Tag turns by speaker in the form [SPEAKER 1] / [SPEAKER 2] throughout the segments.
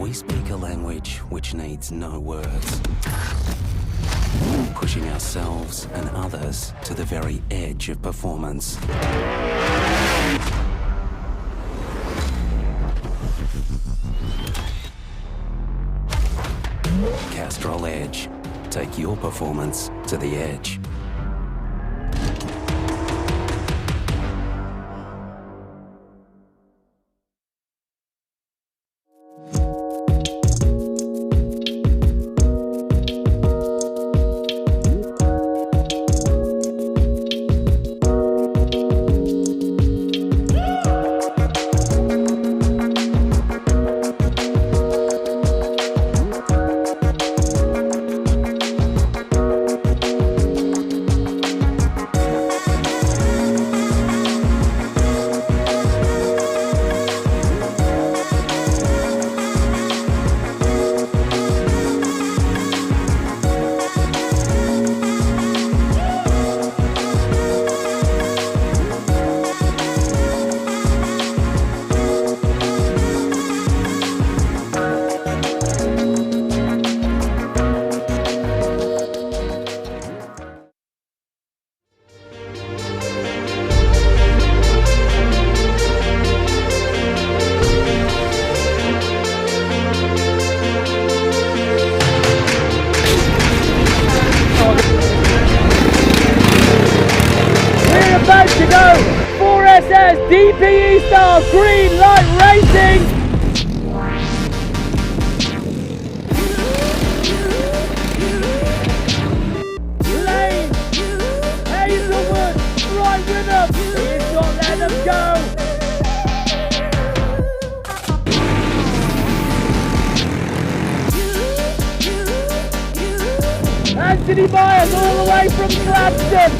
[SPEAKER 1] We speak a language which needs no words, pushing ourselves and others to the very edge of performance. Castrol Edge. Take your performance to the edge.
[SPEAKER 2] to go. 4SS DPE style green light racing. Lane, Hazelwood, right with them. He's not letting them go. Anthony Myers all the way from Clapton.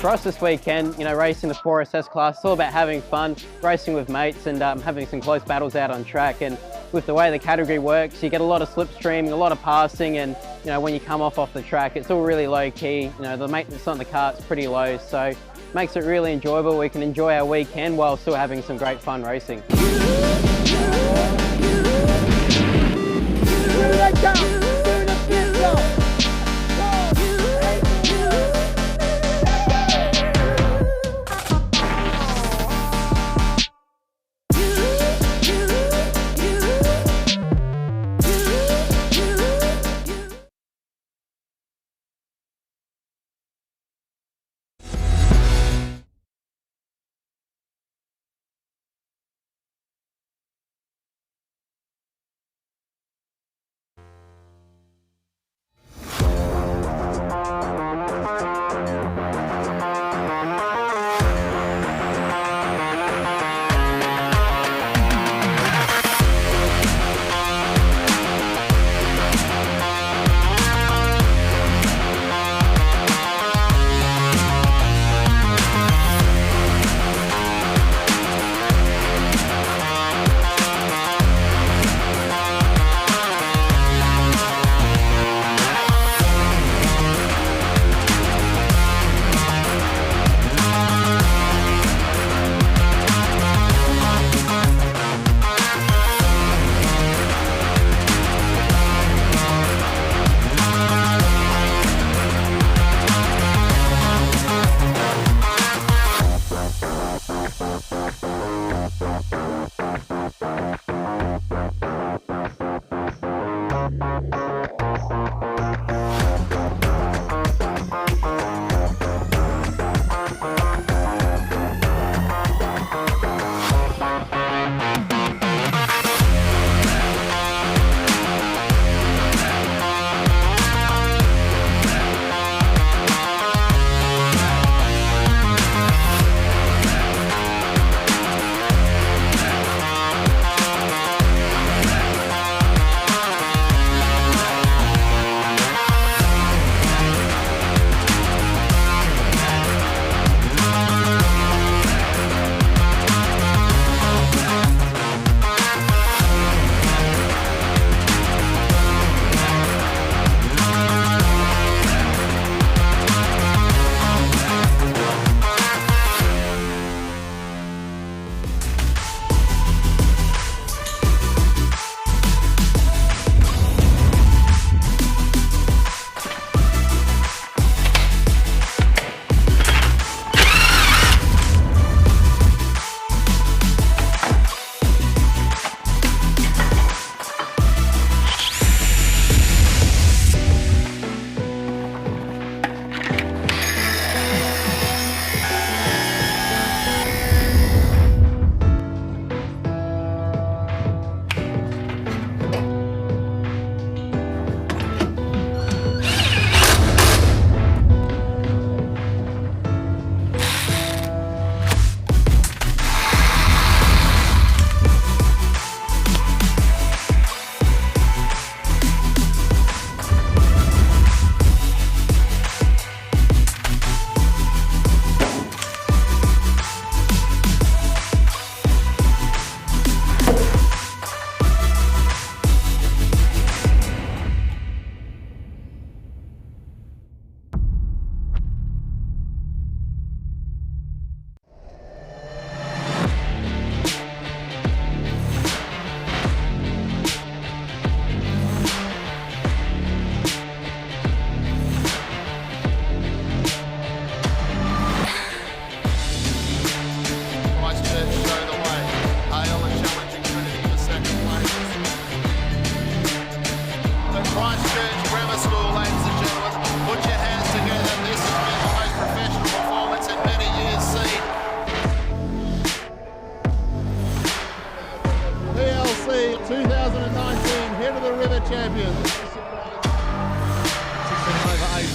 [SPEAKER 3] For us this weekend, racing the 4SS class, it's all about having fun, racing with mates and having some close battles out on track. And with the way the category works, you get a lot of slipstreaming, a lot of passing, and when you come off the track, it's all really low key. The maintenance on the kart's pretty low, so makes it really enjoyable. We can enjoy our weekend while still having some great fun racing.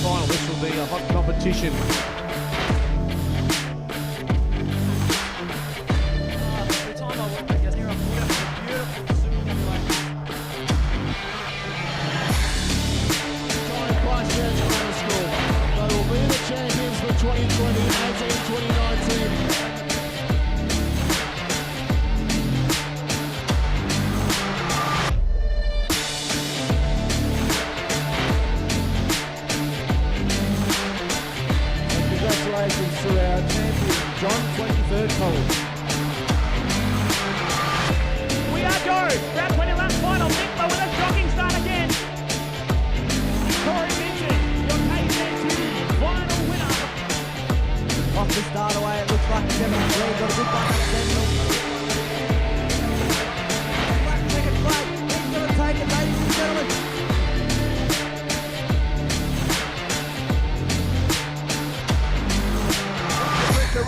[SPEAKER 4] final. This will be a hot competition.
[SPEAKER 5] Every time I walk back here, I put up a beautiful simulation.
[SPEAKER 4] Christchurch Grammar School. They will be the champions for 2020-18-2019. Congratulations to our champion, John 23rd College.
[SPEAKER 2] We are go. Round 20 lap final. Nicola with a jogging start again. Corey Vincent, your KA3 final winner.
[SPEAKER 5] Off the start away, it looks like 7-3. Got a good back up central. Black ticket flag. He's going to take it, ladies and gentlemen.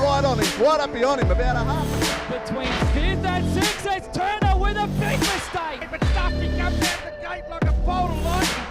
[SPEAKER 4] Right on him, right up behind him, about a half.
[SPEAKER 2] Between 5th and 6th, it's Turner with a big mistake. But Stuffy comes out the gate like a bolt of lightning.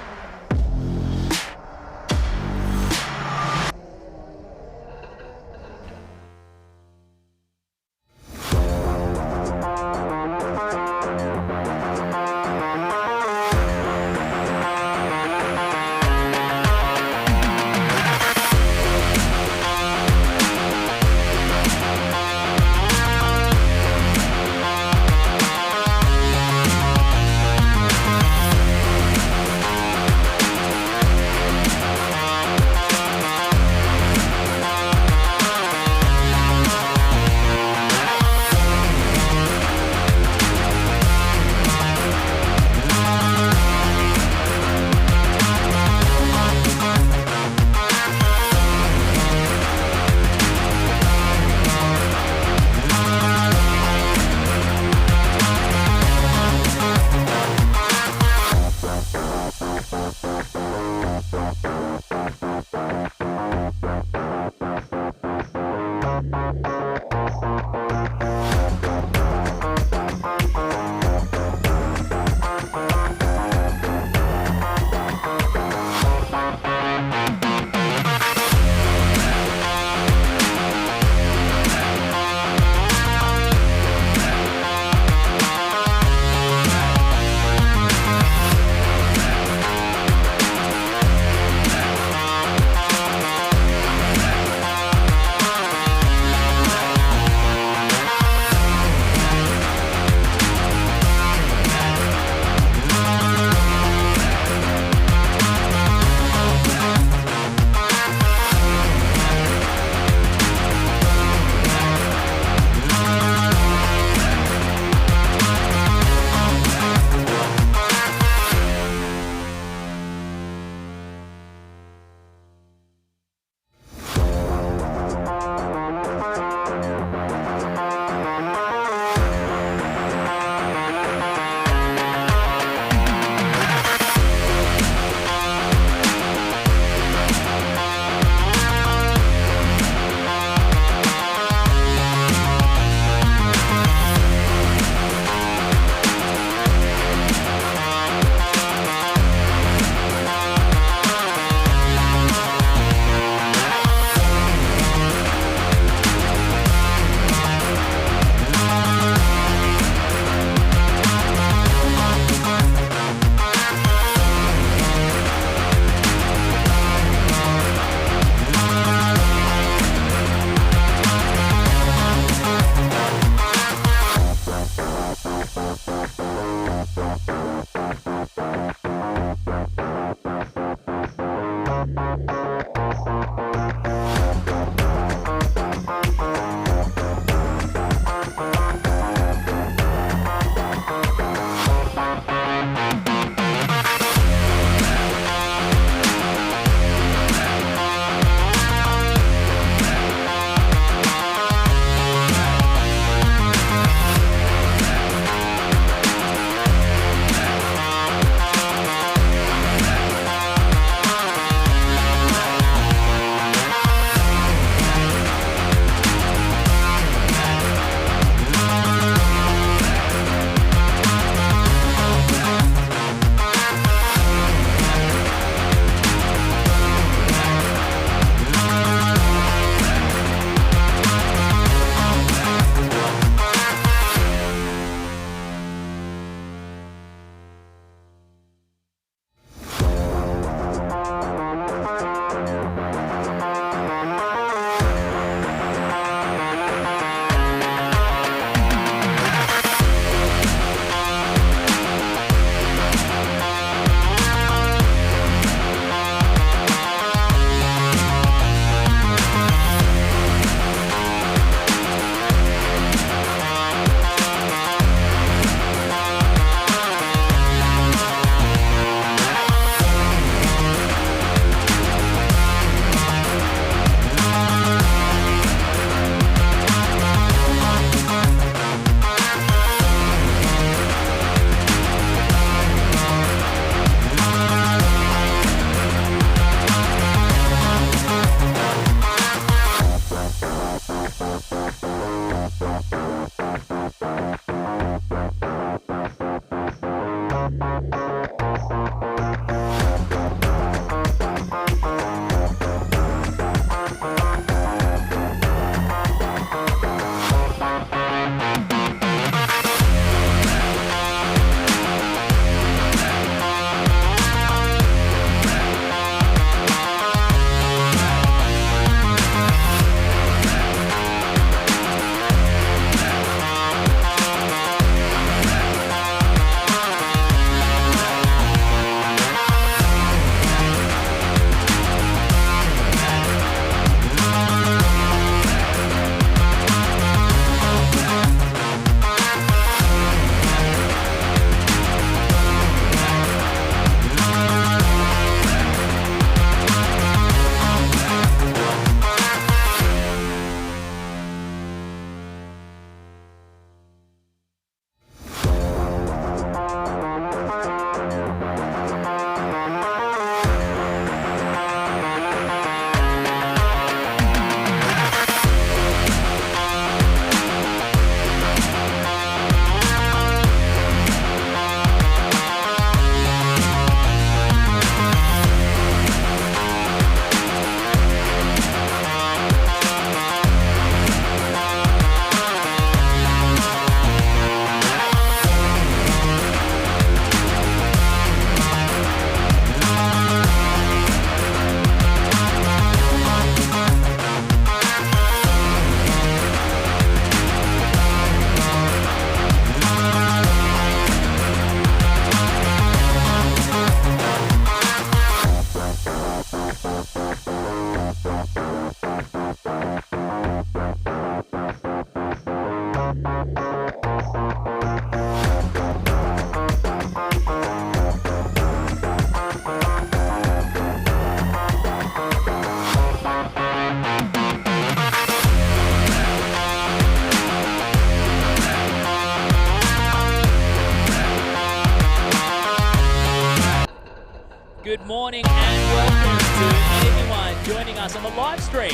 [SPEAKER 6] morning and welcome to everyone joining us on the live stream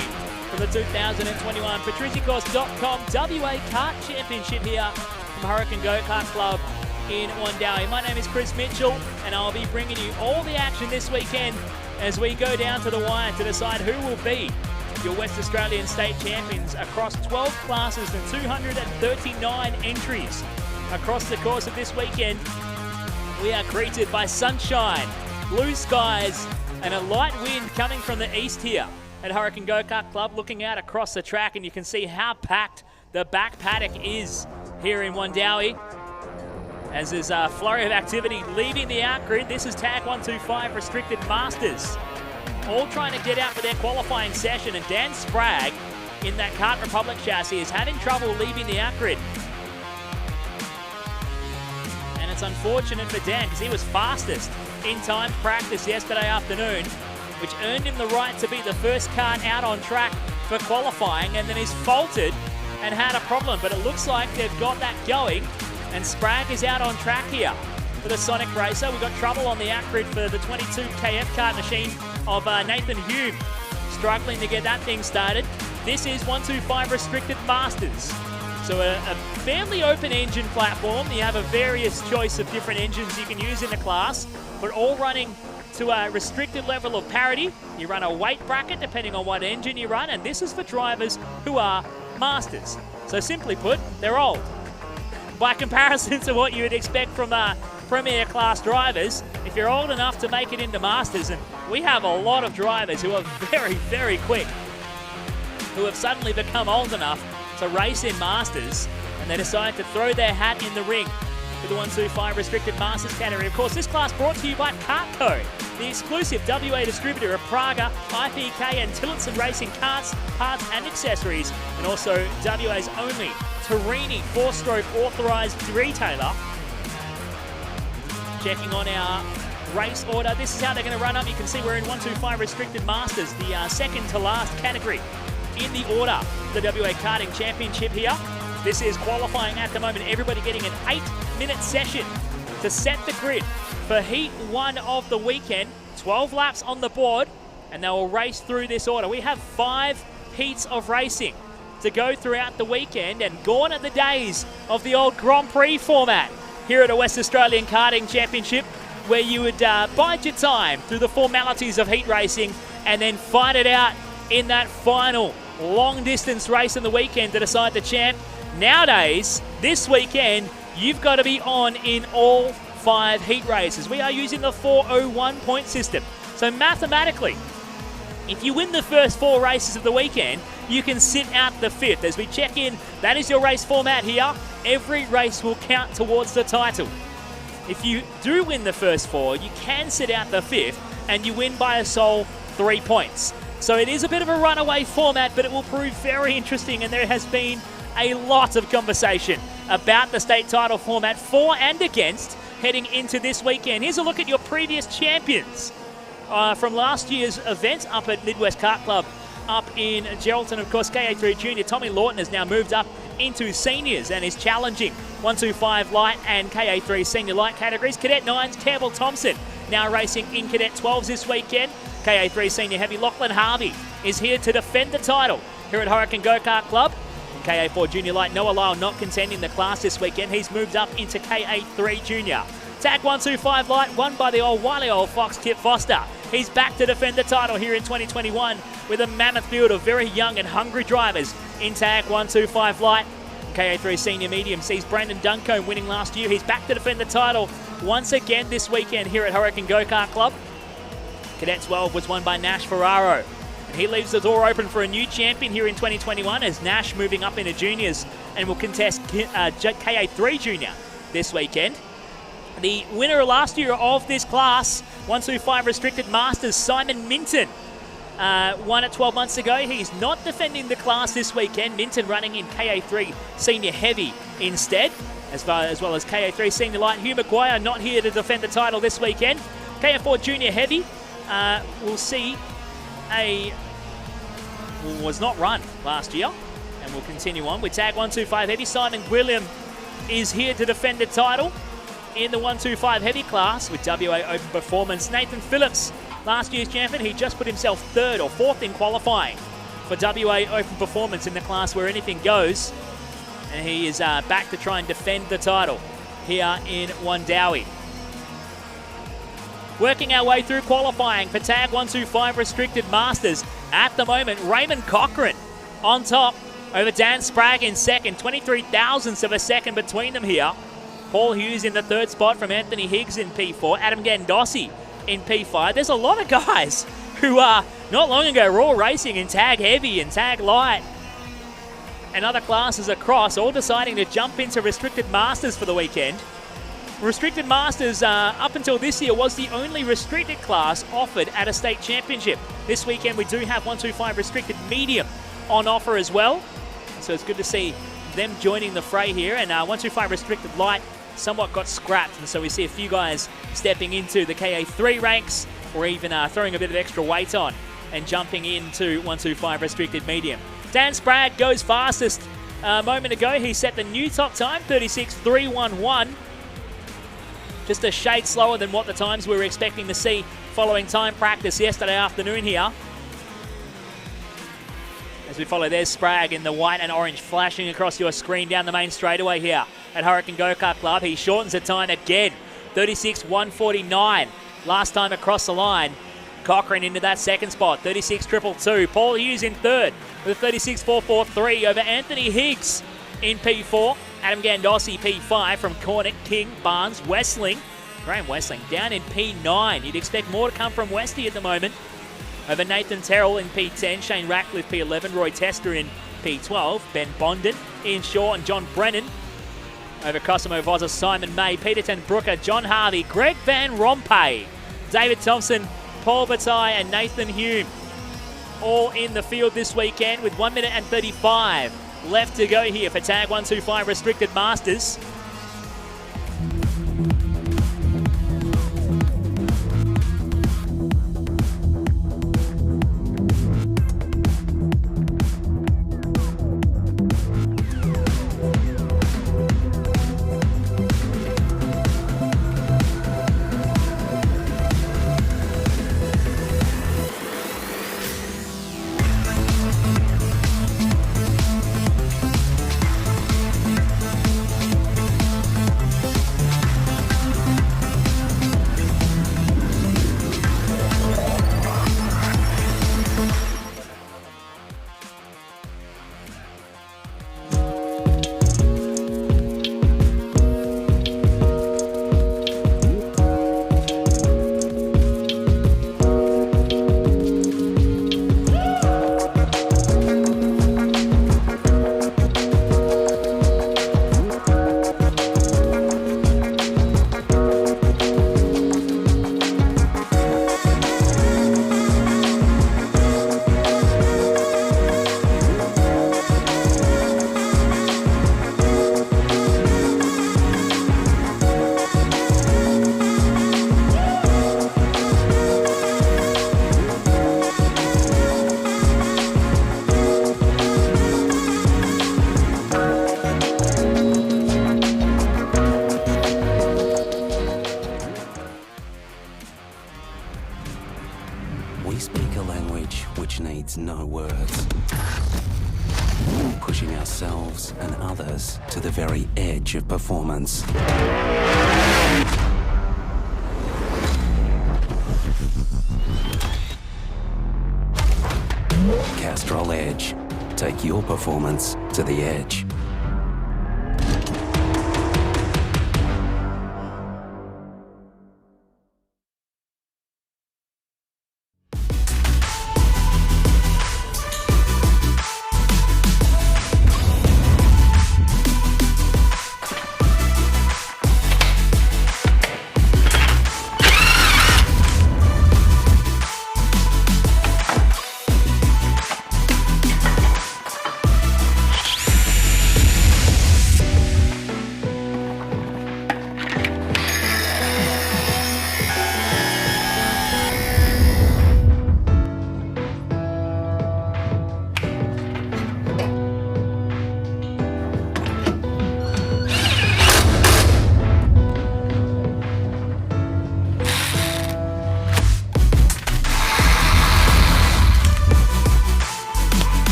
[SPEAKER 6] from the 2021 patriciacourse.com WA Kart Championship here from Hurricane Go-Kart Club in Wundowie. My name is Chris Mitchell and I'll be bringing you all the action this weekend as we go down to the wire to decide who will be your West Australian state champions across 12 classes and 239 entries. Across the course of this weekend, we are greeted by sunshine, blue skies, and a light wind coming from the east here at Hurricane Go-Kart Club. Looking out across the track, and you can see how packed the back paddock is here in Wundowie. As there's a flurry of activity leaving the outgrid. This is Tag 125 Restricted Masters, all trying to get out for their qualifying session, and Dan Sprague in that Kart Republic chassis is having trouble leaving the outgrid. And it's unfortunate for Dan because he was fastest in time practice yesterday afternoon, which earned him the right to be the first kart out on track for qualifying, and then he's faltered and had a problem. But it looks like they've got that going, and Sprague is out on track here for the Sonic Racer. We've got trouble on the outgrid for the 22 KF kart machine of Nathan Hume, struggling to get that thing started. This is 125 Restricted Masters. So a fairly open engine platform. You have a various choice of different engines you can use in the class, but all running to a restricted level of parity. You run a weight bracket depending on what engine you run, and this is for drivers who are masters. So simply put, they're old. By comparison to what you would expect from Premier class drivers, if you're old enough to make it into Masters, and we have a lot of drivers who are very, very quick, who have suddenly become old enough to race in Masters, and they decide to throw their hat in the ring for the 125 Restricted Masters category. Of course, this class brought to you by Kartco, the exclusive WA distributor of Praga, IPK and Tillotson Racing karts, parts and accessories, and also WA's only Torini 4-stroke authorised retailer. Checking on our race order, this is how they're going to run up. You can see we're in 125 Restricted Masters, the second to last category in the order, the WA Karting Championship here. This is qualifying at the moment, everybody getting an 8-minute session to set the grid for Heat 1 of the weekend. 12 laps on the board, and they will race through this order. We have 5 heats of racing to go throughout the weekend, and gone are the days of the old Grand Prix format here at a West Australian Karting Championship, where you would bide your time through the formalities of heat racing and then fight it out in that final long distance race in the weekend to decide the champ. Nowadays, this weekend, you've got to be on in all 5 heat races. We are using the 401 point system. So mathematically, if you win the first 4 races of the weekend, you can sit out the 5th. As we check in, that is your race format here. Every race will count towards the title. If you do win the first 4, you can sit out the 5th, and you win by a sole 3 points. So it is a bit of a runaway format, but it will prove very interesting, and there has been a lot of conversation about the state title format for and against heading into this weekend. Here's a look at your previous champions from last year's event up at Midwest Kart Club up in Geraldton. Of course, KA3 Junior Tommy Lawton has now moved up into seniors and is challenging 125 light and KA3 senior light categories. Cadet 9's Campbell Thompson now racing in Cadet 12s this weekend. KA3 senior heavy Lachlan Harvey is here to defend the title here at Hurricane Go-Kart Club. KA4 Junior Light, Noah Lyle not contending the class this weekend. He's moved up into KA3 Junior. Tag 125 Light, won by the wily old Fox, Kip Foster. He's back to defend the title here in 2021 with a mammoth field of very young and hungry drivers in Tag 125 Light. KA3 Senior Medium sees Brandon Duncombe winning last year. He's back to defend the title once again this weekend here at Hurricane Go-Kart Club. Cadet 12 was won by Nash Ferraro. And he leaves the door open for a new champion here in 2021 as Nash moving up into juniors and will contest KA3 Junior this weekend. The winner last year of this class, 125 Restricted Masters, Simon Minton, won it 12 months ago. He's not defending the class this weekend. Minton running in KA3 Senior Heavy instead, as well as KA3 Senior Light. Hugh Maguire not here to defend the title this weekend. KA4 Junior Heavy will see was not run last year, and will continue on with Tag 125 Heavy. Simon William is here to defend the title in the 125 Heavy class with WA Open Performance. Nathan Phillips last year's champion. He just put himself third or fourth in qualifying for WA Open Performance in the class where anything goes. And he is back to try and defend the title here in Wundowie. Working our way through qualifying for Tag 125 Restricted Masters. At the moment, Raymond Cochrane on top over Dan Sprague in second. 23 thousandths of a second between them here. Paul Hughes in the third spot from Anthony Higgs in P4. Adam Gandossi in P5. There's a lot of guys who not long ago were all racing in Tag Heavy and Tag Light and other classes across, all deciding to jump into Restricted Masters for the weekend. Restricted Masters, up until this year, was the only restricted class offered at a state championship. This weekend we do have 125 Restricted Medium on offer as well. So it's good to see them joining the fray here. And 125 Restricted Light somewhat got scrapped. And so we see a few guys stepping into the KA3 ranks or even throwing a bit of extra weight on and jumping into 125 Restricted Medium. Dan Sprague goes fastest a moment ago. He set the new top time, 36.311. Just a shade slower than what the times we were expecting to see following time practice yesterday afternoon here. As we follow, there's Sprague in the white and orange flashing across your screen down the main straightaway here at Hurricane Go-Kart Club. He shortens the time again, 36.149. Last time across the line. Cochrane into that second spot, 36.222. Paul Hughes in third with a 36.443 over Anthony Higgs in P4. Adam Gandossi, P5 from Cornick, King, Barnes, Westling. Graham Westling down in P9. You'd expect more to come from Westy at the moment. Over Nathan Terrell in P10, Shane Ratcliffe P11, Roy Tester in P12, Ben Bonden, Ian Shaw and John Brennan. Over Cosimo Voza, Simon May, Peter Ten Brooker, John Harvey, Greg Van Rompuy, David Thompson, Paul Bataille and Nathan Hume. All in the field this weekend with 1 minute and 35 left to go here for Tag 125 Restricted Masters.
[SPEAKER 1] We speak a language which needs no words, pushing ourselves and others to the very edge of performance. Castrol Edge. Take your performance to the edge.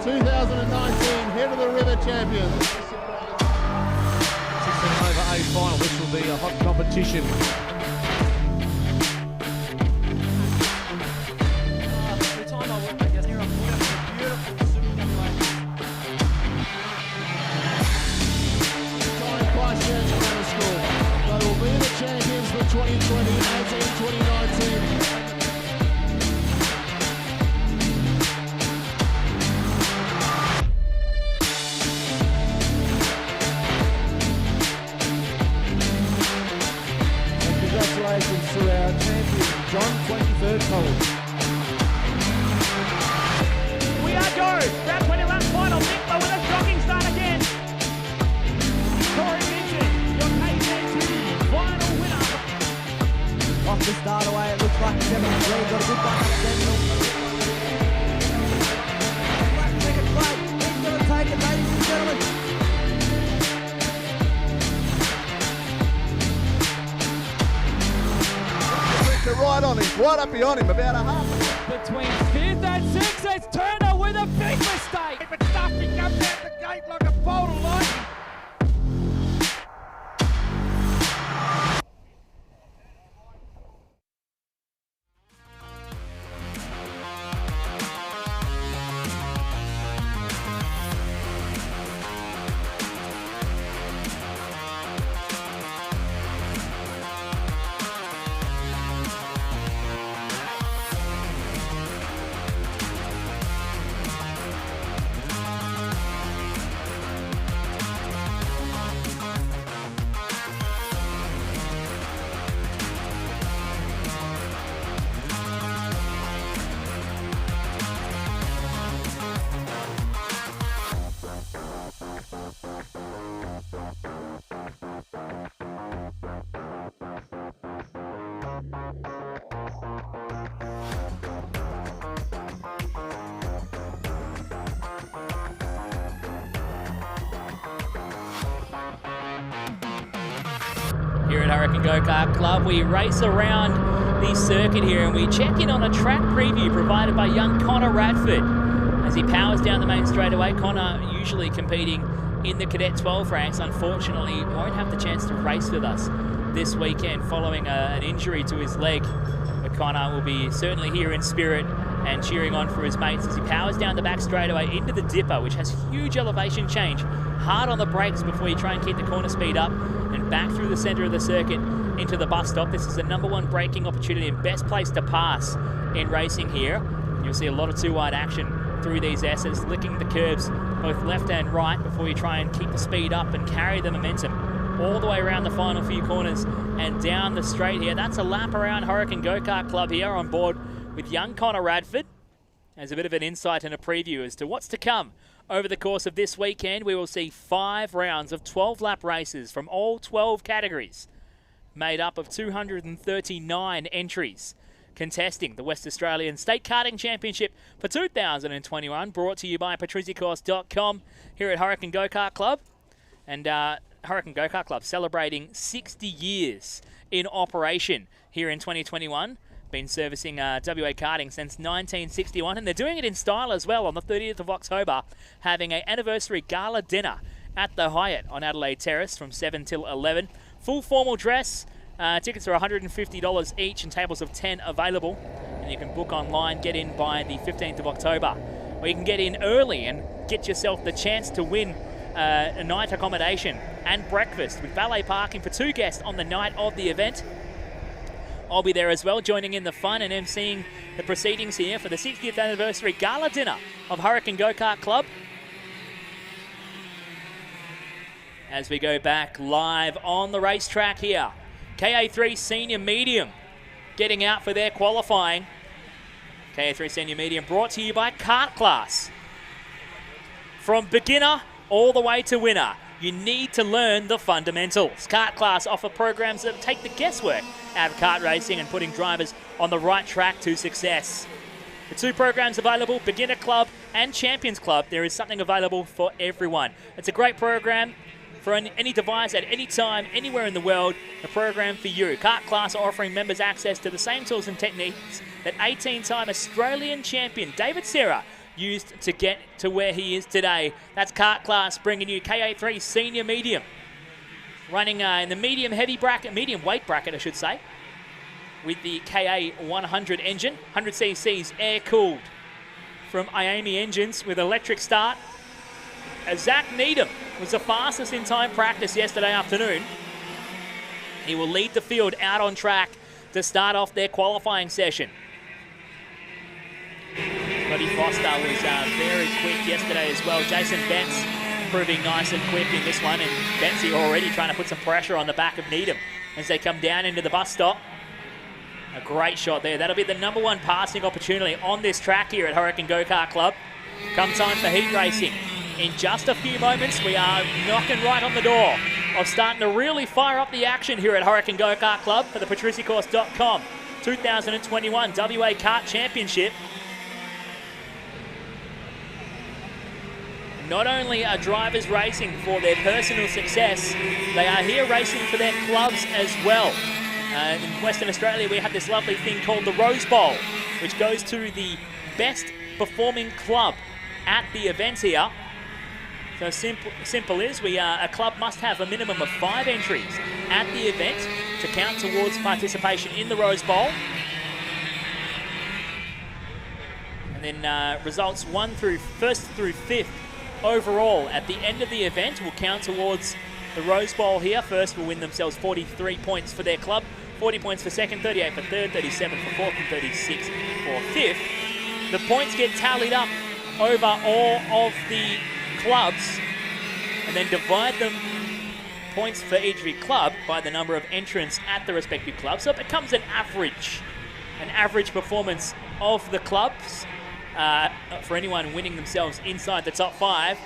[SPEAKER 4] 2019 Head of the River champions.
[SPEAKER 7] 16 over A final. This will be a hot competition.
[SPEAKER 4] They will be the champions for 2020, 18, 2019. Congratulations to our champion, John 23rd College.
[SPEAKER 6] We are go. Round 20 lap final. Nickler with a shocking start again. Corey Vincent, your KA3 final winner.
[SPEAKER 5] Off the start away, it looks like 7 and 3. Got a good one. Second play. He's going to take it, ladies and gentlemen.
[SPEAKER 4] Right on him, right up behind him, about a half.
[SPEAKER 2] Between 5th and 6th, it's Turner with a big mistake. But Duffy comes out the gate like a bolt of lightning.
[SPEAKER 6] Here at Hurricane Go-Kart Club, we race around the circuit here and we check in on a track preview provided by young Connor Radford. As he powers down the main straightaway, Connor, usually competing in the Cadet 12 ranks, unfortunately won't have the chance to race with us this weekend following an injury to his leg. But Connor will be certainly here in spirit and cheering on for his mates as he powers down the back straightaway into the dipper, which has huge elevation change. Hard on the brakes before you try and keep the corner speed up, and back through the centre of the circuit into the bus stop. This is the #1 braking opportunity and best place to pass in racing here. You'll see a lot of two-wide action through these S's, licking the curbs both left and right before you try and keep the speed up and carry the momentum all the way around the final few corners and down the straight here. That's a lap around Hurricane Go-Kart Club here on board with young Connor Radford. As a bit of an insight and a preview as to what's to come over the course of this weekend, we will see 5 rounds of 12-lap races from all 12 categories, made up of 239 entries, contesting the Western Australian State Karting Championship for 2021, brought to you by patrizicourse.com here at Hurricane Go-Kart Club. And Hurricane Go-Kart Club celebrating 60 years in operation here in 2021. Been servicing WA karting since 1961, and they're doing it in style as well on the 30th of October, having an anniversary gala dinner at the Hyatt on Adelaide Terrace from 7 till 11. Full formal dress. Tickets are $150 each and tables of 10 available. And you can book online, get in by the 15th of October. Or you can get in early and get yourself the chance to win a night accommodation and breakfast with valet parking for 2 guests on the night of the event. I'll be there as well, joining in the fun and emceeing the proceedings here for the 60th anniversary gala dinner of Hurricane Go-Kart Club. As we go back live on the racetrack here, KA3 Senior Medium getting out for their qualifying. KA3 Senior Medium brought to you by Kart Class. From beginner all the way to winner, you need to learn the fundamentals. Kart Class offer programs that take the guesswork out of kart racing and putting drivers on the right track to success. The 2 programs available, Beginner Club and Champions Club. There is something available for everyone. It's a great program for any device at any time, anywhere in the world. A program for you. Kart Class are offering members access to the same tools and techniques that 18-time Australian champion David Serra used to get to where he is today. That's kart class bringing you KA3 Senior Medium. Running in the medium weight bracket, I should say, with the KA100 engine, 100 cc's air-cooled from Iami Engines with electric start. Zach Needham was the fastest in time practice yesterday afternoon. He will lead the field out on track to start off their qualifying session. Scotty Foster was very quick yesterday as well. Jason Bentz proving nice and quick in this one, and Bentzy already trying to put some pressure on the back of Needham as they come down into the bus stop. A great shot there. That'll be the #1 passing opportunity on this track here at Hurricane Go-Kart Club. Come time for heat racing. In just a few moments, we are knocking right on the door of starting to really fire up the action here at Hurricane Go-Kart Club for the patriciacourse.com 2021 WA Kart Championship. Not only are drivers racing for their personal success, they are here racing for their clubs as well. In Western Australia, we have this lovely thing called the Rose Bowl, which goes to the best performing club at the event here. So simple is, a club must have a minimum of 5 entries at the event to count towards participation in the Rose Bowl. And then results 1st through 5th overall at the end of the event will count towards the Rose Bowl here. First will win themselves 43 points for their club, 40 points for second, 38 for third, 37 for fourth, and 36 for fifth. The points get tallied up over all of the clubs and then divide them, points for each club, by the number of entrants at the respective club. So it becomes an average performance of the clubs for anyone winning themselves inside the top 5.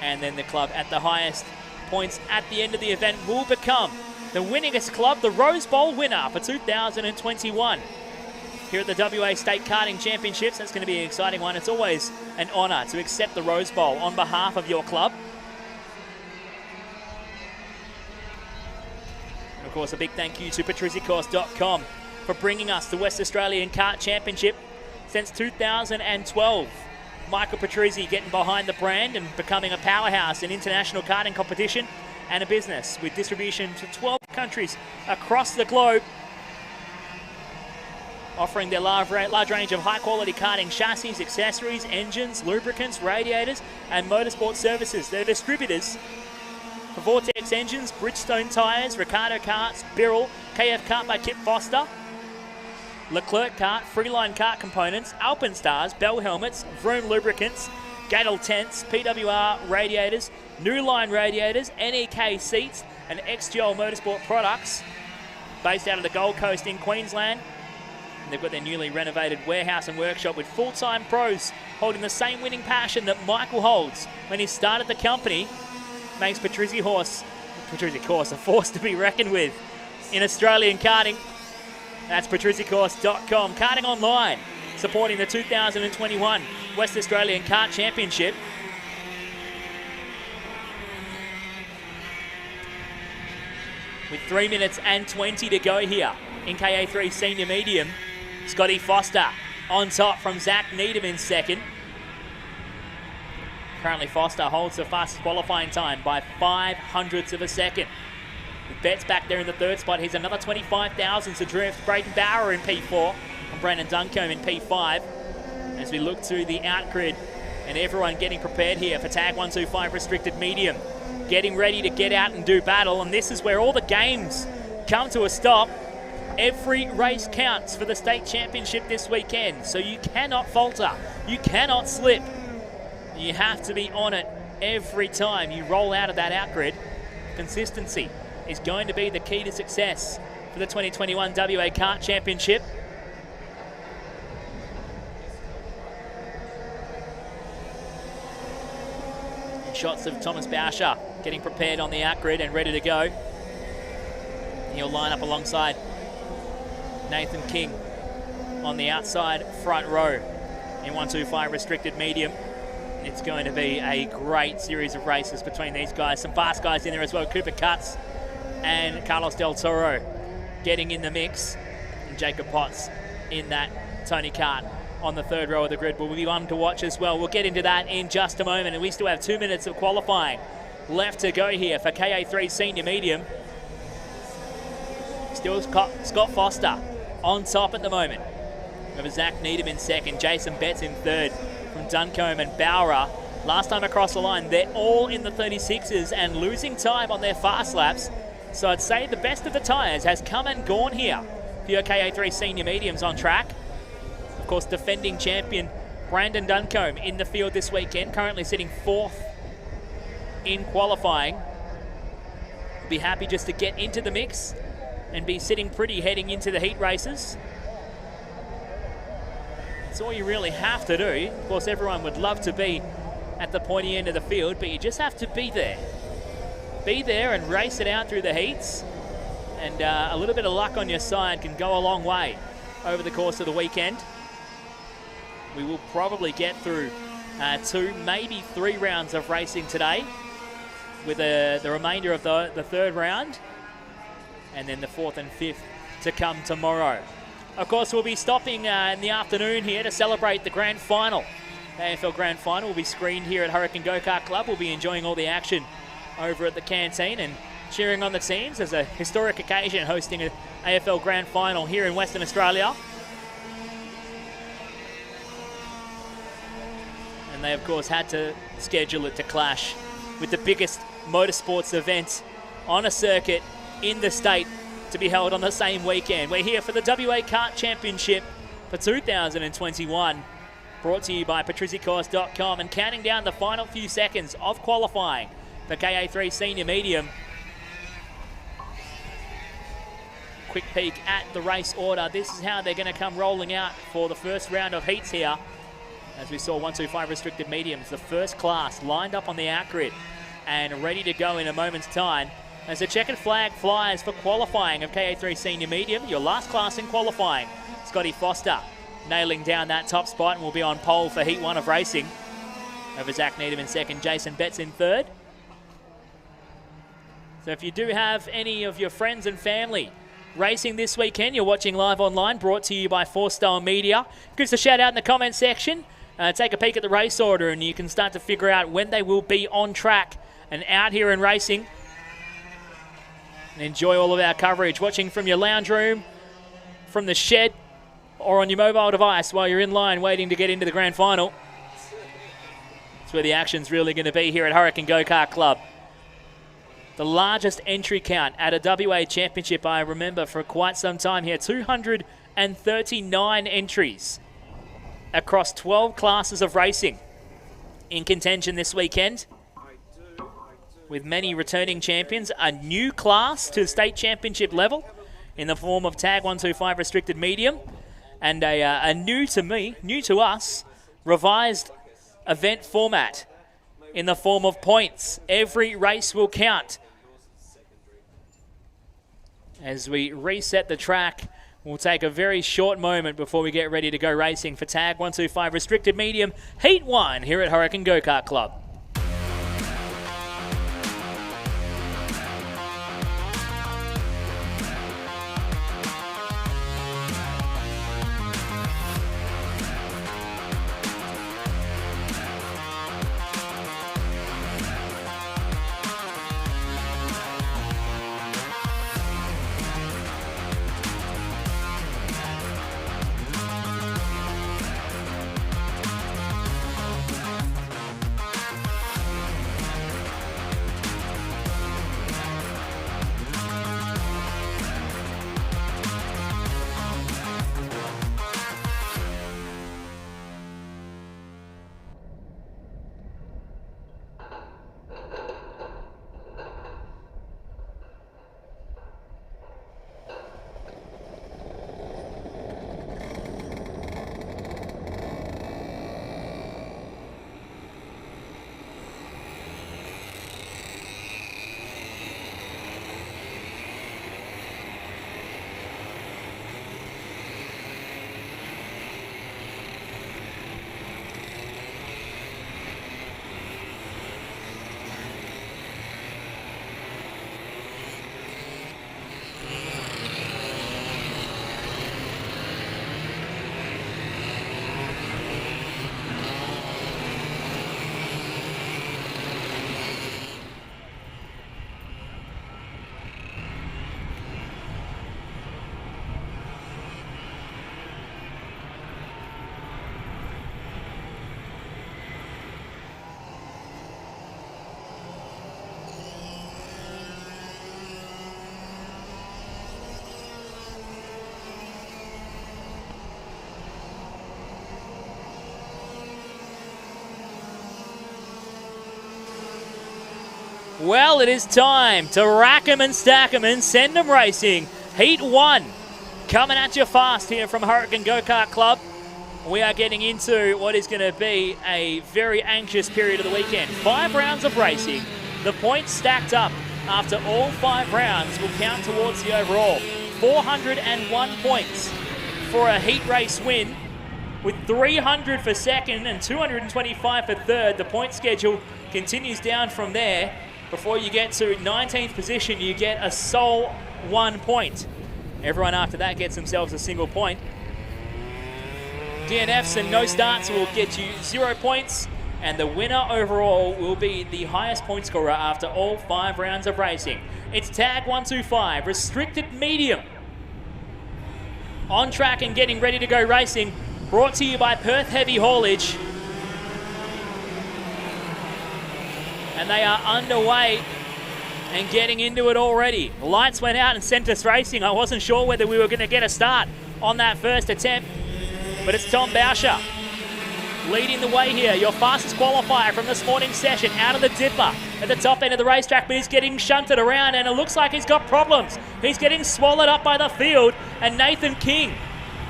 [SPEAKER 6] And then the club at the highest points at the end of the event will become the winningest club, the Rose Bowl winner for 2021. Here at the WA State Karting Championships. That's going to be an exciting one. It's always an honour to accept the Rose Bowl on behalf of your club. And of course, a big thank you to patriciacourse.com for bringing us the West Australian Kart Championship since 2012. Michael Patrizzi getting behind the brand and becoming a powerhouse in international karting competition and a business with distribution to 12 countries across the globe, offering their large range of high-quality karting chassis, accessories, engines, lubricants, radiators, and motorsport services. They're distributors for Vortex engines, Bridgestone tyres, Ricardo karts, Birrell, KF Kart by Kip Foster, Leclerc Kart, Freeline Kart components, Alpenstars, Bell helmets, Vroom lubricants, Gadel tents, PWR radiators, New Line radiators, NEK seats, and XGL Motorsport products, based out of the Gold Coast in Queensland. They've got their newly renovated warehouse and workshop with full-time pros holding the same winning passion that Michael holds when he started the company. Makes Patrizzi Course a force to be reckoned with in Australian karting. That's patriciacourse.com. Karting online, supporting the 2021 West Australian Kart Championship. With 3 minutes and 20 to go here in KA3 Senior Medium. Scotty Foster on top from Zach Needham in second. Currently Foster holds the fastest qualifying time by 0.05 of a second. With Betts back there in the third spot, he's another 25 thousandths adrift. Braden Bauer in P4 and Brandon Duncombe in P5. As we look to the outgrid and everyone getting prepared here for tag 125 restricted medium. Getting ready to get out and do battle, and this is where all the games come to a stop. Every race counts for the state championship this weekend, so you cannot falter, you cannot slip. You have to be on it every time you roll out of that outgrid. Consistency is going to be the key to success for the 2021 WA Kart Championship. Shots of Thomas Bauscher getting prepared on the outgrid and ready to go. He'll line up alongside Nathan King on the outside front row in 125 restricted medium. It's going to be a great series of races between these guys. Some fast guys in there as well. Cooper Cutts and Carlos Del Toro getting in the mix. And Jacob Potts in that Tony Kart on the third row of the grid will be one to watch as well. We'll get into that in just a moment, and we still have 2 minutes of qualifying left to go here for KA3 Senior Medium. Still Scott Foster on top at the moment. Over Zach Needham in second, Jason Betts in third from Duncombe and Bowra. Last time across the line, they're all in the 36s and losing time on their fast laps. So I'd say the best of the tyres has come and gone here for your KA3 Senior Mediums on track. Of course, defending champion Brandon Duncombe in the field this weekend, currently sitting 4th in qualifying. Be happy just to get into the mix and be sitting pretty heading into the heat races. That's all you really have to do. Of course, everyone would love to be at the pointy end of the field, but you just have to be there. Be there and race it out through the heats. And a little bit of luck on your side can go a long way over the course of the weekend. We will probably get through 2, maybe 3 rounds of racing today, with the remainder of the third round, and then the 4th and 5th to come tomorrow. Of course, we'll be stopping in the afternoon here to celebrate the grand final. The AFL Grand Final will be screened here at Hurricane Go-Kart Club. We'll be enjoying all the action over at the canteen and cheering on the teams as a historic occasion, hosting an AFL Grand Final here in Western Australia. And they, of course, had to schedule it to clash with the biggest motorsports event on a circuit in the state to be held on the same weekend. We're here for the WA Kart Championship for 2021, brought to you by patrizzicourse.com, and counting down the final few seconds of qualifying for KA3 Senior Medium. Quick peek at the race order. This is how they're going to come rolling out for the first round of heats here. As we saw, 125 restricted mediums, the first class lined up on the out grid and ready to go in a moment's time. As the checkered flag flies for qualifying of KA3 Senior Medium, your last class in qualifying. Scotty Foster nailing down that top spot and will be on pole for Heat 1 of racing. Over Zach Needham in second, Jason Betts in third. So if you do have any of your friends and family racing this weekend, you're watching live online, brought to you by 4-Star Media. Give us a shout out in the comment section. Take a peek at the race order and you can start to figure out when they will be on track and out here and racing. And enjoy all of our coverage, watching from your lounge room, from the shed, or on your mobile device while you're in line waiting to get into the grand final. That's where the action's really going to be here at Hurricane Go-Kart Club. The largest entry count at a WA championship, I remember, for quite some time here. 239 entries across 12 classes of racing in contention this weekend, with many returning champions, a new class to state championship level in the form of Tag 125 restricted medium, and a new to me, new to us, revised event format in the form of points. Every race will count. As we reset the track, we'll take a very short moment before we get ready to go racing for Tag 125 restricted medium, Heat 1 here at Hurricane Go-Kart Club. Well, it is time to rack 'em and stack 'em and send 'em racing. Heat 1 coming at you fast here from Hurricane Go-Kart Club. We are getting into what is going to be a very anxious period of the weekend. 5 rounds of racing. The points stacked up after all 5 rounds will count towards the overall. 401 points for a heat race win, with 300 for second and 225 for third. The point schedule continues down from there. Before you get to 19th position, you get a sole 1 point. Everyone after that gets themselves a single point. DNFs and no starts will get you 0 points, and the winner overall will be the highest point scorer after all 5 rounds of racing. It's tag 125, restricted medium. On track and getting ready to go racing, brought to you by Perth Heavy Haulage. And they are underway and getting into it already. Lights went out and sent us racing. I wasn't sure whether we were going to get a start on that first attempt, but it's Tom Boucher leading the way here. Your fastest qualifier from this morning's session, out of the dipper at the top end of the racetrack, but he's getting shunted around and it looks like he's got problems. He's getting swallowed up by the field, and Nathan King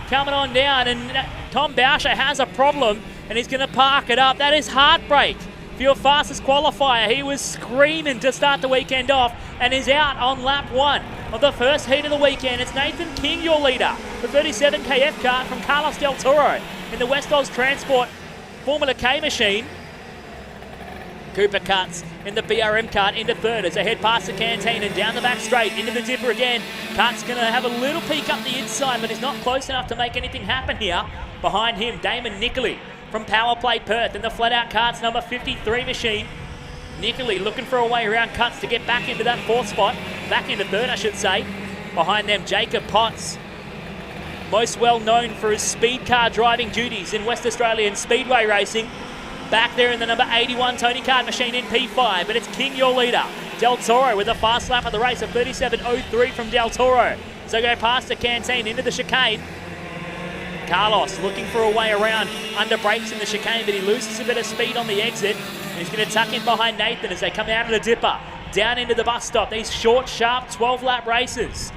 [SPEAKER 6] coming on down, and Tom Boucher has a problem and he's going to park it up. That is heartbreak for your fastest qualifier. He was screaming to start the weekend off and is out on lap 1 of the first heat of the weekend. It's Nathan King, your leader. The 37 KF kart from Carlos Del Toro in the West Aus Transport Formula K machine. Cooper cuts in the BRM kart into third as they head past the canteen and down the back straight into the dipper again. Kart's going to have a little peek up the inside, but he's not close enough to make anything happen here. Behind him, Damon Nickley from Power Play Perth in the flat out karts number 53 machine. Nickley looking for a way around cuts to get back into that 4th spot. Back into 3rd, I should say. Behind them, Jacob Potts, most well known for his speed car driving duties in West Australian Speedway racing. Back there in the number 81 Tony Kart machine in P5, but it's King, your leader. Del Toro with a fast lap of the race of 37.03 from Del Toro. So go past the canteen into the chicane. Carlos looking for a way around, under brakes in the chicane, but he loses a bit of speed on the exit. And he's going to tuck in behind Nathan as they come out of the dipper, down into the bus stop. These short, sharp 12-lap races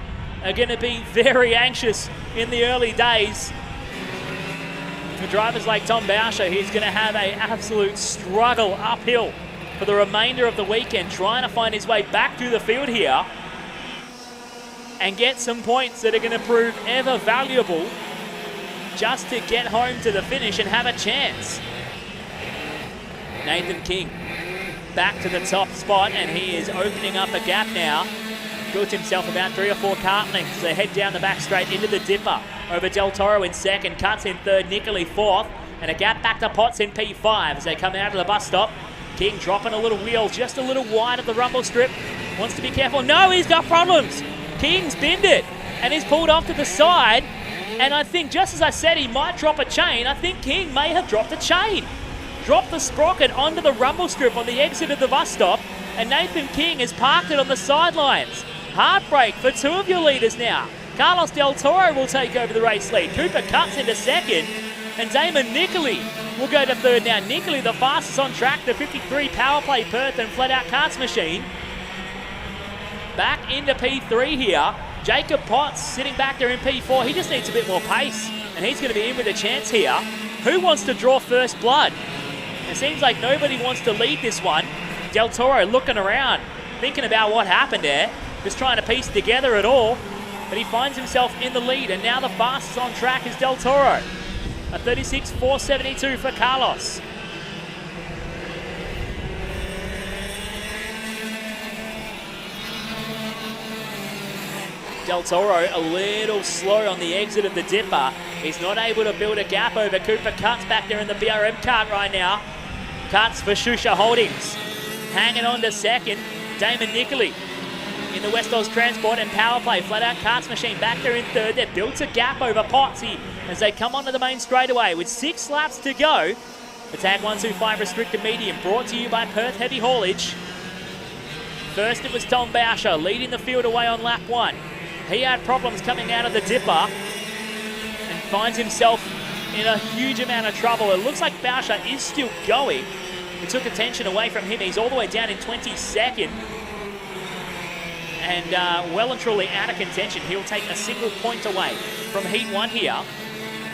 [SPEAKER 6] are going to be very anxious in the early days. For drivers like Tom Boucher, he's going to have an absolute struggle uphill for the remainder of the weekend, trying to find his way back through the field here and get some points that are going to prove ever valuable just to get home to the finish and have a chance. Nathan King back to the top spot, and he is opening up a gap now. Built himself about 3 or 4 kart lengths. They head down the back straight into the dipper. Over Del Toro in 2nd, Cuts in 3rd, Nickley 4th, and a gap back to Potts in P5 as they come out of the bus stop. King dropping a little wheel just a little wide of the rumble strip. Wants to be careful. No, he's got problems. King's binned it, and he's pulled off to the side. And I think, just as I said, he might drop a chain. I think King may have dropped a chain. Dropped the sprocket onto the rumble strip on the exit of the bus stop, and Nathan King has parked it on the sidelines. Heartbreak for 2 of your leaders now. Carlos Del Toro will take over the race lead. Cooper cuts into 2nd, and Damon Nickley will go to 3rd now. Nickley, the fastest on track, the 53 Power Play Perth and flat out karts machine. Back into P3 here. Jacob Potts sitting back there in P4. He just needs a bit more pace, and he's going to be in with a chance here. Who wants to draw first blood? It seems like nobody wants to lead this one. Del Toro looking around, thinking about what happened there, just trying to piece together it all, but he finds himself in the lead, and now the fastest on track is Del Toro. A 36.472 for Carlos. Del Toro a little slow on the exit of the dipper. He's not able to build a gap over Cooper Cuts back there in the BRM kart right now. Cuts for Shusha Holdings. Hanging on to 2nd. Damon Nickley in the West Aus Transport and Power Play flat out karts machine back there in 3rd. They've built a gap over Potsy as they come onto the main straightaway with 6 laps to go. The Tag 125 restricted medium brought to you by Perth Heavy Haulage. First it was Tom Boucher leading the field away on lap 1. He had problems coming out of the dipper and finds himself in a huge amount of trouble. It looks like Boucher is still going. It took attention away from him. He's all the way down in 22nd. And well and truly out of contention. He'll take a single point away from Heat 1 here.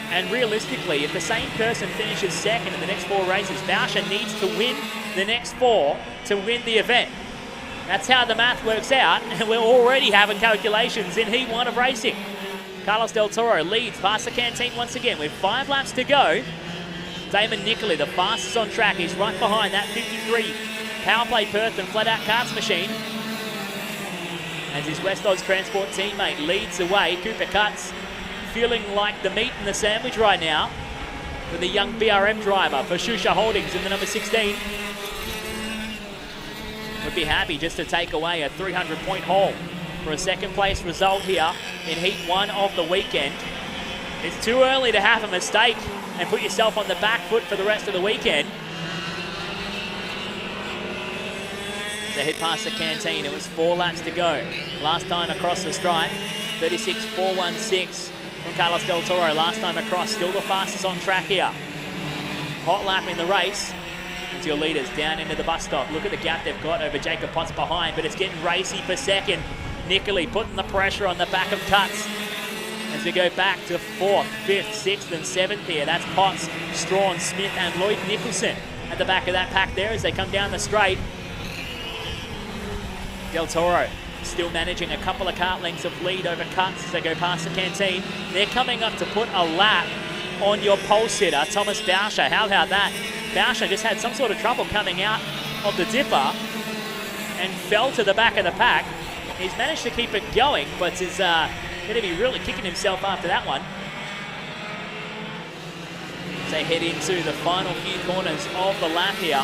[SPEAKER 6] And realistically, if the same person finishes second in the next 4 races, Bauscher needs to win the next 4 to win the event. That's how the math works out, and we're already having calculations in Heat 1 of racing. Carlos Del Toro leads past the canteen once again with 5 laps to go. Damon Nicoli, the fastest on track, he's right behind that 53 Powerplay Perth and Flat Out Karts machine. As his West Oz Transport teammate leads the way, Cooper Cutts feeling like the meat in the sandwich right now with a young BRM driver for Shusha Holdings in the number 16. Would be happy just to take away a 300-point haul for a second place result here in Heat 1 of the weekend. It's too early to have a mistake and put yourself on the back foot for the rest of the weekend. They hit past the canteen. It was 4 laps to go. Last time across the stripe, 36.416 from Carlos Del Toro. Last time across, still the fastest on track here. Hot lap in the race. Into your leaders down into the bus stop. Look at the gap they've got over Jacob Potts behind, but it's getting racy for second. Nicoli putting the pressure on the back of Cutts. As we go back to 4th, 5th, 6th and 7th here. That's Potts, Strawn, Smith and Lloyd Nicholson at the back of that pack there as they come down the straight. Del Toro still managing a couple of kart lengths of lead over Cutts as they go past the canteen. They're coming up to put a lap on your pole sitter, Thomas Bauscher. How about that? Bauscher just had some sort of trouble coming out of the dipper and fell to the back of the pack. He's managed to keep it going, but is going to be really kicking himself after that one. As they head into the final few corners of the lap here,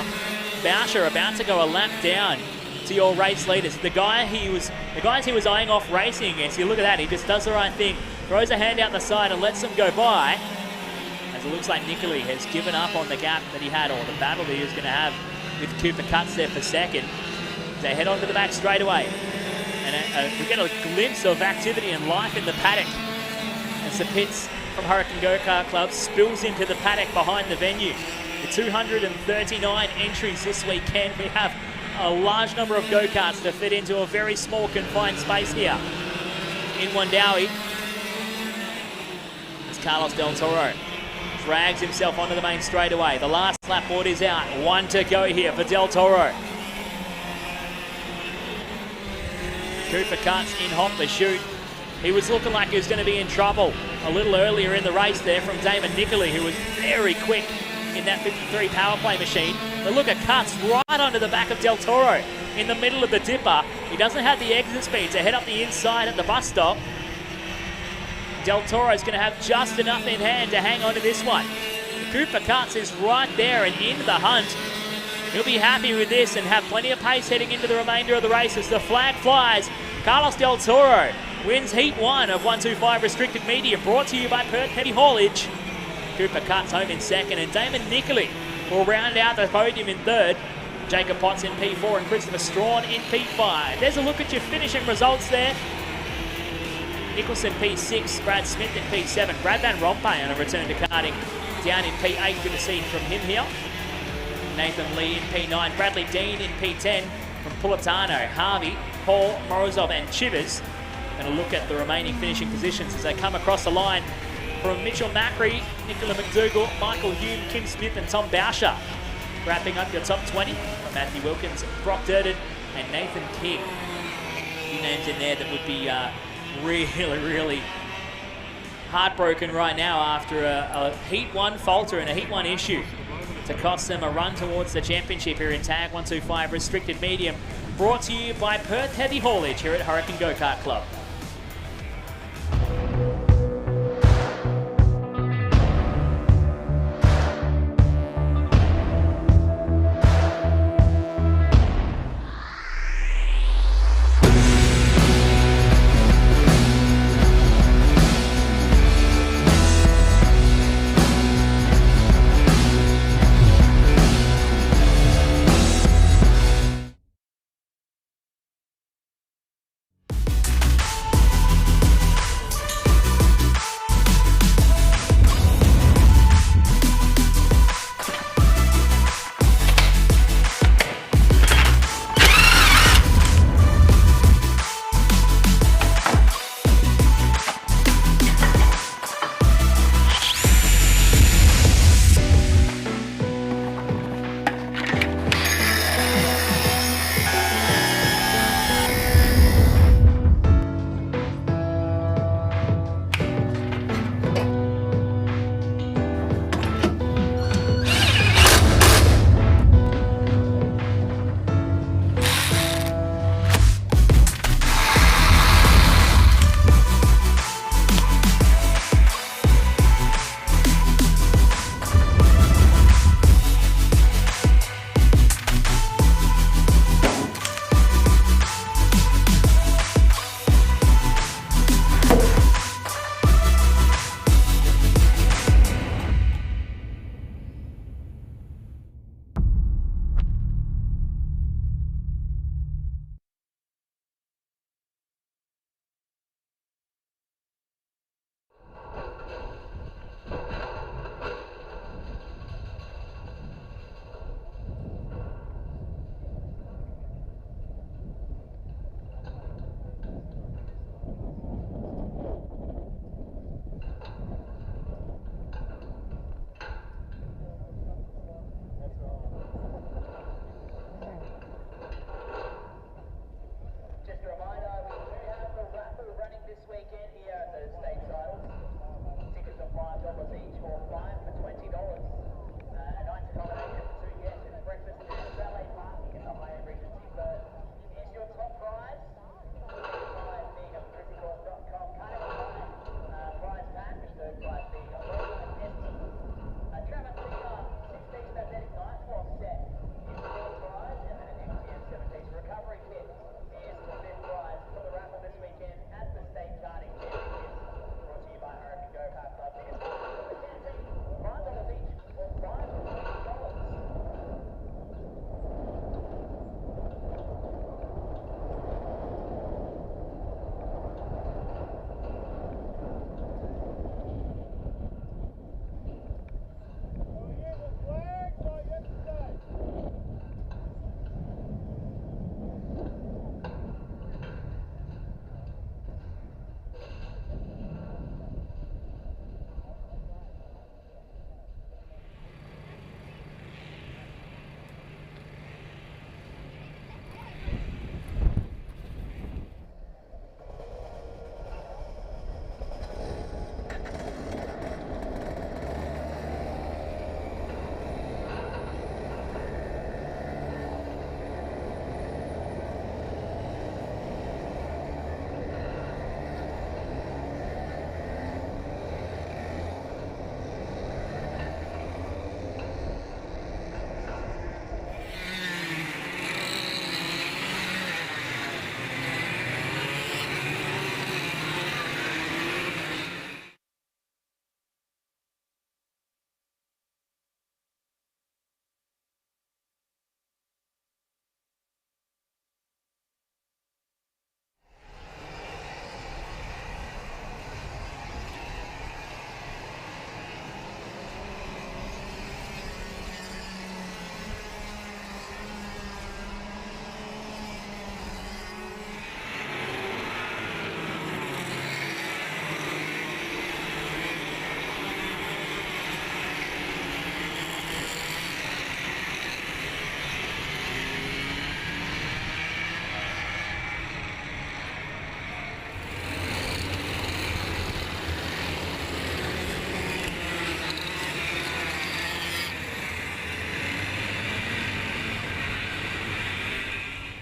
[SPEAKER 6] Bauscher about to go a lap down to your race leaders. The guys he was eyeing off racing against, you look at that, he just does the right thing, throws a hand out the side and lets them go by. As it looks like Nicoli has given up on the gap that he had, or the battle that he was going to have with Cooper Cutts there for second. They head on to the back straight away. And we get a glimpse of activity and life in the paddock as the pits from Hurricane Go-Kart Club spills into the paddock behind the venue. The 239 entries this weekend. We have a large number of go-karts to fit into a very small confined space here in Wundowie. As Carlos Del Toro drags himself onto the main straightaway. The last lap board is out. 1 to go here for Del Toro. Cooper Cutts in hop the chute. He was looking like he was going to be in trouble a little earlier in the race there from Damon Nicoli, who was very quick in that 53 power play machine. But look at Cutts right onto the back of Del Toro in the middle of the dipper. He doesn't have the exit speed to head up the inside at the bus stop. Del Toro's going to have just enough in hand to hang on to this one. Cooper Cutts is right there and in the hunt. He'll be happy with this and have plenty of pace heading into the remainder of the race as the flag flies. Carlos Del Toro wins Heat 1 of 125 Restricted Media, brought to you by Perth Heavy Haulage. Cooper Cutts home in second, and Damon Nicoli will round out the podium in third. Jacob Potts in P4 and Christopher Strawn in P5. There's a look at your finishing results there. Nicholson P6, Brad Smith in P7, Brad Van Rompuy on a return to karting down in P8. Good to see from him here. Nathan Lee in P9, Bradley Dean in P10 from Pulitano, Harvey, Paul, Morozov and Chivers. And a look at the remaining finishing positions as they come across the line from Mitchell Macri, Nicola McDougall, Michael Hume, Kim Smith and Tom Bauscher. Wrapping up your top 20 from Matthew Wilkins, Brock Durden and Nathan King. A few names in there that would be really heartbroken right now after a Heat 1 falter and a Heat 1 issue to cost them a run towards the championship here in Tag 125 Restricted Medium. Brought to you by Perth Heavy Haulage here at Hurricane Go-Kart Club.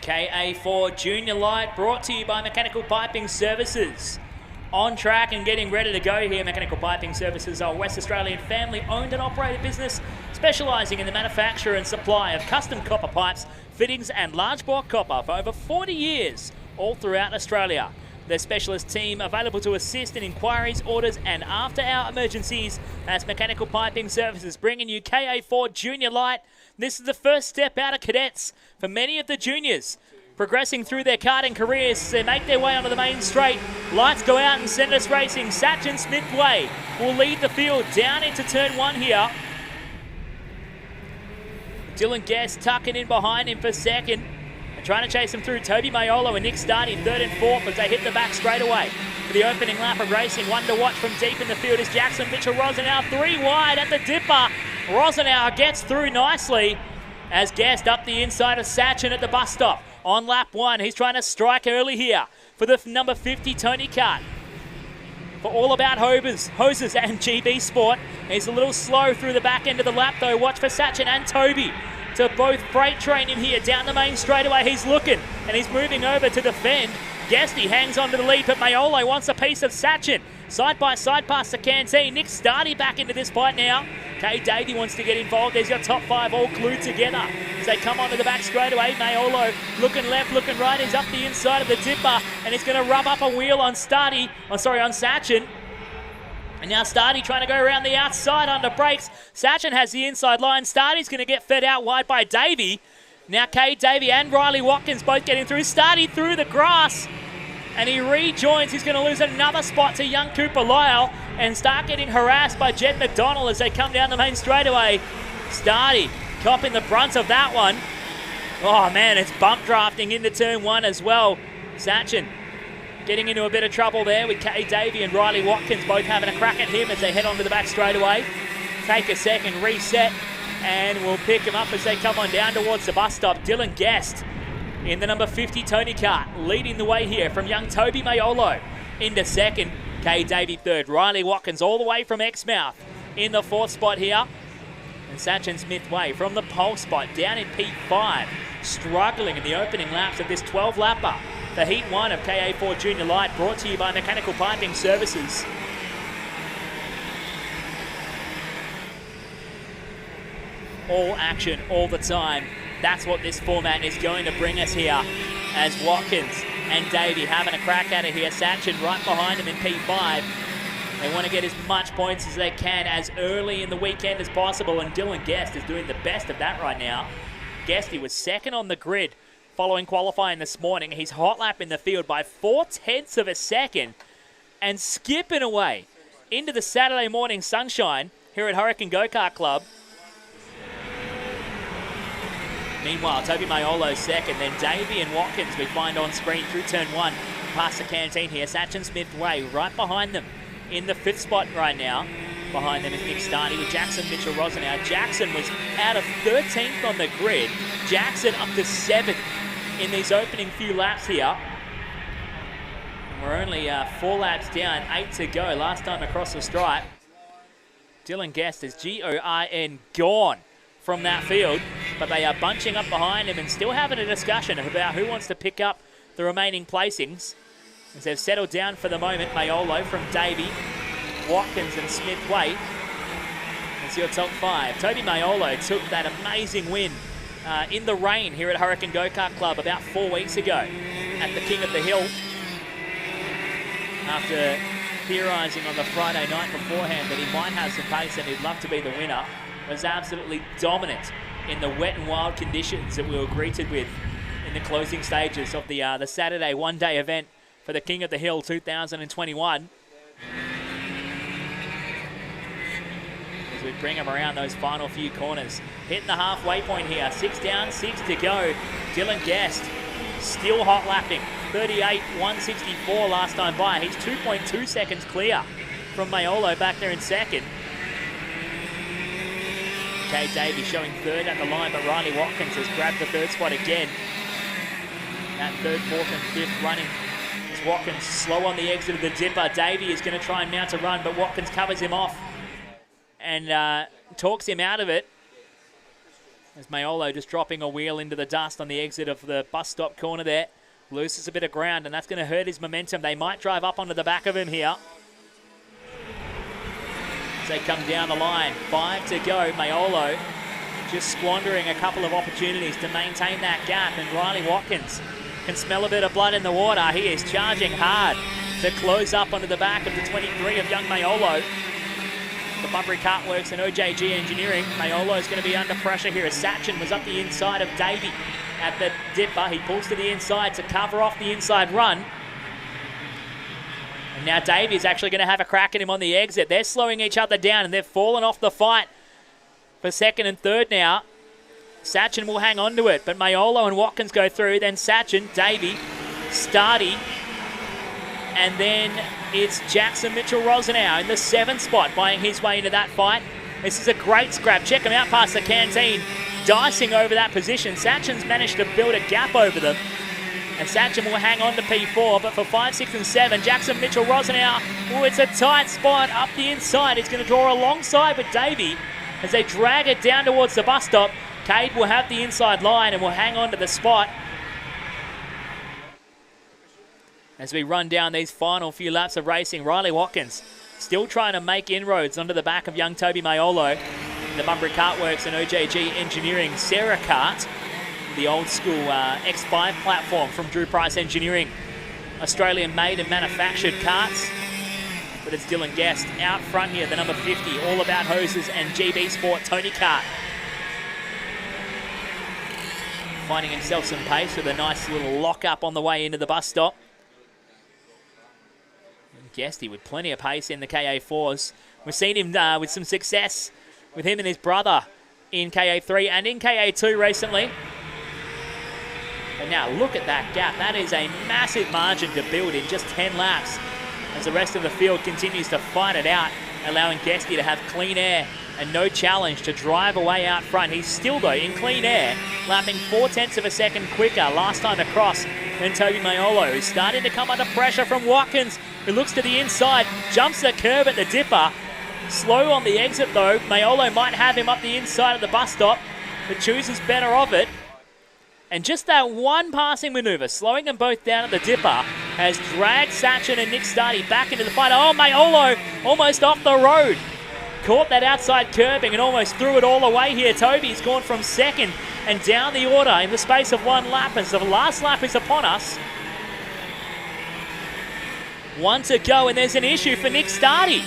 [SPEAKER 6] KA3 Junior Light brought to you by Mechanical Piping Services. On track and getting ready to go here. Mechanical Piping Services are a West Australian family-owned and operated business specialising in the manufacture and supply of custom copper pipes, fittings and large bore copper for over 40 years all throughout Australia. Their specialist team available to assist in inquiries, orders and after-hour emergencies. That's Mechanical Piping Services bringing you KA3 Junior Light. This is the first step out of cadets for many of the juniors. Progressing through their karting careers as they make their way onto the main straight. Lights go out and send us racing. Sachin Smith Way will lead the field down into turn 1 here. Dylan Guest tucking in behind him for second. And trying to chase him through Toby Maiolo and Nick Stardy third and fourth as they hit the back straightaway. For the opening lap of racing, one to watch from deep in the field is Jackson Mitchell-Rosenau. 3 wide at the dipper. Rosenau gets through nicely as Guest up the inside of Sachin at the bus stop. On lap 1, he's trying to strike early here for the number 50 Tony Kart. For All About Hoses and GB Sport. He's a little slow through the back end of the lap though. Watch for Sachin and Toby to both freight train him here down the main straightaway. He's looking and he's moving over to defend. Guesty hangs on to the lead, but Maiolo wants a piece of Sachin. Side by side past the canteen. Nick Stardy back into this fight now. Kay Davey wants to get involved. There's your top 5 all glued together as they come onto the back straightaway. Maiolo looking left, looking right. He's up the inside of the dipper and he's going to rub up a wheel on Sachin. And now Stardy trying to go around the outside under brakes. Sachin has the inside line. Stardy's going to get fed out wide by Davey. Now Kay Davey and Riley Watkins both getting through. Stardy through the grass. And he rejoins. He's going to lose another spot to young Cooper Lyle and start getting harassed by Jed McDonald as they come down the main straightaway. Stardy copping the brunt of that one. Oh man, it's bump drafting into turn 1 as well. Sachin getting into a bit of trouble there with Kay Davey and Riley Watkins both having a crack at him as they head onto the back straightaway. Take a second, reset, and we'll pick him up as they come on down towards the bus stop. Dylan Guest in the number 50 Tony Kart, leading the way here from young Toby Maiolo into second. Kay Davey third. Riley Watkins all the way from Exmouth in the 4th spot here. And Sachin Smith Way from the pole spot down in P5, struggling in the opening laps of this 12-lapper. The Heat 1 of KA3 Junior Light brought to you by Mechanical Piping Services. All action, all the time. That's what this format is going to bring us here as Watkins and Davey having a crack at it here. Sachin right behind him in P5. They want to get as much points as they can as early in the weekend as possible, and Dylan Guest is doing the best of that right now. Guest, he was second on the grid following qualifying this morning. He's hot lap in the field by 0.4 of a second and skipping away into the Saturday morning sunshine here at Hurricane Go-Kart Club. Meanwhile, Toby Maiolo second, then Davey and Watkins we find on screen through turn 1. Past the canteen here, Sachin Smith Way right behind them in the 5th spot right now. Behind them is Nick Stardy with Jackson Mitchell-Rosenau. Jackson was out of 13th on the grid. Jackson up to 7th in these opening few laps here. And we're only 4 laps down, 8 to go. Last time across the stripe. Dylan Guest is G-O-R-N gone from that field, but they are bunching up behind him and still having a discussion about who wants to pick up the remaining placings. As they've settled down for the moment, Maiolo from Davey, Watkins and Smith Way. It's your top 5. Toby Maiolo took that amazing win in the rain here at Hurricane Go-Kart Club about 4 weeks ago at the King of the Hill. After theorising on the Friday night beforehand that he might have some pace and he'd love to be the winner, was absolutely dominant in the wet and wild conditions that we were greeted with in the closing stages of the Saturday one-day event for the King of the Hill 2021. As we bring him around those final few corners. Hitting the halfway point here. 6 down, 6 to go. Dylan Guest still hot lapping. 38.164 last time by. He's 2.2 seconds clear from Maiolo back there in second. Kay Davey showing third at the line, but Riley Watkins has grabbed the 3rd spot again. That 3rd, 4th and 5th running as Watkins slow on the exit of the dipper. Davey is going to try and mount a run, but Watkins covers him off and talks him out of it. As Mayolo just dropping a wheel into the dust on the exit of the bus stop corner there. Loses a bit of ground, and that's going to hurt his momentum. They might drive up onto the back of him here. As they come down the line, 5 to go. Mayolo just squandering a couple of opportunities to maintain that gap, and Riley Watkins can smell a bit of blood in the water. He is charging hard to close up onto the back of the 23 of young Mayolo. The Bunbury Kart Works and OJG Engineering. Mayolo is going to be under pressure here as Sachin was up the inside of Davey at the dipper. He pulls to the inside to cover off the inside run. And now Davey's actually going to have a crack at him on the exit. They're slowing each other down, and they've fallen off the fight for second and third now. Sachin will hang on to it, but Mayolo and Watkins go through. Then Sachin, Davey, Stardy, and then it's Jackson Mitchell-Rosenau in the 7th spot, buying his way into that fight. This is a great scrap. Check him out past the canteen, dicing over that position. Sachin's managed to build a gap over them, and Sachin will hang on to P4, but for 5, 6, and 7, Jackson Mitchell-Rosenau, oh, it's a tight spot up the inside. He's going to draw alongside with Davey as they drag it down towards the bus stop. Cade will have the inside line and will hang on to the spot. As we run down these final few laps of racing, Riley Watkins still trying to make inroads onto the back of young Toby Mayolo. The Bunbury Kart Works and OJG Engineering Sarah Kart, the old school X5 platform from Drew Price Engineering. Australian made and manufactured karts. But it's Dylan Guest out front here, the number 50, All About Hoses and GB Sport Tony Kart. Finding himself some pace with a nice little lock up on the way into the bus stop. Guesty with plenty of pace in the KA4s. We've seen him with some success with him and his brother in KA3 and in KA2 recently. And now look at that gap. That is a massive margin to build in just 10 laps as the rest of the field continues to fight it out, allowing Guesty to have clean air and no challenge to drive away out front. He's still, though, in clean air, lapping 0.4 of a second quicker last time across than Toby Mayolo, who's starting to come under pressure from Watkins, who looks to the inside, jumps the curb at the dipper. Slow on the exit, though. Mayolo might have him up the inside of the bus stop, but chooses better of it. And just that one passing manoeuvre, slowing them both down at the dipper, has dragged Sachin and Nick Stardy back into the fight. Oh, Mayolo almost off the road. Caught that outside curbing and almost threw it all away here. Toby's gone from second and down the order in the space of one lap as the last lap is upon us. 1 to go, and there's an issue for Nick Stardy.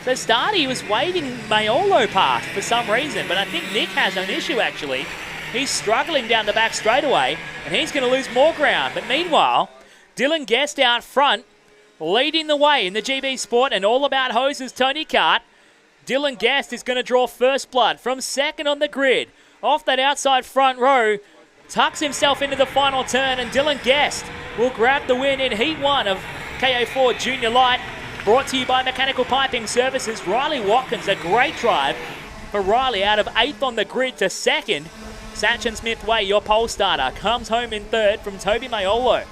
[SPEAKER 6] So Stardy was waving Mayolo past for some reason, but I think Nick has an issue actually. He's struggling down the back straightaway, and he's going to lose more ground. But meanwhile, Dylan Guest out front, leading the way in the GB Sport and All About Hoses Tony Kart. Dylan Guest is going to draw first blood from second on the grid. Off that outside front row, tucks himself into the final turn, and Dylan Guest will grab the win in Heat 1 of KA3 Junior Light. Brought to you by Mechanical Piping Services. Riley Watkins, a great drive for Riley out of 8th on the grid to second. Sachin Smith-Way, your pole starter, comes home in third from Toby Mayolo.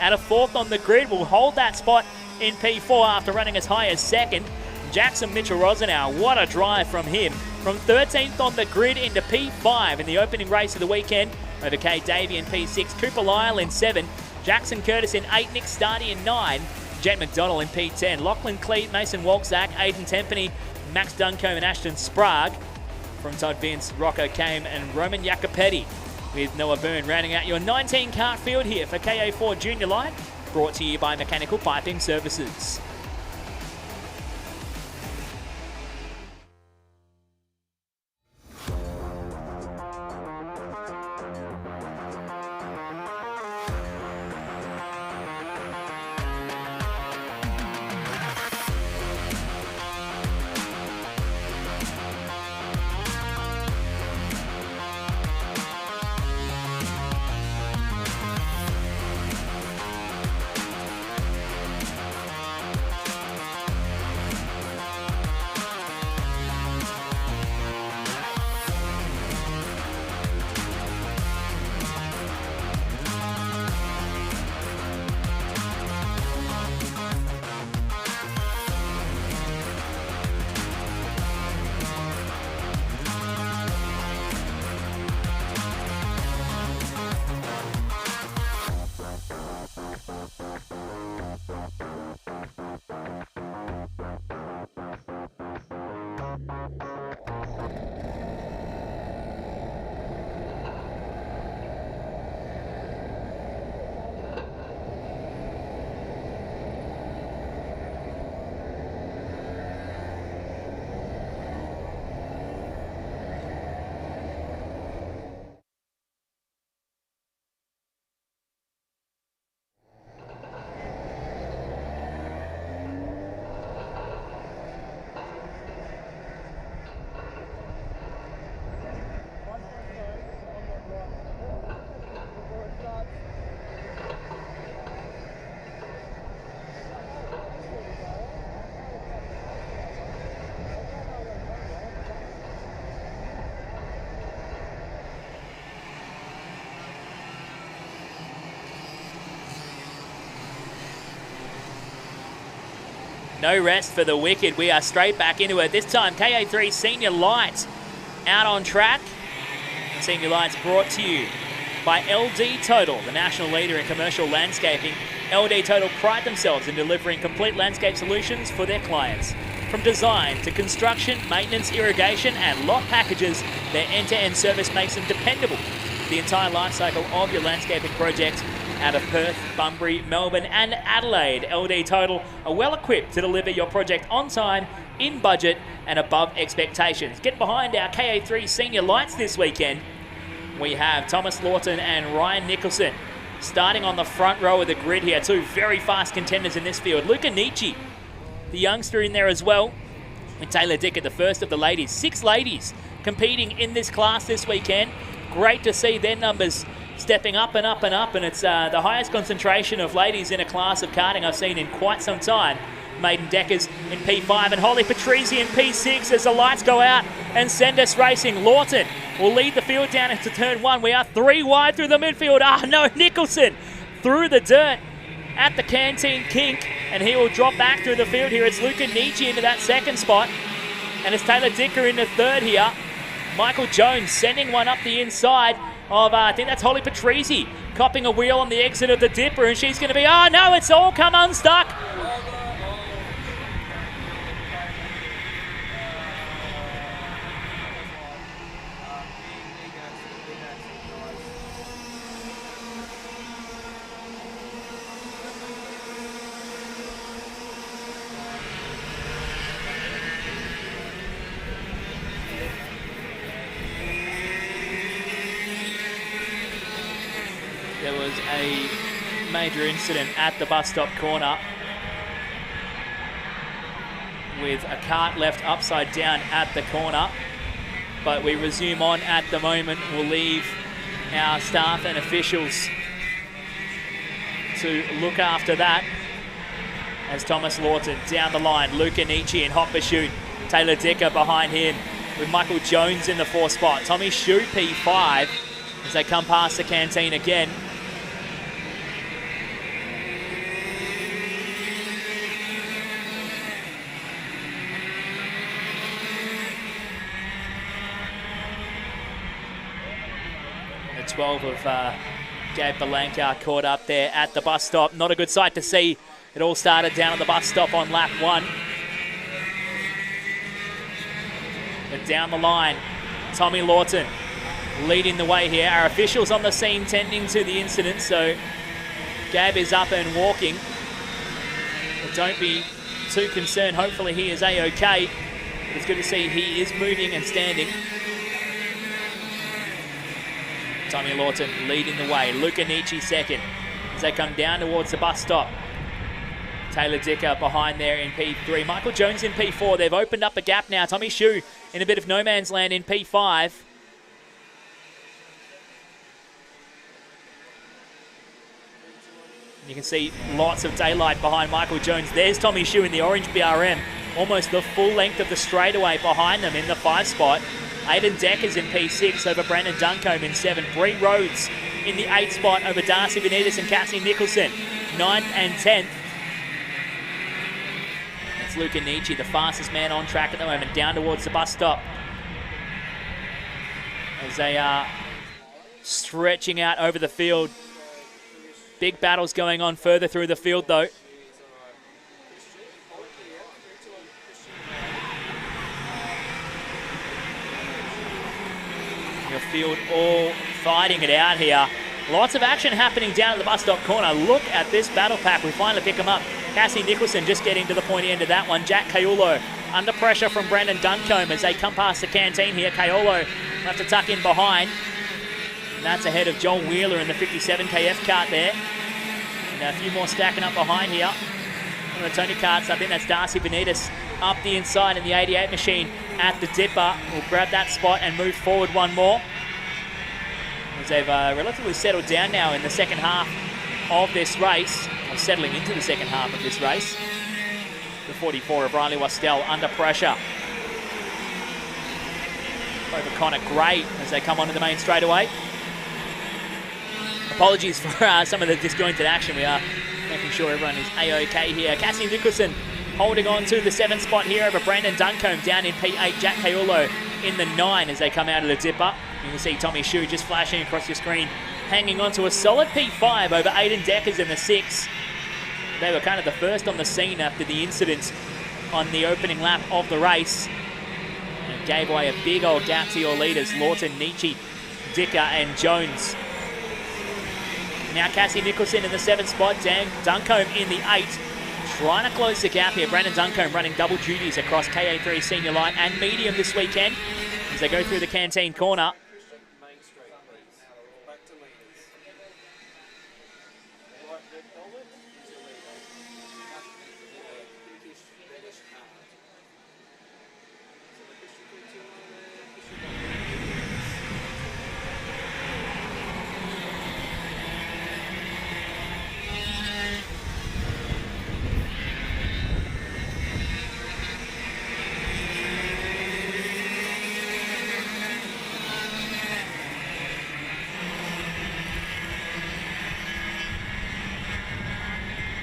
[SPEAKER 6] Out of 4th on the grid, will hold that spot in P4 after running as high as second. Jackson Mitchell-Rosenau, what a drive from him. From 13th on the grid into P5 in the opening race of the weekend over Kay Davey in P6, Cooper Lyle in 7, Jackson Curtis in 8, Nick Stardy in 9, Jet McDonald in P10, Lachlan Cleet, Mason Walczak, Aidan Tempany, Max Duncombe and Ashton Sprague. From Todd Vince, Rocco Kame and Roman Jacopetti, with Noah Byrne rounding out your 19 kart field here for KA3 Junior Light, brought to you by Mechanical Piping Services. No rest for the wicked. We are straight back into it. This time, KA3 Senior Lights out on track. Senior Lights brought to you by LD Total, the national leader in commercial landscaping. LD Total pride themselves in delivering complete landscape solutions for their clients. From design to construction, maintenance, irrigation, and lot packages, their end-to-end service makes them dependable. The entire life cycle of your landscaping project. Out of Perth, Bunbury, Melbourne and Adelaide, LD Total are well equipped to deliver your project on time, in budget and above expectations. Get behind our KA3 Senior Lights this weekend. We have Thomas Lawton and Ryan Nicholson starting on the front row of the grid here. Two very fast contenders in this field. Luca Nietzsche, the youngster, in there as well. And Taylor Dicker, the first of the ladies. 6 ladies competing in this class this weekend. Great to see their numbers stepping up and up and up, and it's the highest concentration of ladies in a class of karting I've seen in quite some time. Maiden Deckers in P5 and Holly Patrizi in P6 as the lights go out and send us racing. Lawton will lead the field down into turn 1. We are 3 wide through the midfield. No, Nicholson through the dirt at the canteen kink, and he will drop back through the field here. It's Luca Nietzsche into that second spot, and it's Taylor Dicker in the third here. Michael Jones sending one up the inside of, I think that's Holly Patrizi, copping a wheel on the exit of the Dipper, and she's going to be, oh no, it's all come unstuck. There was a major incident at the bus stop corner with a cart left upside down at the corner, but we resume on at the moment. We'll leave our staff and officials to look after that as Thomas Lawton down the line. Luca Nietzsche in hot pursuit. Taylor Dicker behind him with Michael Jones in the 4th spot. Tommy Shue P5 as they come past the canteen again. The 12 of Gabe Belanca caught up there at the bus stop. Not a good sight to see. It all started down at the bus stop on lap 1. But down the line, Tommy Lawton leading the way here. Our officials on the scene tending to the incident, so Gab is up and walking. But don't be too concerned. Hopefully he is A-OK. It's good to see he is moving and standing. Tommy Lawton leading the way. Luca Nietzsche second as they come down towards the bus stop. Taylor Dicker behind there in P3. Michael Jones in P4. They've opened up a gap now. Tommy Shue in a bit of no man's land in P5. You can see lots of daylight behind Michael Jones. There's Tommy Shue in the orange BRM. Almost the full length of the straightaway behind them in the 5 spot. Aiden Deckers in P6 over Brandon Duncombe in 7. Bree Rhodes in the 8 spot over Darcy Benitez and Cassie Nicholson. 9th and 10th. That's Luca Nietzsche, the fastest man on track at the moment, down towards the bus stop. As they are stretching out over the field. Big battles going on further through the field though. the field all fighting it out here. Lots of action happening down at the bus stop corner. Look at this battle pack. We finally pick them up. Cassie Nicholson just getting to the pointy end of that one. Jack Kaiulo under pressure from Brandon Duncombe as they come past the canteen here. Kaiulo have to tuck in behind. And that's ahead of Joel Wheeler in the 57 KF cart there. And a few more stacking up behind here. On the Tony carts, I think that's Darcy Benitez up the inside in the 88 machine at the dipper. Will grab that spot and move forward one more. As they've relatively settled down now in the second half of this race, or settling into the second half of this race. The 44 of Riley Wastell under pressure. Over Connor Gray as they come onto the main straightaway. Apologies for some of the disjointed action. We are making sure everyone is A-OK here. Cassie Nicholson holding on to the 7th spot here over Brandon Duncombe down in P8. Jack Kaiulo in the 9 as they come out of the dipper. You can see Tommy Shue just flashing across your screen, hanging on to a solid P5 over Aiden Deckers in the 6. They were kind of the first on the scene after the incident on the opening lap of the race. And gave away a big old gap to your leaders, Lawton, Nietzsche, Dicker and Jones. Now Cassie Nicholson in the 7th spot, Dan Duncombe in the 8. Trying to close the gap here. Brandon Duncombe running double duties across KA3 Senior Light and Medium this weekend as they go through the canteen corner.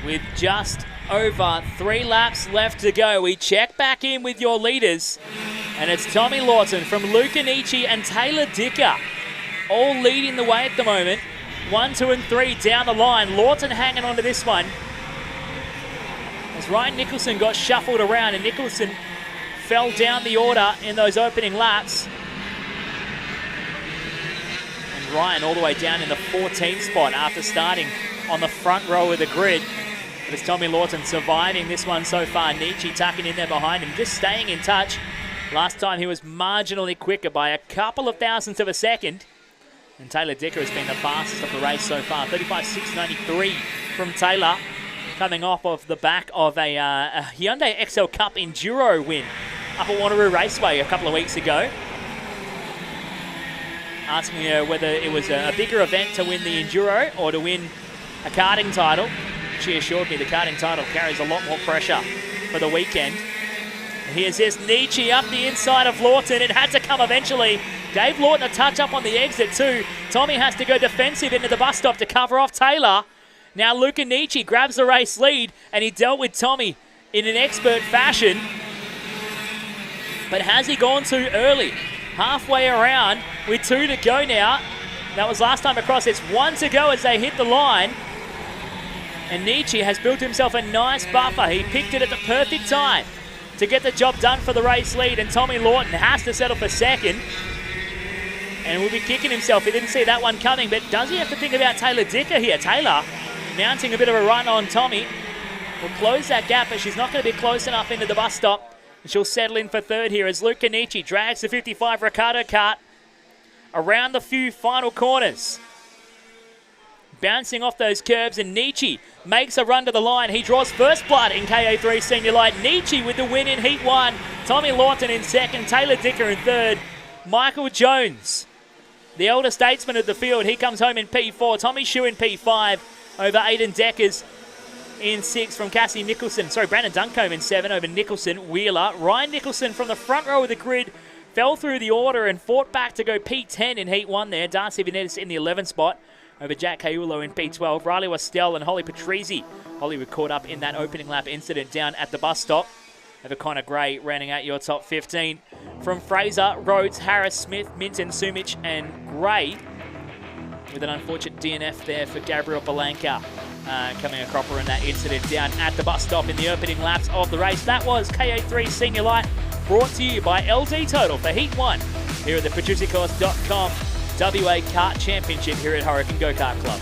[SPEAKER 6] With just over 3 laps left to go, we check back in with your leaders. And it's Tommy Lawton from Luca Nietzsche and Taylor Dicker, all leading the way at the moment. 1, 2 and 3 down the line. Lawton hanging on to this one as Ryan Nicholson got shuffled around, and Nicholson fell down the order in those opening laps. And Ryan all the way down in the 14th spot after starting on the front row of the grid. But it's Tommy Lawton surviving this one so far. Nietzsche tucking in there behind him, just staying in touch. Last time he was marginally quicker by a couple of thousandths of a second. And Taylor Dicker has been the fastest of the race so far. 35.693 from Taylor, coming off of the back of a Hyundai XL Cup Enduro win up at Wundowie Raceway a couple of weeks ago. Asking her whether it was a bigger event to win the Enduro or to win a karting title. She assured me the karting title carries a lot more pressure for the weekend. And here's this Nietzsche up the inside of Lawton. It had to come eventually. Gave Lawton a touch up on the exit too. Tommy has to go defensive into the bus stop to cover off Taylor. Now Luca Nietzsche grabs the race lead, and he dealt with Tommy in an expert fashion. But has he gone too early? Halfway around with 2 to go now. That was last time across. It's 1 to go as they hit the line. And Nietzsche has built himself a nice buffer. He picked it at the perfect time to get the job done for the race lead. And Tommy Lawton has to settle for second. And will be kicking himself. He didn't see that one coming. But does he have to think about Taylor Dicker here? Taylor mounting a bit of a run on Tommy. Will close that gap, but she's not going to be close enough into the bus stop. And she'll settle in for third here as Luca Nietzsche drags the 55 Ricardo kart around the few final corners. Bouncing off those curbs, and Nietzsche makes a run to the line. He draws first blood in KA3 Senior Light. Nietzsche with the win in Heat 1. Tommy Lawton in second. Taylor Dicker in third. Michael Jones, the elder statesman of the field, he comes home in P4. Tommy Shue in P5 over Aiden Deckers in 6 from Cassie Nicholson. Sorry, Brandon Duncombe in 7 over Nicholson. Wheeler. Ryan Nicholson from the front row of the grid fell through the order and fought back to go P10 in Heat 1 there. Darcy Benitez in the 11th spot over Jack Kaiulo in P12. Riley Wastell and Holly Patrizzi. Holly were caught up in that opening lap incident down at the bus stop. Over Connor Gray rounding out your top 15. From Fraser, Rhodes, Harris, Smith, Minton, Sumich and Gray. With an unfortunate DNF there for Gabriel Balanca. Coming a cropper in that incident down at the bus stop in the opening laps of the race. That was KA3 Senior Light, brought to you by LD Total for Heat 1 here at the Producercourse.com WA Kart Championship here at Hurricane Go-Kart Club.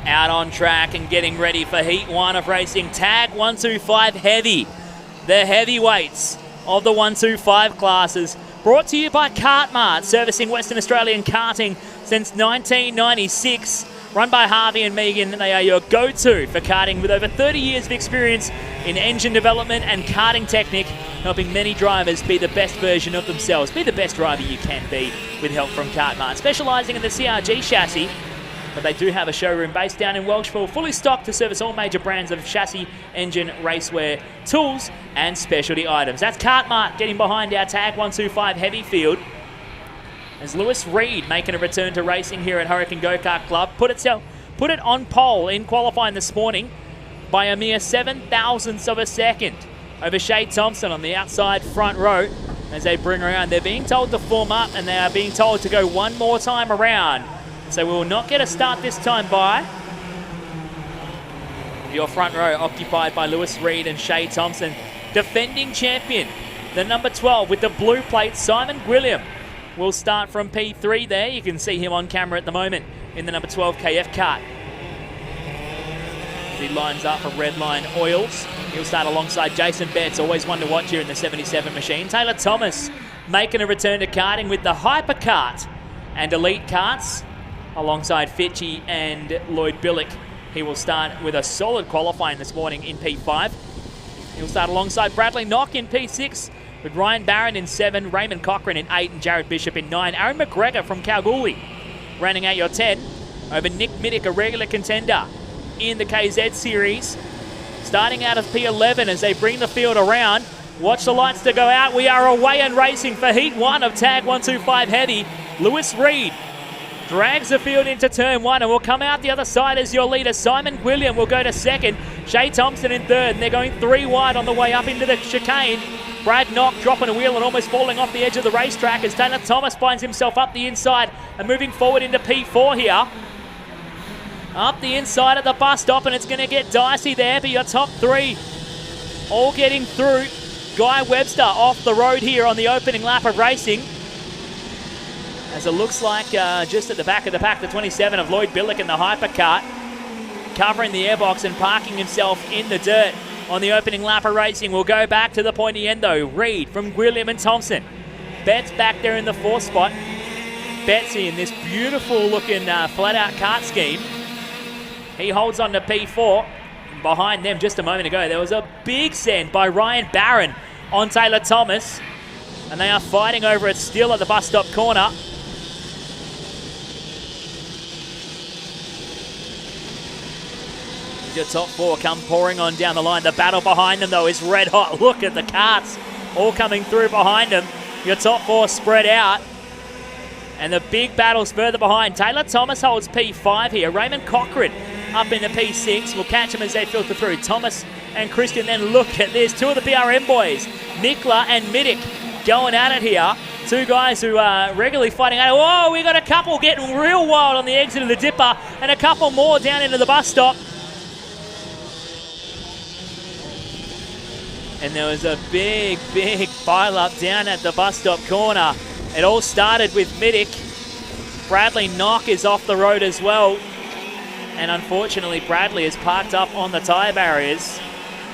[SPEAKER 6] Out on track and getting ready for Heat 1 of racing. Tag 125 Heavy. The heavyweights of the 125 classes. Brought to you by Kartmart, servicing Western Australian karting since 1996. Run by Harvey and Megan. They are your go-to for karting with over 30 years of experience in engine development and karting technique, helping many drivers be the best version of themselves. Be the best driver you can be with help from Kartmart. Specialising in the CRG chassis, but they do have a showroom based down in Welshpool, fully stocked to service all major brands of chassis, engine, raceware, tools, and specialty items. That's Kartmart getting behind our Tag 125 heavy field. As Lewis Reed making a return to racing here at Hurricane Go-Kart Club. Put it on pole in qualifying this morning by a mere 7,000ths of a second over Shay Thompson on the outside front row as they bring around. They're being told to form up and they are being told to go one more time around. So we will not get a start this time by. Your front row occupied by Lewis Reed and Shay Thompson. Defending champion, the number 12 with the blue plate, Simon Gwilliam, will start from P3 there. You can see him on camera at the moment in the number 12 KF kart. He lines up for Redline Oils. He'll start alongside Jason Betts, always one to watch here in the 77 machine. Taylor Thomas making a return to karting with the Hyperkart and Elite Karts alongside Fitchy and Lloyd Billick. He will start with a solid qualifying this morning in P5. He'll start alongside Bradley Knock in P6 with Ryan Barron in 7, Raymond Cochrane in 8, and Jared Bishop in 9. Aaron McGregor from Kalgoorlie rounding out your 10 over Nick Middick, a regular contender in the KZ series. Starting out of P11 as they bring the field around. Watch the lights to go out. We are away and racing for Heat 1 of Tag 125 Heavy. Lewis Reed drags the field into turn 1 and will come out the other side as your leader. Simon Gwilliam will go to 2nd. Shay Thompson in 3rd, and they're going 3 wide on the way up into the chicane. Brad Knock dropping a wheel and almost falling off the edge of the racetrack as Taylor Thomas finds himself up the inside and moving forward into P4 here. Up the inside at the bus stop, and it's going to get dicey there, but your top 3 all getting through. Guy Webster off the road here on the opening lap of racing. As it looks like just at the back of the pack, the 27 of Lloyd Billick in the hypercart, covering the airbox and parking himself in the dirt on the opening lap of racing. We'll go back to the pointy end though. Reed from Gwilliam and Thompson. Betts back there in the 4th spot. Betsy in this beautiful looking flat-out kart scheme. He holds on to P4. Behind them just a moment ago, there was a big send by Ryan Barron on Taylor Thomas. And they are fighting over it still at the bus stop corner. Your top 4 come pouring on down the line. The battle behind them, though, is red hot. Look at the karts all coming through behind them. Your top 4 spread out. And the big battle's further behind. Taylor Thomas holds P5 here. Raymond Cochrane up in the P6. We'll catch them as they filter through. Thomas and Christian, then look at this. 2 of the BRM boys, Nicola and Middick, going at it here. 2 guys who are regularly fighting at it. Whoa, we got a couple getting real wild on the exit of the dipper and a couple more down into the bus stop. And there was a big pile up down at the bus stop corner. It all started with Middick. Bradley Knock is off the road as well. And unfortunately, Bradley is parked up on the tyre barriers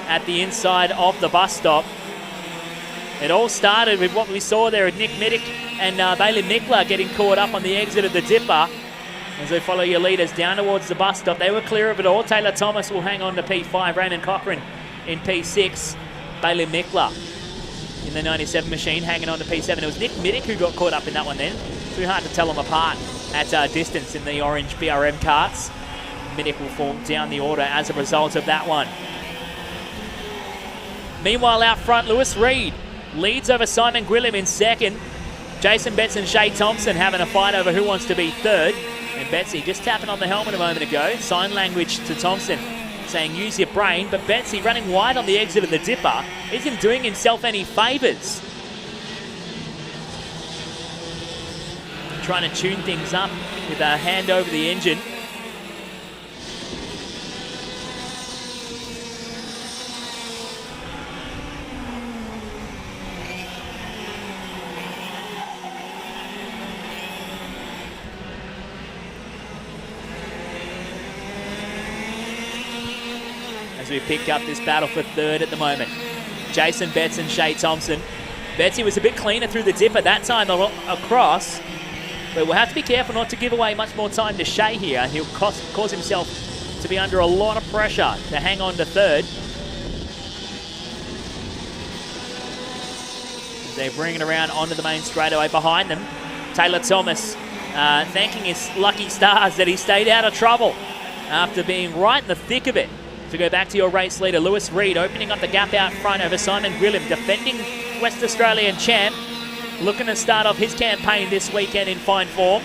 [SPEAKER 6] at the inside of the bus stop. It all started with what we saw there at Nick Middick and Bailey Nicola getting caught up on the exit of the dipper. As they follow your leaders down towards the bus stop, they were clear of it all. Taylor Thomas will hang on to P5. Raymond Cochrane in P6. Bailey Nicola in the 97 machine hanging on to P7. It was Nick Middick who got caught up in that one then. Too hard to tell them apart at distance in the orange BRM karts. Middick will fall down the order as a result of that one. Meanwhile, out front, Lewis Reed leads over Simon Gwilliam in 2nd. Jason Betts and Shay Thompson having a fight over who wants to be 3rd. And Betsy just tapping on the helmet a moment ago. Sign language to Thompson saying use your brain. But Betsy running wide on the exit of the dipper isn't doing himself any favours. Trying to tune things up with a hand over the engine. As we pick up this battle for 3rd at the moment. Jason Betts and Shay Thompson. Betsy was a bit cleaner through the dipper that time across, but we'll have to be careful not to give away much more time to Shay here. He'll cause himself to be under a lot of pressure to hang on to 3rd. They're bringing it around onto the main straightaway behind them. Taylor Thomas thanking his lucky stars that he stayed out of trouble after being right in the thick of it. To go back to your race leader, Lewis Reed, opening up the gap out front over Simon Gwilliam, defending West Australian champ, looking to start off his campaign this weekend in fine form.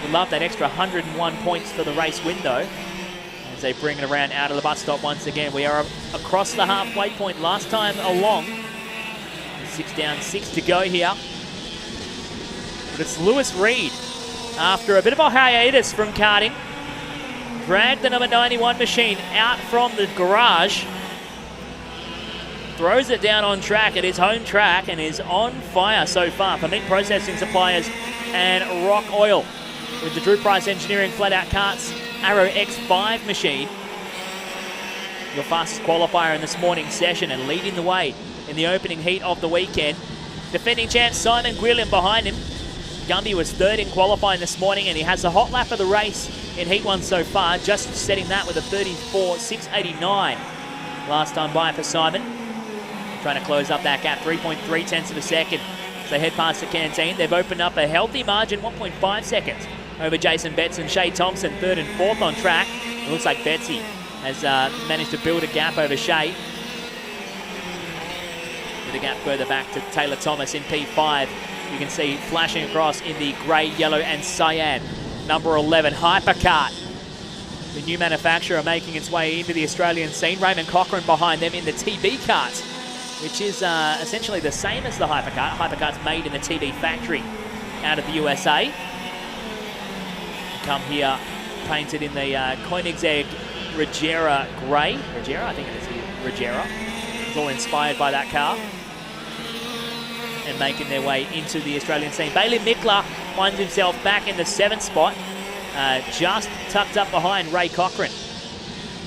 [SPEAKER 6] We love that extra 101 points for the race window as they bring it around out of the bus stop once again. We are across the halfway point last time along. 6 down, 6 to go here. But it's Lewis Reed, after a bit of a hiatus from karting, dragged the number 91 machine out from the garage, throws it down on track at his home track, and is on fire so far for meat processing suppliers and Rock Oil with the Drew Price Engineering flat-out karts Arrow X5 machine. Your fastest qualifier in this morning's session and leading the way in the opening heat of the weekend. Defending champ Simon Gwilliam behind him. Gumby was 3rd in qualifying this morning, and he has the hot lap of the race in Heat 1 so far, just setting that with a 34.689 last time by for Simon. trying to close up that gap, 3.3 tenths of a second. As they head past the canteen, they've opened up a healthy margin, 1.5 seconds over Jason Betts and Shea Thompson, 3rd and 4th on track. It looks like Betsy has managed to build a gap over Shea. With a gap further back to Taylor Thomas in P5. You can see flashing across in the grey, yellow and cyan. Number 11, Hyperkart. The new manufacturer making its way into the Australian scene. Raymond Cochrane behind them in the TB kart, which is essentially the same as the Hyperkart. Hyperkart's made in the TB factory out of the USA. Come here painted in the Koenigsegg Regera grey. Regera, I think it is Regera. It's all inspired by that car. And making their way into the Australian scene. Bailey Mickler finds himself back in the 7th spot, just tucked up behind Ray Cochrane.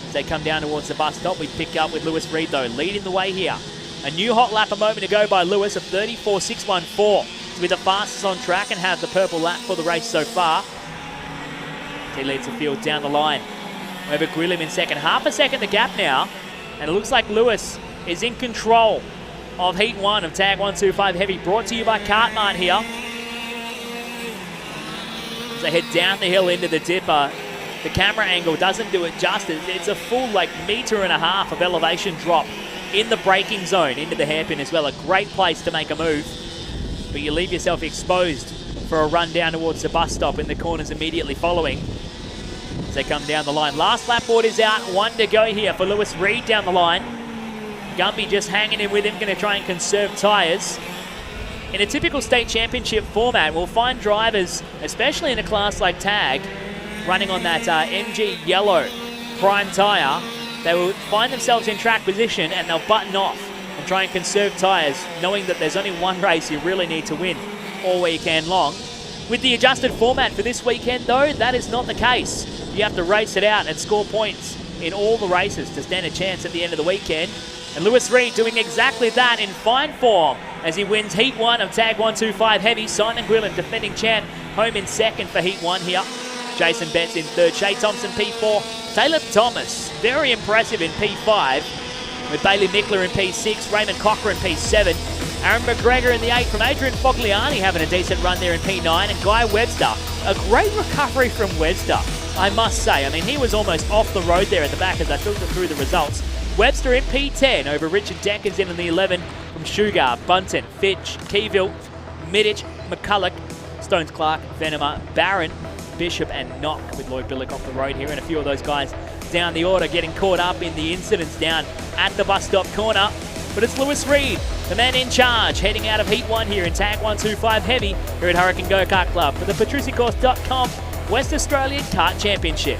[SPEAKER 6] As they come down towards the bus stop, we pick up with Lewis Reed though, leading the way here. A new hot lap a moment ago by Lewis of 34.614 to be the fastest on track and have the purple lap for the race so far. He leads the field down the line over Gwilym in second. Half a second the gap now, and it looks like Lewis is in control of Heat 1 of Tag 125 Heavy, brought to you by Kartmart here. As they head down the hill into the dipper, the camera angle doesn't do it justice. It's a full metre and a half of elevation drop in the braking zone into the hairpin as well. A great place to make a move, but you leave yourself exposed for a run down towards the bus stop in the corners immediately following. As they come down the line, last lap board is out, 1 to go here for Lewis Reed down the line. Gumby just hanging in with him, going to try and conserve tyres. In a typical state championship format, we'll find drivers, especially in a class like Tag, running on that MG yellow prime tyre. They will find themselves in track position and they'll button off and try and conserve tyres, knowing that there's only one race you really need to win all weekend long. With the adjusted format for this weekend, though, that is not the case. You have to race it out and score points in all the races to stand a chance at the end of the weekend. And Lewis Reed doing exactly that in fine form as he wins Heat 1 of Tag 125 Heavy. Simon Gwilym, defending champ, home in second for Heat 1 here. Jason Betts in third. Shea Thompson P4. Taylor Thomas, very impressive in P5. With Bailey Mickler in P6. Raymond Cochrane P7. Aaron McGregor in the 8 from Adrian Fogliani having a decent run there in P9. And Guy Webster, a great recovery from Webster, I must say. I mean, he was almost off the road there at the back as I filtered through the results. Webster in P10 over Richard Denkins in the 11 from Sugar, Bunton, Fitch, Keyville, Middich, McCulloch, Stones Clark, Venema, Barron, Bishop and Knock with Lloyd Billick off the road here, and a few of those guys down the order getting caught up in the incidents down at the bus stop corner. But it's Lewis Reed, the man in charge, heading out of Heat 1 here in Tag 125 Heavy here at Hurricane Go-Kart Club for the Petruccicourse.com West Australian Kart Championship.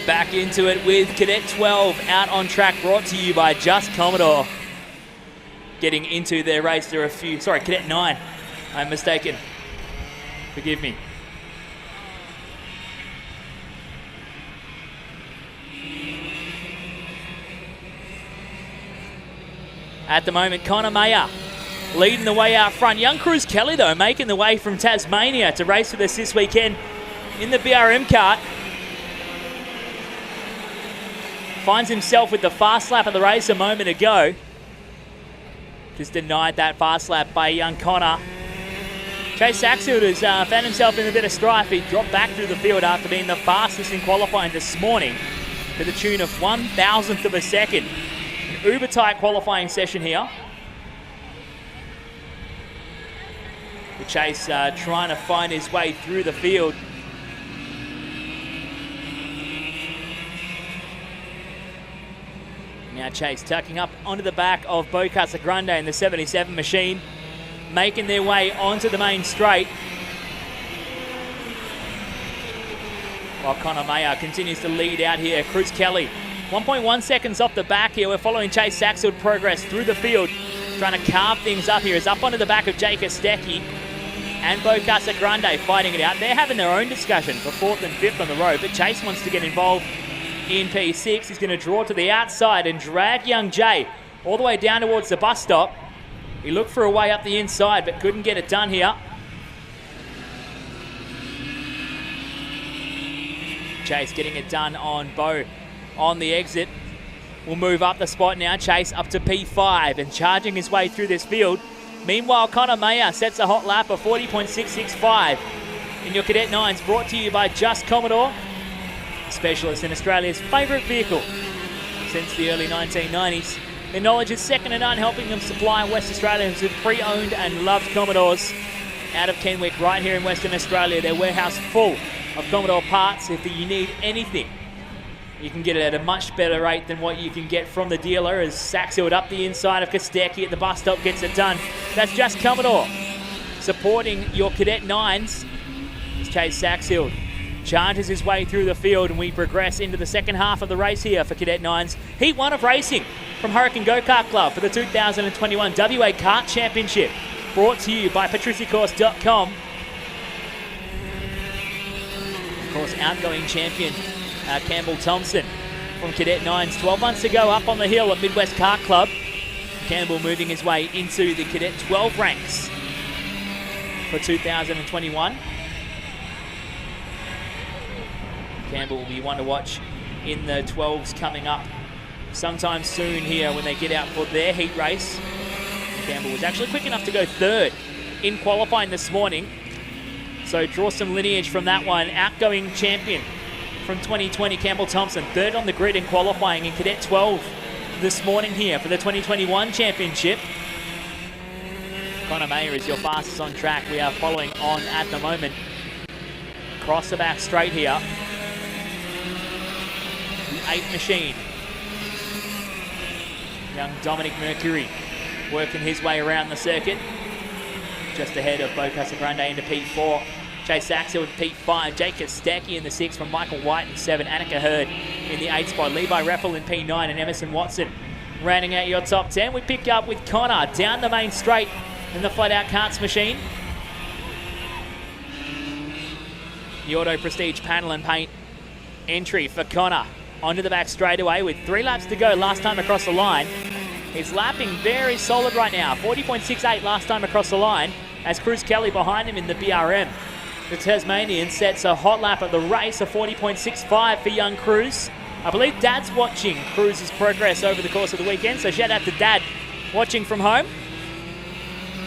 [SPEAKER 6] Back into it with Cadet 12 out on track, brought to you by Just Commodore. Getting into their race, there are a few, sorry, Cadet 9, I'm mistaken. Forgive me. At the moment, Connor Mayer leading the way out front. Young Cruz Kelly, though, making the way from Tasmania to race with us this weekend in the BRM kart. Finds himself with the fast lap of the race a moment ago. Just denied that fast lap by young Connor. Chase Saxfield has found himself in a bit of strife. He dropped back through the field after being the fastest in qualifying this morning to the tune of 1,000th of a second. An uber tight qualifying session here. The Chase trying to find his way through the field. Now Chase tucking up onto the back of Bo Casagrande in the 77 machine, making their way onto the main straight. While Connor Mayer continues to lead out here. Cruz Kelly, 1.1 seconds off the back here. We're following Chase Saxfield progress through the field, trying to carve things up here. Is up onto the back of Jake Kostecki and Bo Casagrande fighting it out. They're having their own discussion for 4th and 5th on the road, but Chase wants to get involved in P6. He's going to draw to the outside and drag young Jay all the way down towards the bus stop. He looked for a way up the inside, but couldn't get it done here. Chase getting it done on Bo on the exit. We'll move up the spot now. Chase up to P5 and charging his way through this field. Meanwhile, Connor Mayer sets a hot lap of 40.665 in your Cadet 9s, brought to you by Just Commodore, specialist in Australia's favourite vehicle since the early 1990s. Their knowledge is second to none, helping them supply West Australians with pre-owned and loved Commodores out of Kenwick, right here in Western Australia. Their warehouse full of Commodore parts. If you need anything, you can get it at a much better rate than what you can get from the dealer, as Saxfield up the inside of Kostecki at the bus stop gets it done. That's Just Commodore supporting your Cadet 9s. It's Chase Saxfield charges his way through the field, and we progress into the second half of the race here for Cadet 9s. Heat 1 of racing from Hurricane Go-Kart Club for the 2021 WA Kart Championship, brought to you by patriciacourse.com. Of course, outgoing champion Campbell Thompson from Cadet 9s 12 months ago up on the hill at Midwest Kart Club. Campbell moving his way into the Cadet 12 ranks for 2021. Campbell will be one to watch in the 12s coming up sometime soon here when they get out for their heat race. Campbell was actually quick enough to go 3rd in qualifying this morning, so draw some lineage from that one. Outgoing champion from 2020, Campbell Thompson, 3rd on the grid in qualifying in Cadet 12 this morning here for the 2021 championship. Connor Mayer is your fastest on track. We are following on at the moment. Across the back straight here. The 8th machine. Young Dominic Mercury working his way around the circuit. Just ahead of Bo Casagrande into P4. Chase Saxfield in P5. Jake Kostecki in the 6th from Michael White in 7. Annika Hurd in the 8th spot. Levi Reffel in P9 and Emerson Watson rounding out your top 10. We pick up with Connor down the main straight in the flat-out karts machine. The Auto Prestige panel and paint entry for Connor onto the back straightaway with 3 laps to go last time across the line. He's lapping very solid right now. 40.68 last time across the line, as Cruz Kelly behind him in the BRM. The Tasmanian sets a hot lap of the race, a 40.65 for young Cruz. I believe Dad's watching Cruz's progress over the course of the weekend, so shout out to Dad watching from home.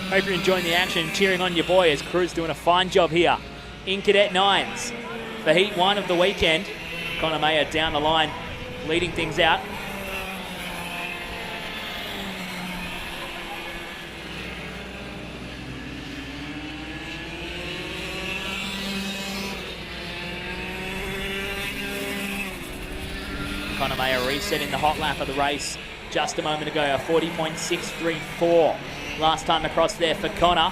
[SPEAKER 6] Hope you're enjoying the action and cheering on your boy, as Cruz doing a fine job here in Cadet 9s for Heat 1 of the weekend. Connor Mayer down the line, leading things out. Connor Mayer resetting the hot lap of the race just a moment ago, a 40.634 last time across there for Connor.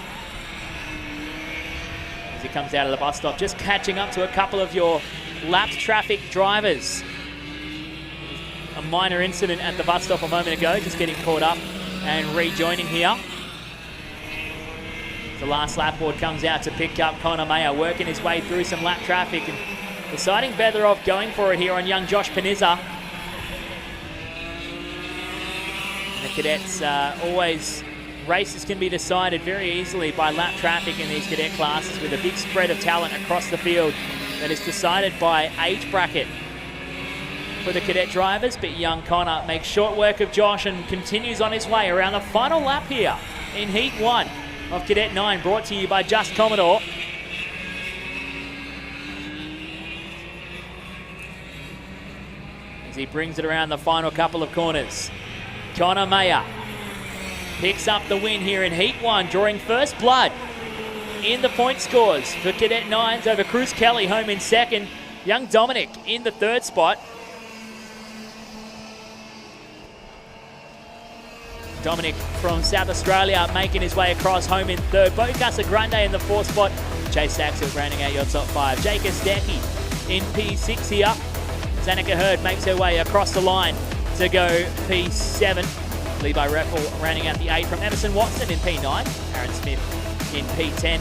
[SPEAKER 6] As he comes out of the bus stop, just catching up to a couple of your lapped traffic drivers minor incident at the bus stop a moment ago, just getting caught up and rejoining here. The last lap board comes out to pick up Connor Mayer, working his way through some lap traffic and deciding better off going for it here on young Josh Panizza. The cadets always, races can be decided very easily by lap traffic in these cadet classes, with a big spread of talent across the field that is decided by age bracket for the cadet drivers. But young Connor makes short work of Josh and continues on his way around the final lap here in Heat 1 of Cadet 9, brought to you by Just Commodore. As he brings it around the final couple of corners. Connor Mayer picks up the win here in Heat 1, drawing first blood in the point scores for Cadet 9s over Cruz Kelly, home in second. Young Dominic in the third spot. Dominic from South Australia making his way across, home in third. Bo Casagrande in the fourth spot. Chase Saxel rounding out your top five. Jake Estecki in P6 here. Zanika Hurd makes her way across the line to go P7. Levi Reffel rounding out the 8 from Emerson Watson in P9. Aaron Smith in P10.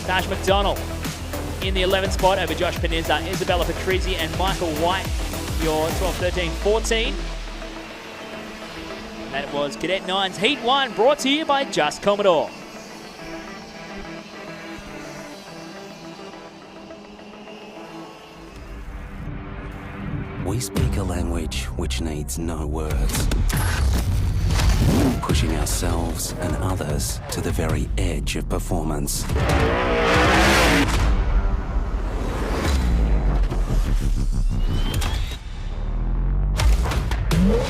[SPEAKER 6] Taj McDonald in the 11th spot over Josh Panizza. Isabella Patrizzi and Michael White, your 12, 13, 14. That was Cadet 9's Heat 1, brought to you by Just Commodore.
[SPEAKER 1] We speak a language which needs no words, pushing ourselves and others to the very edge of performance.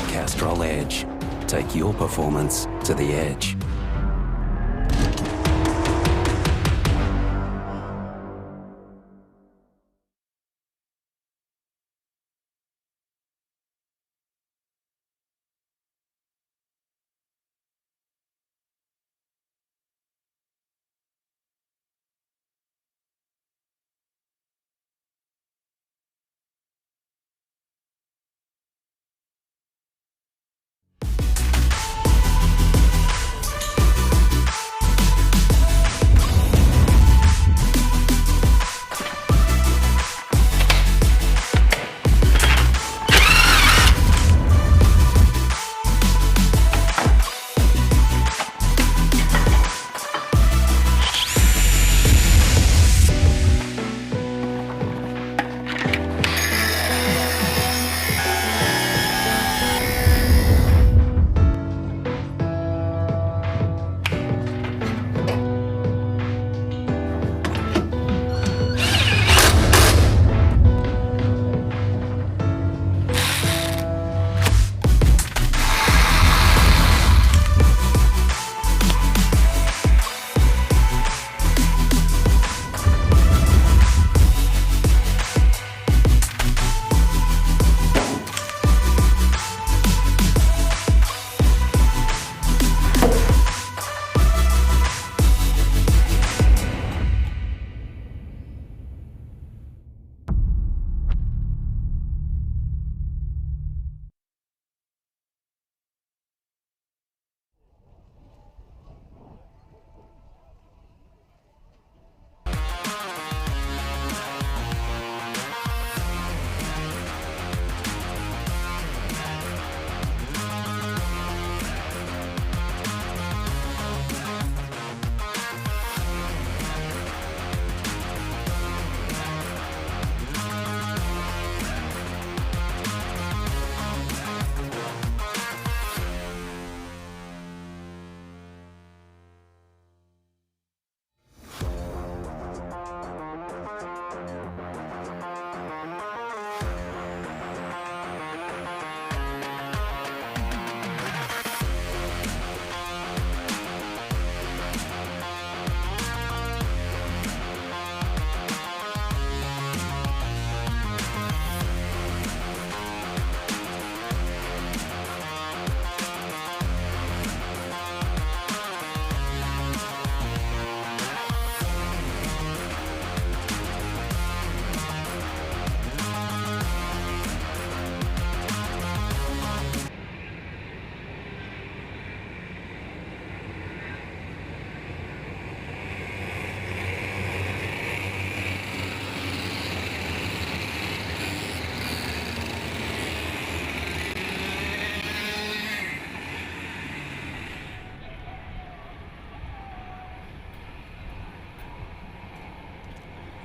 [SPEAKER 1] Castrol Edge. Take your performance to the edge.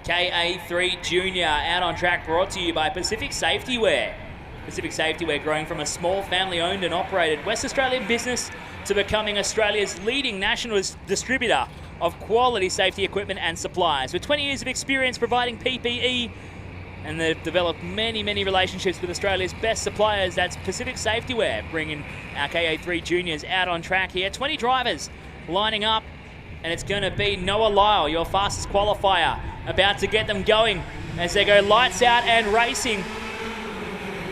[SPEAKER 6] KA3 Junior out on track, brought to you by Pacific Safety Wear. Pacific Safety Wear, growing from a small family-owned and operated West Australian business to becoming Australia's leading national distributor of quality safety equipment and supplies. With 20 years of experience providing PPE, and they've developed many relationships with Australia's best suppliers. That's Pacific Safety Wear, bringing our KA3 Juniors out on track here. 20 drivers lining up, and it's going to be Noah Lyle, your fastest qualifier, about to get them going as they go lights out and racing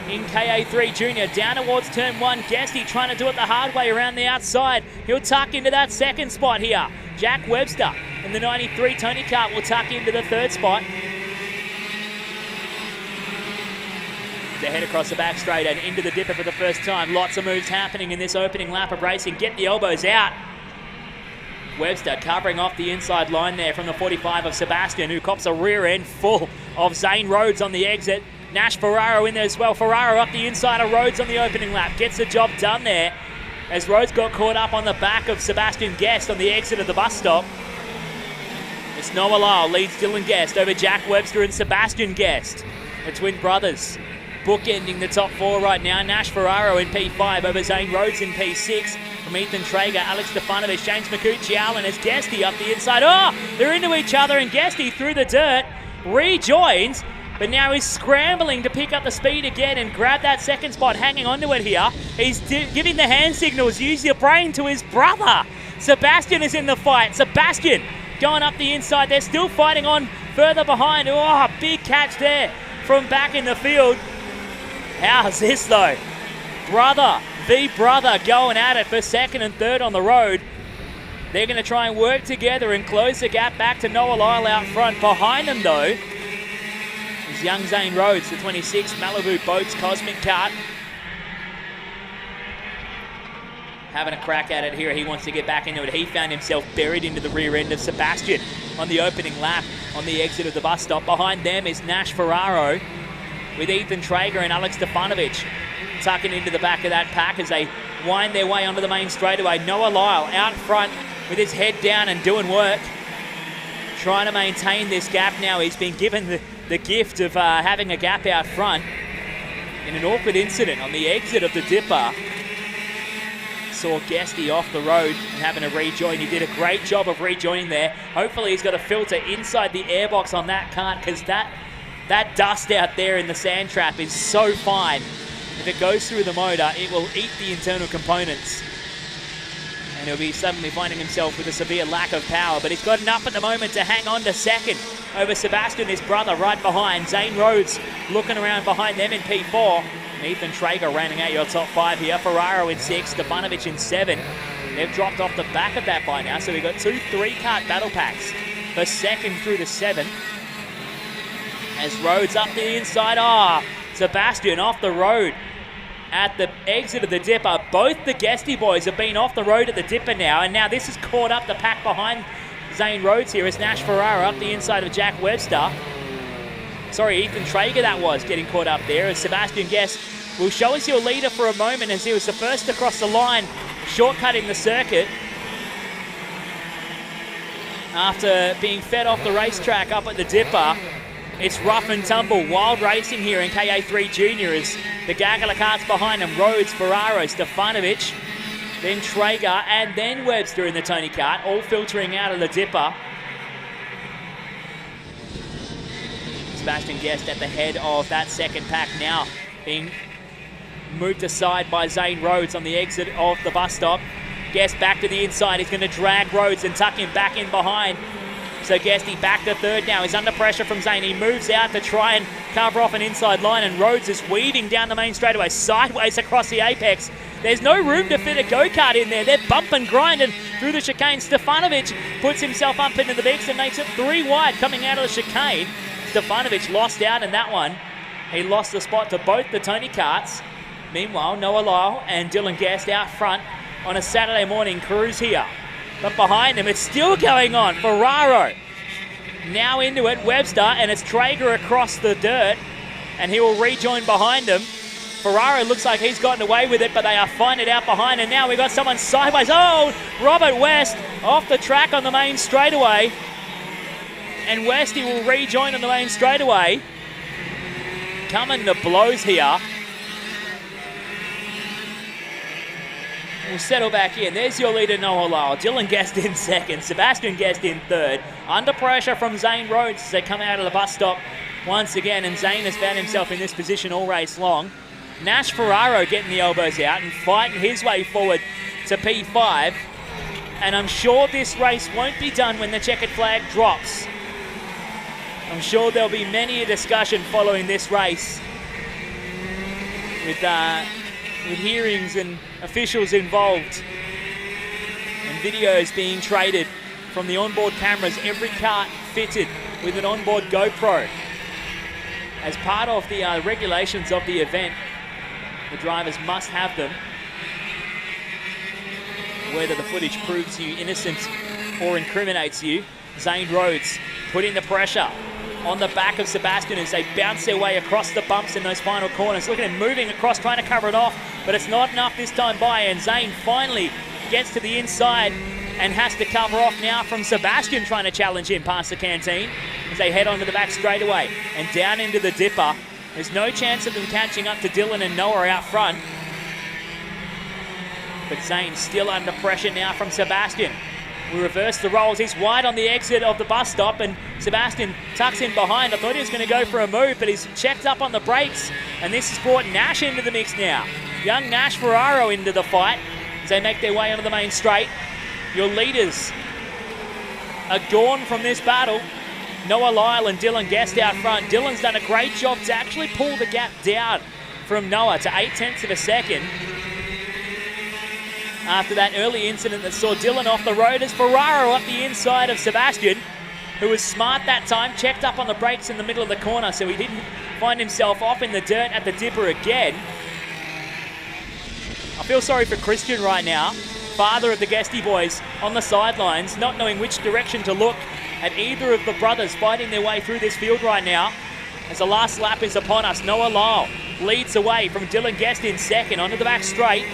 [SPEAKER 6] in KA3 Junior. Down towards turn 1, Guesty trying to do it the hard way around the outside. He'll tuck into that second spot here. Jack Webster in the 93 Tony Kart will tuck into the third spot. They head across the back straight and into the dipper for the first time. Lots of moves happening in this opening lap of racing. Get the elbows out. Webster covering off the inside line there from the 45 of Sebastian, who cops a rear end full of Zane Rhodes on the exit. Nash Ferraro in there as well. Ferraro up the inside of Rhodes on the opening lap. Gets the job done there as Rhodes got caught up on the back of Sebastian Guest on the exit of the bus stop. It's Noah Lyle leads Dylan Guest over Jack Webster and Sebastian Guest, the twin brothers, bookending the top 4 right now. Nash Ferraro in P5 over Zane Rhodes in P6. From Ethan Traeger, Alex Stefanovic, James McCucci Allen as Guesty up the inside. Oh, they're into each other, and Guesty through the dirt rejoins, but now he's scrambling to pick up the speed again and grab that second spot, hanging onto it here. He's giving the hand signals, use your brain, to his brother. Sebastian is in the fight. Sebastian going up the inside. They're still fighting on further behind. Oh, big catch there from back in the field. How's this though? Brother v brother going at it for second and third on the road. They're going to try and work together and close the gap back to Noah Lyle out front. Behind them though is young Zane Rhodes, the 26 Malibu Boats Cosmic Kart. Having a crack at it here. He wants to get back into it. He found himself buried into the rear end of Sebastian on the opening lap on the exit of the bus stop. Behind them is Nash Ferraro with Ethan Traeger and Alex Stefanovic tucking into the back of that pack as they wind their way onto the main straightaway. Noah Lyle out front with his head down and doing work, trying to maintain this gap now. He's been given the gift of having a gap out front in an awkward incident on the exit of the dipper. Saw Guesty off the road and having a rejoin. He did a great job of rejoining there. Hopefully he's got a filter inside the airbox on that cart, because that dust out there in the sand trap is so fine. If it goes through the motor, it will eat the internal components, and he'll be suddenly finding himself with a severe lack of power. But he's got enough at the moment to hang on to second over Sebastian, his brother, right behind. Zane Rhodes looking around behind them in P4. And Ethan Traeger rounding out your top 5 here. Ferraro in 6, Stefanovic in 7. They've dropped off the back of that by now, so we've got 2 3-kart battle packs for second through to 7. As Rhodes up the inside. Sebastian off the road at the exit of the dipper. Both the Guesty boys have been off the road at the dipper now, and now this has caught up the pack behind Zane Rhodes here as Nash Ferraro up the inside of Jack Webster. Sorry, Ethan Traeger that was getting caught up there, as Sebastian Guest will show us your leader for a moment, as he was the first across the line, shortcutting the circuit after being fed off the racetrack up at the dipper. It's rough and tumble, wild racing here in KA3 Junior as the gaggle of karts behind them. Rhodes, Ferraro, Stefanovic, then Traeger, and then Webster in the Tony Kart, all filtering out of the dipper. Sebastian Guest at the head of that second pack now, being moved aside by Zane Rhodes on the exit of the bus stop. Guest back to the inside. He's going to drag Rhodes and tuck him back in behind. So Guesty back to third now. He's under pressure from Zane. He moves out to try and cover off an inside line, and Rhodes is weaving down the main straightaway, sideways across the apex. There's no room to fit a go-kart in there. They're bumping, grinding through the chicane. Stefanovic puts himself up into the mix and makes it 3 wide coming out of the chicane. Stefanovic lost out in that one. He lost the spot to both the Tony Karts. Meanwhile, Noah Lyle and Dylan Guest out front on a Saturday morning cruise here. But behind them, it's still going on. Ferraro now into it. Webster, and it's Traeger across the dirt, and he will rejoin behind them. Ferraro looks like he's gotten away with it, but they are finding it out behind, and now we've got someone sideways. Oh, Robert West off the track on the main straightaway. and Westy will rejoin on the main straightaway. Coming to blows here. We'll settle back in. There's your leader, Noah Lyle. Dylan Guest in second. Sebastian Guest in third. Under pressure from Zane Rhodes as they come out of the bus stop once again. And Zane has found himself in this position all race long. Nash Ferraro getting the elbows out and fighting his way forward to P5. And I'm sure this race won't be done when the checkered flag drops. I'm sure there'll be many a discussion following this race with hearings and officials involved and videos being traded from the onboard cameras. Every kart fitted with an onboard GoPro. As part of the regulations of the event, the drivers must have them. Whether the footage proves you innocent or incriminates you. Zane Rhodes putting the pressure on the back of Sebastian as they bounce their way across the bumps in those final corners. Look at him moving across, trying to cover it off, but it's not enough this time by, and Zane finally gets to the inside and has to cover off now from Sebastian trying to challenge him past the canteen as they head onto the back straightaway and down into the dipper. There's no chance of them catching up to Dylan and Noah out front. But Zane still under pressure now from Sebastian. We reverse the roles. He's wide on the exit of the bus stop and Sebastian tucks in behind. I thought he was going to go for a move, but he's checked up on the brakes. And this has brought Nash into the mix now. Young Nash Ferraro into the fight as they make their way onto the main straight. Your leaders are gone from this battle. Noah Lyle and Dylan Guest out front. Dylan's done a great job to actually pull the gap down from Noah to 0.8 of a second. After that early incident that saw Dylan off the road, as Ferraro up the inside of Sebastian, who was smart that time, checked up on the brakes in the middle of the corner so he didn't find himself off in the dirt at the dipper again. I feel sorry for Christian right now, father of the Guesty boys, on the sidelines, not knowing which direction to look at either of the brothers fighting their way through this field right now. As the last lap is upon us, Noah Lyle leads away from Dylan Guest in second onto the back straight.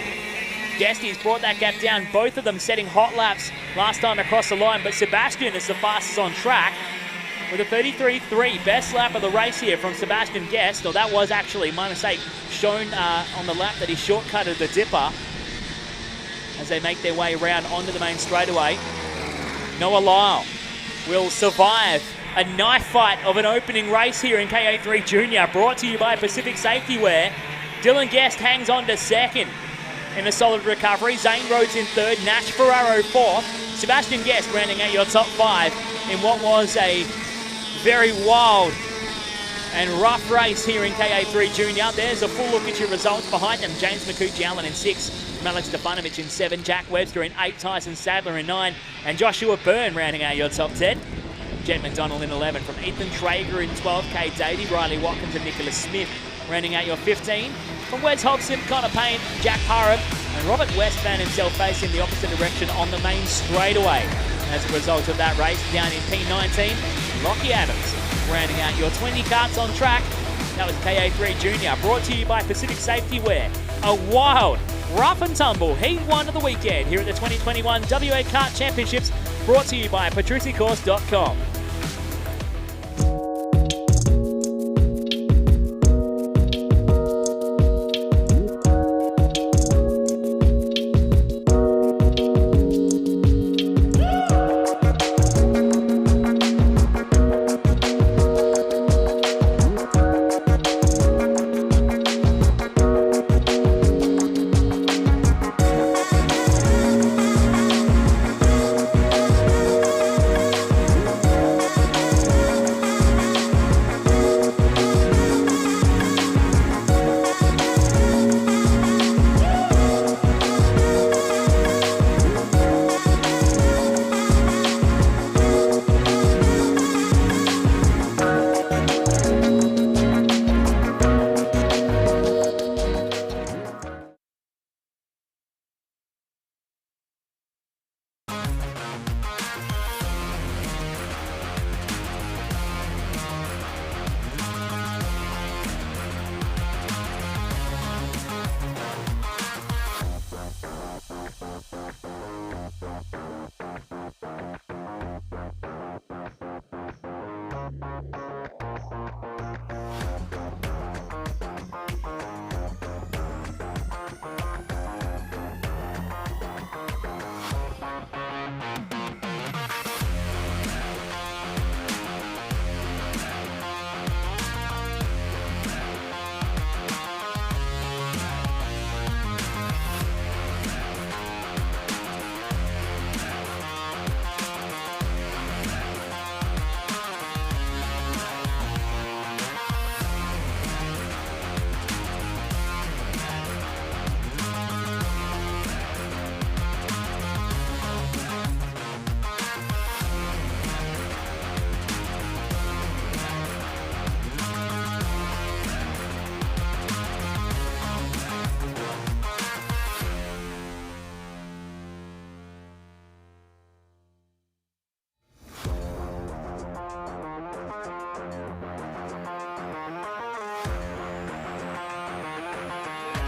[SPEAKER 6] Guesty's brought that gap down, both of them setting hot laps last time across the line, but Sebastian is the fastest on track with a 33.3, best lap of the race here from Sebastian Guest. Or that was actually, my mistake, shown on the lap that he shortcutted the dipper as they make their way around onto the main straightaway. Noah Lyle will survive a knife fight of an opening race here in KA3 Junior, brought to you by Pacific Safety Wear. Dylan Guest hangs on to second in a solid recovery. Zane Rhodes in third, Nash Ferraro fourth. Sebastian Guest rounding out your top five in what was a very wild and rough race here in KA3 Junior. There's a full look at your results behind them. James McCucci-Allen in 6, from Alex Stefanovic in 7, Jack Webster in 8, Tyson Sadler in 9, and Joshua Byrne rounding out your top 10. Jet McDonald in 11, from Ethan Traeger in 12, Kay Davey, Riley Watkins and Nicholas Smith rounding out your 15. From Wes Hobson, Connor Payne, Jack Parham, and Robert West found himself facing the opposite direction on the main straightaway. As a result of that race, down in P19, Lockie Adams rounding out your 20 karts on track. That was KA3 Junior, brought to you by Pacific Safety Wear. A wild, rough and tumble Heat 1 of the weekend here at the 2021 WA Kart Championships, brought to you by petruccicourse.com.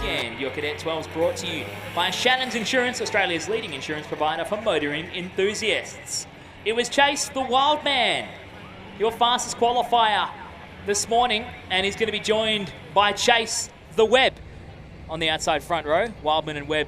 [SPEAKER 6] weekend. Your Cadet 12's brought to you by Shannon's Insurance, Australia's leading insurance provider for motoring enthusiasts. It was Chase the Wild Man, your fastest qualifier this morning, and he's going to be joined by Chase the Webb on the outside front row. Wildman and Webb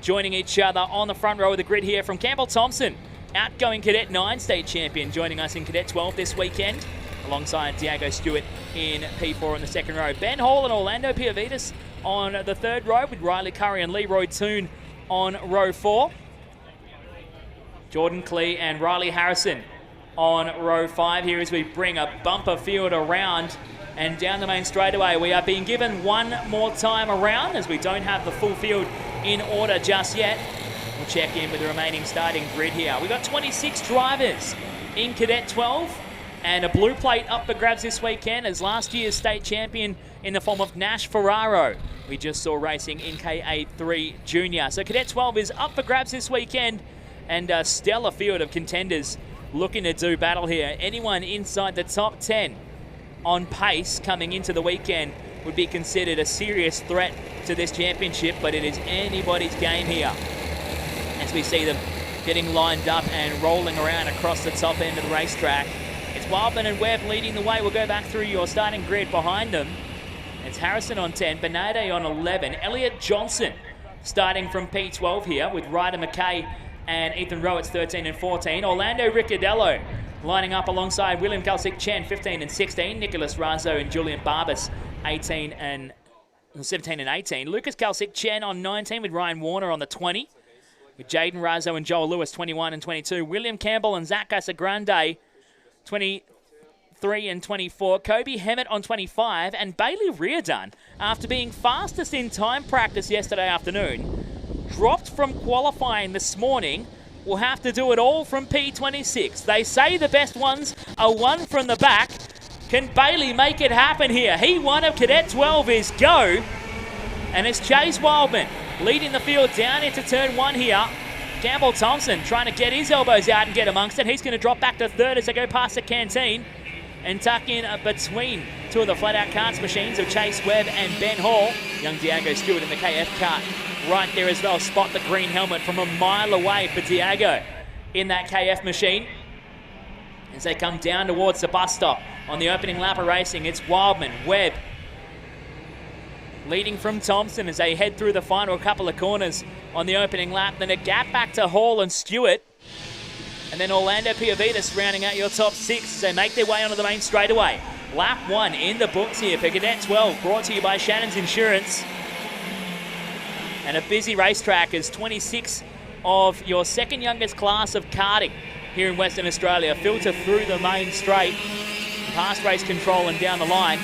[SPEAKER 6] joining each other on the front row of the grid here from Campbell Thompson, outgoing Cadet 9 state champion, joining us in Cadet 12 this weekend, alongside Diego Stewart in P4 in the second row. Ben Hall and Orlando Piavitas on the third row, with Riley Curry and Leroy Toon on row 4. Jordan Klee and Riley Harrison on row 5 here as we bring a bumper field around and down the main straightaway. We are being given one more time around as we don't have the full field in order just yet. We'll check in with the remaining starting grid here. We've got 26 drivers in Cadet 12 and a blue plate up for grabs this weekend as last year's state champion in the form of Nash Ferraro we just saw racing in KA3 Junior. So Cadet 12 is up for grabs this weekend, and a stellar field of contenders looking to do battle here. Anyone inside the top 10 on pace coming into the weekend would be considered a serious threat to this championship, but it is anybody's game here as we see them getting lined up and rolling around across the top end of the racetrack. It's Wildman and Webb leading the way. We'll go back through your starting grid behind them. It's Harrison on 10, Bernardo on 11, Elliot Johnson starting from P12 here with Ryder McKay and Ethan Rowitz 13 and 14. Orlando Ricciardello lining up alongside William Kalsik Chen 15 and 16. Nicholas Razo and Julian Barbas 17 and 18. Lucas Kalsik Chen on 19 with Ryan Warner on the 20. With Jaden Razo and Joel Lewis 21 and 22. William Campbell and Zach Casagrande 23 and 24. Kobe Hemmett on 25. And Bailey Reardon, after being fastest in time practice yesterday afternoon, dropped from qualifying this morning, will have to do it all from P26. They say the best ones are one from the back. Can Bailey make it happen here? He won of Cadet 12 is go. And it's Chase Wildman leading the field down into turn 1 here. Campbell Thompson trying to get his elbows out and get amongst it. He's going to drop back to third as they go past the canteen and tuck in between two of the flat-out karts machines of Chase Webb and Ben Hall. Young Diego Stewart in the KF kart right there as well. Spot the green helmet from a mile away for Diego in that KF machine. As they come down towards the bus stop on the opening lap of racing, it's Wildman, Webb, leading from Thompson as they head through the final couple of corners on the opening lap. Then a gap back to Hall and Stewart. And then Orlando Piavitas rounding out your top 6 as they make their way onto the main straightaway. Lap 1 in the books here for Cadet 12, brought to you by Shannon's Insurance. And a busy racetrack as 26 of your second youngest class of karting here in Western Australia filter through the main straight, past race control and down the line.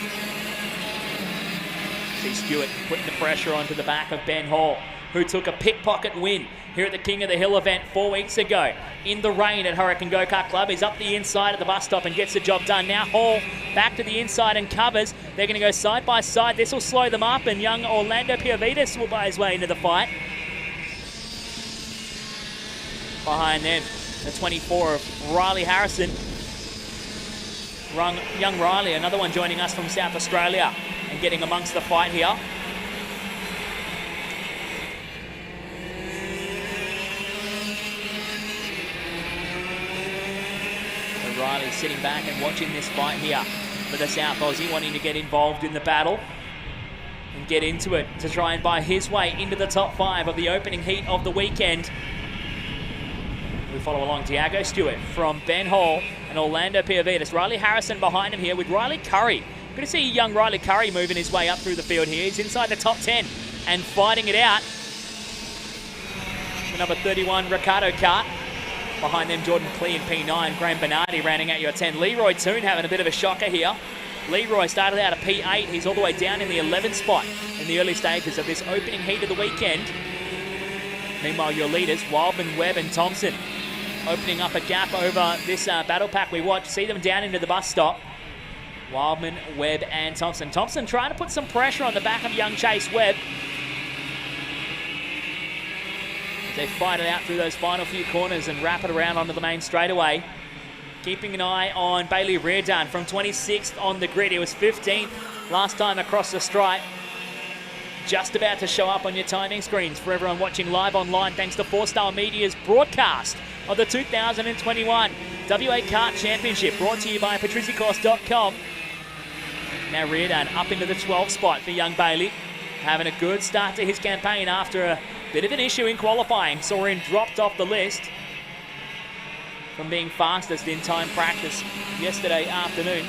[SPEAKER 6] See Stewart putting the pressure onto the back of Ben Hall, who took a pickpocket win here at the King of the Hill event 4 weeks ago in the rain at Hurricane Go-Kart Club. He's up the inside of the bus stop and gets the job done. Now Hall back to the inside and covers. They're going to go side by side. This will slow them up, and young Orlando Piavitas will buy his way into the fight. Behind them, the 24 of Riley Harrison. Young Riley, another one joining us from South Australia and getting amongst the fight here. So Riley sitting back and watching this fight here for the South Aussie, wanting to get involved in the battle and get into it to try and buy his way into the top 5 of the opening heat of the weekend. We follow along Diego Stewart from Ben Hall and Orlando Piavitas. Riley Harrison behind him here with Riley Curry. Good to see young Riley Curry moving his way up through the field here. He's inside the top 10 and fighting it out. The number 31 Ricardo Kart. Behind them, Jordan Klee in P9. Graham Bernardi rounding out your 10. Leroy Toon having a bit of a shocker here. Leroy started out at P8. He's all the way down in the 11th spot in the early stages of this opening heat of the weekend. Meanwhile, your leaders, Wildman, Webb and Thompson, opening up a gap over this battle pack we watch. See them down into the bus stop. Wildman, Webb and Thompson. Thompson trying to put some pressure on the back of young Chase Webb. They fight it out through those final few corners and wrap it around onto the main straightaway. Keeping an eye on Bailey Reardon from 26th on the grid. He was 15th last time across the stripe. just about to show up on your timing screens for everyone watching live online, thanks to 4-Star Media's broadcast of the 2021 WA Kart Championship, brought to you by patricicourse.com. Now Reardon up into the 12th spot for young Bailey, having a good start to his campaign after a bit of an issue in qualifying. Saw him dropped off the list from being fastest in time practice yesterday afternoon.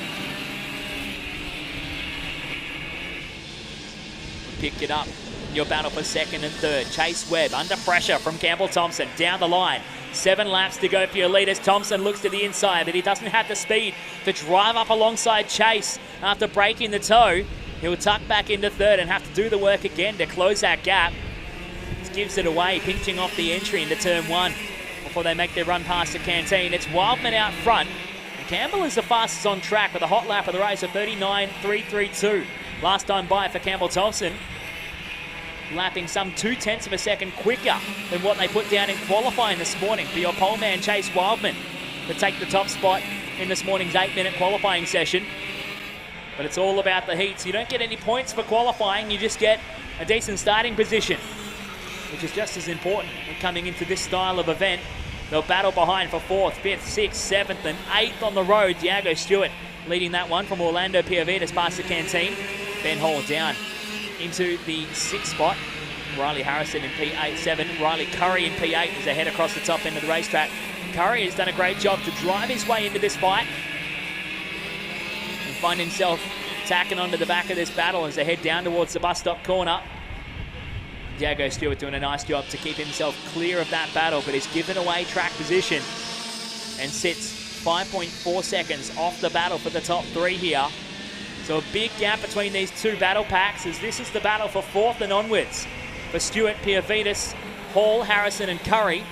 [SPEAKER 6] Picked it up. Your battle for second and third. Chase Webb under pressure from Campbell Thompson down the line. 7 laps to go for your leaders. Thompson looks to the inside, but he doesn't have the speed to drive up alongside Chase after breaking the toe. He'll tuck back into third and have to do the work again to close that gap. Just gives it away, pinching off the entry into turn 1 before they make their run past the canteen. It's Wildman out front. And Campbell is the fastest on track with a hot lap of the race of 39.332. Last time by for Campbell Thompson, lapping some 0.2 of a second quicker than what they put down in qualifying this morning for your pole man Chase Wildman to take the top spot in this morning's 8-minute qualifying session. But it's all about the heats. You don't get any points for qualifying, you just get a decent starting position, which is just as important when coming into this style of event. They'll battle behind for 4th, 5th, 6th, 7th and 8th on the road. Diego Stewart leading that one from Orlando Piavitas past the canteen. Ben Hall down into the 6th spot. Riley Harrison in P8, 7. Riley Curry in P8 is ahead across the top end of the racetrack. Curry has done a great job to drive his way into this fight and find himself tacking onto the back of this battle as they head down towards the bus stop corner. Diego Stewart doing a nice job to keep himself clear of that battle, but he's given away track position and sits 5.4 seconds off the battle for the top 3 here. So a big gap between these two battle packs, as this is the battle for 4th and onwards for Stewart, Piavitas, Hall, Harrison and Curry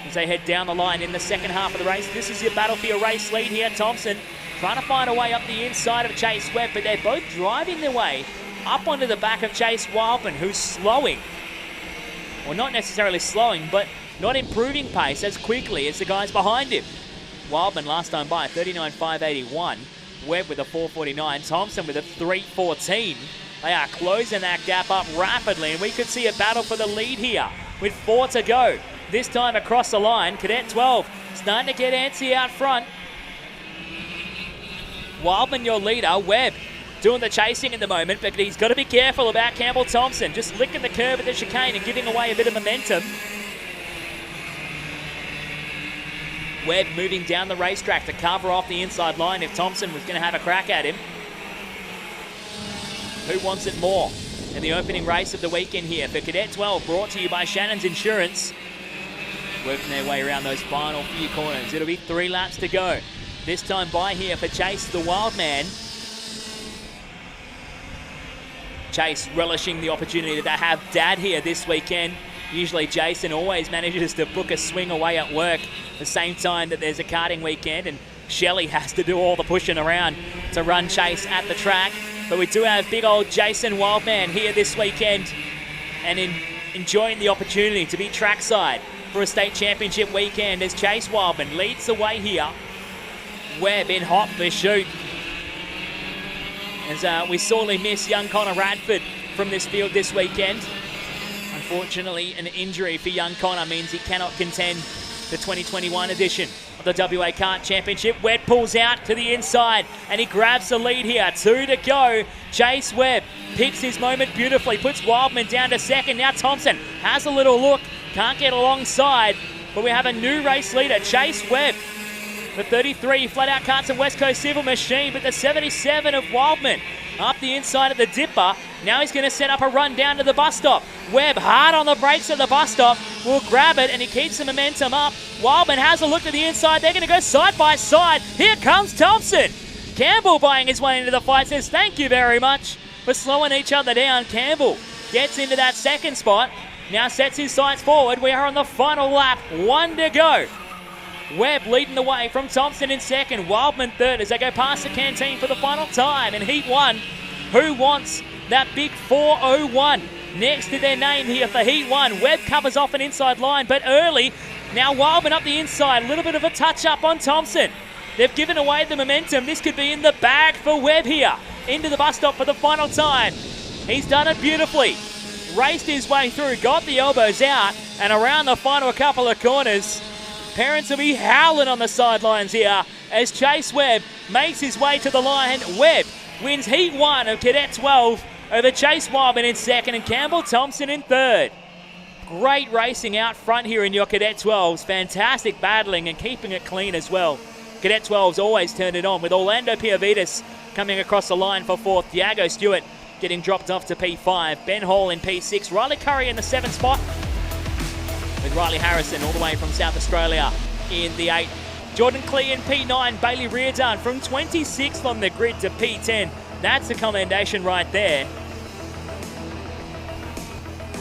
[SPEAKER 6] as they head down the line in the second half of the race. This is your battle for your race lead here. Thompson trying to find a way up the inside of Chase Webb, but they're both driving their way up onto the back of Chase Wildman, who's slowing. Well, not necessarily slowing, but not improving pace as quickly as the guys behind him. Wildman last time by 39.581. Webb with a 4.49, Thompson with a 3.14. They are closing that gap up rapidly, and we could see a battle for the lead here with 4 to go. This time across the line, Cadet 12 starting to get antsy out front. Wildman your leader, Webb doing the chasing at the moment, but he's got to be careful about Campbell Thompson, just licking the curve at the chicane and giving away a bit of momentum. Webb moving down the racetrack to cover off the inside line if Thompson was going to have a crack at him. Who wants it more in the opening race of the weekend here for Cadet 12, brought to you by Shannon's Insurance. Working their way around those final few corners. It'll be 3 laps to go. This time by here for Chase the Wildman. Chase relishing the opportunity to have Dad here this weekend. Usually Jason always manages to book a swing away at work the same time that there's a karting weekend, and Shelley has to do all the pushing around to run Chase at the track. But we do have big old Jason Wildman here this weekend and enjoying the opportunity to be trackside for a state championship weekend as Chase Wildman leads the way here. Webb in hot pursuit. As we sorely miss young Connor Radford from this field this weekend. Unfortunately, an injury for young Connor means he cannot contend the 2021 edition of the WA Kart Championship. Webb pulls out to the inside and he grabs the lead here. 2 to go. Chase Webb picks his moment beautifully, puts Wildman down to second. Now Thompson has a little look, can't get alongside, but we have a new race leader, Chase Webb. The 33 Flat Out Karts and West Coast Civil Machine, but the 77 of Wildman up the inside of the dipper. Now he's going to set up a run down to the bus stop. Webb hard on the brakes at the bus stop, will grab it and he keeps the momentum up. Wildman has a look to the inside. They're going to go side by side. Here comes Thompson. Campbell buying his way into the fight, says thank you very much for slowing each other down. Campbell gets into that second spot. Now sets his sights forward. We are on the final lap. 1 to go. Webb leading the way from Thompson in second. Wildman third as they go past the canteen for the final time in Heat 1. Who wants that big 4:01 next to their name here for Heat 1? Webb covers off an inside line, but early. Now Wildman up the inside. A little bit of a touch-up on Thompson. They've given away the momentum. This could be in the bag for Webb here. Into the bus stop for the final time. He's done it beautifully. raced his way through, got the elbows out, and around the final couple of corners. Parents will be howling on the sidelines here as Chase Webb makes his way to the line. Webb wins Heat 1 of Cadet 12 over Chase Wildman in second and Campbell Thompson in third. Great racing out front here in your Cadet 12s. Fantastic battling and keeping it clean as well. Cadet 12's always turned it on with Orlando Piavitas coming across the line for fourth. Diago Stewart getting dropped off to P5. Ben Hall in P6. Riley Curry in the 7th spot, with Riley Harrison all the way from South Australia in the 8. Jordan Clee in P9. Bailey Reardon from 26th on the grid to P10. That's a commendation right there.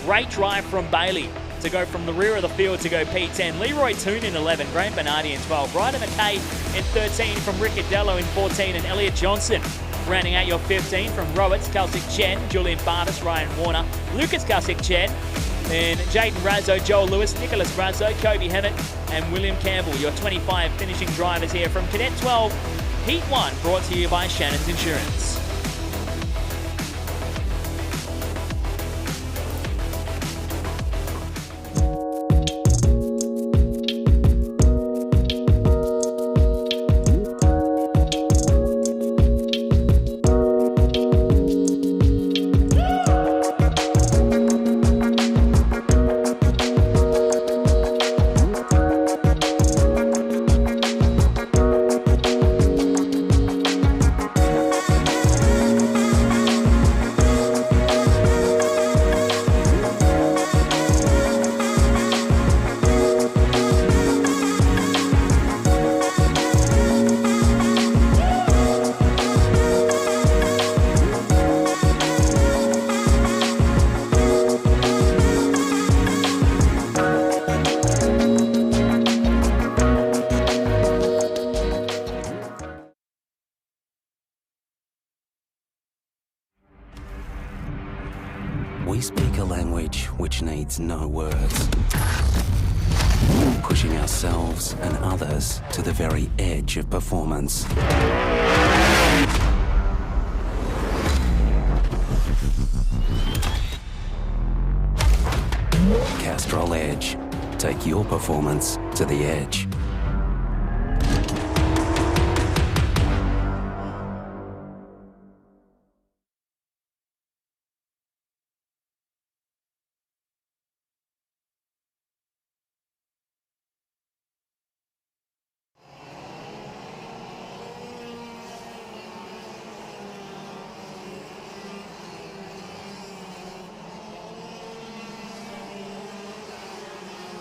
[SPEAKER 6] Great drive from Bailey to go from the rear of the field to go P10. Leroy Toon in 11. Graham Bernardi in 12. Ryder McKay in 13 from Rick Adello in 14. And Elliot Johnson rounding out your 15 from Roberts, Kalsik Chen, Julian Bartis, Ryan Warner, Lucas Kalsik Chen, then Jaden Razzo, Joel Lewis, Nicholas Razzo, Kobe Hemmett, and William Campbell. Your 25 finishing drivers here from Cadet 12, Heat 1, brought to you by Shannon's Insurance.
[SPEAKER 1] We speak a language which needs no words, pushing ourselves and others to the very edge of performance. Castrol Edge. Take your performance to the edge.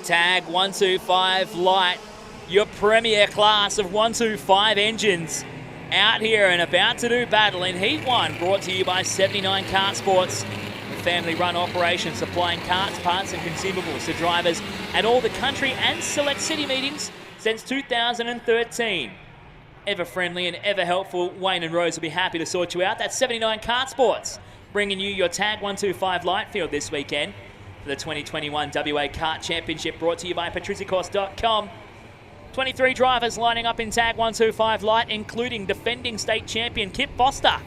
[SPEAKER 6] Tag 125 Light, your premier class of 125 engines, out here and about to do battle in Heat 1, brought to you by 79 Kart Sports, a family-run operation supplying karts, parts and consumables to drivers at all the country and select city meetings since 2013. Ever friendly and ever helpful, Wayne and Rose will be happy to sort you out. That's 79 Kart Sports, bringing you your Tag 125 Light field this weekend for the 2021 WA Kart Championship, brought to you by patricicourse.com. 23 drivers lining up in Tag 125 Light, including defending state champion Kip Foster,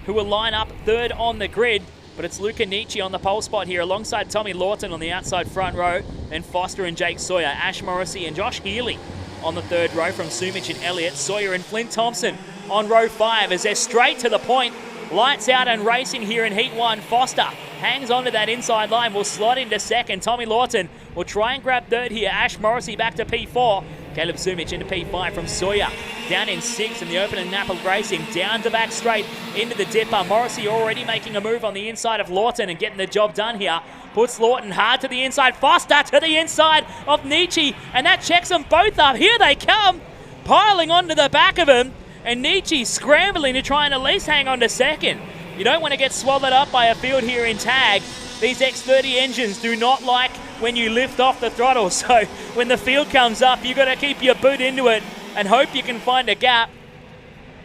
[SPEAKER 6] who will line up third on the grid. But it's Luca Nietzsche on the pole spot here, alongside Tommy Lawton on the outside front row, then Foster and Jake Sawyer, Ash Morrissey and Josh Healy on the third row from Sumich and Elliott, Sawyer and Flynn Thompson on row 5 as they're straight to the point. Lights out and racing here in Heat 1. Foster hangs onto that inside line, will slot into second. Tommy Lawton will try and grab third here. Ash Morrissey back to P4. Caleb Sumich into P5 from Sawyer. Down in 6th in the opening nap of racing. Down to back straight into the dipper. Morrissey already making a move on the inside of Lawton and getting the job done here. Puts Lawton hard to the inside. Foster to the inside of Nietzsche. And that checks them both up. Here they come, piling onto the back of him. And Nietzsche scrambling to try and at least hang on to second. You don't want to get swallowed up by a field here in Tag. These X30 engines do not like when you lift off the throttle. So when the field comes up, you've got to keep your boot into it and hope you can find a gap.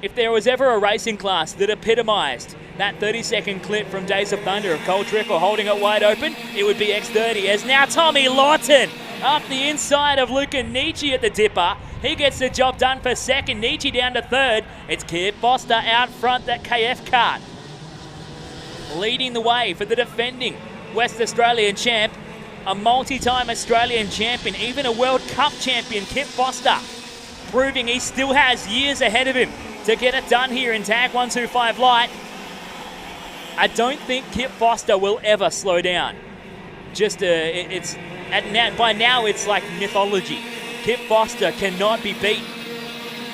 [SPEAKER 6] If there was ever a racing class that epitomised that 30-second clip from Days of Thunder of Cole Trickle holding it wide open, it would be X30. As now Tommy Lawton up the inside of Luca Nietzsche at the dipper. He gets the job done for second. Nietzsche down to third. It's Kip Foster out front, that KF kart, leading the way for the defending West Australian champ, a multi-time Australian champion, even a World Cup champion, Kip Foster, proving he still has years ahead of him to get it done here in Tag 125 Light. I don't think Kip Foster will ever slow down. By now it's like mythology. Kip Foster cannot be beat,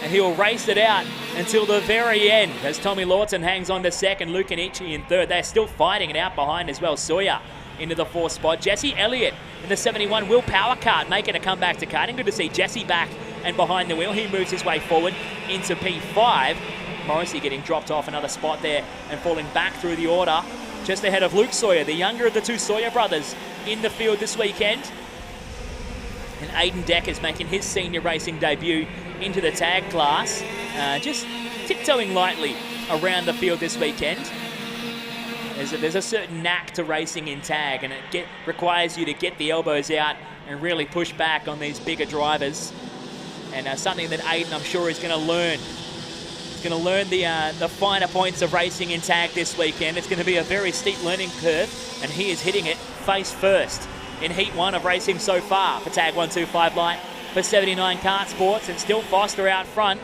[SPEAKER 6] and he'll race it out until the very end as Tommy Lawton hangs on to second, Luke Anichi in third. They're still fighting it out behind as well. Sawyer into the fourth spot. Jesse Elliott in the 71 Will Power Kart making a comeback to karting. Good to see Jesse back and behind the wheel. He moves his way forward into P5. Morrissey getting dropped off another spot there and falling back through the order. Just ahead of Luke Sawyer, the younger of the two Sawyer brothers, in the field this weekend. And Aiden Decker's making his senior racing debut into the tag class. Just tiptoeing lightly around the field this weekend. There's a certain knack to racing in tag, and it requires you to get the elbows out and really push back on these bigger drivers. And something that Aiden, I'm sure, is going to learn. He's going to learn the finer points of racing in tag this weekend. It's going to be a very steep learning curve, and he is hitting it face first in Heat 1 of racing so far for Tag 125 Light for 79 Kart Sports, and still Foster out front.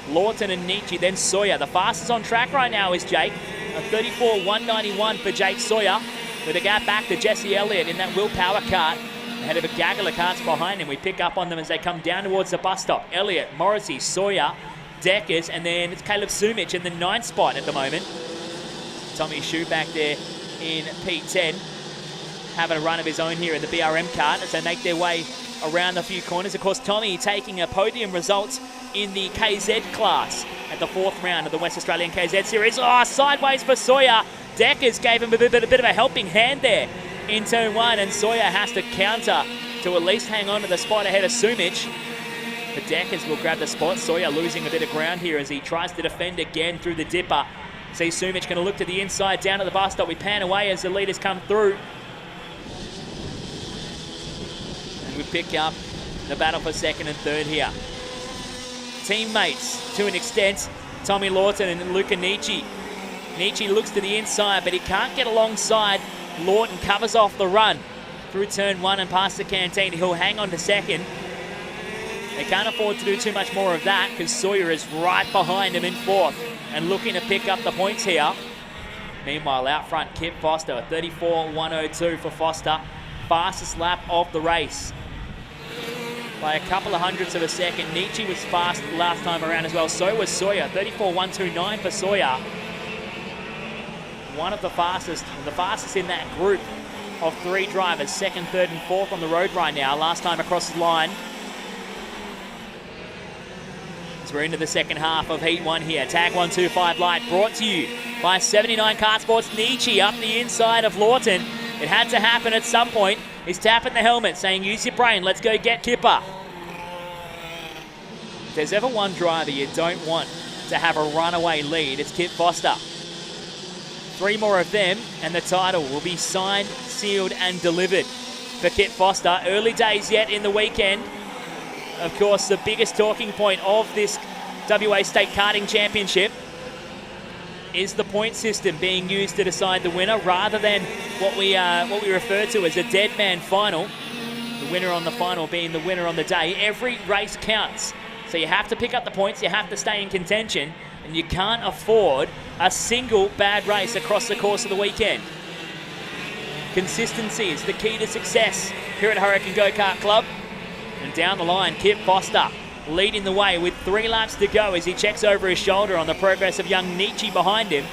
[SPEAKER 6] Lawton and Nietzsche, then Sawyer. The fastest on track right now is Jake. A 34.191 for Jake Sawyer, with a gap back to Jesse Elliott in that Will Power Kart. Ahead of a gaggle of karts behind him. We pick up on them as they come down towards the bus stop. Elliott, Morrissey, Sawyer, Deckers, and then it's Caleb Sumich in the 9th spot at the moment. Tommy Shu back there in P10, having a run of his own here in the BRM kart as they make their way around a few corners. Of course, Tommy taking a podium result in the KZ class at the 4th round of the West Australian KZ Series. Oh, sideways for Sawyer. Deckers gave him a bit of a helping hand there in turn 1, and Sawyer has to counter to at least hang on to the spot ahead of Sumich. The Deckers will grab the spot. Sawyer losing a bit of ground here as he tries to defend again through the dipper. See Sumich going to look to the inside, down to the bus stop. We pan away as the leaders come through. And we pick up the battle for second and third here. Teammates, to an extent, Tommy Lawton and Luca Nietzsche. Nietzsche looks to the inside, but he can't get alongside. Lawton covers off the run through turn 1 and past the canteen. He'll hang on to second. They can't afford to do too much more of that because Sawyer is right behind him in 4th and looking to pick up the points here. Meanwhile, out front, Kip Foster, 34.102 for Foster. Fastest lap of the race by a couple of hundredths of a second. Nietzsche was fast last time around as well. So was Sawyer, 34.129 for Sawyer. One of the fastest in that group of 3 drivers, 2nd, 3rd and 4th on the road right now. Last time across the line. As we're into the second half of Heat 1 here. Tag 125 Light brought to you by 79 Kart Sports. Nietzsche up the inside of Lawton. It had to happen at some point. He's tapping the helmet saying, use your brain, let's go get Kipper. If there's ever one driver you don't want to have a runaway lead, it's Kip Foster. 3 more of them and the title will be signed, sealed and delivered for Kip Foster. Early days yet in the weekend. Of course, the biggest talking point of this WA State Karting Championship is the point system being used to decide the winner rather than what we refer to as a dead man final. The winner on the final being the winner on the day. Every race counts. So you have to pick up the points, you have to stay in contention, and you can't afford a single bad race across the course of the weekend. Consistency is the key to success here at Hurricane Go-Kart Club. And down the line, Kip Foster leading the way with 3 laps to go as he checks over his shoulder on the progress of young Nietzsche behind him.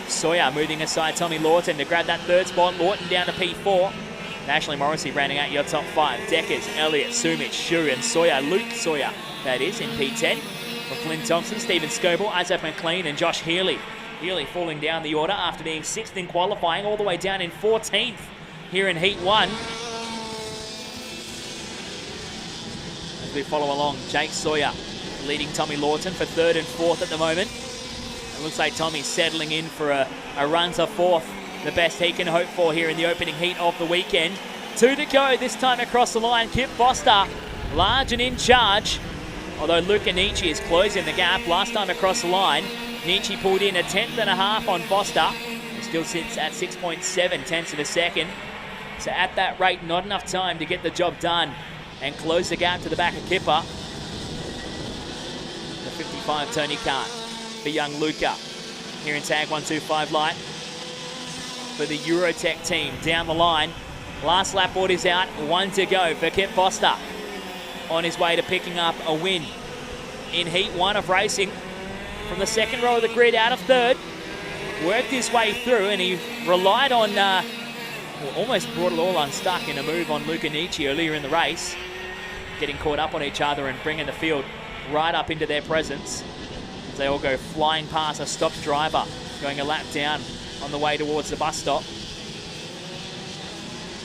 [SPEAKER 6] Sawyer moving aside Tommy Lawton to grab that 3rd spot. Lawton down to P4. Ashley Morrissey rounding out your top 5. Deckers, Elliott, Sumich, Shu and Sawyer. Luke Sawyer, that is, in P10. For Flynn Thompson, Stephen Scoble, Isaac McLean and Josh Healy. Healy falling down the order after being 6th in qualifying, all the way down in 14th here in Heat 1. As we follow along, Jake Sawyer leading Tommy Lawton for 3rd and 4th at the moment. It looks like Tommy's settling in for a run to 4th, the best he can hope for here in the opening heat of the weekend. 2 to go, this time across the line. Kip Foster, large and in charge. Although Luca Nietzsche is closing the gap. Last time across the line, Nietzsche pulled in a 10th and a half on Foster. As still sits at 6.7 tenths of a second. So at that rate, not enough time to get the job done and close the gap to the back of Kipper. The 55 Tony Kart for young Luca here in tag 125 light for the Eurotech team down the line. Last lap board is out, 1 to go for Kip Foster on his way to picking up a win in heat 1 of racing. From the second row of the grid out of third, worked his way through, and he relied on, almost brought it all unstuck in a move on Luca Nietzsche earlier in the race, getting caught up on each other and bringing the field right up into their presence as they all go flying past a stopped driver going a lap down on the way towards the bus stop.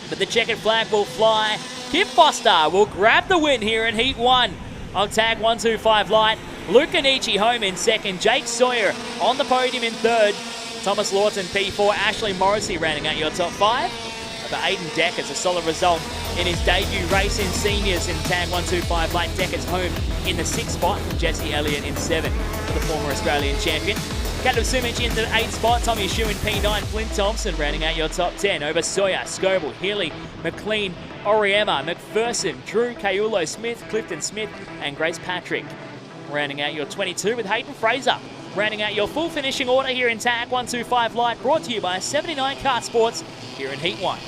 [SPEAKER 6] But the checkered flag will fly. Kip Foster will grab the win here in heat 1 of tag 125 light. Luca Nietzsche home in second. Jake Sawyer on the podium in third. Thomas Lawton P4. Ashley Morrissey rounding out your top 5. For Aiden Decker's a solid result in his debut race in seniors in tag 125 light. Decker's home in the 6th spot. Jesse Elliott in 7 for the former Australian champion. Caleb Sumich in the 8th spot. Tommy Shu in P9. Flint Thompson rounding out your top 10 over Sawyer, Scoble, Healy, McLean, Oriema, McPherson, Drew, Kayulo Smith, Clifton Smith, and Grace Patrick. Rounding out your 22 with Hayden Fraser. Rounding out your full finishing order here in tag 125 light, brought to you by 79 Kart Sports here in heat 1.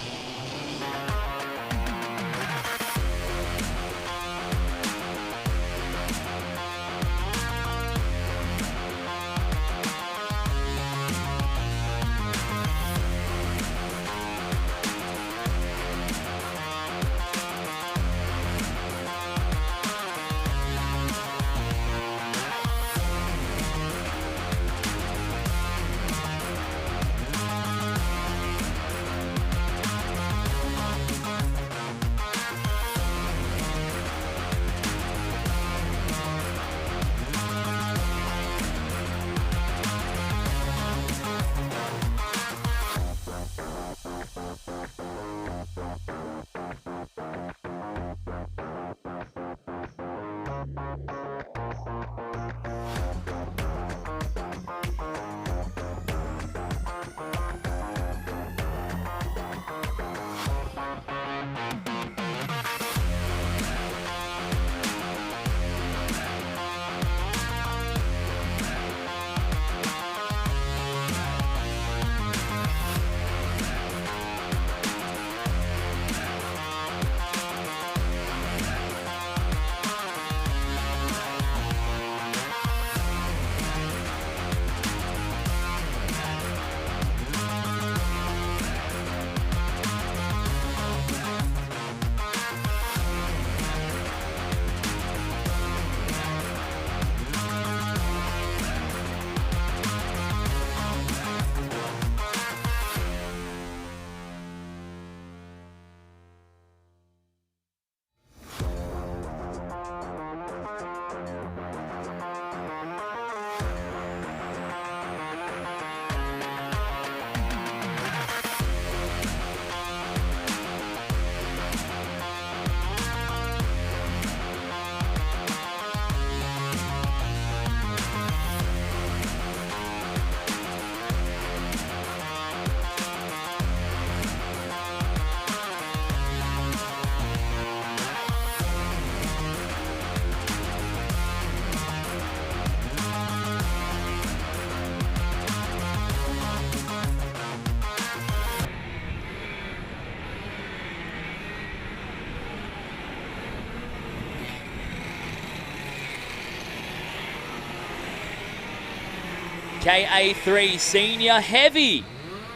[SPEAKER 6] KA3 Senior Heavy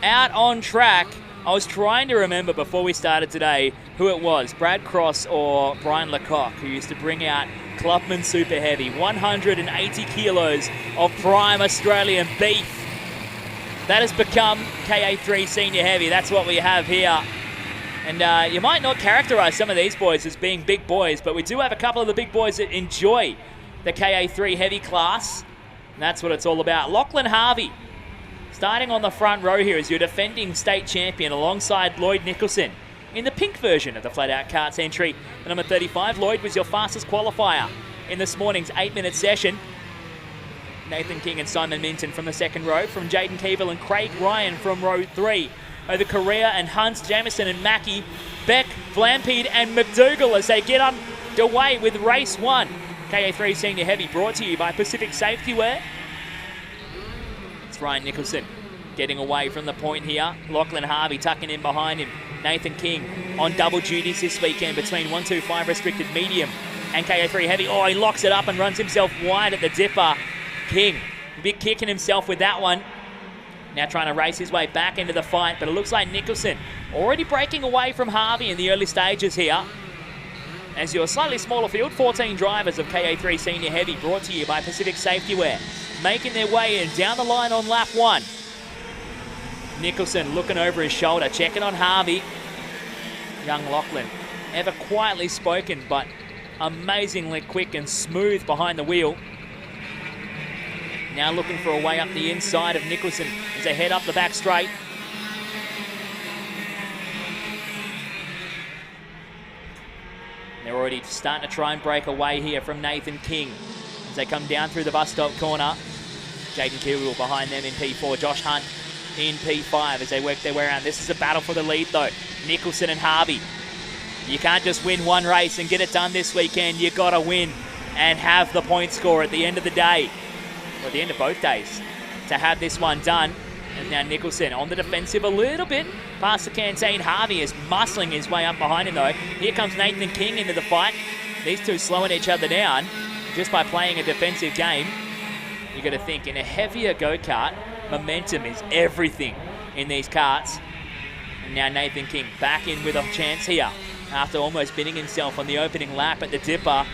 [SPEAKER 6] out on track. I was trying to remember before we started today who it was, Brad Cross or Brian Lecoq, who used to bring out Clubman Super Heavy, 180 kilos of prime Australian beef. That has become KA3 Senior Heavy. That's what we have here. And you might not characterize some of these boys as being big boys, but we do have a couple of the big boys that enjoy the KA3 Heavy class. And that's what it's all about. Lachlan Harvey, starting on the front row here as your defending state champion alongside Lloyd Nicholson in the pink version of the Flat Out Karts entry. The number 35, Lloyd was your fastest qualifier in this morning's 8-minute session. Nathan King and Simon Minton from the second row, from Jaden Keevil and Craig Ryan from row 3. Over Correa and Hunt, Jamieson and Mackey, Beck, Vlampede and McDougall as they get underway with race 1. KA3 Senior Heavy brought to you by Pacific Safety Wear. It's Ryan Nicholson getting away from the point here. Lachlan Harvey tucking in behind him. Nathan King on double duties this weekend between 125 restricted medium and KA3 Heavy. Oh, he locks it up and runs himself wide at the dipper. King, big kicking himself with that one. Now trying to race his way back into the fight, but it looks like Nicholson already breaking away from Harvey in the early stages here. As your slightly smaller field, 14 drivers of KA3 Senior Heavy brought to you by Pacific Safety Wear, making their way in down the line on lap 1. Nicholson looking over his shoulder, checking on Harvey. Young Lachlan, ever quietly spoken, but amazingly quick and smooth behind the wheel. Now looking for a way up the inside of Nicholson as they head up the back straight. They're already starting to try and break away here from Nathan King as they come down through the bus stop corner. Jaden Keevil behind them in P4, Josh Hunt in P5 as they work their way around. This is a battle for the lead though. Nicholson and Harvey. You can't just win one race and get it done this weekend. You've got to win and have the point score at the end of the day. Or at the end of both days, to have this one done. And now Nicholson on the defensive a little bit past the canteen. Harvey is muscling his way up behind him though. Here comes Nathan King into the fight. These two slowing each other down just by playing a defensive game. You got to think in a heavier go-kart, momentum is everything in these karts. And now Nathan King back in with a chance here after almost binning himself on the opening lap at the dipper.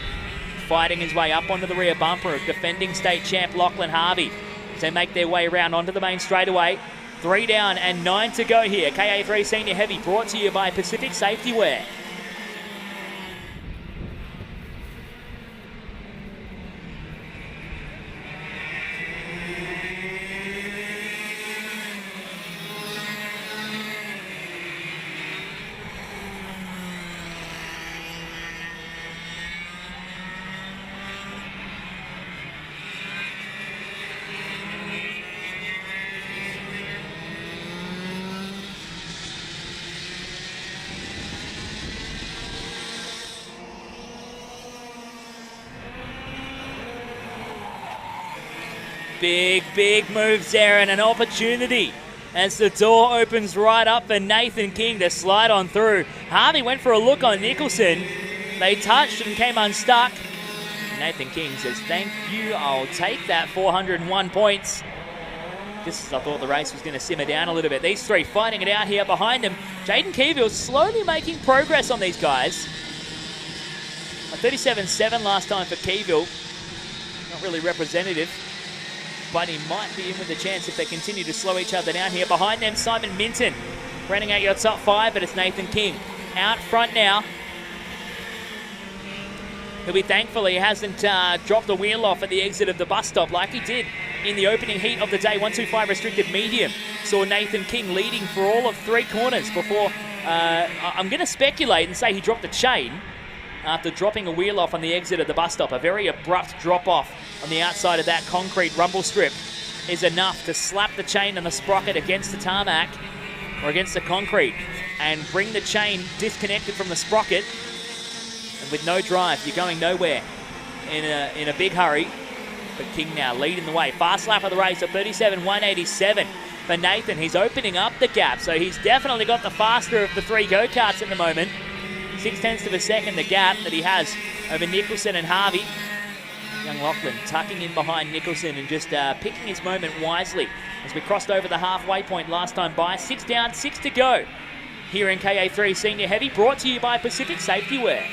[SPEAKER 6] Fighting his way up onto the rear bumper of defending state champ Lachlan Harvey as they make their way around onto the main straightaway. 3 down and 9 to go here. KA3 Senior Heavy brought to you by Pacific Safety Wear. Big moves there and an opportunity as the door opens right up for Nathan King to slide on through. Harvey went for a look on Nicholson. They touched and came unstuck. Nathan King says, thank you, I'll take that 401 points. Just as I thought the race was going to simmer down a little bit. These three fighting it out here behind him. Jaden Keevil slowly making progress on these guys. A 37.7 last time for Keevil. Not really representative. But he might be in with a chance if they continue to slow each other down here. Behind them, Simon Minton running out your top 5, but it's Nathan King out front now. He'll be thankful he hasn't dropped the wheel off at the exit of the bus stop like he did in the opening heat of the day. 125 restricted medium saw Nathan King leading for all of 3 corners before I'm going to speculate and say he dropped the chain after dropping a wheel off on the exit of the bus stop. A very abrupt drop off on the outside of that concrete rumble strip is enough to slap the chain and the sprocket against the tarmac or against the concrete and bring the chain disconnected from the sprocket. And with no drive, you're going nowhere in a big hurry. But King now leading the way. Fast lap of the race at 37.187 for Nathan. He's opening up the gap, so he's definitely got the faster of the 3 go-karts at the moment. 0.6 of a second the gap that he has over Nicholson and Harvey. Young Lachlan tucking in behind Nicholson and just picking his moment wisely as we crossed over the halfway point last time by. 6 down, 6 to go here in KA3 Senior Heavy, brought to you by Pacific Safety Wear.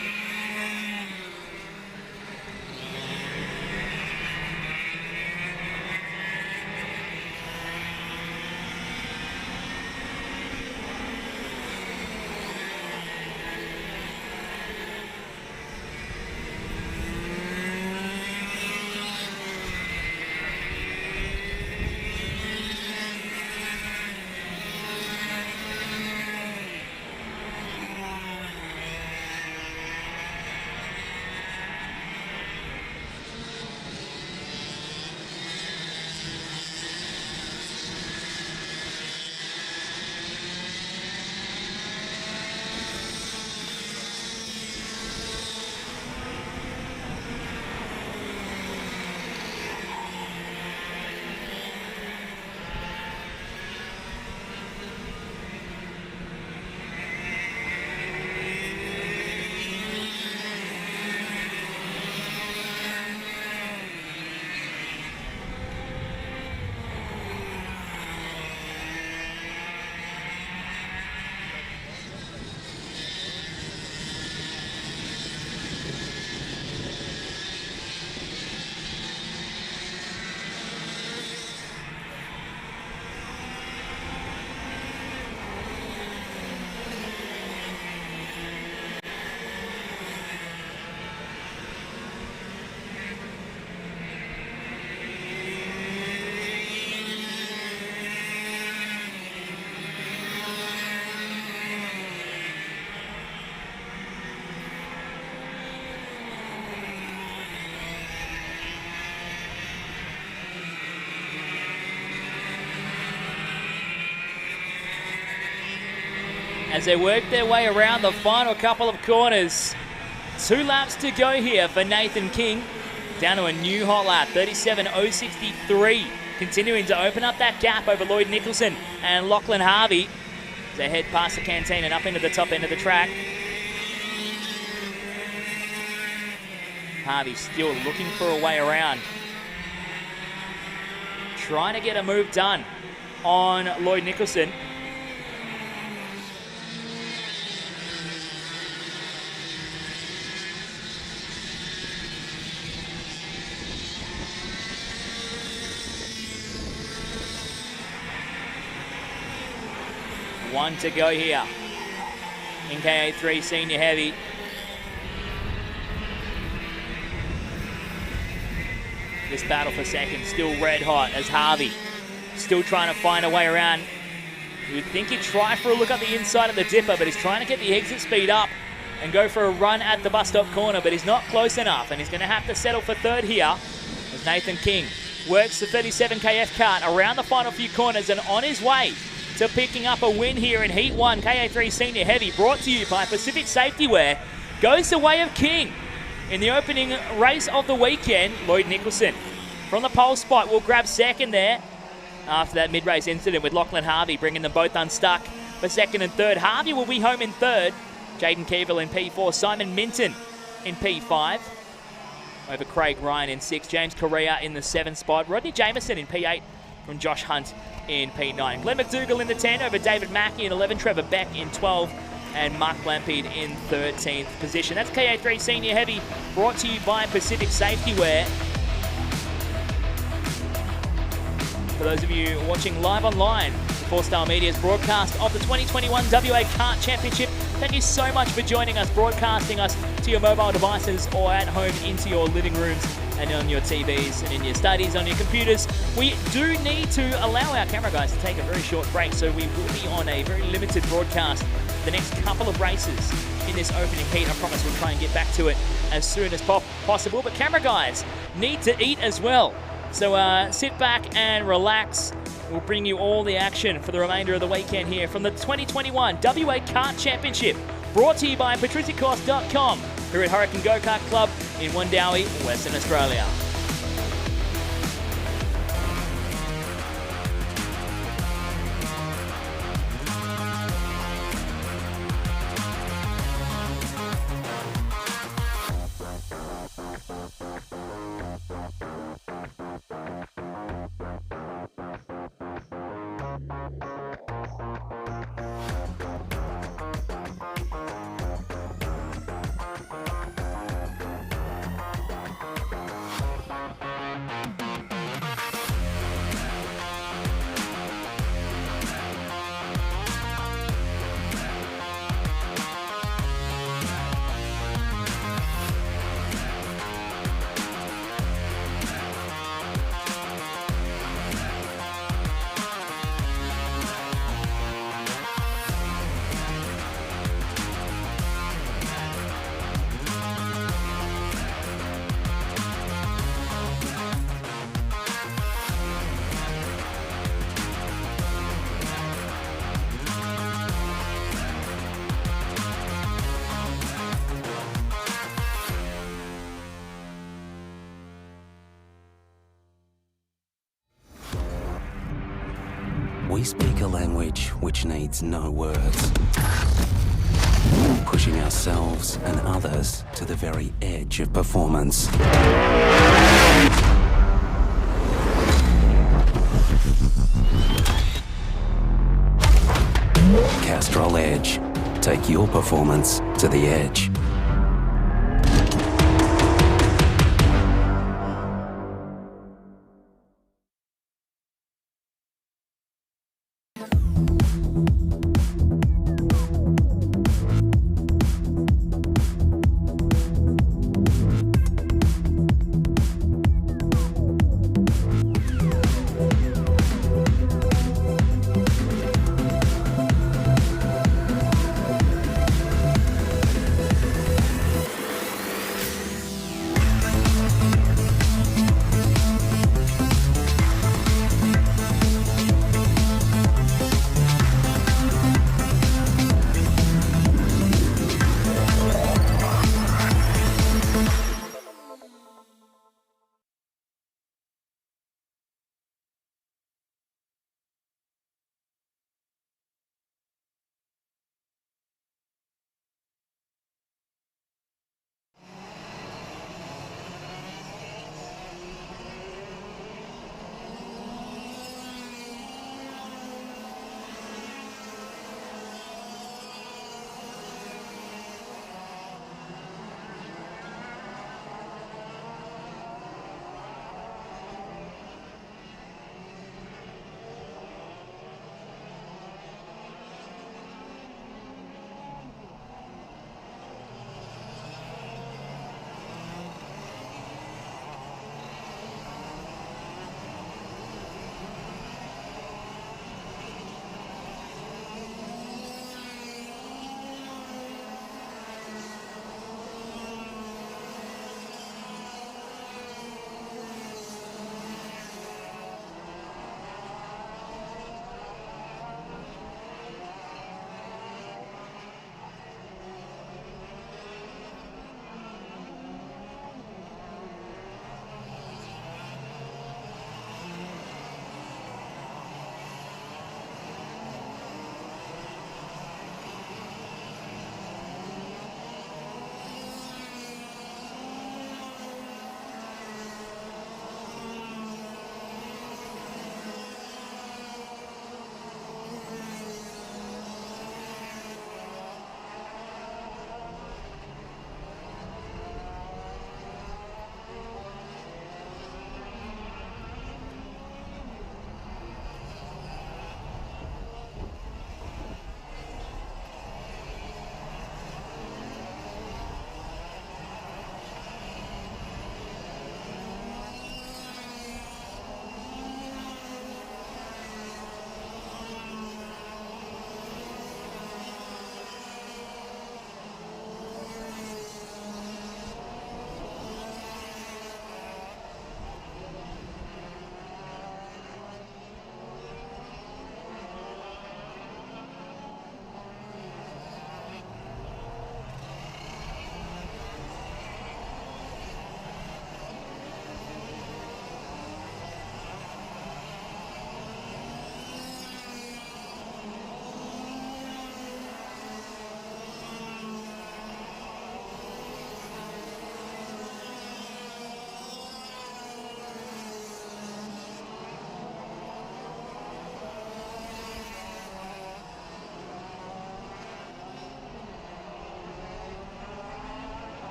[SPEAKER 6] as they work their way around the final couple of corners. 2 laps to go here for Nathan King. Down to a new hot lap, 37.063. Continuing to open up that gap over Lloyd Nicholson and Lachlan Harvey as they head past the canteen and up into the top end of the track. Harvey still looking for a way around. Trying to get a move done on Lloyd Nicholson. One to go here in KA3 Senior Heavy. This battle for second still red hot as Harvey still trying to find a way around. You would think he'd try for a look up the inside of the dipper, but he's trying to get the exit speed up and go for a run at the bus stop corner, but he's not close enough, and he's going to have to settle for third here as Nathan King works the 37KF kart around the final few corners and on his way to picking up a win here in Heat 1. KA3 Senior Heavy, brought to you by Pacific Safety Wear, goes the way of King. In the opening race of the weekend, Lloyd Nicholson from the pole spot will grab second there after that mid-race incident with Lachlan Harvey, bringing them both unstuck for second and third. Harvey will be home in third. Jaden Keevil in P4, Simon Minton in P5. Over Craig Ryan in 6, James Correa in the 7 spot. Rodney Jameson in P8 from Josh Hunt in P9. Glenn McDougall in the 10 over David Mackey in 11, Trevor Beck in 12, and Mark Lampede in 13th position. That's KA3 Senior Heavy, brought to you by Pacific Safety Wear. For those of you watching live online, the 4-Star Media's broadcast of the 2021 WA Kart Championship, thank you so much for joining us, broadcasting us to your mobile devices or at home into your living rooms and on your TVs and in your studies, on your computers. We do need to allow our camera guys to take a very short break, so we will be on a very limited broadcast the next couple of races in this opening heat. I promise we'll try and get back to it as soon as possible, but camera guys need to eat as well. So sit back and relax. We'll bring you all the action for the remainder of the weekend here from the 2021 WA Kart Championship, brought to you by patriciacourse.com here at Hurricane Go-Kart Club in Wundowie, Western Australia.
[SPEAKER 1] We speak a language which needs no words, pushing ourselves and others to the very edge of performance. Castrol Edge. Take your performance to the edge.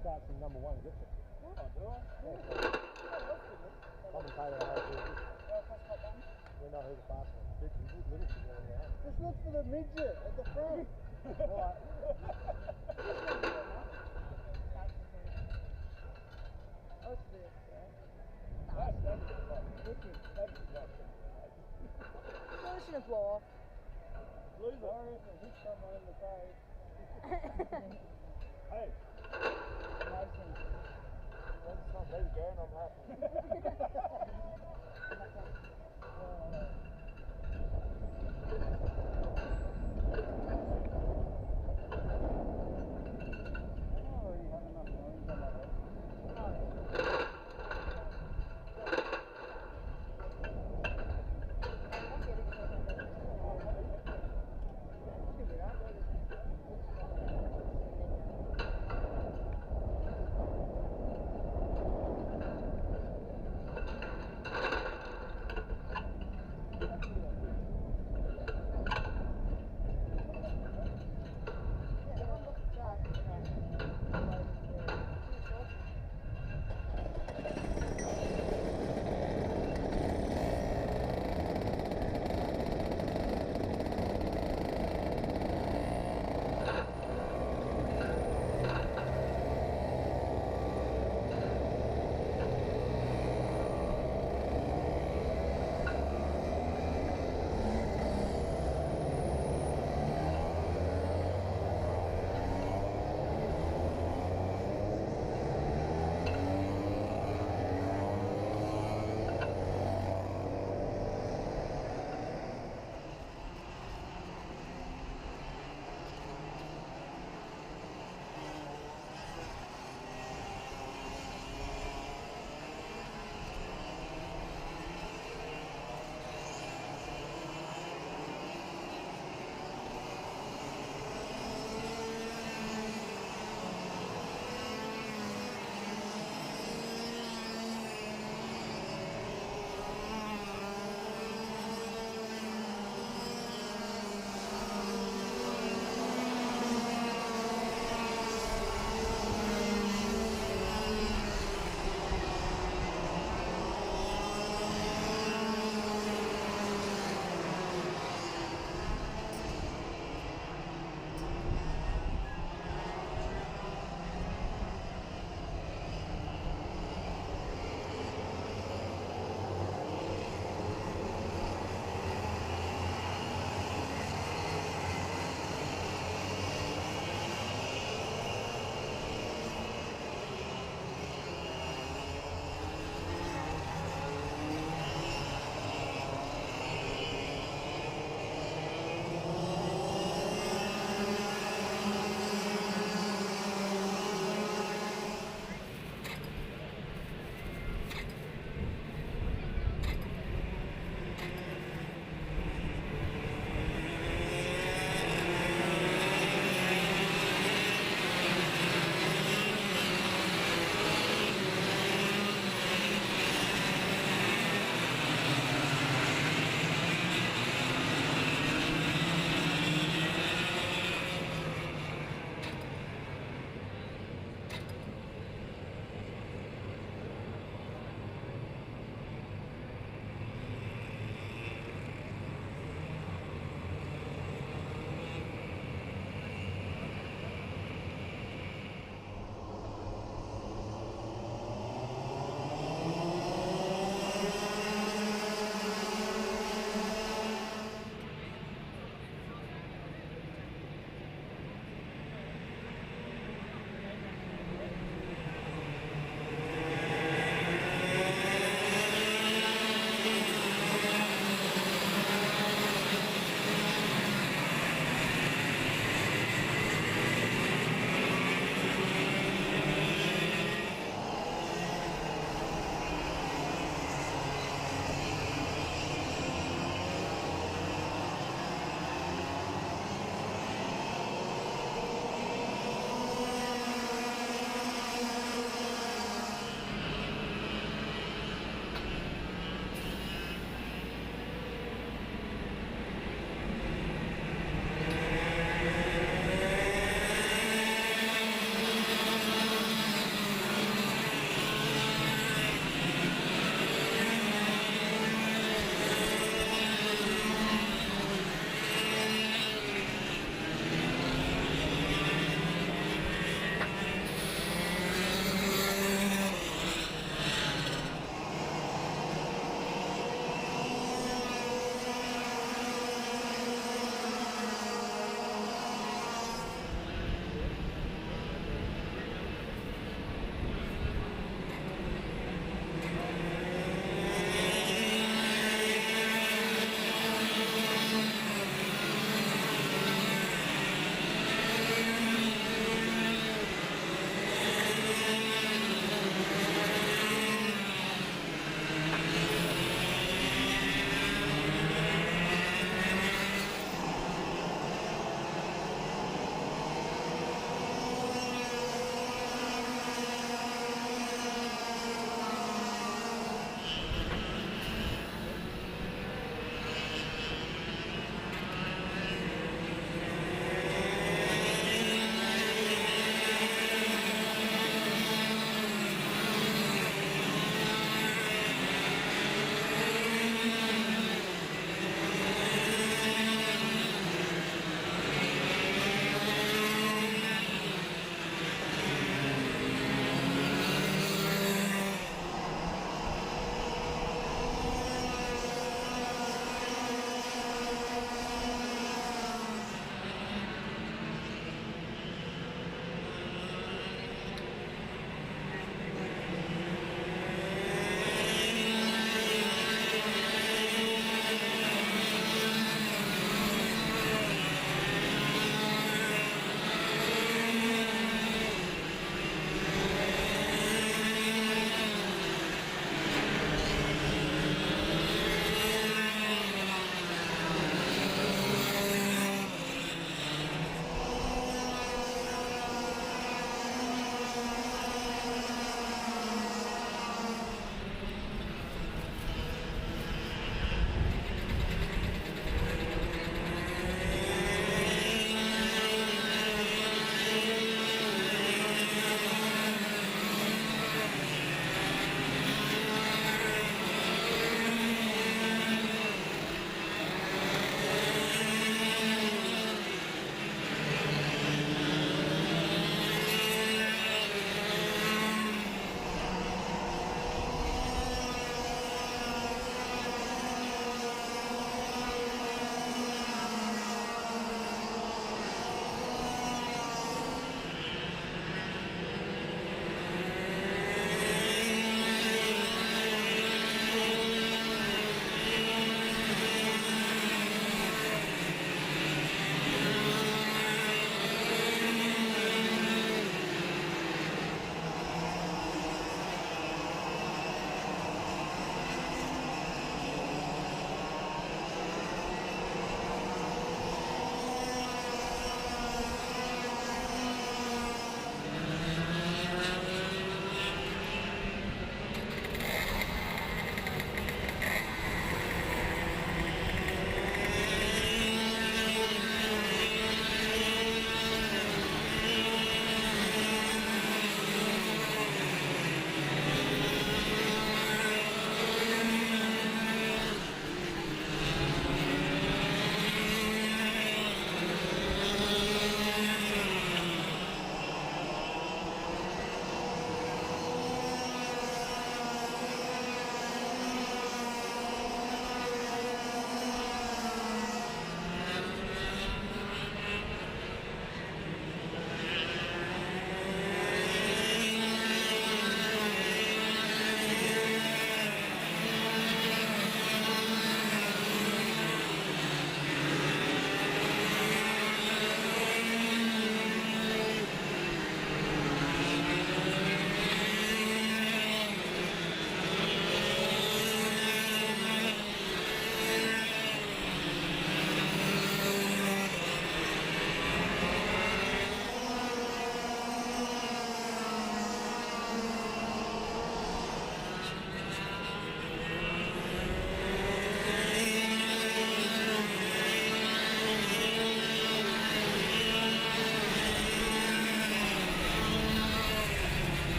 [SPEAKER 4] starts in number one, gets it.
[SPEAKER 2] Oh, do I?
[SPEAKER 4] Commentator, we know who the fast one is.
[SPEAKER 2] Just look for the midget at the front.
[SPEAKER 4] Right.
[SPEAKER 8] Solution of law.
[SPEAKER 2] Loser. Sorry if it hit someone in the face. Hey.
[SPEAKER 8] Amazing.
[SPEAKER 4] It's not me again, I'm happy.
[SPEAKER 2] Oh, you have enough noise on that head.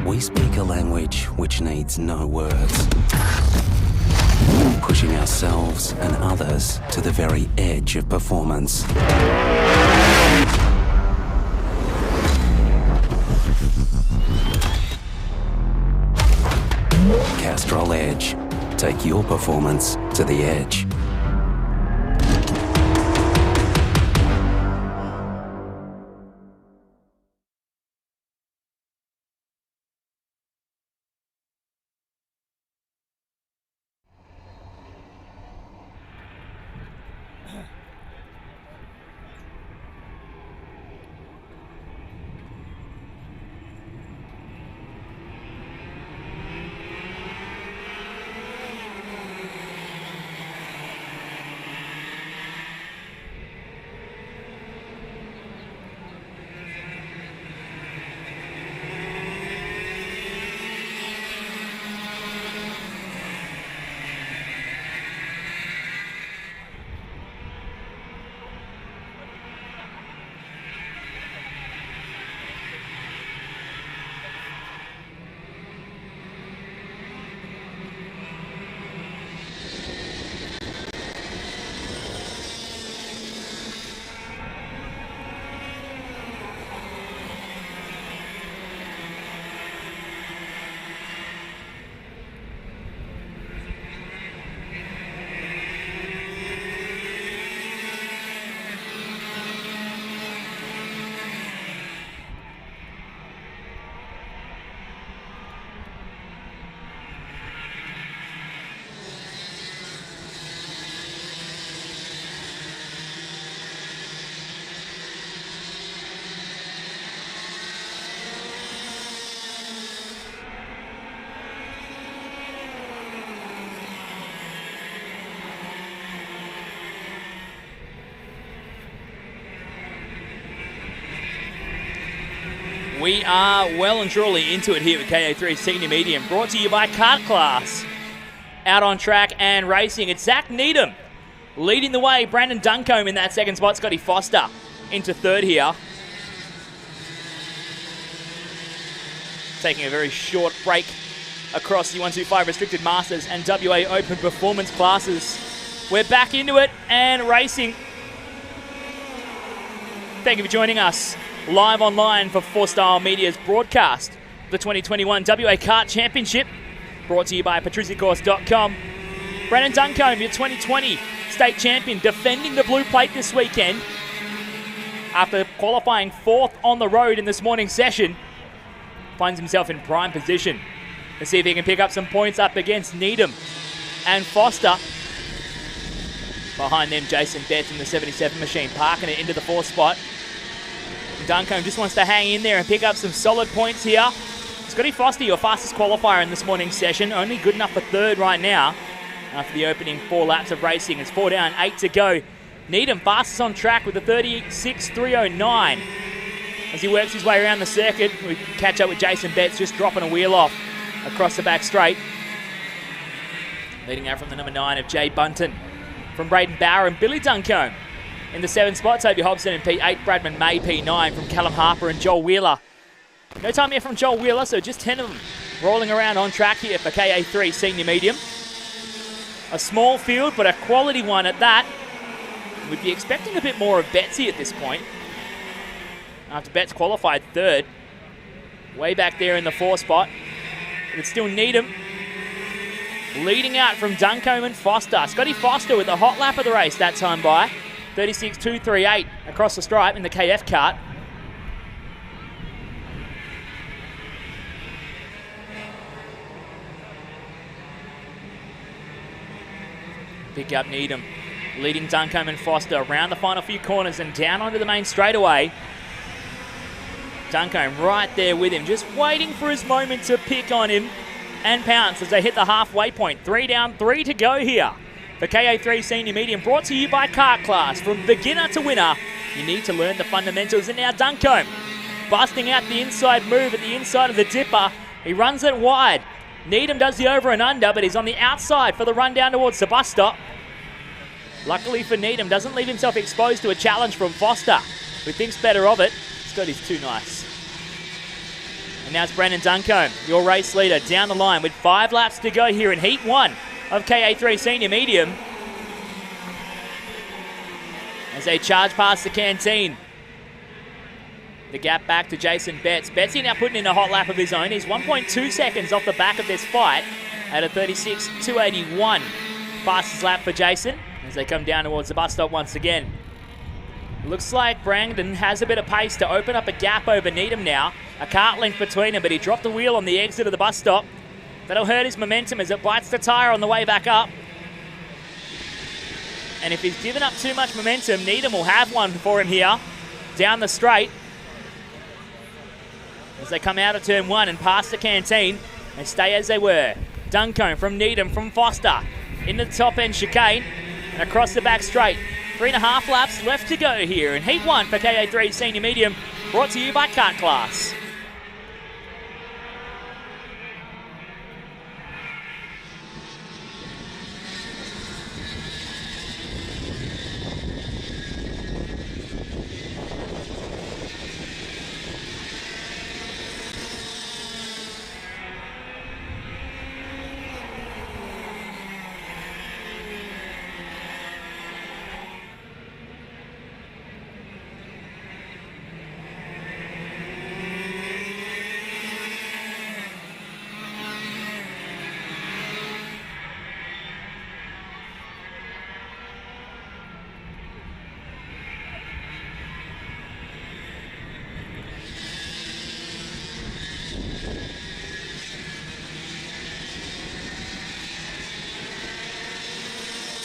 [SPEAKER 1] We speak a language which needs no words, pushing ourselves and others to the very edge of performance. Castrol Edge. Take your performance to the edge.
[SPEAKER 6] We are well and truly into it here with KA3 Senior Medium, brought to you by Kart Class. Out on track and racing, it's Zach Needham leading the way. Brandon Duncombe in that second spot. Scotty Foster into third here. Taking a very short break across the 125 Restricted Masters and WA Open Performance classes. We're back into it and racing. Thank you for joining us live online for 4Style Media's broadcast of the 2021 WA Kart Championship, brought to you by patriciacourse.com. Brandon Duncombe, your 2020 state champion, defending the blue plate this weekend after qualifying 4th on the road in this morning's session. Finds himself in prime position. Let's see if he can pick up some points up against Needham and Foster. Behind them, Jason Betts in the 77 machine, parking it into the 4th spot. Duncombe just wants to hang in there and pick up some solid points here. Scotty Foster, your fastest qualifier in this morning's session, only good enough for 3rd right now after the opening 4 laps of racing. It's 4 down, 8 to go. Needham fastest on track with a 36.309. As he works his way around the circuit, we catch up with Jason Betts just dropping a wheel off across the back straight. Leading out from the number 9 of Jay Bunton. From Braden Bauer and Billy Duncombe. In the 7 spot, Toby Hobson in P8, Bradman May P9 from Callum Harper and Joel Wheeler. No time here from Joel Wheeler, so just 10 of them rolling around on track here for KA3 Senior Medium. A small field, but a quality one at that. We'd be expecting a bit more of Betsy at this point. After Betts qualified 3rd. Way back there in the 4 spot. But it's still Needham leading out from Duncombe and Foster. Scotty Foster with a hot lap of the race that time by. 36.238 across the stripe in the KF kart. Pick up Needham, leading Duncombe and Foster around the final few corners and down onto the main straightaway. Duncombe right there with him, just waiting for his moment to pick on him and pounce as they hit the halfway point. 3 down, 3 to go here for KA3 Senior Medium, brought to you by Kart Class. From beginner to winner, you need to learn the fundamentals. And now Duncombe busting out the inside move at the inside of the dipper. He runs it wide. Needham does the over and under, but he's on the outside for the run down towards the bus stop. Luckily for Needham, doesn't leave himself exposed to a challenge from Foster, who thinks better of it. Scotty's too nice. And now it's Brandon Duncombe, your race leader, down the line with 5 laps to go here in Heat 1 of KA3 Senior Medium. As they charge past the canteen. The gap back to Jason Betts. Betsy now putting in a hot lap of his own. He's 1.2 seconds off the back of this fight at a 36.281. Fastest lap for Jason as they come down towards the bus stop once again. Looks like Brandon has a bit of pace to open up a gap over Needham now. A kart length between them, but he dropped the wheel on the exit of the bus stop. That'll hurt his momentum as it bites the tyre on the way back up. And if he's given up too much momentum, Needham will have one for him here down the straight. As they come out of turn 1 and past the canteen and stay as they were. Duncombe from Needham from Foster into the top end chicane and across the back straight. 3.5 laps left to go here in Heat 1 for KA3 Senior Medium, brought to you by Kart Class.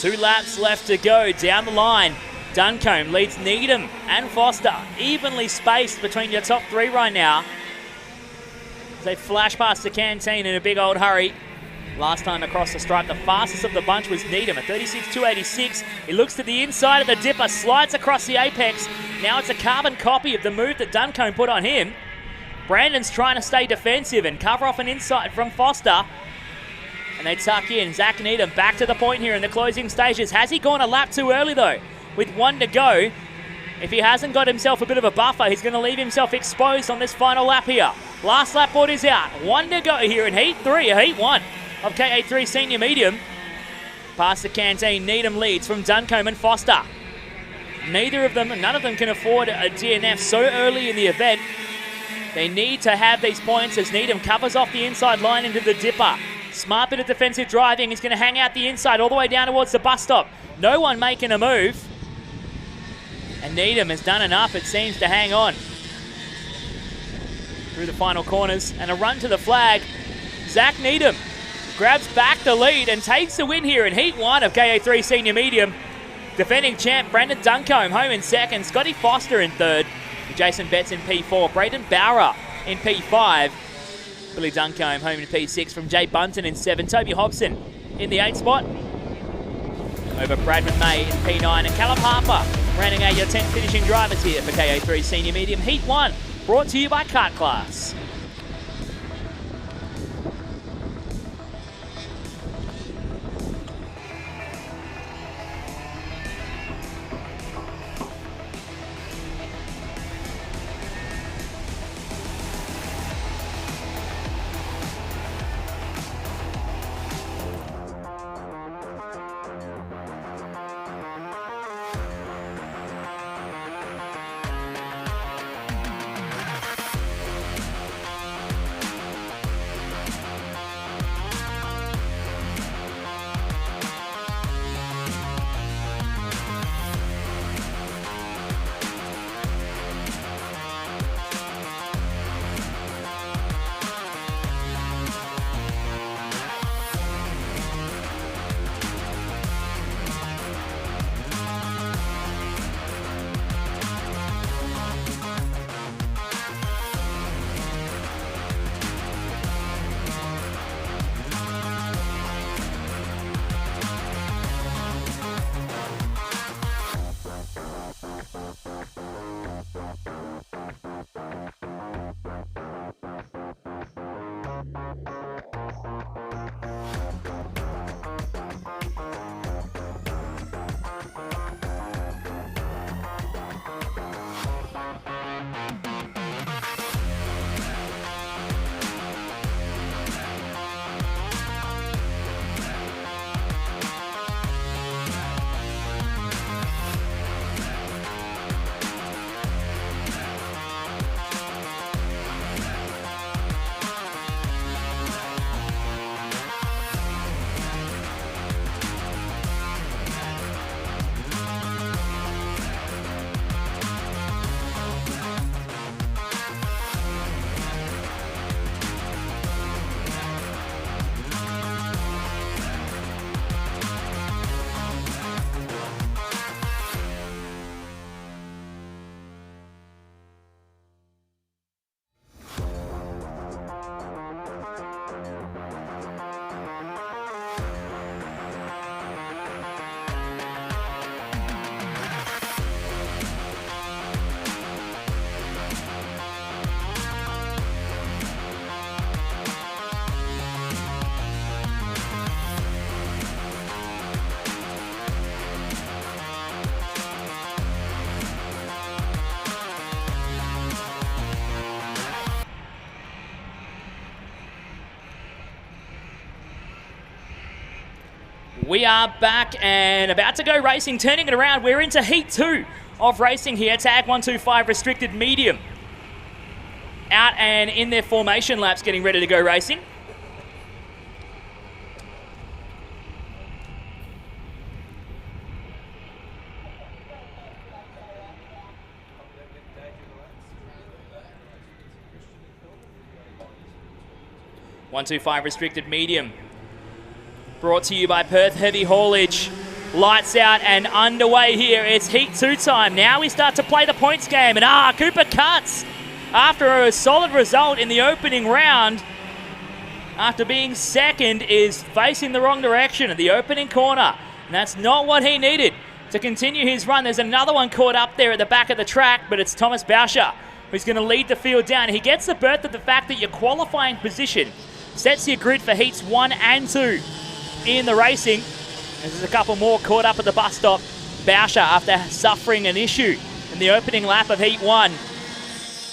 [SPEAKER 6] Two laps left to go down the line. Duncombe leads Needham and Foster, evenly spaced between your top 3 right now. As they flash past the canteen in a big old hurry. Last time across the stripe, the fastest of the bunch was Needham at 36.286. He looks to the inside of the dipper, slides across the apex. Now it's a carbon copy of the move that Duncombe put on him. Brandon's trying to stay defensive and cover off an inside from Foster. And they tuck in. Zach Needham back to the point here in the closing stages. Has he gone a lap too early though? With 1 to go. If he hasn't got himself a bit of a buffer, he's going to leave himself exposed on this final lap here. Last lap board is out. 1 to go here in Heat 1 of KA3 Senior Medium. Past the canteen, Needham leads from Duncombe and Foster. None of them can afford a DNF so early in the event. They need to have these points as Needham covers off the inside line into the dipper. Smart bit of defensive driving. He's going to hang out the inside all the way down towards the bus stop. No one making a move. And Needham has done enough, it seems, to hang on. Through the final corners and a run to the flag. Zach Needham grabs back the lead and takes the win here in Heat 1 of KA3 Senior Medium. Defending champ Brandon Duncombe home in second. Scotty Foster in third. Jason Betts in P4. Braden Bowra in P5. Billy Duncombe home in P6 from Jay Bunton in 7. Toby Hobson in the 8th spot. Over Bradman May in P9. And Callum Harper rounding out your 10 finishing drivers here for KA3 Senior Medium Heat 1. Brought to you by Kart Class. We are back and about to go racing, turning it around. We're into Heat 2 of racing here. Tag 125 restricted medium. Out and in their formation laps, getting ready to go racing. .125 restricted medium. Brought to you by Perth Heavy Haulage. Lights out and underway here. It's Heat 2 time. Now we start to play the points game. And Cooper cuts after a solid result in the opening round. After being second, is facing the wrong direction at the opening corner. And that's not what he needed to continue his run. There's another one caught up there at the back of the track, but it's Thomas Bauscher who's going to lead the field down. He gets the berth of the fact that your qualifying position sets your grid for heats 1 and 2 in the racing. There's a couple more caught up at the bus stop. Boucher, after suffering an issue in the opening lap of Heat 1,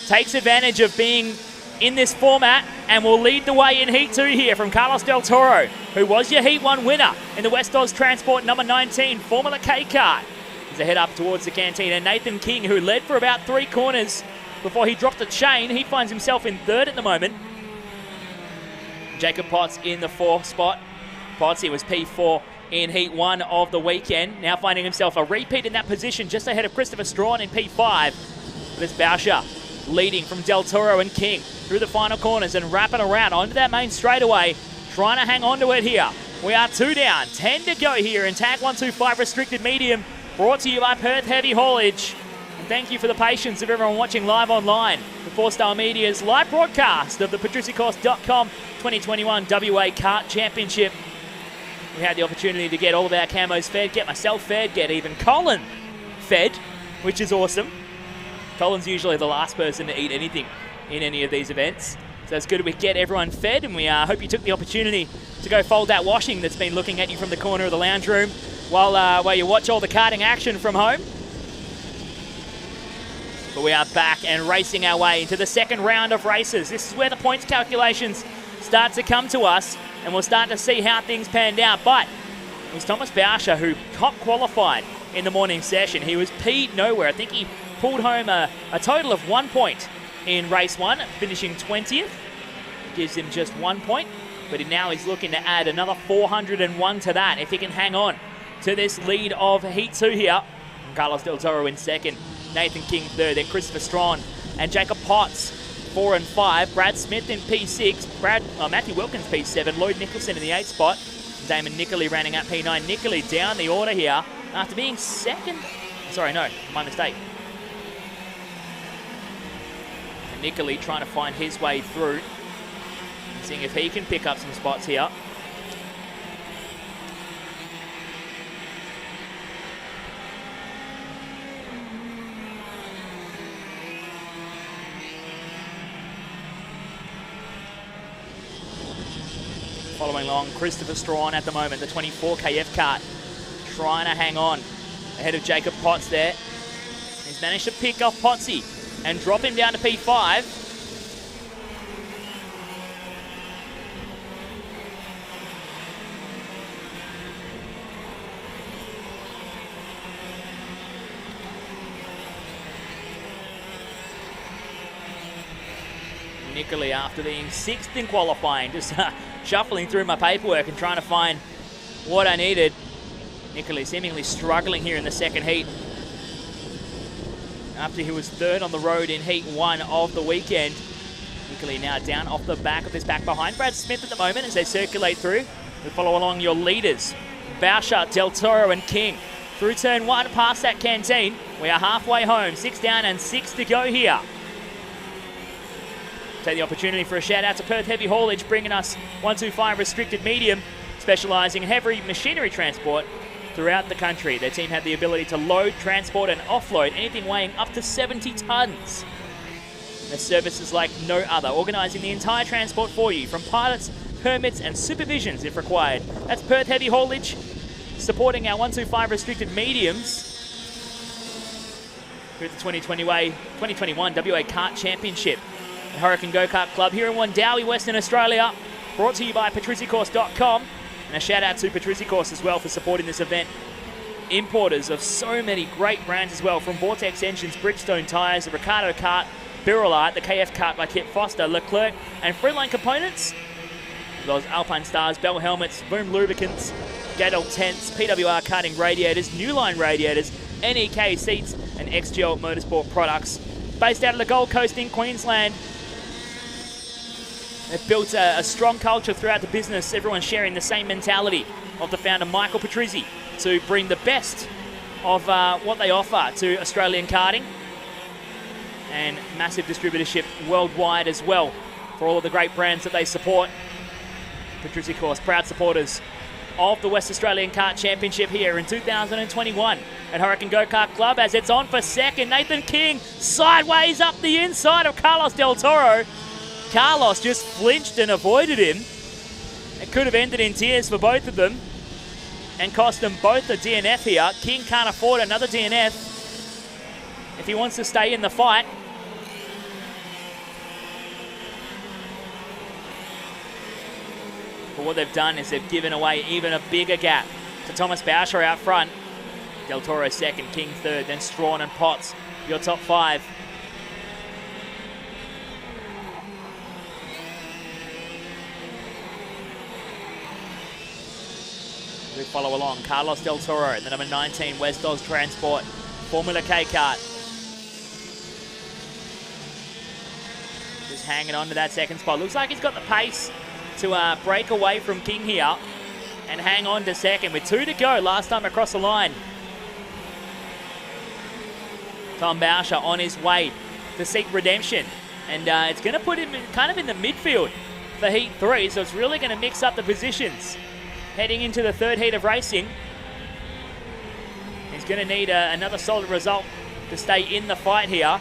[SPEAKER 6] takes advantage of being in this format and will lead the way in Heat 2 here from Carlos Del Toro, who was your Heat 1 winner in the West Oz Transport number 19 Formula K kart. He's a head up towards the canteen, and Nathan King, who led for about 3 corners before he dropped the chain, he finds himself in 3rd at the moment. Jacob Potts in the 4th spot. Potts, he was P4 in Heat 1 of the weekend, now finding himself a repeat in that position just ahead of Christopher Strawn in P5. But it's Boucher leading from Del Toro and King through the final corners and wrapping around onto that main straightaway, trying to hang on to it here. We are 2 down, 10 to go here in Tag 125 Restricted Medium, brought to you by Perth Heavy Haulage. And thank you for the patience of everyone watching live online. The 4-Star Media's live broadcast of the patriciacourse.com 2021 WA Kart Championship. We had the opportunity to get all of our camos fed, get myself fed, get even Colin fed, which is awesome. Colin's usually the last person to eat anything in any of these events. So it's good we get everyone fed, and we hope you took the opportunity to go fold that washing that's been looking at you from the corner of the lounge room while you watch all the karting action from home. But we are back and racing our way into the second round of races. This is where the points calculations start to come to us, and we'll start to see how things panned out. But it was Thomas Boucher who top qualified in the morning session. He was P'd nowhere. I think he pulled home a total of 1 point in race 1, finishing 20th. Gives him just 1 point, but now he's looking to add another 401 to that if he can hang on to this lead of Heat 2 here. Carlos Del Toro in 2nd, Nathan King 3rd, then Christopher Strawn and Jacob Potts 4 and 5, Brad Smith in P6, Matthew Wilkins P7, Lloyd Nicholson in the 8th spot, Damon Nickley running at P9. Nickley down the order here after being 2nd. Sorry, no, my mistake. Nickley trying to find his way through, seeing if he can pick up some spots here. Following along, Christopher Strawn at the moment, the 24 KF kart, trying to hang on ahead of Jacob Potts there. He's managed to pick off Potsy and drop him down to P5. Nickley, after being 6th in qualifying, just shuffling through my paperwork and trying to find what I needed. Nickley seemingly struggling here in the second heat, after he was 3rd on the road in Heat 1 of the weekend. Nickley now down off the back of this back behind Brad Smith at the moment as they circulate through. We follow along your leaders, Boucher, Del Toro and King. Through turn 1, past that canteen. We are halfway home, 6 down and 6 to go here. Take the opportunity for a shout out to Perth Heavy Haulage, bringing us 125 Restricted Medium, specialising in heavy machinery transport throughout the country. Their team have the ability to load, transport and offload anything weighing up to 70 tonnes. Their service is like no other, organising the entire transport for you, from pilots, permits and supervisions if required. That's Perth Heavy Haulage, supporting our 125 Restricted Mediums through the 2021 WA Kart Championship. The Hurricane Go-Kart Club here in Wundowie, Western Australia, brought to you by patriciacourse.com. And a shout out to Patriciacourse as well for supporting this event. Importers of so many great brands as well, from Vortex Engines, Bridgestone Tyres, the Ricardo Kart, Birrell Art, the KF Kart by Kit Foster, Leclerc and Freeline Components, as well as Alpine Stars, Bell Helmets, Boom Lubricants, Gadol Tents, PWR Karting Radiators, New Line Radiators, NEK Seats and XGL Motorsport Products. Based out of the Gold Coast in Queensland. They've built a strong culture throughout the business, everyone sharing the same mentality of the founder Michael Patrizzi to bring the best of what they offer to Australian karting, and massive distributorship worldwide as well for all of the great brands that they support. Patriciacourse, proud supporters of the Western Australian Kart Championship here in 2021 at Hurricane Go-Kart Club as it's on for second. Nathan King sideways up the inside of Carlos Del Toro. Carlos just flinched and avoided him. It could have ended in tears for both of them and cost them both a DNF here. King can't afford another DNF if he wants to stay in the fight. But what they've done is they've given away even a bigger gap to Thomas Boucher out front. Del Toro second, King third, then Strawn and Potts, your top five. We follow along, Carlos Del Toro, the number 19 West Oz Transport Formula K kart. Just hanging on to that second spot. Looks like he's got the pace to break away from King here and hang on to second with 2 to go last time across the line. Tom Boucher on his way to seek redemption, and it's going to put him kind of in the midfield for Heat 3, so it's really going to mix up the positions heading into the third heat of racing. He's going to need another solid result to stay in the fight here.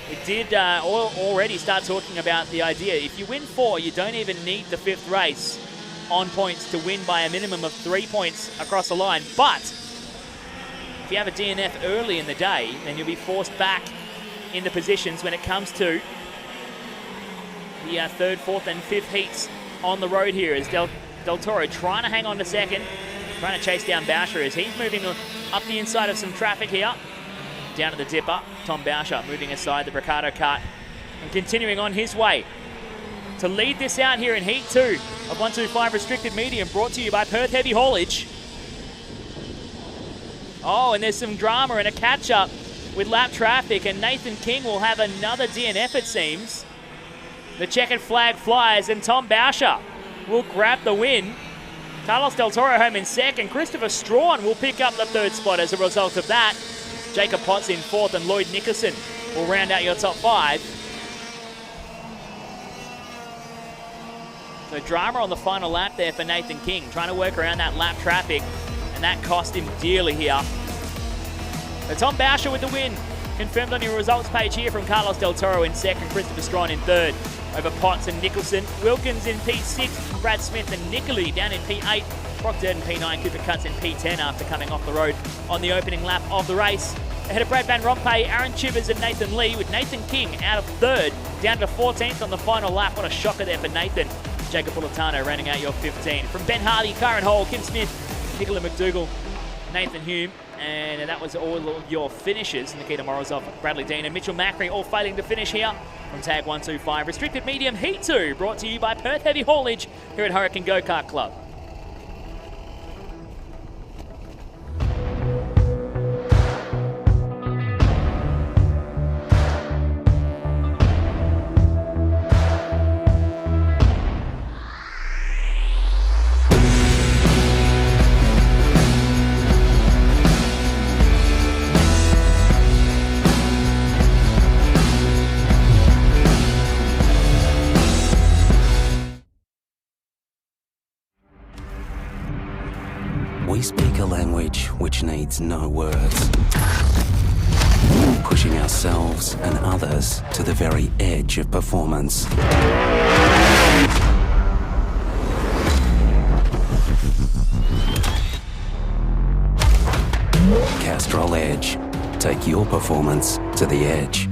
[SPEAKER 6] We did already start talking about the idea, if you win 4, you don't even need the 5th race on points to win by a minimum of 3 points across the line. But if you have a DNF early in the day, then you'll be forced back in the positions when it comes to the 3rd, 4th and 5th heats on the road here. As Del Toro trying to hang on to second, trying to chase down Boucher as he's moving up the inside of some traffic here. Down to the dipper, Tom Boucher moving aside the Ricardo kart and continuing on his way to lead this out here in Heat 2 of 125 Restricted Medium, brought to you by Perth Heavy Haulage. Oh, and there's some drama and a catch-up with lap traffic, and Nathan King will have another DNF, it seems. The checkered flag flies, and Tom Boucher will grab the win. Carlos Del Toro home in second. Christopher Strawn will pick up the 3rd spot as a result of that. Jacob Potts in 4th, and Lloyd Nickerson will round out your top 5. So drama on the final lap there for Nathan King, trying to work around that lap traffic, and that cost him dearly here. So Tom Boucher with the win, confirmed on your results page here from Carlos Del Toro in second, Christopher Strawn in 3rd, over Potts and Nicholson. Wilkins in P6, Brad Smith and Nickley down in P8, Brock Durden P9, Cooper Cutts in P10 after coming off the road on the opening lap of the race. Ahead of Brad Van Rompuy, Aaron Chivers and Nathan Lee, with Nathan King out of 3rd, down to 14th on the final lap. What a shocker there for Nathan. Jacob Politano rounding out your 15. From Ben Hardy, Karen Hall, Kim Smith, Nicola McDougall, Nathan Hume, and that was all of your finishes. Nikita Morozov, Bradley Dean and Mitchell Macri all failing to finish here from Tag 125. Restricted Medium Heat 2, brought to you by Perth Heavy Haulage here at Hurricane Go-Kart Club.
[SPEAKER 1] We speak a language which needs no words, pushing ourselves and others to the very edge of performance. Castrol Edge. Take your performance to the edge.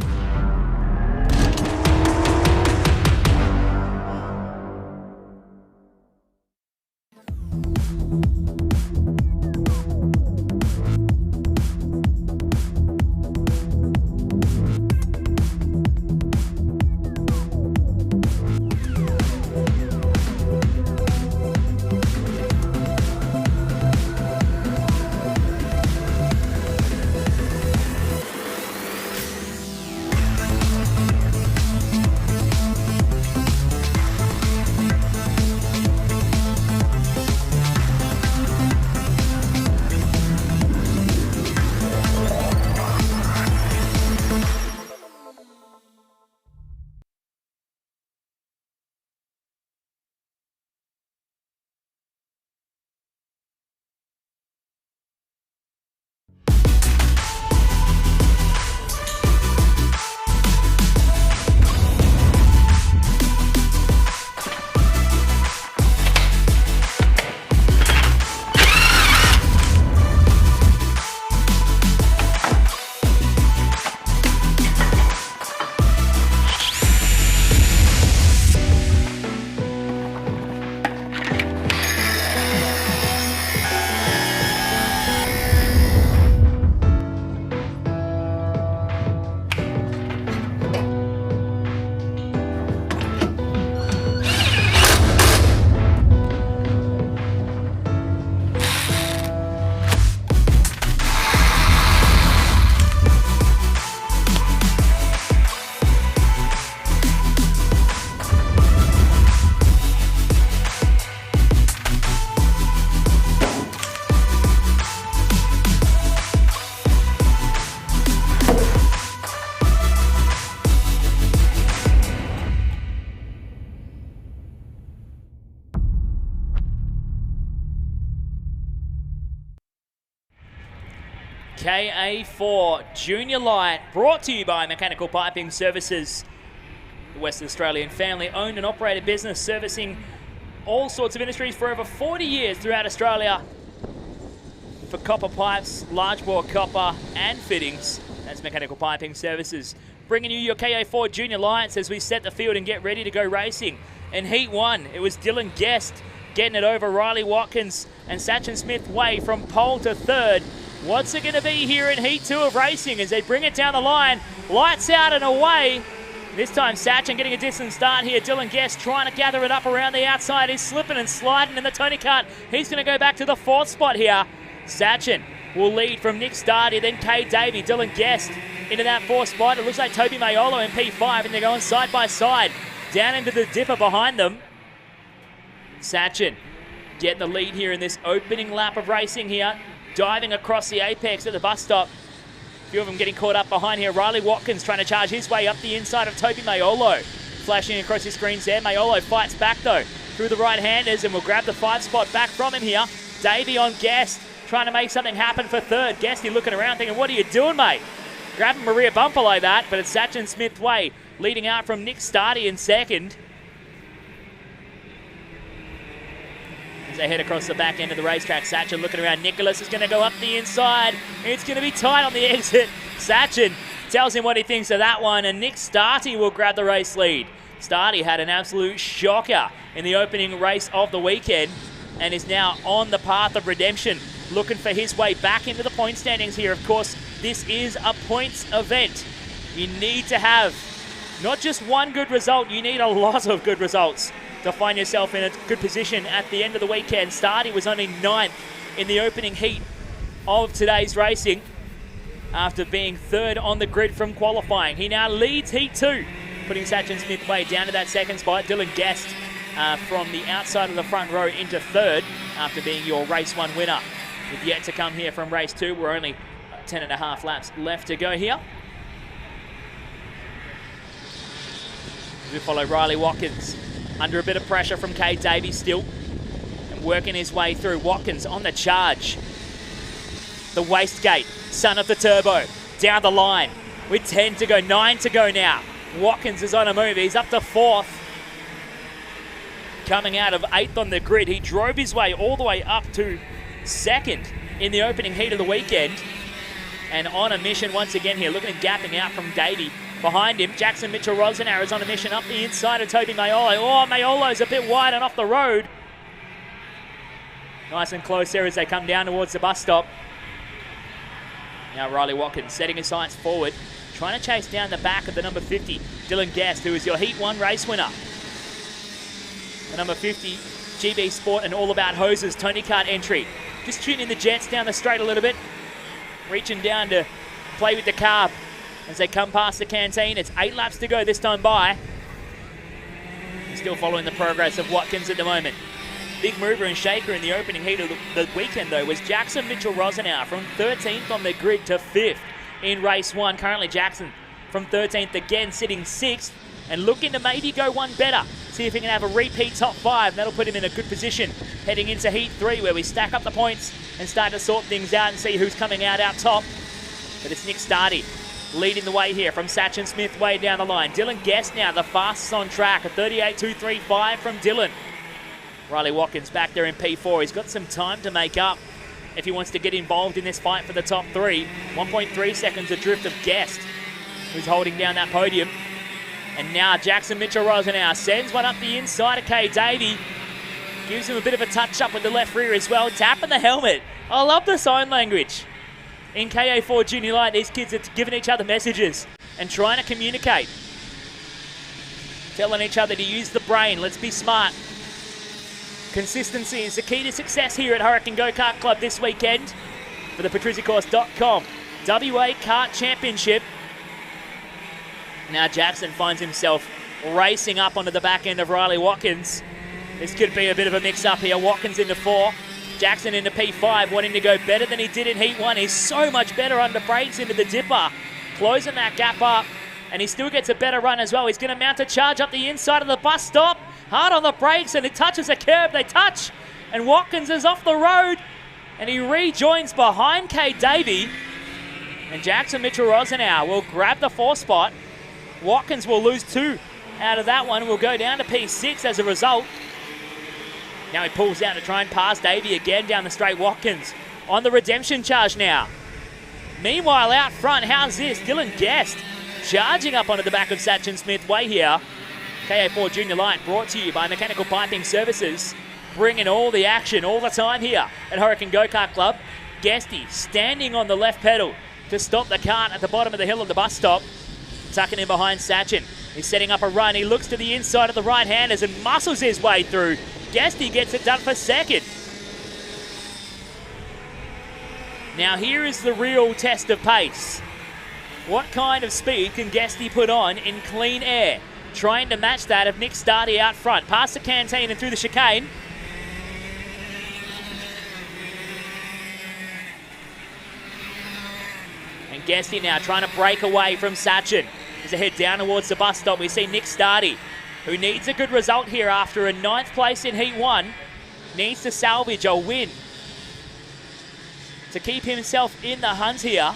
[SPEAKER 6] KA3 Junior Light, brought to you by Mechanical Piping Services, the Western Australian family-owned and operated business servicing all sorts of industries for over 40 years throughout Australia for copper pipes, large bore copper and fittings. That's Mechanical Piping Services. Bringing you your KA3 Junior Lights as we set the field and get ready to go racing. In Heat 1, it was Dylan Guest getting it over Riley Watkins and Sachin Smith-Way from pole to third. What's it going to be here in Heat 2 of racing as they bring it down the line? Lights out and away. This time Sachin getting a distant start here. Dylan Guest trying to gather it up around the outside. He's slipping and sliding in the Tony Kart. He's going to go back to the fourth spot here. Sachin will lead from Nick Stardy, then Kay Davey, Dylan Guest into that fourth spot. It looks like Toby Mayolo in P5, and they're going side by side down into the dipper behind them. Sachin getting the lead here in this opening lap of racing here, diving across the apex at the bus stop. A few of them getting caught up behind here. Riley Watkins trying to charge his way up the inside of Toby Mayolo. Flashing across his screens there. Mayolo fights back though through the right-handers and will grab the 5 spot back from him here. Davey on Guest, trying to make something happen for third. Guesty looking around thinking, what are you doing, mate? Grabbing Maria bumper like that, but it's Sachin Smith-Way leading out from Nick Stardy in second. As they head across the back end of the racetrack, Sachin looking around. Nicholas is going to go up the inside. It's going to be tight on the exit. Sachin tells him what he thinks of that one, and Nick Stardy will grab the race lead. Stardy had an absolute shocker in the opening race of the weekend and is now on the path of redemption, looking for his way back into the point standings here. Of course, this is a points event. You need to have not just one good result, you need a lot of good results to find yourself in a good position at the end of the weekend. Stardy was only 9th in the opening heat of today's racing after being 3rd on the grid from qualifying. He now leads Heat 2, putting Sachin Smith-Way down to that 2nd spot. Dylan Guest from the outside of the front row into 3rd after being your race 1 winner. With yet to come here from race 2, we're only 10.5 laps left to go here. We follow Riley Watkins under a bit of pressure from Kay Davey still and working his way through. Watkins on the charge. The wastegate, son of the turbo, down the line with 10 to go, 9 to go now. Watkins is on a move. He's up to 4th. Coming out of 8th on the grid. He drove his way all the way up to 2nd in the opening heat of the weekend. And on a mission once again here, looking at gapping out from Davey. Behind him, Jackson Mitchell-Rosenauer is on a mission up the inside of Toby Mayolo. Oh, Mayolo's a bit wide and off the road. Nice and close there as they come down towards the bus stop. Now Riley Watkins setting his sights forward, trying to chase down the back of the number 50, Dylan Guest, who is your Heat 1 race winner. The number 50, GB Sport and All About Hoses Tony Kart entry. Just tuning the jets down the straight a little bit, reaching down to play with the carb as they come past the canteen. It's 8 laps to go this time by. Still following the progress of Watkins at the moment. Big mover and shaker in the opening heat of the weekend, though, was Jackson Mitchell-Rosenauer from 13th on the grid to 5th in race 1. Currently Jackson from 13th again, sitting 6th and looking to maybe go one better. See if he can have a repeat top 5. That'll put him in a good position heading into Heat 3, where we stack up the points and start to sort things out and see who's coming out top. But it's Nick Stardy leading the way here from Sachin Smith-Way down the line. Dylan Guest now the fastest on track, a 38.235 from Dylan. Riley Watkins back there in P4. He's got some time to make up if he wants to get involved in this fight for the top 3. 1.3 seconds adrift of Guest, who's holding down that podium. And now Jackson Mitchell-Rosenauer sends one up the inside of Kay Davey. Gives him a bit of a touch-up with the left rear as well. Tapping the helmet. I love the sign language. In KA3 Junior Light, these kids are giving each other messages and trying to communicate. Telling each other to use the brain. Let's be smart. Consistency is the key to success here at Hurricane Go-Kart Club this weekend for the patriciacourse.com WA Kart Championship. Now Jackson finds himself racing up onto the back end of Riley Watkins. This could be a bit of a mix-up here. Watkins into 4. Jackson into P5, wanting to go better than he did in Heat 1. He's so much better under brakes into the dipper, closing that gap up, and he still gets a better run as well. He's going to mount a charge up the inside of the bus stop, hard on the brakes, and it touches a curb. They touch, and Watkins is off the road, and he rejoins behind Kay Davey. And Jackson Mitchell-Rosenau will grab the 4th spot. Watkins will lose 2 out of that one. Will go down to P6 as a result. Now he pulls out to try and pass Davey again down the straight. Watkins on the redemption charge now. Meanwhile, out front, how's this? Dylan Guest charging up onto the back of Sachin Smith Way here. KA3 Junior Light brought to you by Mechanical Piping Services. Bringing all the action all the time here at Hurricane Go-Kart Club. Guesty standing on the left pedal to stop the cart at the bottom of the hill of the bus stop. Tucking in behind Sachin. He's setting up a run. He looks to the inside of the right-handers and muscles his way through. Guesty gets it done for second. Now here is the real test of pace. What kind of speed can Guesty put on in clean air? Trying to match that of Nick Stardy out front. Past the canteen and through the chicane. And Guesty now trying to break away from Sachin. As they head down towards the bus stop, we see Nick Stardy, who needs a good result here after a 9th place in Heat 1. Needs to salvage a win to keep himself in the hunt here.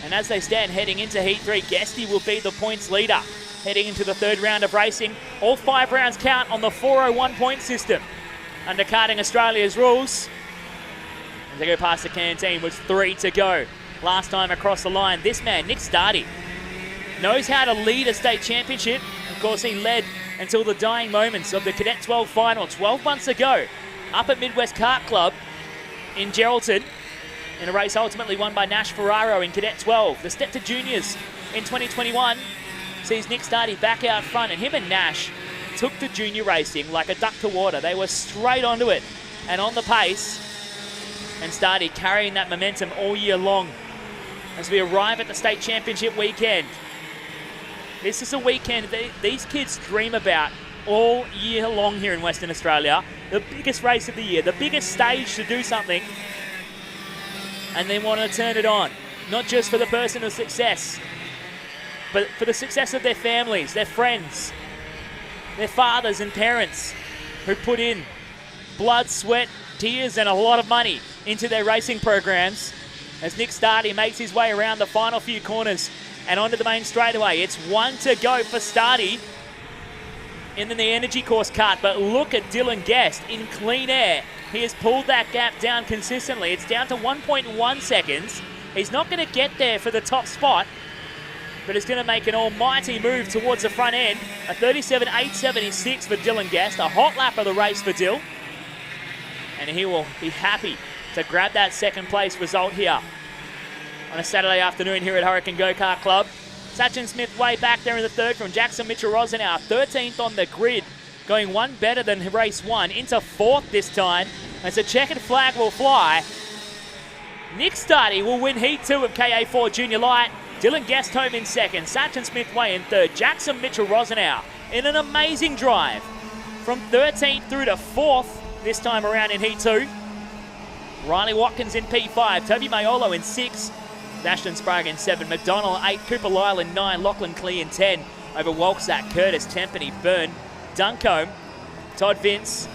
[SPEAKER 6] And as they stand heading into Heat 3, Guesty will be the points leader heading into the 3rd round of racing. All 5 rounds count on the 401 point system under Karting Australia's rules. As they go past the canteen with 3 to go. Last time across the line, this man, Nick Stardy, knows how to lead a state championship. Of course, he led until the dying moments of the Cadet 12 final 12 months ago up at Midwest Kart Club in Geraldton in a race ultimately won by Nash Ferraro in Cadet 12. The step to juniors in 2021 sees Nick Stardy back out front, and him and Nash took to junior racing like a duck to water. They were straight onto it and on the pace, and Stardy carrying that momentum all year long as we arrive at the state championship weekend. This is a weekend that these kids dream about all year long here in Western Australia. The biggest race of the year, the biggest stage to do something, and they want to turn it on. Not just for the personal success, but for the success of their families, their friends, their fathers and parents who put in blood, sweat, tears and a lot of money into their racing programs. As Nick Stardy makes his way around the final few corners and onto the main straightaway. It's 1 to go for Stardy in the energy course kart, but look at Dylan Guest in clean air. He has pulled that gap down consistently. It's down to 1.1 seconds. He's not going to get there for the top spot, but he's going to make an almighty move towards the front end. A 37.876 for Dylan Guest, a hot lap of the race for Dill, and he will be happy to grab that 2nd place result here on a Saturday afternoon here at Hurricane Go-Kart Club. Sachin Smith way back there in the 3rd from Jackson Mitchell-Rosenau, 13th on the grid, going one better than race 1, into 4th this time, as a checkered flag will fly. Nick Stardy will win Heat 2 of KA3 Junior Light. Dylan Guest home in 2nd, Sachin Smith way in 3rd, Jackson Mitchell-Rosenau in an amazing drive from 13th through to 4th this time around in Heat 2. Riley Watkins in P5, Toby Maiolo in 6, Ashton Sprague in 7, McDonald 8, Cooper Lyle in 9, Lachlan Clee in 10, over Walksack, Curtis, Tempany, Byrne, Duncombe, Todd Vince,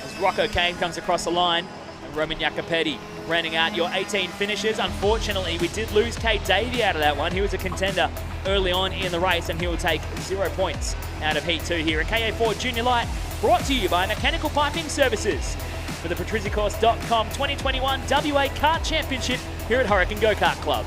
[SPEAKER 6] as Rocco Kane comes across the line, and Roman Jacopetti rounding out your 18 finishes. Unfortunately, we did lose Kate Davey out of that one. He was a contender early on in the race, and he will take 0 points out of Heat 2 here at KA3 Junior Light, brought to you by Mechanical Piping Services for the PatriziaCourse.com 2021 WA Kart Championship here at Hurricane Go-Kart Club.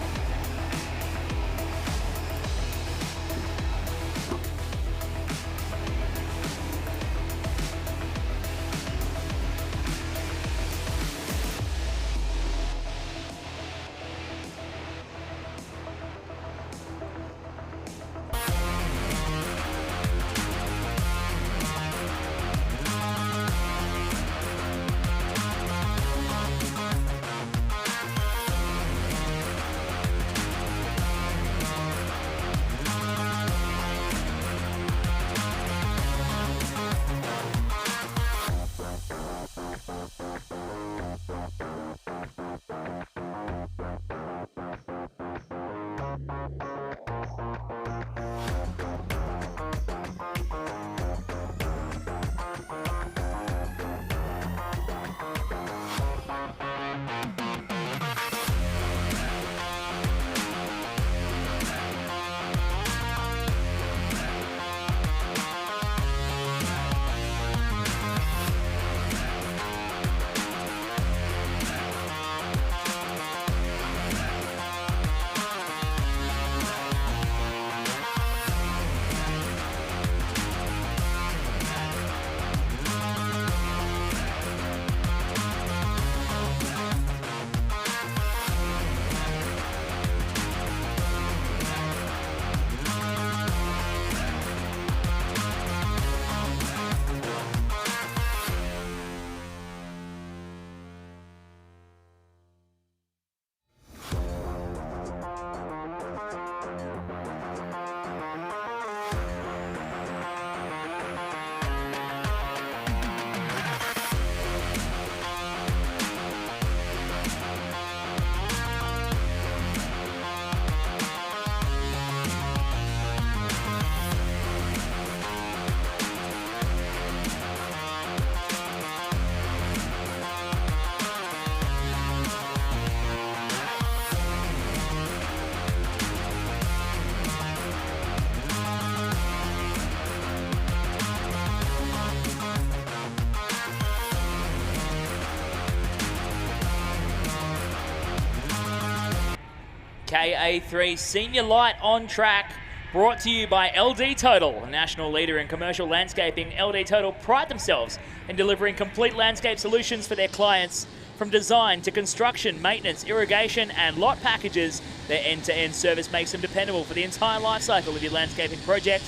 [SPEAKER 6] KA3 Senior Light on track, brought to you by LD Total, a national leader in commercial landscaping. LD Total pride themselves in delivering complete landscape solutions for their clients. From design to construction, maintenance, irrigation and lot packages, their end-to-end service makes them dependable for the entire life cycle of your landscaping project.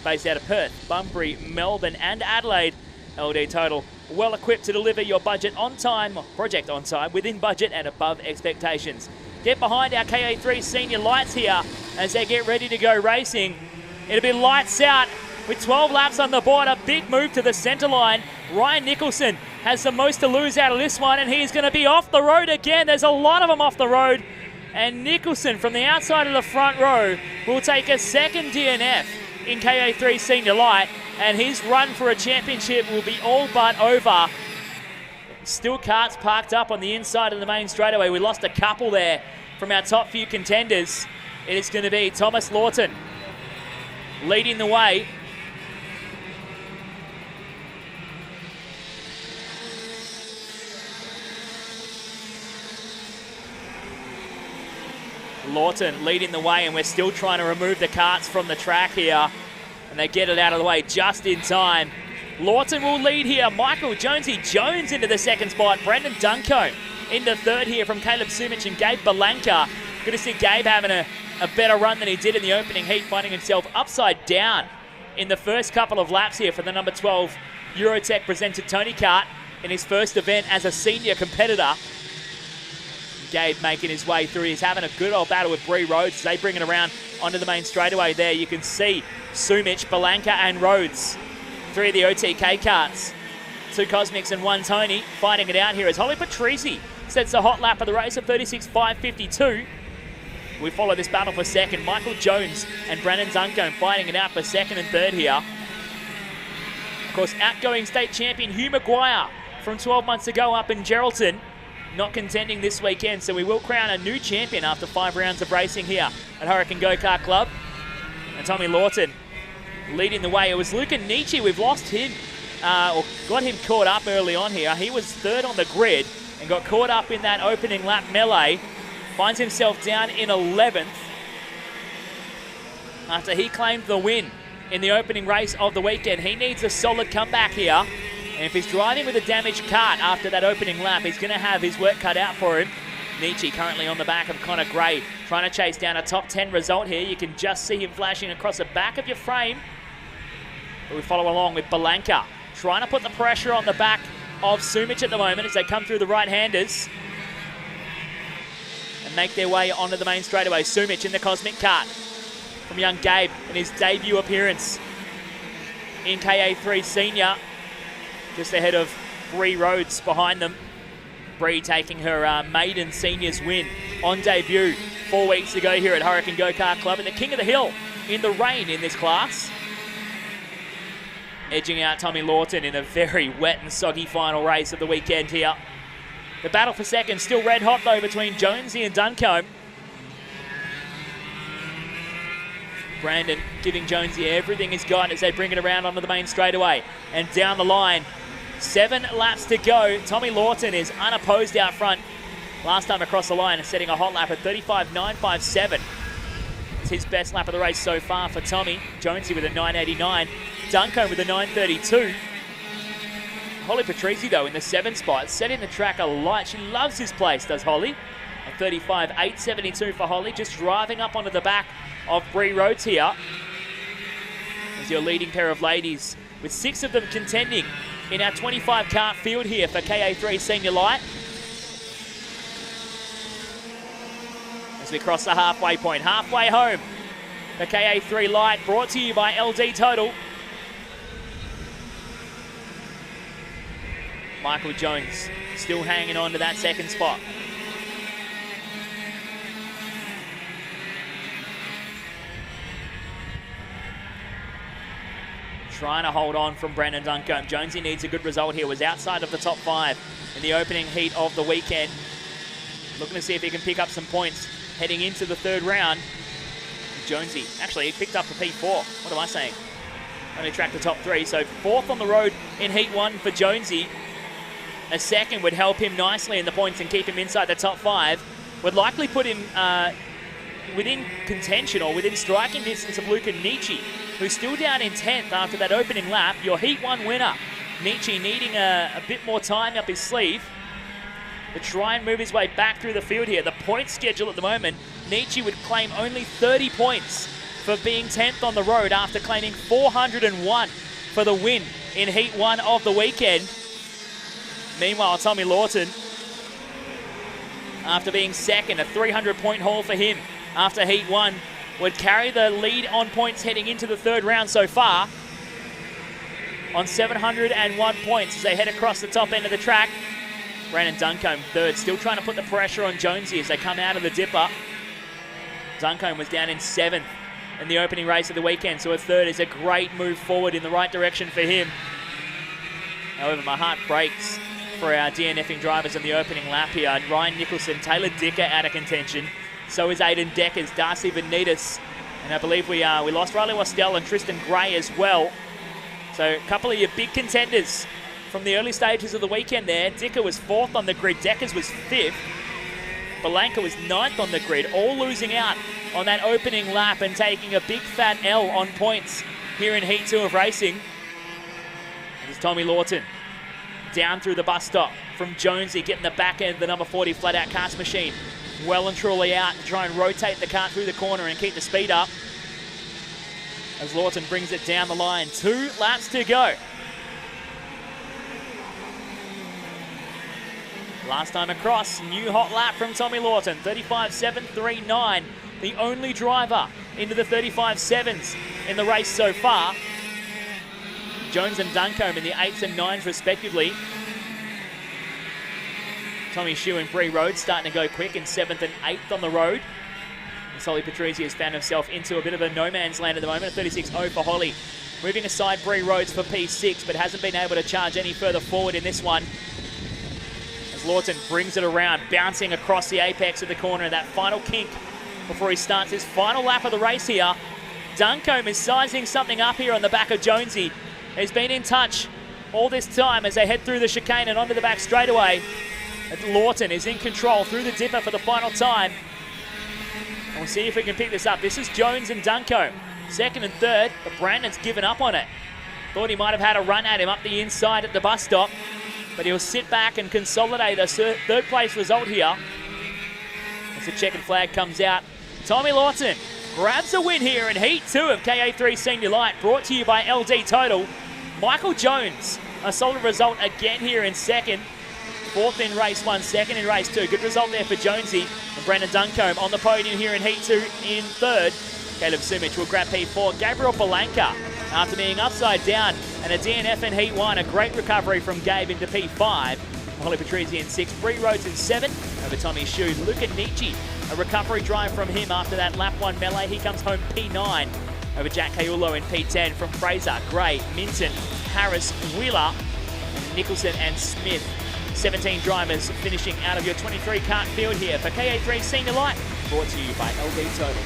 [SPEAKER 6] Based out of Perth, Bunbury, Melbourne and Adelaide, LD Total, well equipped to deliver your project on time, within budget and above expectations. Get behind our KA3 Senior Lights here as they get ready to go racing. It'll be lights out with 12 laps on the board. A big move to the centre line. Ryan Nicholson has the most to lose out of this one, and he's going to be off the road again. There's a lot of them off the road. And Nicholson from the outside of the front row will take a second DNF in KA3 Senior Light, and his run for a championship will be all but over. Still karts parked up on the inside of the main straightaway. We lost a couple there from our top few contenders. It is going to be Thomas Lawton leading the way. Lawton leading the way, and we're still trying to remove the karts from the track here, and they get it out of the way just in time. Lawton will lead here. Michael Jonesy Jones into the second spot. Brendan Duncombe into third here from Caleb Sumich and Gabe Balanka. Good to see Gabe having a better run than he did in the opening heat, finding himself upside down in the first couple of laps here for the number 12 Eurotech presented Tony Kart in his first event as a senior competitor. Gabe making his way through. He's having a good old battle with Bree Rhodes as they bring it around onto the main straightaway there. You can see Sumich, Balanka and Rhodes, three of the OTK karts. Two Cosmics and one Tony fighting it out here as Holly Patrese sets a hot lap of the race of 36.552. We follow this battle for second. Michael Jones and Brandon Duncombe fighting it out for second and third here. Of course, outgoing state champion Hugh Maguire from 12 months ago up in Geraldton, not contending this weekend, so we will crown a new champion after 5 rounds of racing here at Hurricane Go-Kart Club. And Tommy Lawton leading the way. It was Luca Nietzsche. We've lost him, or got him caught up early on here. He was third on the grid and got caught up in that opening lap melee. Finds himself down in 11th after he claimed the win in the opening race of the weekend. He needs a solid comeback here. And if he's driving with a damaged kart after that opening lap, he's going to have his work cut out for him. Nietzsche currently on the back of Connor Gray, trying to chase down a top 10 result here. You can just see him flashing across the back of your frame. But we follow along with Balanka, trying to put the pressure on the back of Sumich at the moment as they come through the right-handers and make their way onto the main straightaway. Sumich in the Cosmic Kart from young Gabe in his debut appearance in KA3 Senior. Just ahead of Bree Rhodes behind them. Bree taking her maiden seniors win on debut 4 weeks ago here at Hurricane Go-Kart Club, and the king of the hill in the rain in this class. Edging out Tommy Lawton in a very wet and soggy final race of the weekend here. The battle for second still red hot though between Jonesy and Duncombe. Brandon giving Jonesy everything he's got as they bring it around onto the main straightaway and down the line. 7 laps to go. Tommy Lawton is unopposed out front. Last time across the line, setting a hot lap at 35.957. It's his best lap of the race so far for Tommy. Jonesy with a 9.89. Duncombe with a 9.32. Holly Patrese, though, in the 7th spot, setting the track alight. She loves his place, does Holly. A 35.872 for Holly, just driving up onto the back of Bree Rhodes here. As your leading pair of ladies, with 6 of them contending in our 25 kart field here for KA3 Senior Light. As we cross the halfway point, halfway home, the KA3 Light brought to you by LD Total. Michael Jones still hanging on to that second spot. Trying to hold on from Brandon Duncombe. Jonesy needs a good result here. Was outside of the top 5 in the opening heat of the weekend. Looking to see if he can pick up some points heading into the 3rd round. Jonesy, actually, he picked up a P4. What am I saying? Only tracked the top 3, so 4th on the road in heat 1 for Jonesy. A second would help him nicely in the points and keep him inside the top 5. Would likely put him within contention or within striking distance of Luca Nietzsche, who's still down in 10th after that opening lap. Your Heat 1 winner. Nietzsche needing a bit more time up his sleeve to try and move his way back through the field here. The point schedule at the moment, Nietzsche would claim only 30 points for being 10th on the road after claiming 401 for the win in Heat 1 of the weekend. Meanwhile, Tommy Lawton, after being second, a 300-point haul for him after Heat 1, would carry the lead on points heading into the third round so far on 701 points as they head across the top end of the track. Brandon Duncombe third, still trying to put the pressure on Jonesy as they come out of the dipper. Duncombe was down in 7th in the opening race of the weekend, so a third is a great move forward in the right direction for him. However, my heart breaks for our DNFing drivers in the opening lap here. Ryan Nicholson, Taylor Dicker out of contention. So is Aiden Deckers, Darcy Benitez, and I believe we lost Riley Wastell and Tristan Gray as well. So a couple of your big contenders from the early stages of the weekend there. Dicker was 4th on the grid, Deckers was 5th. Belanca was 9th on the grid, all losing out on that opening lap and taking a big fat L on points here in Heat 2 of racing. This is Tommy Lawton down through the bus stop from Jonesy, getting the back end of the number 40 flat out karts machine well and truly out to try and rotate the kart through the corner and keep the speed up as Lawton brings it down the line. 2 laps to go. Last time across, new hot lap from Tommy Lawton, 35.739, the only driver into the 35.7s in the race so far. Jones and Duncombe in the 8s and 9s respectively. Tommy Shue and Bree Rhodes starting to go quick in 7th and 8th on the road. And Solly Patrizzi has found himself into a bit of a no man's land at the moment, a 36.0 for Holly. Moving aside Bree Rhodes for P6, but hasn't been able to charge any further forward in this one. As Lawton brings it around, bouncing across the apex of the corner, that final kink before he starts his final lap of the race here. Duncombe is sizing something up here on the back of Jonesy. He's been in touch all this time as they head through the chicane and onto the back straightaway. Lawton is in control through the dipper for the final time. And we'll see if we can pick this up. This is Jones and Duncombe, 2nd and 3rd, but Brandon's given up on it. Thought he might have had a run at him up the inside at the bus stop, but he'll sit back and consolidate a third place result here. As the checkered flag comes out, Tommy Lawton grabs a win here in Heat 2 of KA3 Senior Light, brought to you by LD Total. Michael Jones, a solid result again here in 2nd. 4th in race 1, 2nd in race 2. Good result there for Jonesy. And Brandon Duncombe on the podium here in Heat 2 in 3rd. Caleb Sumich will grab P4. Gabriel Belanca, after being upside down and a DNF in Heat 1, a great recovery from Gabe into P5. Holly Patrizzi in 6th. Bree Rhodes in 7th over Tommy Shue. Luca Nietzsche, a recovery drive from him after that lap 1 melee. He comes home P9 over Jack Cayulo in P10 from Fraser, Gray, Minton, Harris, Wheeler, Nicholson and Smith. 17 drivers finishing out of your 23 kart field here for KA3 Senior Light, brought to you by LD Total.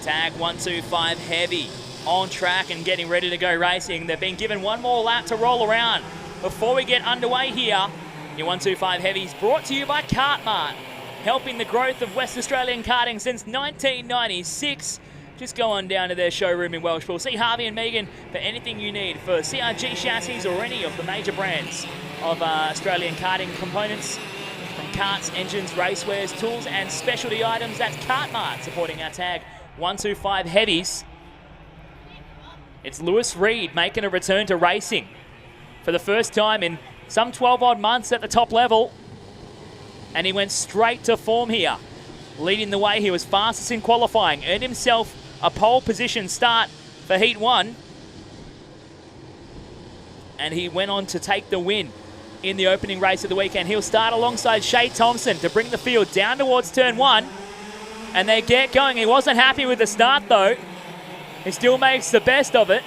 [SPEAKER 6] Tag 125 Heavy on track and getting ready to go racing. They've been given one more lap to roll around before we get underway here. Your 125 Heavies brought to you by Kartmart, helping the growth of West Australian karting since 1996. Just go on down to their showroom in Welshpool. See Harvey and Megan for anything you need for CRG chassis or any of the major brands of Australian karting components. From karts, engines, racewares, tools and specialty items, that's Kartmart supporting our Tag 125 Heavies. It's Lewis Reed making a return to racing for the first time in some 12-odd months at the top level. And he went straight to form here. Leading the way, he was fastest in qualifying, earned himself a pole position start for Heat 1. And he went on to take the win in the opening race of the weekend. He'll start alongside Shay Thompson to bring the field down towards turn 1. And they get going. He wasn't happy with the start though. He still makes the best of it.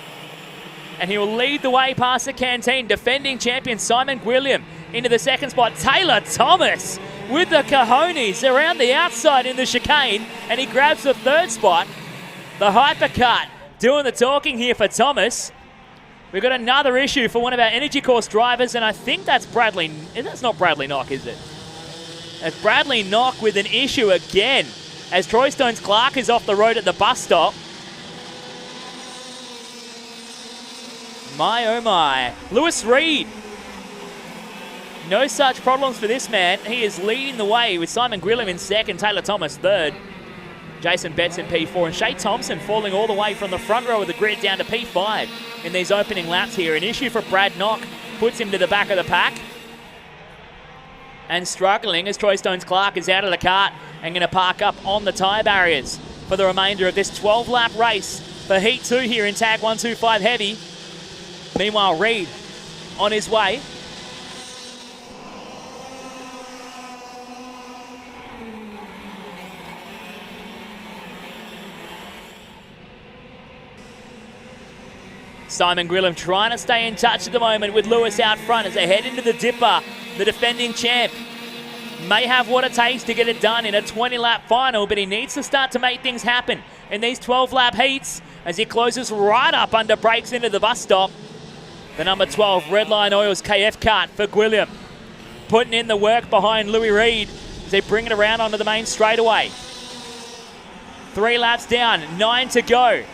[SPEAKER 6] And he will lead the way past the canteen. Defending champion Simon Gwilliam into the second spot. Taylor Thomas with the cojones around the outside in the chicane. And he grabs the third spot. The hypercut doing the talking here for Thomas. We've got another issue for one of our Energy Course drivers, and I think that's Bradley. That's not Bradley Knock, is it? It's Bradley Knock with an issue again, as Troy Stones Clark is off the road at the bus stop. My oh my. Lewis Reed. No such problems for this man. He is leading the way with Simon Gwilliam in second, Taylor Thomas third. Jason Betts in P4 and Shay Thompson falling all the way from the front row of the grid down to P5 in these opening laps here. An issue for Brad Knock puts him to the back of the pack. And struggling as Troy Stones Clark is out of the kart and going to park up on the tyre barriers for the remainder of this 12-lap race for Heat 2 here in Tag 125 Heavy. Meanwhile, Reed on his way. Simon Gwilliam trying to stay in touch at the moment with Lewis out front as they head into the dipper. The defending champ may have what it takes to get it done in a 20-lap final, but he needs to start to make things happen in these 12-lap heats as he closes right up under brakes into the bus stop. The number 12 Redline Oils KF kart for Gwilliam, putting in the work behind Louis Reed as they bring it around onto the main straightaway. 3 laps down, 9 to go.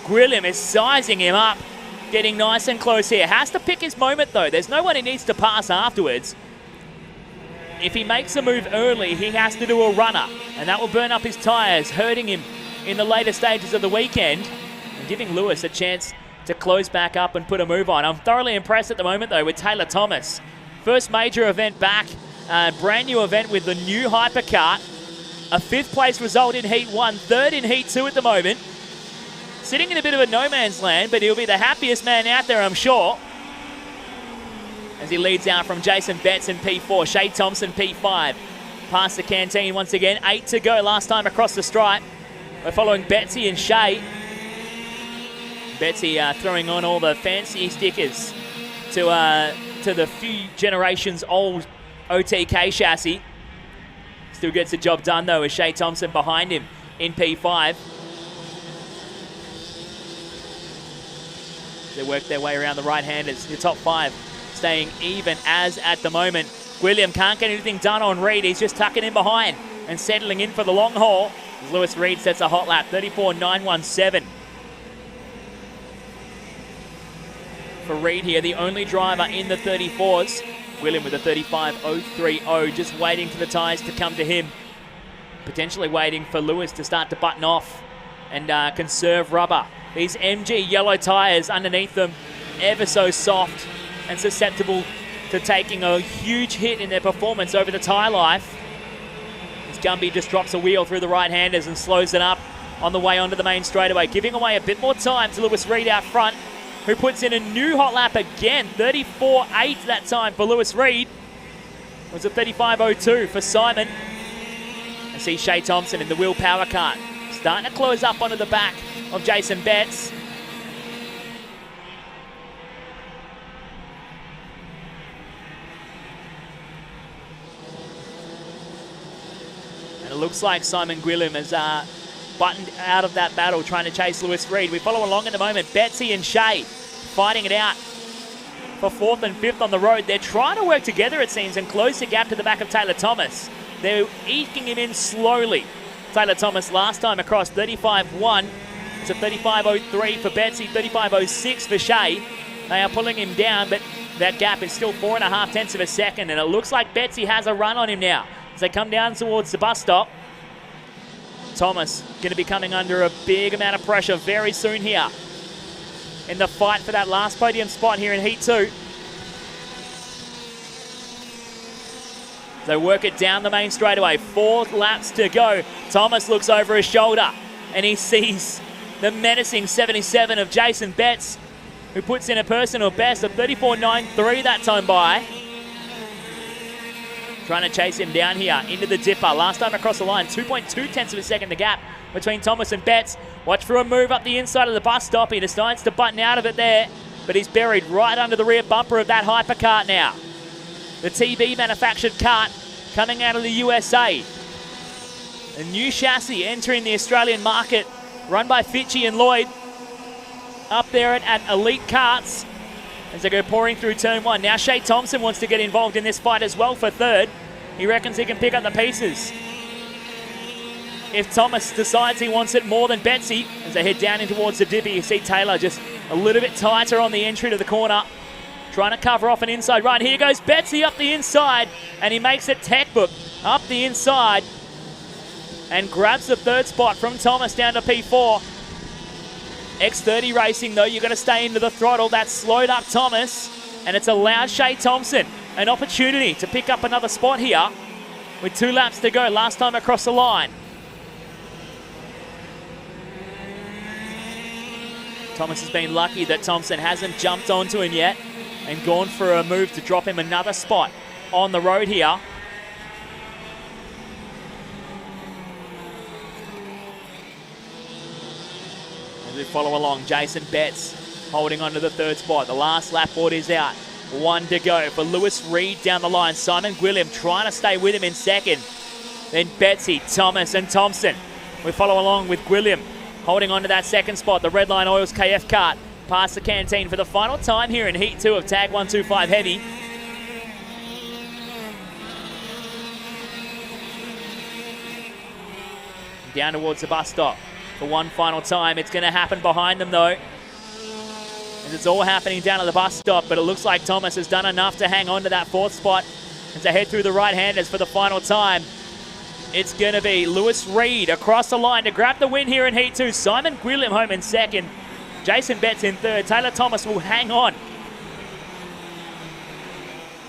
[SPEAKER 6] Gwilliam is sizing him up, getting nice and close here. Has to pick his moment though. There's no one he needs to pass afterwards. If he makes a move early, he has to do a runner, and that will burn up his tyres, hurting him in the later stages of the weekend, and giving Lewis a chance to close back up and put a move on. I'm thoroughly impressed at the moment though with Taylor Thomas. First major event back, brand new event with the new hypercart. A 5th place result in Heat 1, 3rd in Heat 2 at the moment. Sitting in a bit of a no man's land, but he'll be the happiest man out there, I'm sure. As he leads out from Jason Betts in P4, Shay Thompson P5. Past the canteen once again, 8 to go last time across the stripe. We're following Betsy and Shay. Betsy throwing on all the fancy stickers to the few generations old OTK chassis. Still gets the job done though with Shay Thompson behind him in P5. They work their way around the right-handers. The top 5 staying even as at the moment. Gwilliam can't get anything done on Reed. He's just tucking in behind and settling in for the long haul. Lewis Reed sets a hot lap, 34.917. For Reed here, the only driver in the 34s. Gwilliam with a 35.030, just waiting for the tyres to come to him. Potentially waiting for Lewis to start to button off and conserve rubber. These MG yellow tyres underneath them, ever so soft and susceptible to taking a huge hit in their performance over the tyre life. As Gumby just drops a wheel through the right-handers and slows it up on the way onto the main straightaway, giving away a bit more time to Lewis Reed out front, who puts in a new hot lap again, 34.8 that time for Lewis Reed. It was a 35.02 for Simon. And see Shay Thompson in the wheel power kart, starting to close up onto the back of Jason Betts. And it looks like Simon Gwilliam has buttoned out of that battle trying to chase Lewis Reed. We follow along at the moment. Betsy and Shay fighting it out for 4th and 5th on the road. They're trying to work together, it seems, and close the gap to the back of Taylor Thomas. They're eking him in slowly. Taylor Thomas last time across 35.1 to 35.03 for Betsy, 35.06 for Shay. They are pulling him down, but that gap is still 4.5 tenths of a second, and it looks like Betsy has a run on him now as they come down towards the bus stop. Thomas going to be coming under a big amount of pressure very soon here in the fight for that last podium spot here in Heat 2. They work it down the main straightaway. 4 laps to go. Thomas looks over his shoulder and he sees the menacing 77 of Jason Betts, who puts in a personal best of 34.93 that time by. Trying to chase him down here into the dipper. Last time across the line, 2.2 tenths of a second the gap between Thomas and Betts. Watch for a move up the inside of the bus stop. He decides to button out of it there, but he's buried right under the rear bumper of that hypercart now. The TB manufactured cart coming out of the USA. A new chassis entering the Australian market, run by Fitchie and Lloyd up there at Elite Karts as they go pouring through turn 1. Now Shay Thompson wants to get involved in this fight as well for 3rd. He reckons he can pick up the pieces if Thomas decides he wants it more than Betsy. As they head down in towards the dippy, you see Taylor just a little bit tighter on the entry to the corner, trying to cover off an inside run. Here goes Betsy up the inside, and he makes it textbook up the inside and grabs the 3rd spot from Thomas down to P4. X30 Racing, though, you've got to stay into the throttle. That's slowed up Thomas, and it's allowed Shay Thompson an opportunity to pick up another spot here with 2 laps to go. Last time across the line. Thomas has been lucky that Thompson hasn't jumped onto him yet and gone for a move to drop him another spot on the road here. We follow along. Jason Betts holding on to the 3rd spot. The last lap board is out. 1 to go for Lewis Reed down the line. Simon Gwilliam trying to stay with him in 2nd. Then Betsy, Thomas and Thompson. We follow along with Gwilliam holding on to that 2nd spot. The Redline Oils KF kart past the canteen for the final time here in Heat 2 of Tag 125 Heavy. Down towards the bus stop for one final time. It's going to happen behind them, though. And it's all happening down at the bus stop, but it looks like Thomas has done enough to hang on to that 4th spot as they head through the right-handers for the final time. It's going to be Lewis Reed across the line to grab the win here in Heat 2. Simon Gwilliam home in 2nd. Jason Betts in 3rd. Taylor Thomas will hang on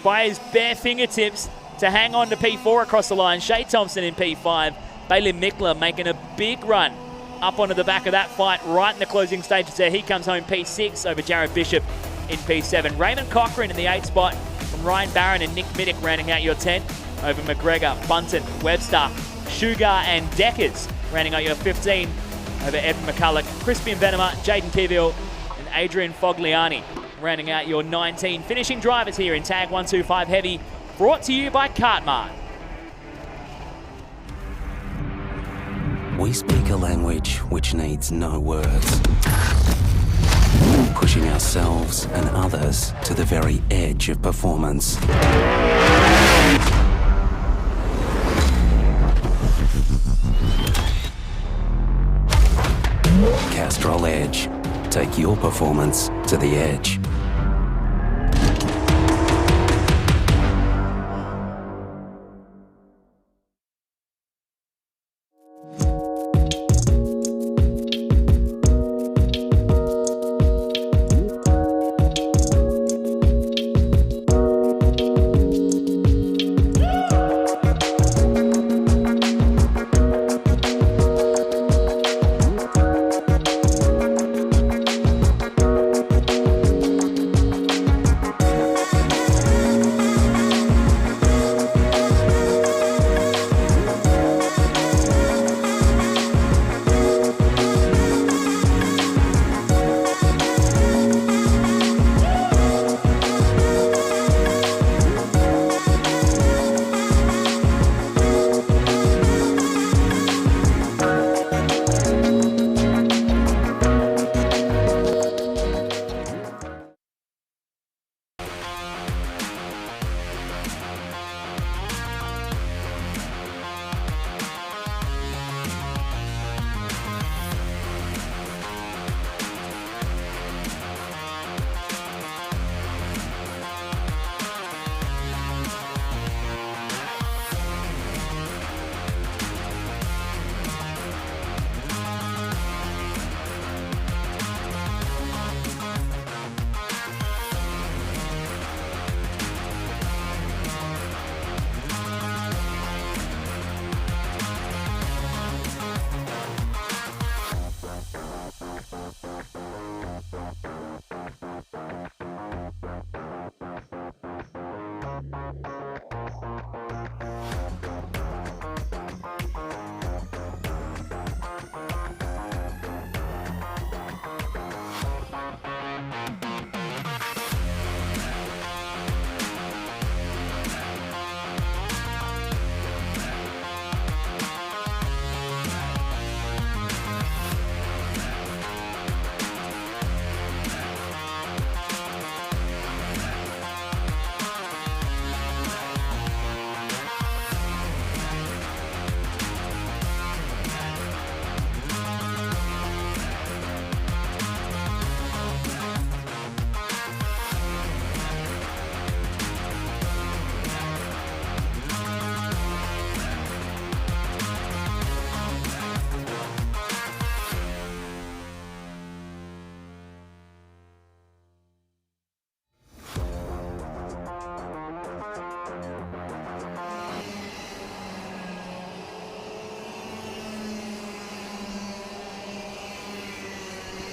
[SPEAKER 6] by his bare fingertips to hang on to P4 across the line. Shay Thompson in P5. Bailey Mickler making a big run up onto the back of that fight right in the closing stages there. He comes home P6 over Jared Bishop in P7. Raymond Cochrane in the 8th spot from Ryan Barron and Nick Middick rounding out your 10 over McGregor, Bunton, Webster, Sugar and Deckers rounding out your 15 over Evan McCulloch, Crispian Venema, Jaden Kiville and Adrian Fogliani rounding out your 19 finishing drivers here in Tag 125 Heavy, brought to you by Kartmart.
[SPEAKER 1] We speak a language which needs no words. Pushing ourselves and others to the very edge of performance. Castrol Edge. Take your performance to the edge.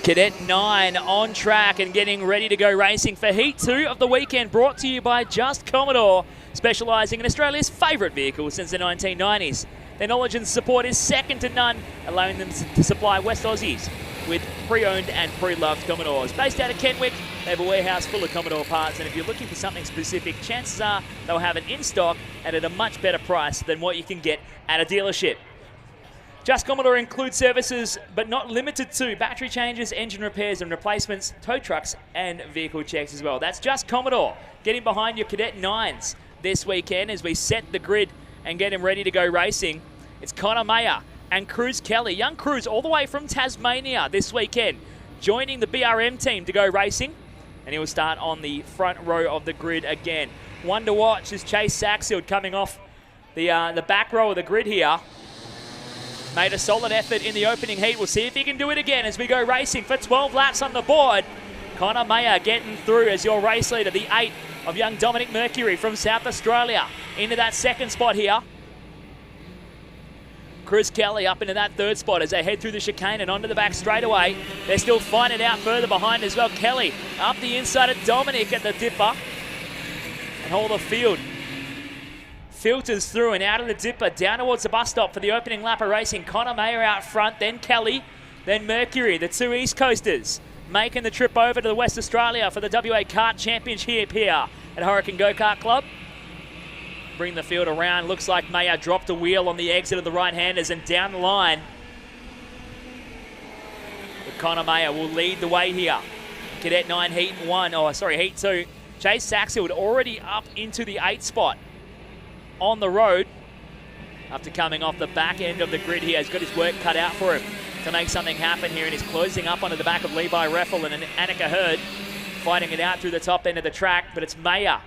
[SPEAKER 6] Cadet 9 on track and getting ready to go racing for Heat 2 of the weekend, brought to you by Just Commodore, specialising in Australia's favourite vehicle since the 1990s. Their knowledge and support is second to none, allowing them to supply West Aussies with pre-owned and pre-loved Commodores. Based out of Kenwick, they have a warehouse full of Commodore parts, and if you're looking for something specific, chances are they'll have it in stock and at a much better price than what you can get at a dealership. Just Commodore includes services, but not limited to, battery changes, engine repairs and replacements, tow trucks and vehicle checks as well. That's Just Commodore, getting behind your Cadet 9s this weekend as we set the grid and get him ready to go racing. It's Connor Mayer and Cruz Kelly. Young Cruz all the way from Tasmania this weekend, joining the BRM team to go racing, and he will start on the front row of the grid again. One to watch is Chase Saxfield coming off the back row of the grid here. Made a solid effort in the opening heat. We'll see if he can do it again as we go racing for 12 laps on the board. Connor Mayer getting through as your race leader, the 8 of young Dominic Mercury from South Australia. Into that second spot here. Cruz Kelly up into that third spot as they head through the chicane and onto the back straightaway. They're still fighting it out further behind as well. Kelly up the inside of Dominic at the dipper. And all the field filters through and out of the dipper, down towards the bus stop for the opening lap of racing. Connor Mayer out front, then Kelly, then Mercury, the two East Coasters, making the trip over to the West Australia for the WA Kart Championship here at Hurricane Go-Kart Club. Bring the field around. Looks like Mayer dropped a wheel on the exit of the right-handers and down the line. But Connor Mayer will lead the way here. Cadet 9 Heat 2. Chase Saxfield already up into the 8th spot on the road after coming off the back end of the grid here. He's got his work cut out for him to make something happen here, and he's closing up onto the back of Levi Reffel and Annika Hurd, fighting it out through the top end of the track. But it's Mayer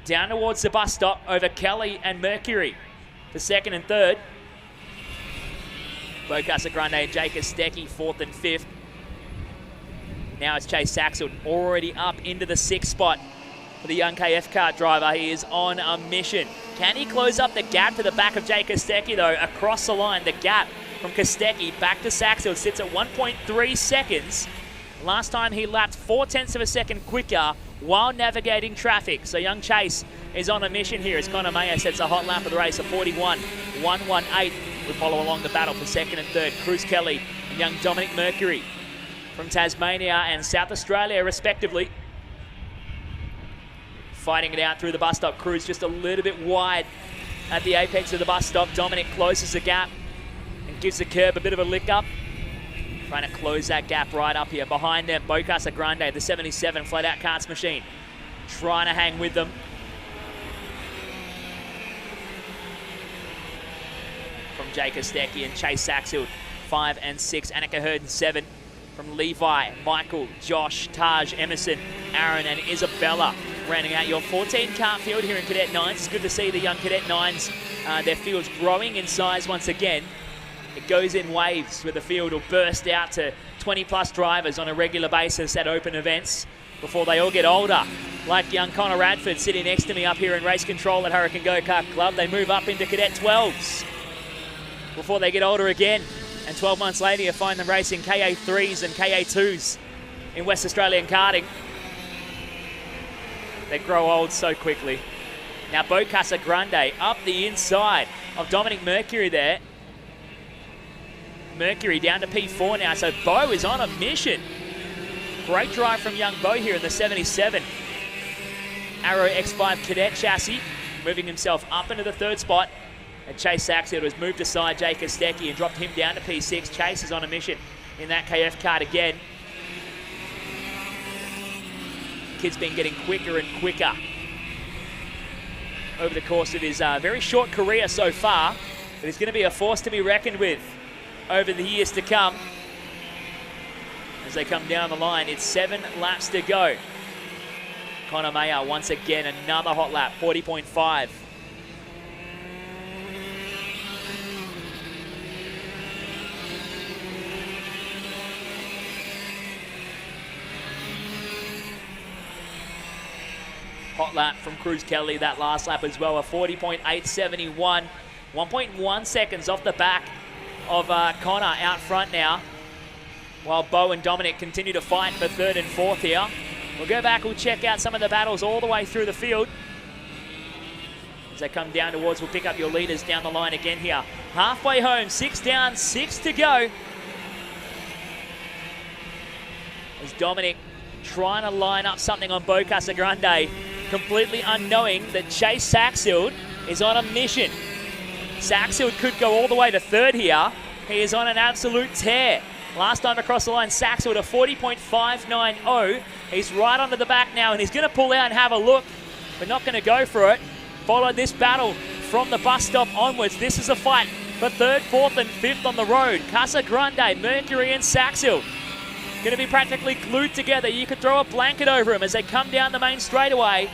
[SPEAKER 6] down towards the bus stop over Kelly and Mercury for second and third. Bo Casagrande and Jake Kostecki 4th and 5th. Now it's Chase Saxfield already up into the 6th spot for the young KF kart driver. He is on a mission. Can he close up the gap to the back of Jake Kostecki though? Across the line, the gap from Kostecki back to Saxfield sits at 1.3 seconds. Last time he lapped 0.4 of a second quicker while navigating traffic. So young Chase is on a mission here as Connor Mayer sets a hot lap of the race of 41.118. We follow along the battle for second and third. Cruz Kelly and young Dominic Mercury from Tasmania and South Australia respectively, fighting it out through the bus stop. Cruz just a little bit wide at the apex of the bus stop. Dominic closes the gap and gives the curb a bit of a lick up. Trying to close that gap right up here. Behind them, Bo Casagrande, the 77 flat out karts machine, trying to hang with them. From Jake Kostecki and Chase Saxfield, 5 and 6. Annika Hurd in 7. From Levi, Michael, Josh, Taj, Emerson, Aaron and Isabella, rounding out your 14 kart field here in Cadet 9s. It's good to see the young Cadet 9s, their field's growing in size once again. It goes in waves where the field will burst out to 20 plus drivers on a regular basis at open events before they all get older. Like young Connor Radford sitting next to me up here in race control at Hurricane Go-Kart Club. They move up into Cadet 12s before they get older again. And 12 months later, you find them racing KA3s and KA2s in West Australian karting. They grow old so quickly. Now Bo Casagrande up the inside of Dominic Mercury there. Mercury down to P4 now, so Bo is on a mission. Great drive from young Bo here in the 77 Arrow X5 Cadet chassis, moving himself up into the 3rd spot. And Chase Saxfield has moved aside Jake Kostecki and dropped him down to P6. Chase is on a mission in that KF kart again. Kid's been getting quicker and quicker over the course of his very short career so far, but he's going to be a force to be reckoned with over the years to come. As they come down the line, it's 7 laps to go. Connor Mayer once again, another hot lap, 40.5. Hot lap from Cruz Kelly that last lap as well, a 40.871. 1.1 seconds off the back of Connor out front now. while Bo and Dominic continue to fight for third and fourth here. We'll go back, we'll check out some of the battles all the way through the field. As they come down towards, we'll pick up your leaders down the line again here. Halfway home, 6 down, 6 to go. As Dominic trying to line up something on Bo Casagrande, completely unknowing that Chase Saxfield is on a mission. Saxfield could go all the way to third here. He is on an absolute tear. Last time across the line, Saxfield a 40.590. He's right onto the back now, and he's going to pull out and have a look, but not going to go for it. Follow this battle from the bus stop onwards. This is a fight for third, fourth, and fifth on the road. Casagrande, Mercury, and Saxfield going to be practically glued together. You could throw a blanket over them as they come down the main straightaway.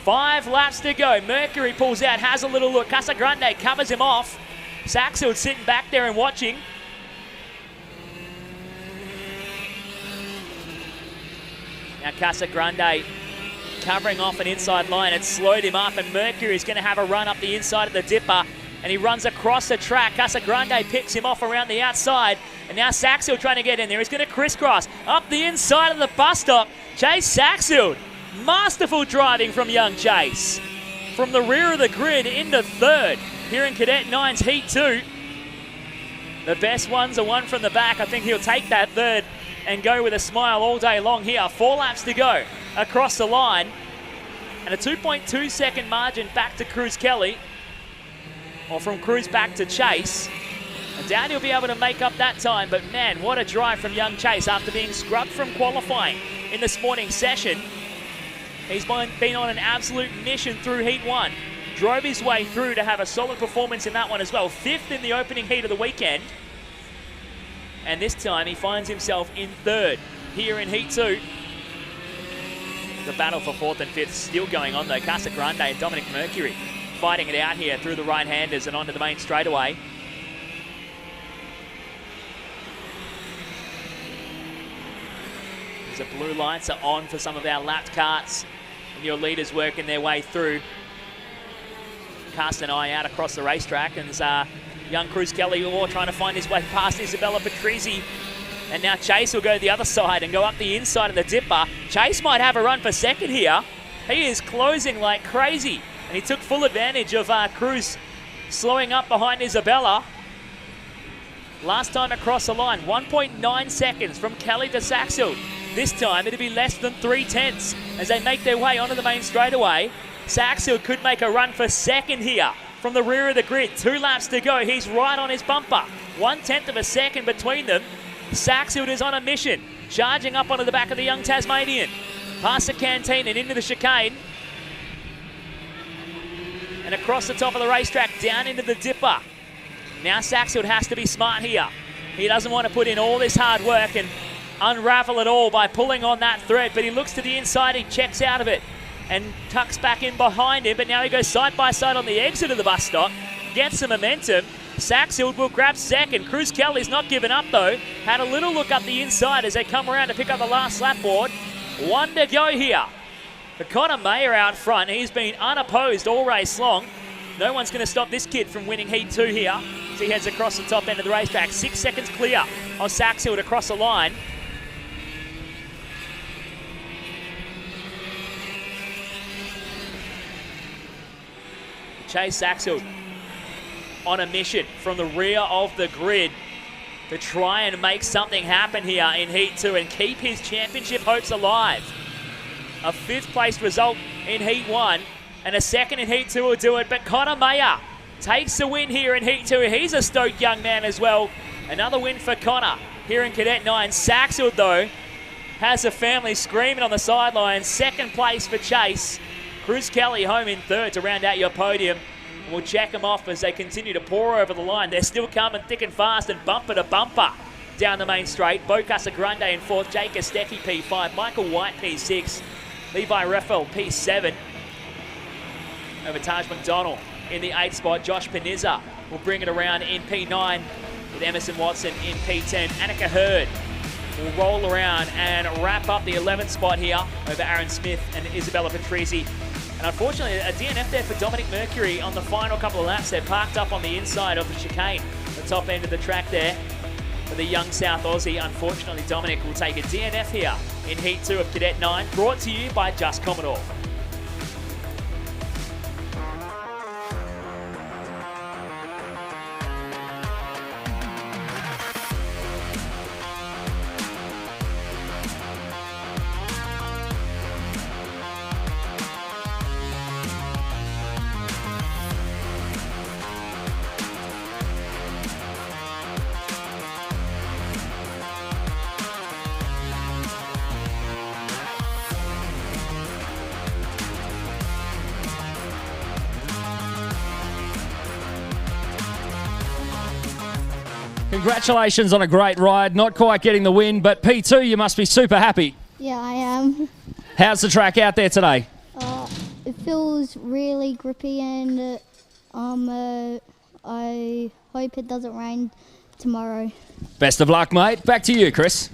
[SPEAKER 6] 5 laps to go. Mercury pulls out, has a little look. Casagrande covers him off. Saxfield sitting back there and watching. Now Casagrande covering off an inside line. It slowed him up, and Mercury's going to have a run up the inside of the dipper, and he runs across the track. Casagrande picks him off around the outside, and now Saxfield trying to get in there. He's going to crisscross up the inside of the bus stop. Chase Saxfield, masterful driving from young Chase. From the rear of the grid into third here in Cadet 9's Heat 2. The best one's a one from the back. I think he'll take that third and go with a smile all day long here. 4 laps to go across the line. And a 2.2 second margin back to Cruz Kelly. Or from Cruz back to Chase. I doubt he'll be able to make up that time, but man, what a drive from young Chase after being scrubbed from qualifying in this morning's session. He's been on an absolute mission through Heat 1. Drove his way through to have a solid performance in that one as well. 5th in the opening heat of the weekend. And this time he finds himself in third here in Heat 2. The battle for 4th and 5th still going on though. Casagrande and Dominic Mercury fighting it out here through the right-handers and onto the main straightaway. The blue lights are on for some of our lapped karts, and your leaders working their way through. Cast an eye out across the racetrack, and there's young Cruz Kelly all trying to find his way past Isabella Patrizzi. And now Chase will go to the other side and go up the inside of the dipper. Chase might have a run for second here. He is closing like crazy, and he took full advantage of Cruz slowing up behind Isabella. Last time across the line, 1.9 seconds from Kelly to Saxfield. This time it'll be less than 3/10 as they make their way onto the main straightaway. Saxfield could make a run for second here from the rear of the grid. 2 laps to go. He's right on his bumper. 1/10 of a second between them. Saxfield is on a mission, charging up onto the back of the young Tasmanian. Past the canteen and into the chicane. And across the top of the racetrack, down into the dipper. Now Saxfield has to be smart here. He doesn't want to put in all this hard work and unravel it all by pulling on that thread, but he looks to the inside, he checks out of it and tucks back in behind him, but now he goes side by side on the exit of the bus stop, gets some momentum. Saxfield will grab second. Cruz Kelly's not given up though. Had a little look up the inside as they come around to pick up the last lap board. 1 to go here. For Connor Mayer out front, he's been unopposed all race long. No one's going to stop this kid from winning Heat 2 here as he heads across the top end of the racetrack. 6 seconds clear of Saxfield across the line. Chase Saxfield on a mission from the rear of the grid to try and make something happen here in Heat 2 and keep his championship hopes alive. A 5th place result in Heat 1 and a 2nd in Heat 2 will do it, but Connor Mayer takes the win here in Heat 2. He's a stoked young man as well. Another win for Connor here in Cadet 9. Saxfield though has the family screaming on the sidelines. 2nd place for Chase. Cruz Kelly home in 3rd to round out your podium. We'll check them off as they continue to pour over the line. They're still coming thick and fast and bumper to bumper down the main straight. Bo Casagrande in 4th, Jake Estecchi P5, Michael White P6, Levi Reffel P7. Over Taj McDonald in the 8th spot. Josh Panizza will bring it around in P9 with Emerson Watson in P10. Annika Hurd will roll around and wrap up the 11th spot here over Aaron Smith and Isabella Patrizzi. And unfortunately, a DNF there for Dominic Mercury on the final couple of laps. They're parked up on the inside of the chicane, the top end of the track there. for the young South Aussie. Unfortunately, Dominic will take a DNF here in Heat 2 of Cadet 9, brought to you by Just Commodore.
[SPEAKER 7] Congratulations on a great ride. Not quite getting the win, but P2, you must be super happy.
[SPEAKER 9] Yeah, I am.
[SPEAKER 7] How's the track out there today?
[SPEAKER 9] It feels really grippy, and I hope it doesn't rain tomorrow.
[SPEAKER 7] Best of luck, mate. Back to you, Chris.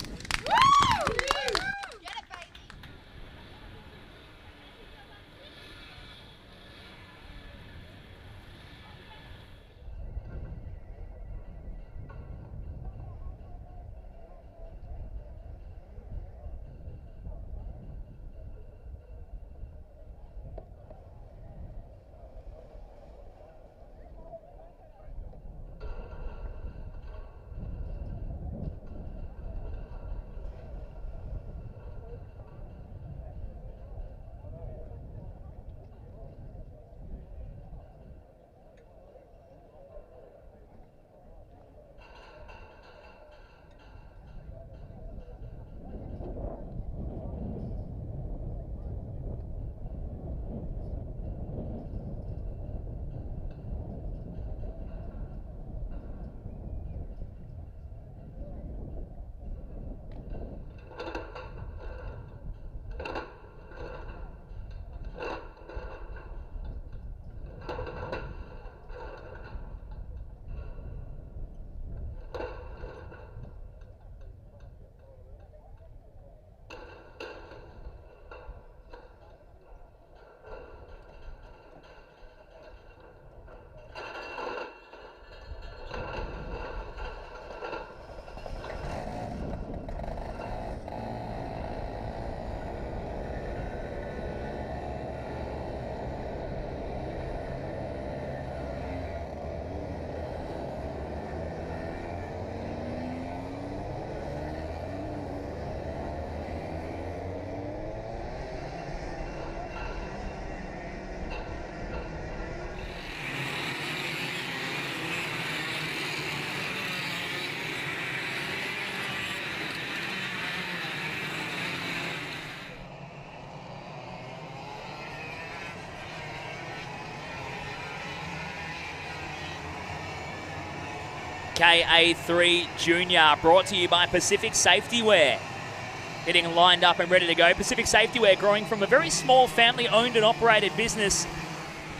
[SPEAKER 6] KA3 Junior, brought to you by Pacific Safety Wear. Getting lined up and ready to go. Pacific Safety Wear growing from a very small family-owned and operated business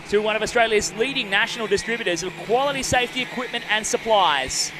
[SPEAKER 6] to one of Australia's leading national distributors of quality safety equipment and supplies.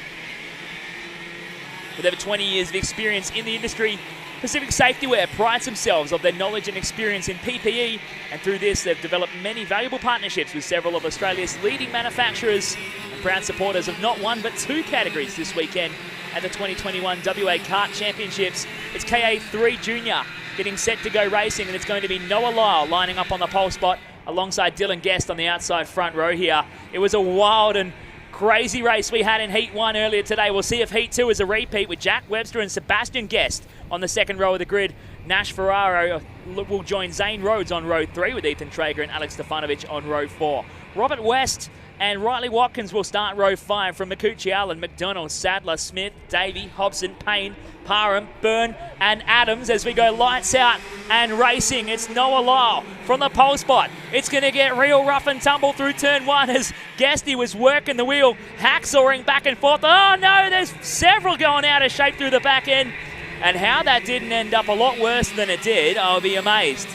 [SPEAKER 6] With over 20 years of experience in the industry, Pacific Safety Wear prides themselves on their knowledge and experience in PPE, and through this they've developed many valuable partnerships with several of Australia's leading manufacturers and proud supporters of not one but two categories this weekend at the 2021 WA Kart Championships. It's KA3 Junior getting set to go racing, and it's going to be Noah Lyle lining up on the pole spot alongside Dylan Guest on the outside front row here. It was a wild and crazy race we had in Heat 1 earlier today. We'll see if Heat 2 is a repeat with Jack Webster and Sebastian Guest on the second row of the grid. Nash Ferraro will join Zane Rhodes on row 3 with Ethan Traeger and Alex Stefanovic on row 4. Robert West and Riley Watkins will start row 5 from Makuchi Allen, McDonald, Sadler, Smith, Davey, Hobson, Payne, Parham, Byrne and Adams as we go lights out and racing. It's Noah Lyle from the pole spot. It's going to get real rough and tumble through turn 1 as Guesty was working the wheel, hacksawing back and forth. Oh no, there's several going out of shape through the back end. And how that didn't end up a lot worse than it did, I'll be amazed.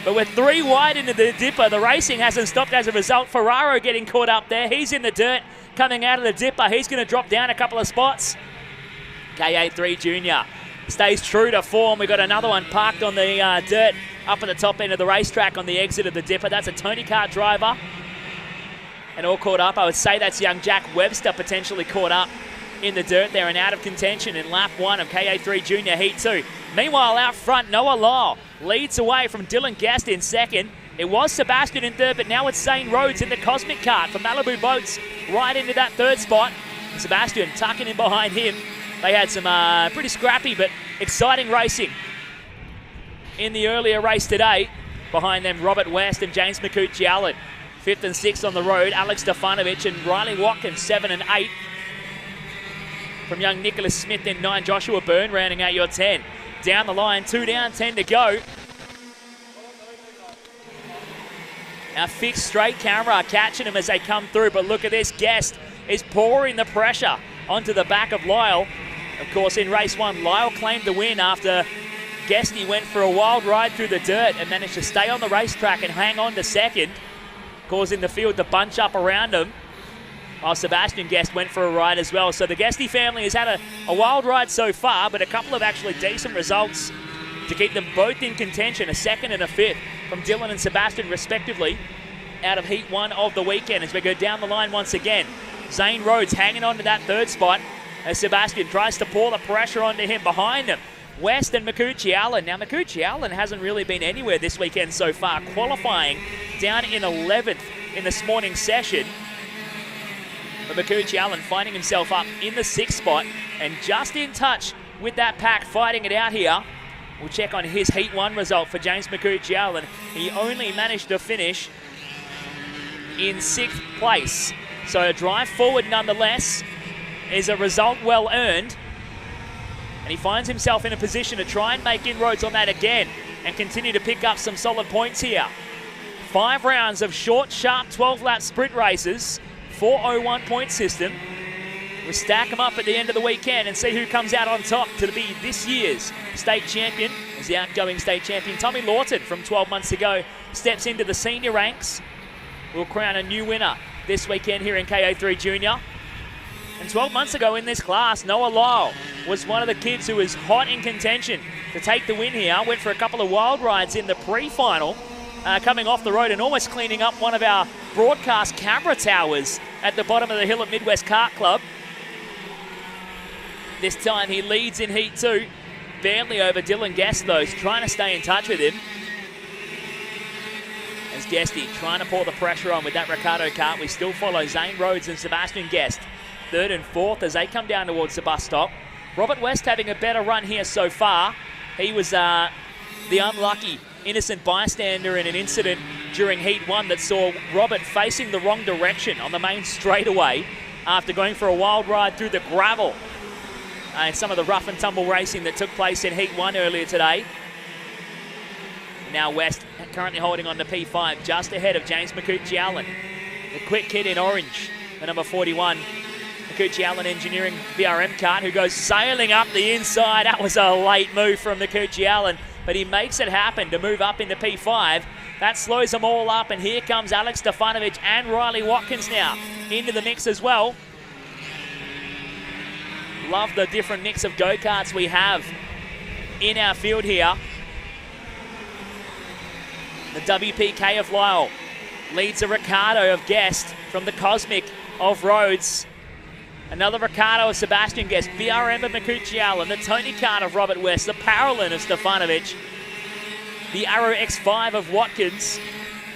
[SPEAKER 6] But with 3 wide into the dipper, the racing hasn't stopped as a result. Ferraro getting caught up there. He's in the dirt coming out of the dipper. He's going to drop down a couple of spots. KA3 Junior stays true to form. We've got another one parked on the dirt up at the top end of the racetrack on the exit of the dipper. That's a Tony Kart driver. And all caught up. I would say that's young Jack Webster potentially caught up in the dirt there and out of contention in lap 1 of KA3 Junior Heat 2. Meanwhile, out front, Noah Lyle leads away from Dylan Guest in second. It was Sebastian in third, but now it's Zane Rhodes in the Cosmic Kart for Malibu Boats right into that third spot. And Sebastian tucking in behind him. They had some pretty scrappy but exciting racing in the earlier race today. Behind them, Robert West and James McCucci-Allen. 5th and 6th on the road, Alex Stefanovic and Riley Watkins, 7 and 8. From young Nicholas Smith in 9, Joshua Byrne rounding out your 10. Down the line, 2 down, 10 to go. Our fixed straight camera catching them as they come through, but look at this, Guest is pouring the pressure onto the back of Lyle. Of course, in race 1, Lyle claimed the win after Guesty went for a wild ride through the dirt and managed to stay on the racetrack and hang on to second, causing the field to bunch up around him. While Sebastian Guest went for a ride as well. So the Guesty family has had a wild ride so far, but a couple of actually decent results to keep them both in contention, a 2nd and a 5th from Dylan and Sebastian respectively, out of Heat 1 of the weekend as we go down the line once again. Zane Rhodes hanging on to that third spot as Sebastian tries to pour the pressure onto him behind him. West and McCucci-Allen. Now, McCucci-Allen hasn't really been anywhere this weekend so far, qualifying down in 11th in this morning's session. But McCucci-Allen finding himself up in the 6th spot and just in touch with that pack, fighting it out here. We'll check on his Heat 1 result for James McCucci-Allen. He only managed to finish in 6th place. So a drive forward nonetheless is a result well earned. And he finds himself in a position to try and make inroads on that again and continue to pick up some solid points here. 5 rounds of short, sharp 12-lap sprint races, 401 point system. We'll stack them up at the end of the weekend and see who comes out on top to be this year's state champion. As the outgoing state champion, Tommy Lawton from 12 months ago, steps into the senior ranks. We'll crown a new winner this weekend here in KA3 Junior. And 12 months ago in this class, Noah Lyle was one of the kids who was hot in contention to take the win here. Went for a couple of wild rides in the pre-final, coming off the road and almost cleaning up one of our broadcast camera towers at the bottom of the hill at Midwest Kart Club. This time he leads in Heat 2, barely over Dylan Guest though, trying to stay in touch with him. As Guesty trying to pour the pressure on with that Ricardo kart. We still follow Zane Rhodes and Sebastian Guest, 3rd and 4th as they come down towards the bus stop. Robert West having a better run here so far. He was the unlucky innocent bystander in an incident during Heat 1 that saw Robert facing the wrong direction on the main straightaway after going for a wild ride through the gravel and some of the rough and tumble racing that took place in Heat 1 earlier today. Now West currently holding on to P5 just ahead of James McCucci-Allen. The quick kid in orange, the number 41. McCucci-Allen Engineering BRM kart who goes sailing up the inside. That was a late move from McCucci-Allen, but he makes it happen to move up into P5. That slows them all up, and here comes Alex Stefanovic and Riley Watkins now into the mix as well. Love the different mix of go-karts we have in our field here. The WPK of Lyle leads a Ricardo of Guest from the Cosmic of Rhodes. Another Ricardo of Sebastian Guest, BRM of McCucci-Allen, the Tony Kart of Robert West, the Parolin of Stefanovic, the Arrow X5 of Watkins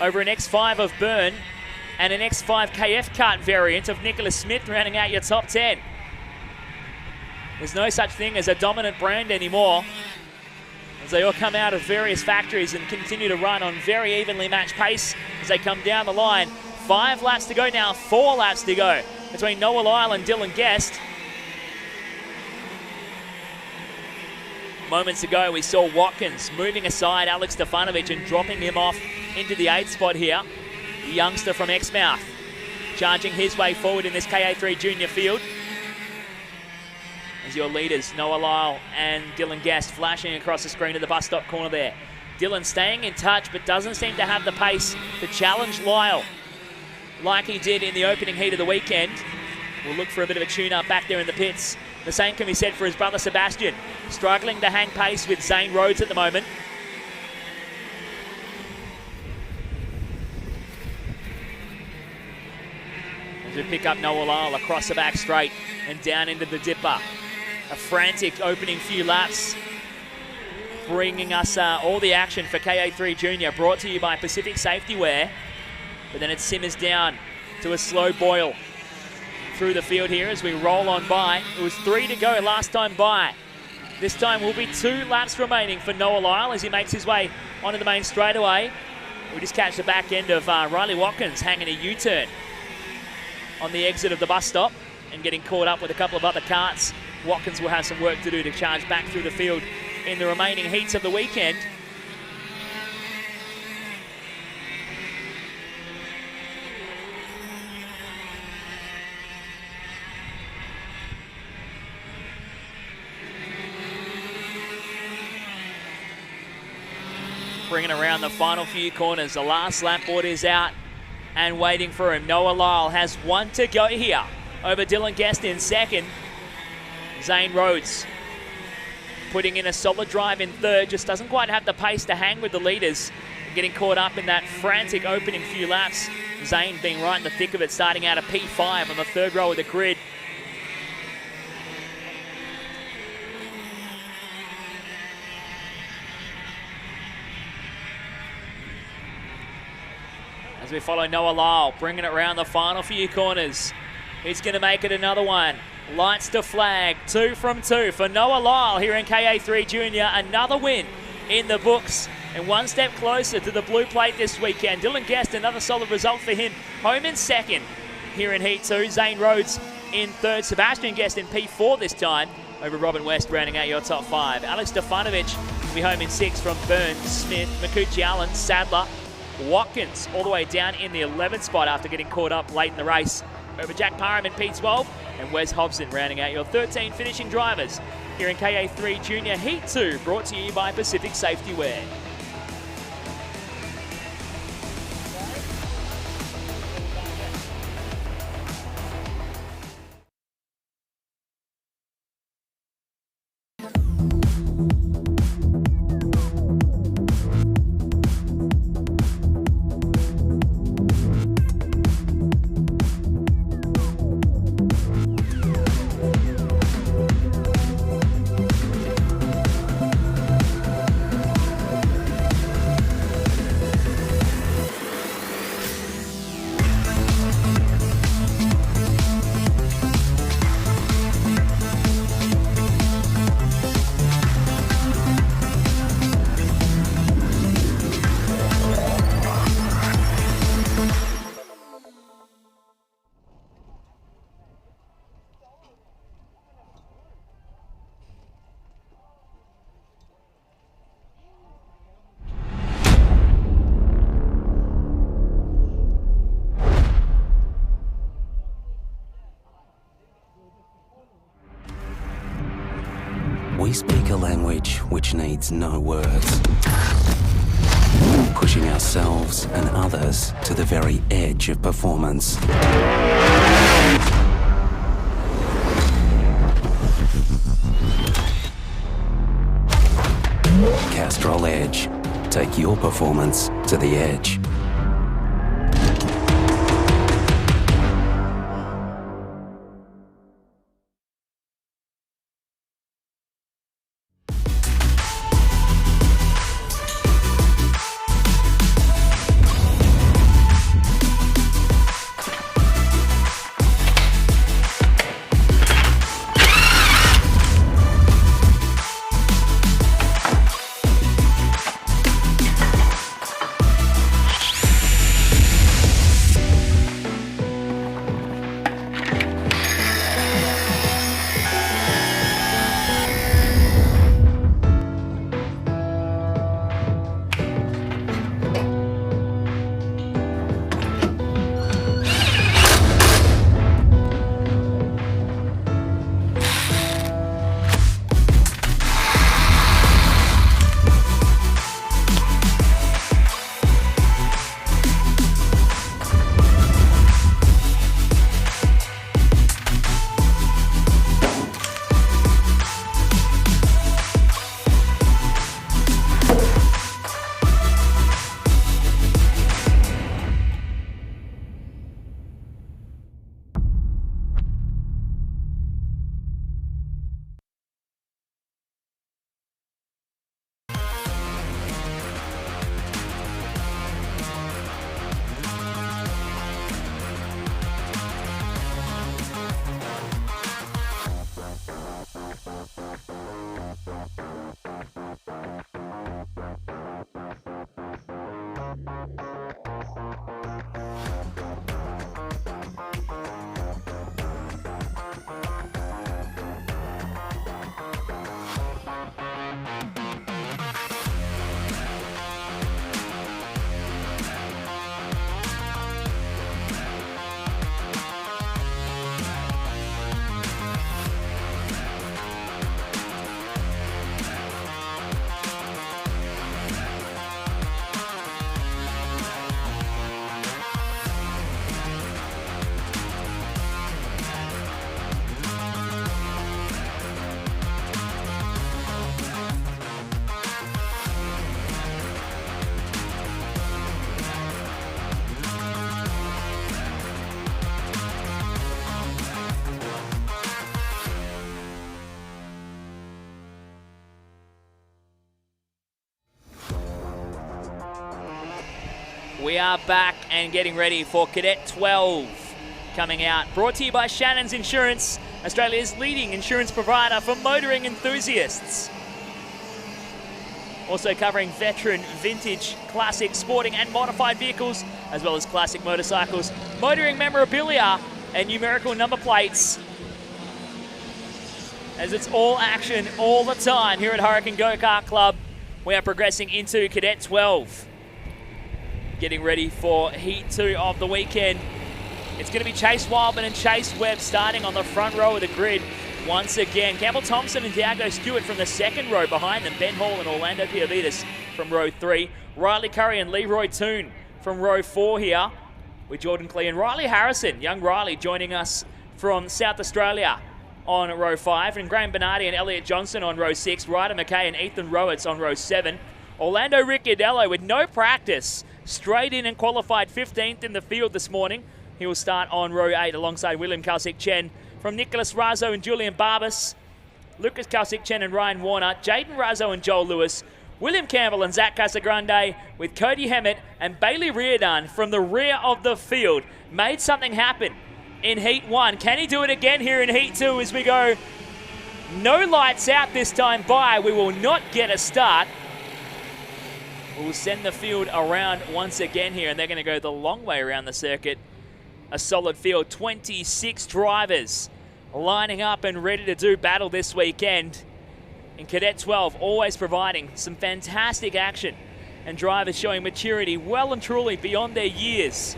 [SPEAKER 6] over an X5 of Byrne, and an X5 KF kart variant of Nicholas Smith rounding out your top 10. There's no such thing as a dominant brand anymore, as they all come out of various factories and continue to run on very evenly matched pace as they come down the line. 5 laps to go now, 4 laps to go between Noah Lyle and Dylan Guest. Moments ago, we saw Watkins moving aside Alex Stefanovic and dropping him off into the 8th spot here. The youngster from Exmouth charging his way forward in this KA3 Junior field. As your leaders, Noah Lyle and Dylan Guest, flashing across the screen to the bus stop corner there. Dylan staying in touch, but doesn't seem to have the pace to challenge Lyle like he did in the opening heat of the weekend. We'll look for a bit of a tune-up back there in the pits. The same can be said for his brother Sebastian, struggling to hang pace with Zane Rhodes at the moment. As we pick up Noah Lyle across the back straight and down into the dipper. A frantic opening few laps, bringing us all the action for KA3 Junior, brought to you by Pacific Safety Wear. But then it simmers down to a slow boil through the field here as we roll on by. It was 3 to go last time by. This time will be 2 laps remaining for Noah Lyle as he makes his way onto the main straightaway. We just catch the back end of Riley Watkins hanging a U-turn on the exit of the bus stop and getting caught up with a couple of other karts. Watkins will have some work to do to charge back through the field in the remaining heats of the weekend. Bringing around the final few corners. The last lap board is out and waiting for him. Noah Lyle has 1 to go here over Dylan Guest in second. Zane Rhodes putting in a solid drive in third. Just doesn't quite have the pace to hang with the leaders. Getting caught up in that frantic opening few laps. Zane being right in the thick of it, starting out at P5 on the third row of the grid. As we follow Noah Lyle, bringing it around the final few corners. He's going to make it another one. Lights to flag, 2 from 2 for Noah Lyle here in KA3 Junior. Another win in the books and 1 step closer to the blue plate this weekend. Dylan Guest, another solid result for him. Home in second here in Heat 2. Zane Rhodes in third. Sebastian Guest in P4 this time over Robin West, rounding out your top 5. Alex Stefanovic will be home in 6 from Burns, Smith, Makuchi Allen, Sadler, Watkins all the way down in the 11th spot after getting caught up late in the race over Jack Parham in P12, and Wes Hobson rounding out your 13 finishing drivers here in KA3 Junior Heat 2, brought to you by Pacific Safety Wear.
[SPEAKER 1] We speak a language which needs no words, pushing ourselves and others to the very edge of performance. Castrol Edge. Take your performance to the edge.
[SPEAKER 6] We are back and getting ready for Cadet 12 coming out. Brought to you by Shannon's Insurance, Australia's leading insurance provider for motoring enthusiasts. Also covering veteran, vintage, classic, sporting and modified vehicles, as well as classic motorcycles, motoring memorabilia and numerical number plates. As it's all action all the time here at Hurricane Go-Kart Club. We are progressing into Cadet 12. Getting ready for Heat 2 of the weekend. It's going to be Chase Wildman and Chase Webb starting on the front row of the grid once again. Campbell Thompson and Diago Stewart from the second row behind them. Ben Hall and Orlando Piavitas from row 3. Riley Curry and Leroy Toon from row 4 here with Jordan Clee and Riley Harrison. Young Riley joining us from South Australia on row 5. And Graham Bernardi and Elliot Johnson on row 6. Ryder McKay and Ethan Rowitz on row 7. Orlando Ricciardello with no practice. Straight in and qualified 15th in the field this morning. He will start on row 8 alongside William Kalsik-Chen. From Nicholas Razzo and Julian Barbas, Lucas Kalsik-Chen and Ryan Warner, Jaden Razzo and Joel Lewis, William Campbell and Zach Casagrande with Cody Hemmett and Bailey Riordan from the rear of the field. Made something happen in Heat 1. Can he do it again here in Heat 2 as we go? No lights out this time by. We will not get a start. We'll send the field around once again here, and they're going to go the long way around the circuit. A solid field, 26 drivers lining up and ready to do battle this weekend. In Cadet 12, always providing some fantastic action and drivers showing maturity well and truly beyond their years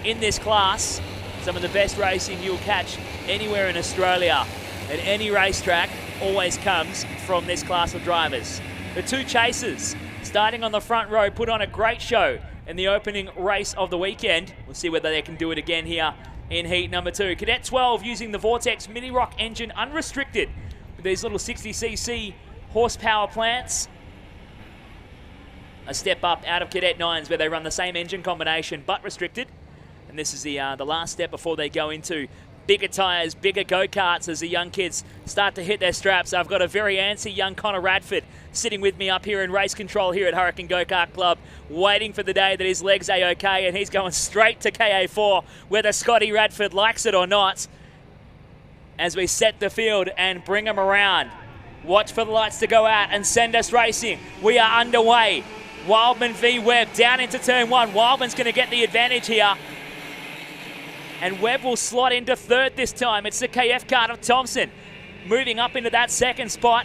[SPEAKER 6] in this class. Some of the best racing you'll catch anywhere in Australia at any racetrack always comes from this class of drivers. The two chasers starting on the front row put on a great show in the opening race of the weekend. We'll see whether they can do it again here in Heat number 2. Cadet 12 using the Vortex Mini Rock engine unrestricted with these little 60cc horsepower plants. A step up out of Cadet 9s where they run the same engine combination but restricted. And this is the last step before they go into bigger tyres, bigger go-karts as the young kids start to hit their straps. I've got a very antsy young Connor Radford sitting with me up here in race control here at Hurricane Go-Kart Club, waiting for the day that his legs are okay, and he's going straight to KA4, whether Scotty Radford likes it or not, as we set the field and bring him around. Watch for the lights to go out and send us racing. We are underway. Wildman v Webb down into turn 1. Wildman's going to get the advantage here. And Webb will slot into third this time. It's the KF kart of Thompson moving up into that second spot.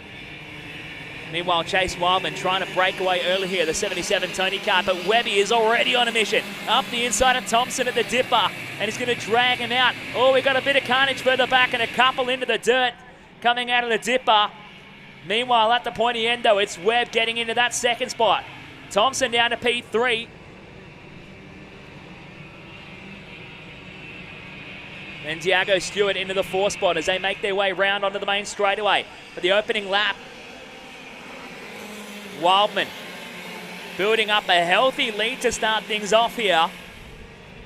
[SPEAKER 6] Meanwhile, Chase Wildman trying to break away early here, the 77 Tony kart, but Webby is already on a mission. Up the inside of Thompson at the dipper, and he's going to drag him out. Oh, we got a bit of carnage further back and a couple into the dirt coming out of the dipper. Meanwhile, at the pointy end, though, it's Webb getting into that second spot. Thompson down to P3. And Diago Stewart into the 4 spot as they make their way round onto the main straightaway. For the opening lap, Wildman building up a healthy lead to start things off here.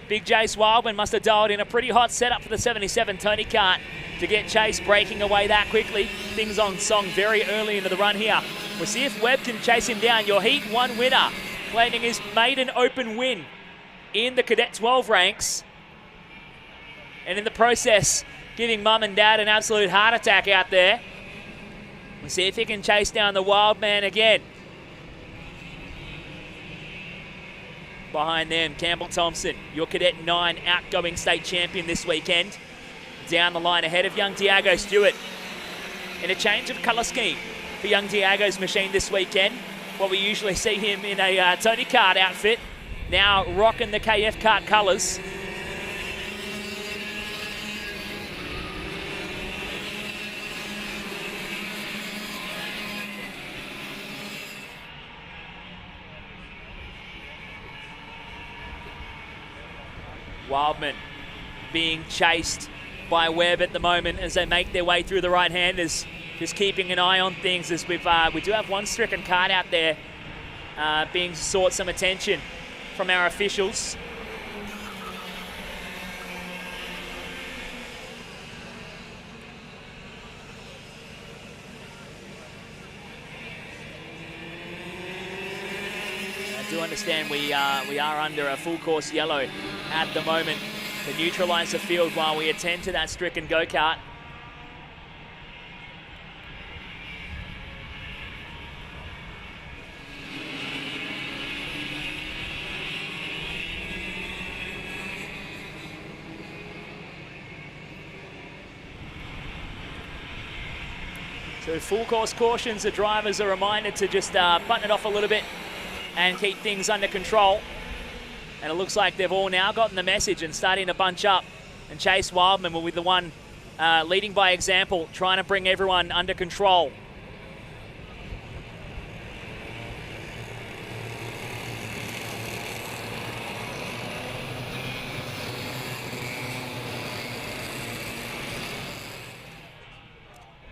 [SPEAKER 6] Big Jace Wildman must have dialed in a pretty hot setup for the 77 Tony kart to get Chase breaking away that quickly. Things on song very early into the run here. We'll see if Webb can chase him down. Your Heat 1 winner, claiming his maiden open win in the Cadet 12 ranks. And in the process, giving mum and dad an absolute heart attack out there. We'll see if he can chase down the wild man again. Behind them, Campbell Thompson, your Cadet 9 outgoing state champion this weekend. Down the line ahead of young Diago Stewart. In a change of colour scheme for young Diago's machine this weekend. What we usually see him in a Tony kart outfit. Now rocking the KF kart colours. Wildman being chased by Webb at the moment as they make their way through the right-handers. Just keeping an eye on things as we do have one stricken kart out there being sought some attention from our officials. do understand we are under a full course yellow at the moment to neutralise the field while we attend to that stricken go-kart. So full course cautions, the drivers are reminded to just button it off a little bit and keep things under control. And it looks like they've all now gotten the message and starting to bunch up. And Chase Wildman will be the one leading by example, trying to bring everyone under control.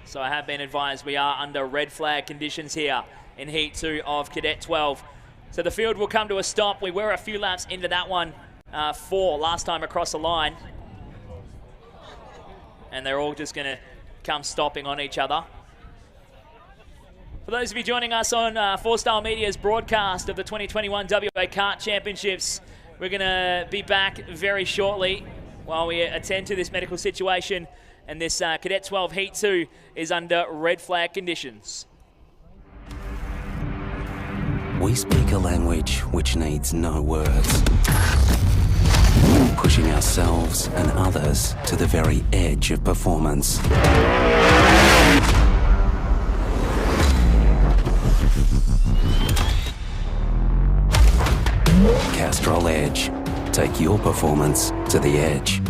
[SPEAKER 6] So I have been advised we are under red flag conditions here in Heat 2 of Cadet 12. So the field will come to a stop. We were a few laps into that one for last time across the line. And they're all just going to come stopping on each other. For those of you joining us on Four Star Media's broadcast of the 2021 WA Kart Championships, we're going to be back very shortly while we attend to this medical situation. And this Cadet 12 Heat 2 is under red flag conditions.
[SPEAKER 1] We speak a language which needs no words, pushing ourselves and others to the very edge of performance. Castrol Edge. Take your performance to the edge.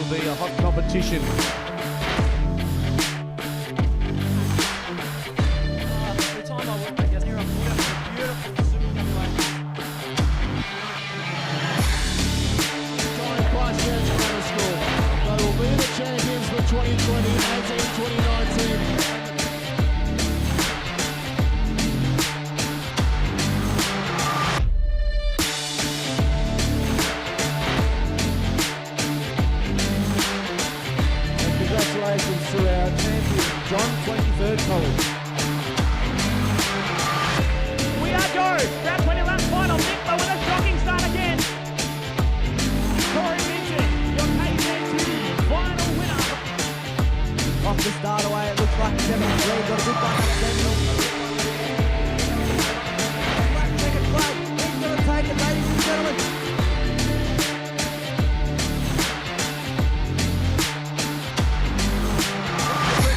[SPEAKER 4] to be a hot competition.
[SPEAKER 5] The time I worked back here, I'm beautiful swimming WA.
[SPEAKER 4] Christchurch Grammar School. They will be the champions for 2020-2019. Congratulations to our champion, John 23rd College.
[SPEAKER 2] We are go. Round 21 final. Nick with a shocking start again. Corey Vincent, your KA3 final winner.
[SPEAKER 5] Off the start away, it looks like he's having a lead. Got a good one. Second play. He's going to take it, ladies and gentlemen.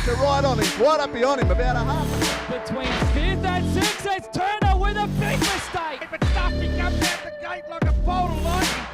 [SPEAKER 10] They're right on him, right up behind him, about a half.
[SPEAKER 2] Between 5th and 6th, it's Turner with a big mistake. But Duffy comes out the gate like a bolt of lightning.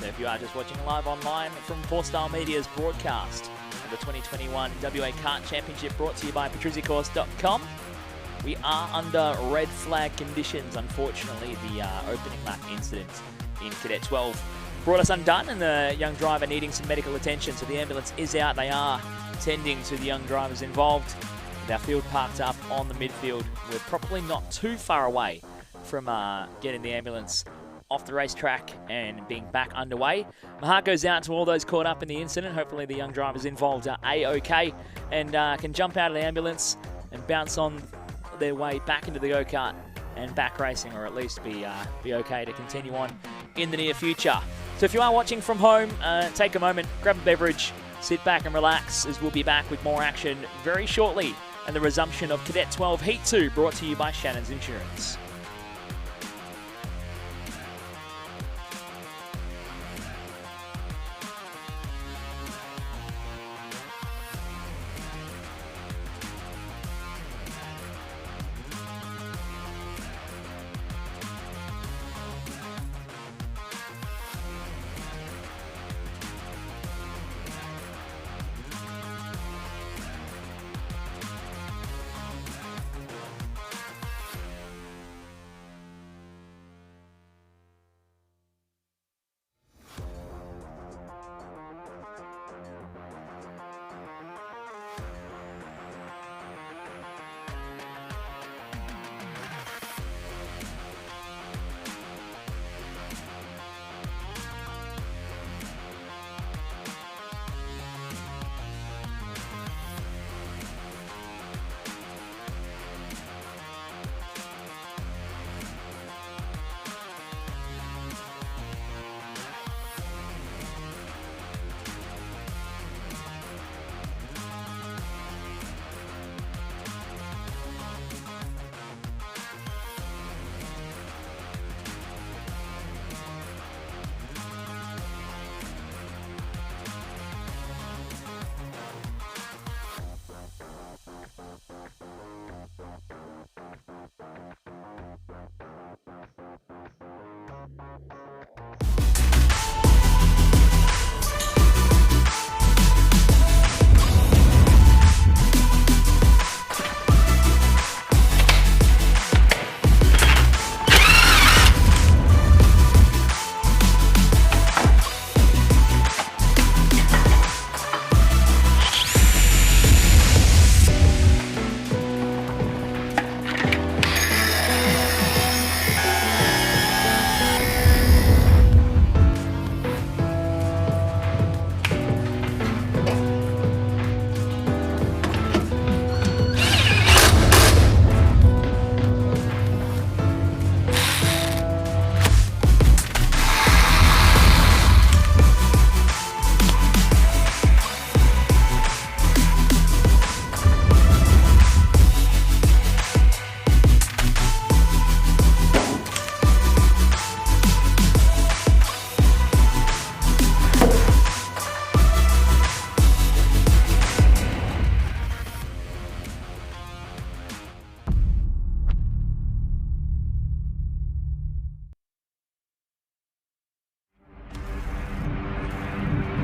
[SPEAKER 6] if you are just watching live online from Four Star Media's broadcast of the 2021 WA Kart Championship, brought to you by patriciacourse.com. We are under red flag conditions. Unfortunately, the opening lap incident in Cadet 12 brought us undone, and the young driver needing some medical attention. So the ambulance is out. They are tending to the young drivers involved. With our field parked up on the midfield, we're probably not too far away from getting the ambulance off the racetrack and being back underway. My heart goes out to all those caught up in the incident. Hopefully the young drivers involved are A-OK and can jump out of the ambulance and bounce on their way back into the go-kart and back racing, or at least be okay to continue on in the near future. So if you are watching from home, take a moment, grab a beverage, sit back and relax, as we'll be back with more action very shortly and the resumption of Cadet 12 Heat 2, brought to you by Shannon's Insurance.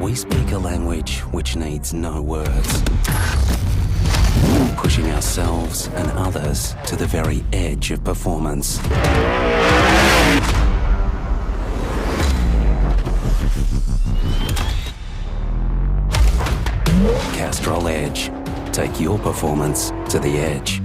[SPEAKER 1] We speak a language which needs no words, pushing ourselves and others to the very edge of performance. Castrol Edge. Take your performance to the edge.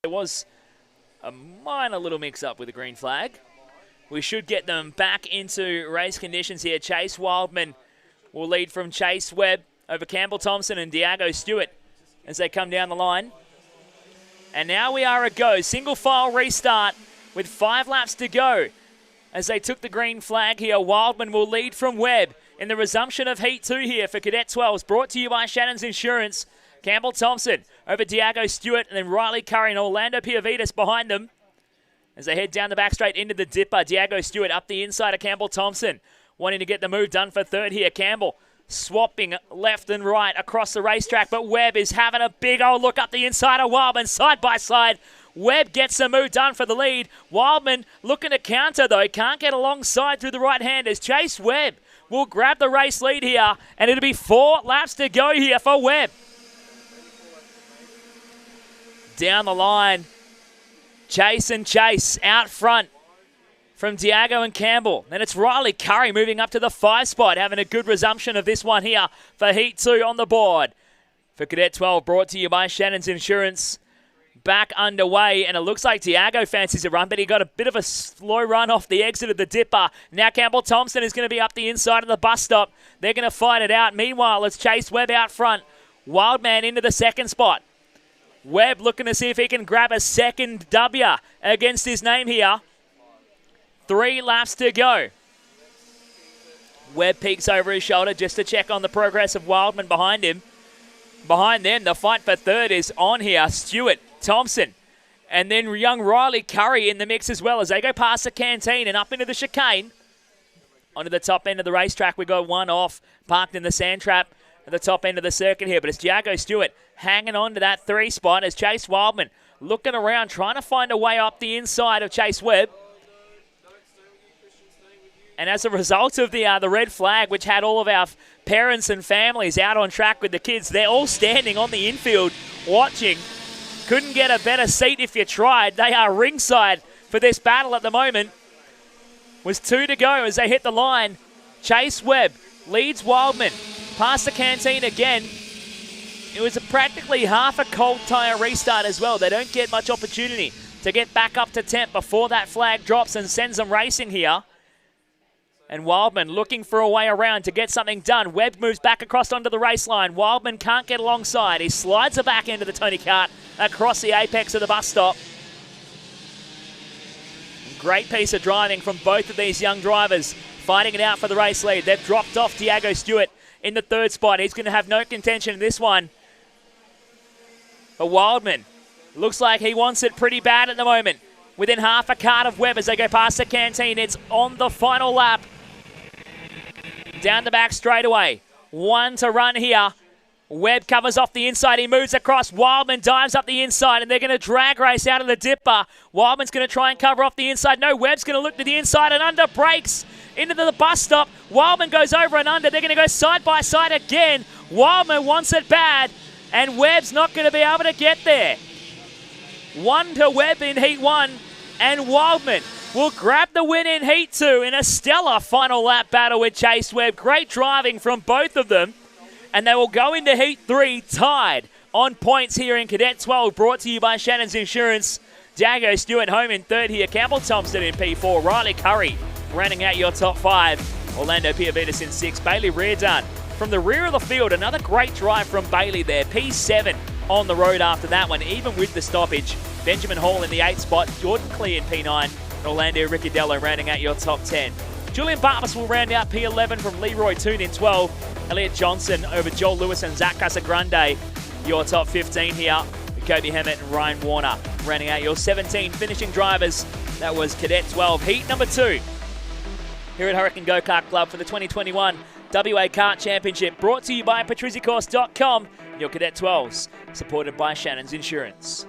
[SPEAKER 6] There was a minor little mix-up with the green flag. We should get them back into race conditions here. Chase Wildman will lead from Chase Webb over Campbell Thompson and Diago Stewart as they come down the line. And now we are a go. Single file restart with 5 laps to go. As they took the green flag here, Wildman will lead from Webb in the resumption of Heat 2 here for Cadet 12s. Brought to you by Shannon's Insurance. Campbell Thompson over Diago Stewart and then Riley Curry and Orlando Piavitas behind them. As they head down the back straight into the dipper, Diago Stewart up the inside of Campbell Thompson. Wanting to get the move done for third here. Campbell swapping left and right across the racetrack, but Webb is having a big old look up the inside of Wildman, side by side. Webb gets the move done for the lead. Wildman looking to counter though, can't get alongside through the right hand as Chase Webb will grab the race lead here, and it'll be 4 laps to go here for Webb. Down the line, Chase out front from Diago and Campbell. Then it's Riley Curry moving up to the 5 spot, having a good resumption of this one here for Heat 2 on the board. For Cadet 12, brought to you by Shannon's Insurance. Back underway, and it looks like Diago fancies a run, but he got a bit of a slow run off the exit of the dipper. Now Campbell Thompson is going to be up the inside of the bus stop. They're going to fight it out. Meanwhile, it's Chase Webb out front. Wildman into the 2nd spot. Webb looking to see if he can grab a second W against his name here. 3 laps to go. Webb peeks over his shoulder just to check on the progress of Wildman behind him. Behind them, the fight for third is on here. Stewart, Thompson, and then young Riley Curry in the mix as well as they go past the canteen and up into the chicane. Onto the top end of the racetrack, we got one off, parked in the sand trap at the top end of the circuit here. But it's Diago Stewart hanging on to that 3 spot as Chase Wildman looking around, trying to find a way up the inside of Chase Webb. And as a result of the red flag, which had all of our parents and families out on track with the kids, they're all standing on the infield watching. Couldn't get a better seat if you tried. They are ringside for this battle at the moment. Was 2 to go as they hit the line. Chase Webb leads Wildman past the canteen again. It was practically half a cold tyre restart as well. They don't get much opportunity to get back up to temp before that flag drops and sends them racing here. And Wildman looking for a way around to get something done. Webb moves back across onto the race line. Wildman can't get alongside. He slides it back into the Tony Kart across the apex of the bus stop. Great piece of driving from both of these young drivers, fighting it out for the race lead. They've dropped off Diago Stewart in the 3rd spot. He's going to have no contention in this one. But Wildman looks like he wants it pretty bad at the moment. Within half a cart of Webb as they go past the canteen. It's on the final lap. Down the back straightaway. 1 to run here. Webb covers off the inside. He moves across. Wildman dives up the inside, and they're going to drag race out of the dipper. Wildman's going to try and cover off the inside. No, Webb's going to look to the inside and under, brakes into the bus stop. Wildman goes over and under. They're going to go side by side again. Wildman wants it bad, and Webb's not going to be able to get there. 1 to Webb in Heat 1, and Wildman will grab the win in Heat 2 in a stellar final lap battle with Chase Webb. Great driving from both of them. And they will go into Heat 3 tied on points here in Cadet 12, brought to you by Shannon's Insurance. Diago Stewart home in 3rd here. Campbell Thompson in P4. Riley Curry rounding out your top 5. Orlando Piavitas in 6. Bailey Reardon from the rear of the field. Another great drive from Bailey there. P7 on the road after that one, even with the stoppage. Benjamin Hall in the 8th spot. Jordan Clee in P9. Orlando Ricciardello rounding out your top 10. Julian Bartmus will round out P11 from Leroy Toon in 12. Elliot Johnson over Joel Lewis and Zach Casagrande, your top 15 here. Kobe Hammett and Ryan Warner rounding out your 17 finishing drivers. That was Cadet 12, Heat number 2. Here at Hurricane Go-Kart Club for the 2021 WA Kart Championship, brought to you by patrizicourse.com, your Cadet 12s, supported by Shannon's Insurance.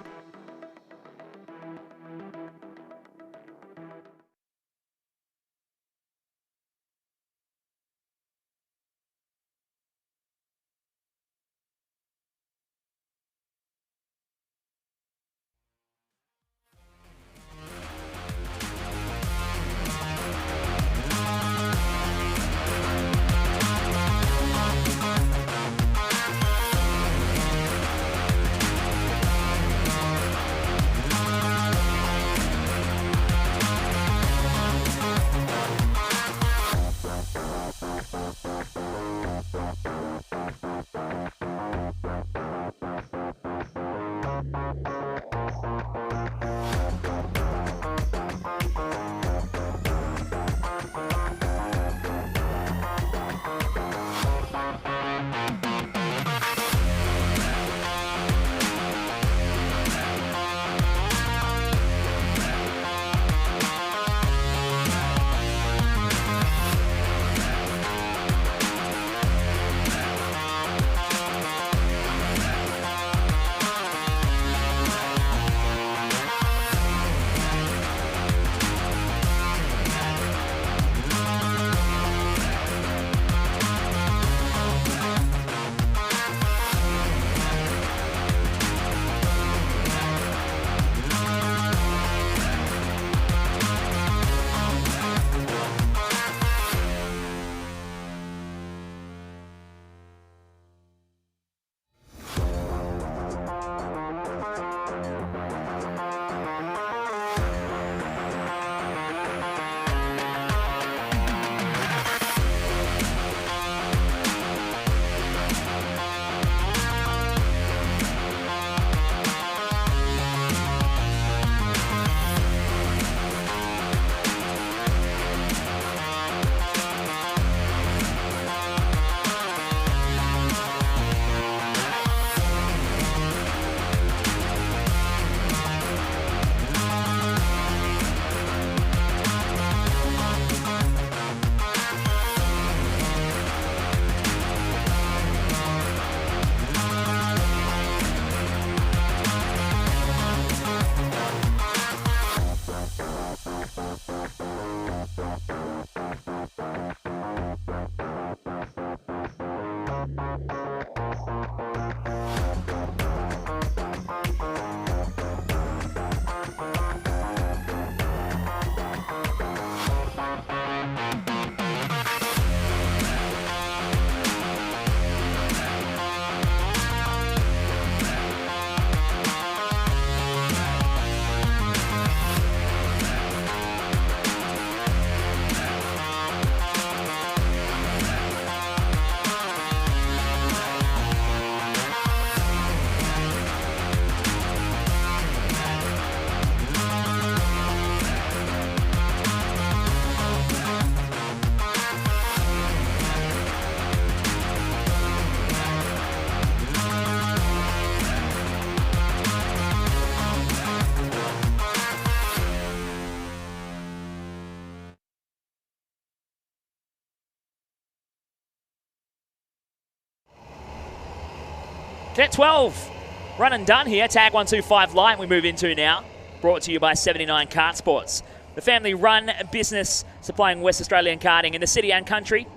[SPEAKER 6] Cadet 12, run and done here. Tag 125 light we move into now. Brought to you by 79 Kart Sports. The family-run business supplying West Australian karting in the city and country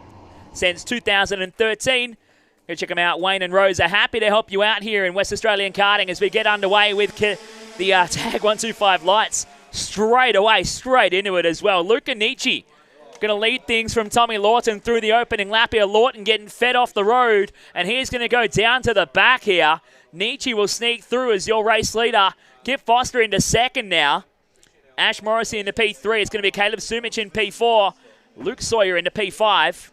[SPEAKER 6] since 2013. Go check them out. Wayne and Rose are happy to help you out here in West Australian karting as we get underway with the Tag 125 lights. Straight away, straight into it as well. Luca Nietzsche going to lead things from Tommy Lawton through the opening lap here. Lawton getting fed off the road, and he's going to go down to the back here. Nietzsche will sneak through as your race leader. Kip Foster into second now. Ash Morrissey into P3. It's going to be Caleb Sumich in P4. Luke Sawyer into P5.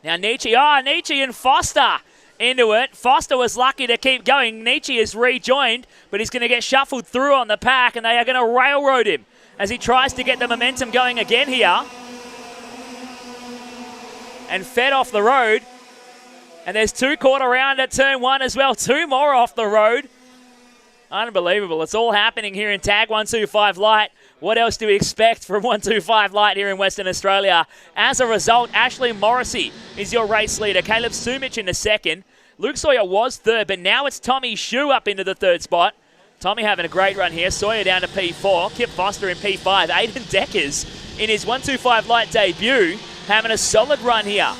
[SPEAKER 6] Now Nietzsche and Foster into it. Foster was lucky to keep going. Nietzsche is rejoined, but he's going to get shuffled through on the pack, and they are going to railroad him as he tries to get the momentum going again here. And fed off the road. And there's 2 caught around at turn 1 as well. 2 more off the road. Unbelievable. It's all happening here in Tag 125 Light. What else do we expect from 125 Light here in Western Australia? As a result, Ashley Morrissey is your race leader. Caleb Sumich in the second. Luke Sawyer was third, but now it's Tommy Shue up into the third spot. Tommy having a great run here. Sawyer down to P4. Kip Foster in P5. Aiden Deckers in his 125 Light debut having a solid run here.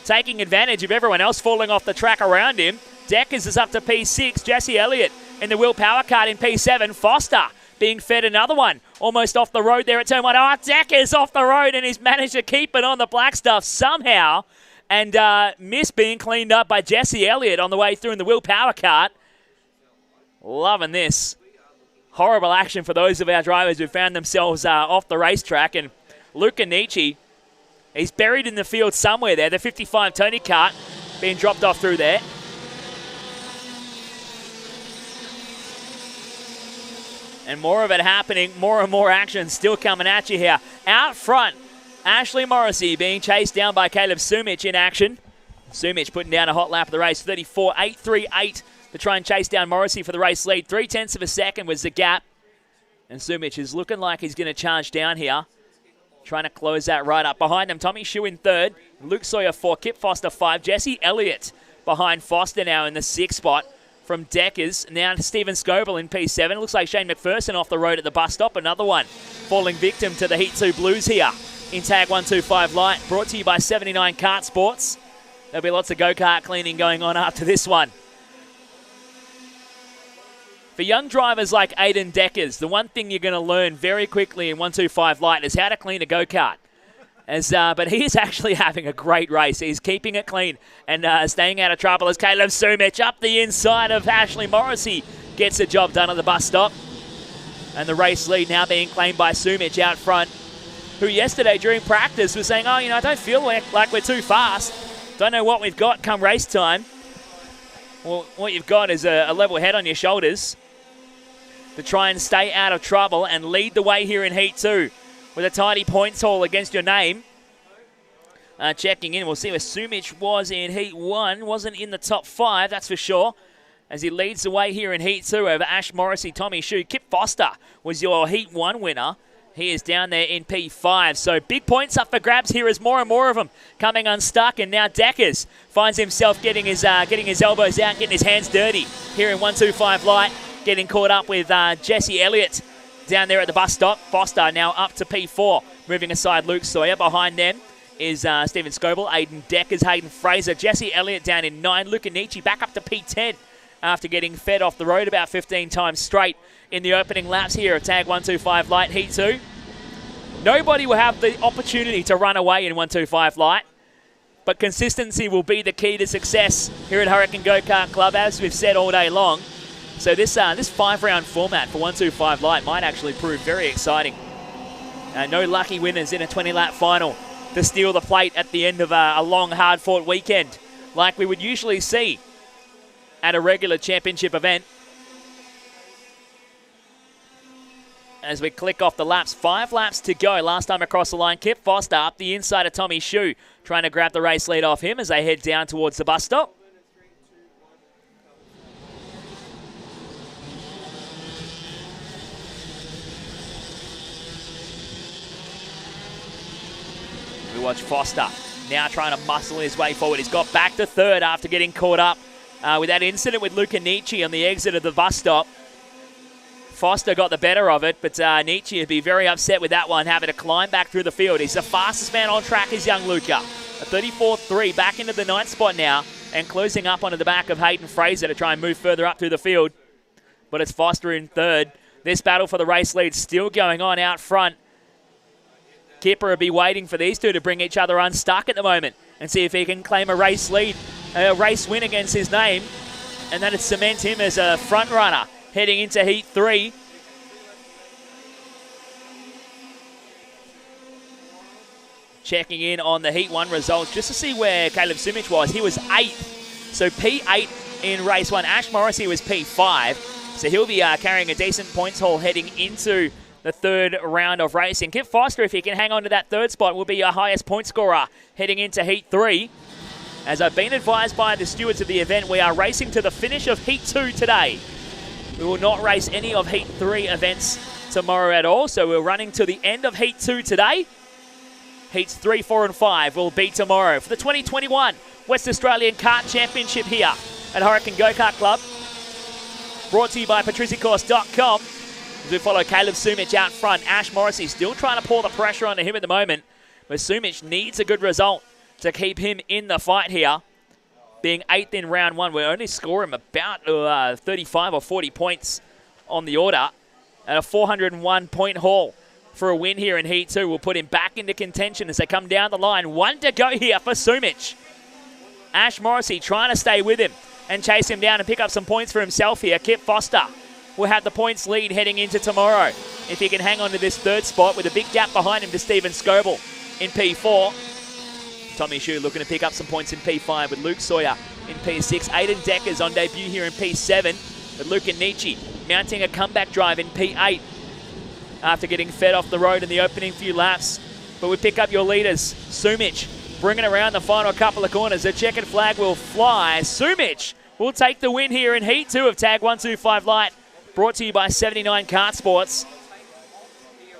[SPEAKER 6] Taking advantage of everyone else falling off the track around him. Deckers is up to P6. Jesse Elliott in the Will Power Kart in P7. Foster being fed another one. Almost off the road there at turn 1. Oh, Deckers off the road, and he's managed to keep it on the black stuff somehow. And miss being cleaned up by Jesse Elliott on the way through in the Will Power Kart. Loving this. Horrible action for those of our drivers who found themselves off the racetrack. And Luca Nietzsche, he's buried in the field somewhere there. The 55 Tony Kart being dropped off through there. And more of it happening, more and more action still coming at you here. Out front, Ashley Morrissey being chased down by Caleb Sumich in action. Sumich putting down a hot lap of the race, 34.838 to try and chase down Morrissey for the race lead. 0.3 of a second was the gap. And Sumich is looking like he's going to charge down here. Trying to close that right up. Behind them, Tommy Shue in third. Luke Sawyer 4, Kip Foster 5. Jesse Elliott behind Foster now in the 6th spot. From Deckers, now to Stephen Scoble in P7. Looks like Shane McPherson off the road at the bus stop. Another one falling victim to the Heat 2 Blues here in Tag 125 Light. Brought to you by 79 Kart Sports. There'll be lots of go-kart cleaning going on after this one. For young drivers like Aiden Deckers, the one thing you're going to learn very quickly in 125 Light is how to clean a go-kart. But he is actually having a great race. He's keeping it clean and staying out of trouble as Caleb Sumich up the inside of Ashley Morrissey gets the job done at the bus stop. And the race lead now being claimed by Sumich out front, who yesterday during practice was saying, I don't feel like we're too fast. Don't know what we've got come race time. Well, what you've got is a level head on your shoulders to try and stay out of trouble and lead the way here in Heat 2. With a tidy points haul against your name. Checking in, we'll see where Sumich was in Heat 1. Wasn't in the top 5, that's for sure. As he leads the way here in Heat 2 over Ash Morrissey, Tommy Shue. Kip Foster was your Heat 1 winner. He is down there in P5. So big points up for grabs here as more and more of them coming unstuck. And now Deckers finds himself getting his elbows out, getting his hands dirty here in 125 Light. Getting caught up with Jesse Elliott down there at the bus stop. Foster now up to P4. Moving aside Luke Sawyer. Behind them is Stephen Scoble, Aiden Deckers, Hayden Fraser. Jesse Elliott down in 9. Luca Nietzsche back up to P10 after getting fed off the road about 15 times straight in the opening laps here of Tag 125 Light Heat 2. Nobody will have the opportunity to run away in 125 Light, but consistency will be the key to success here at Hurricane Go-Kart Club, as we've said all day long. So this 5-round format for 125 Light might actually prove very exciting. No lucky winners in a 20-lap final to steal the plate at the end of a long, hard-fought weekend like we would usually see at a regular championship event. As we click off the laps, 5 laps to go. Last time across the line, Kip Foster up the inside of Tommy Shue, trying to grab the race lead off him as they head down towards the bus stop. We watch Foster Now trying to muscle his way forward. He's got back to third after getting caught up with that incident with Luca Nietzsche on the exit of the bus stop. Foster got the better of it, but Nietzsche would be very upset with that one, having to climb back through the field. He's the fastest man on track is young Luca. A 34.3 back into the 9th spot now and closing up onto the back of Hayden Fraser to try and move further up through the field. But it's Foster in third. This battle for the race lead still going on out front. Kipper will be waiting for these two to bring each other unstuck at the moment and see if he can claim a race lead, a race win against his name, and then it cement him as a front runner heading into Heat 3. Checking in on the Heat 1 results just to see where Caleb Sumich was. He was 8th, so P8 in race 1. Ash Morrissey was P5, so he'll be carrying a decent points haul heading into the third round of racing. Kip Foster, if he can hang on to that third spot, will be your highest point scorer heading into Heat 3. As I've been advised by the stewards of the event, we are racing to the finish of Heat 2 today. We will not race any of Heat 3 events tomorrow at all, so we're running to the end of Heat 2 today. Heats 3, 4 and 5 will be tomorrow for the 2021 Western Australian Kart Championship here at Hurricane Go-Kart Club. Brought to you by patriciacourse.com. As we follow Caleb Sumich out front. Ash Morrissey still trying to pour the pressure onto him at the moment, but Sumich needs a good result to keep him in the fight here. Being 8th in round 1, we only score him about 35 or 40 points on the order. At a 401 point haul for a win here in Heat 2 will put him back into contention as they come down the line. 1 to go here for Sumich. Ash Morrissey trying to stay with him and chase him down and pick up some points for himself here. Kip Foster will have the points lead heading into tomorrow if he can hang on to this third spot with a big gap behind him to Stephen Scoble in P4. Tommy Shue looking to pick up some points in P5 with Luke Sawyer in P6. Aiden Deckers on debut here in P7 with Luca Nietzsche mounting a comeback drive in P8 after getting fed off the road in the opening few laps. But we pick up your leaders. Sumich bringing around the final couple of corners. The checkered flag will fly. Sumich will take the win here in Heat 2 of Tag 125 Light. Brought to you by 79 Kart Sports.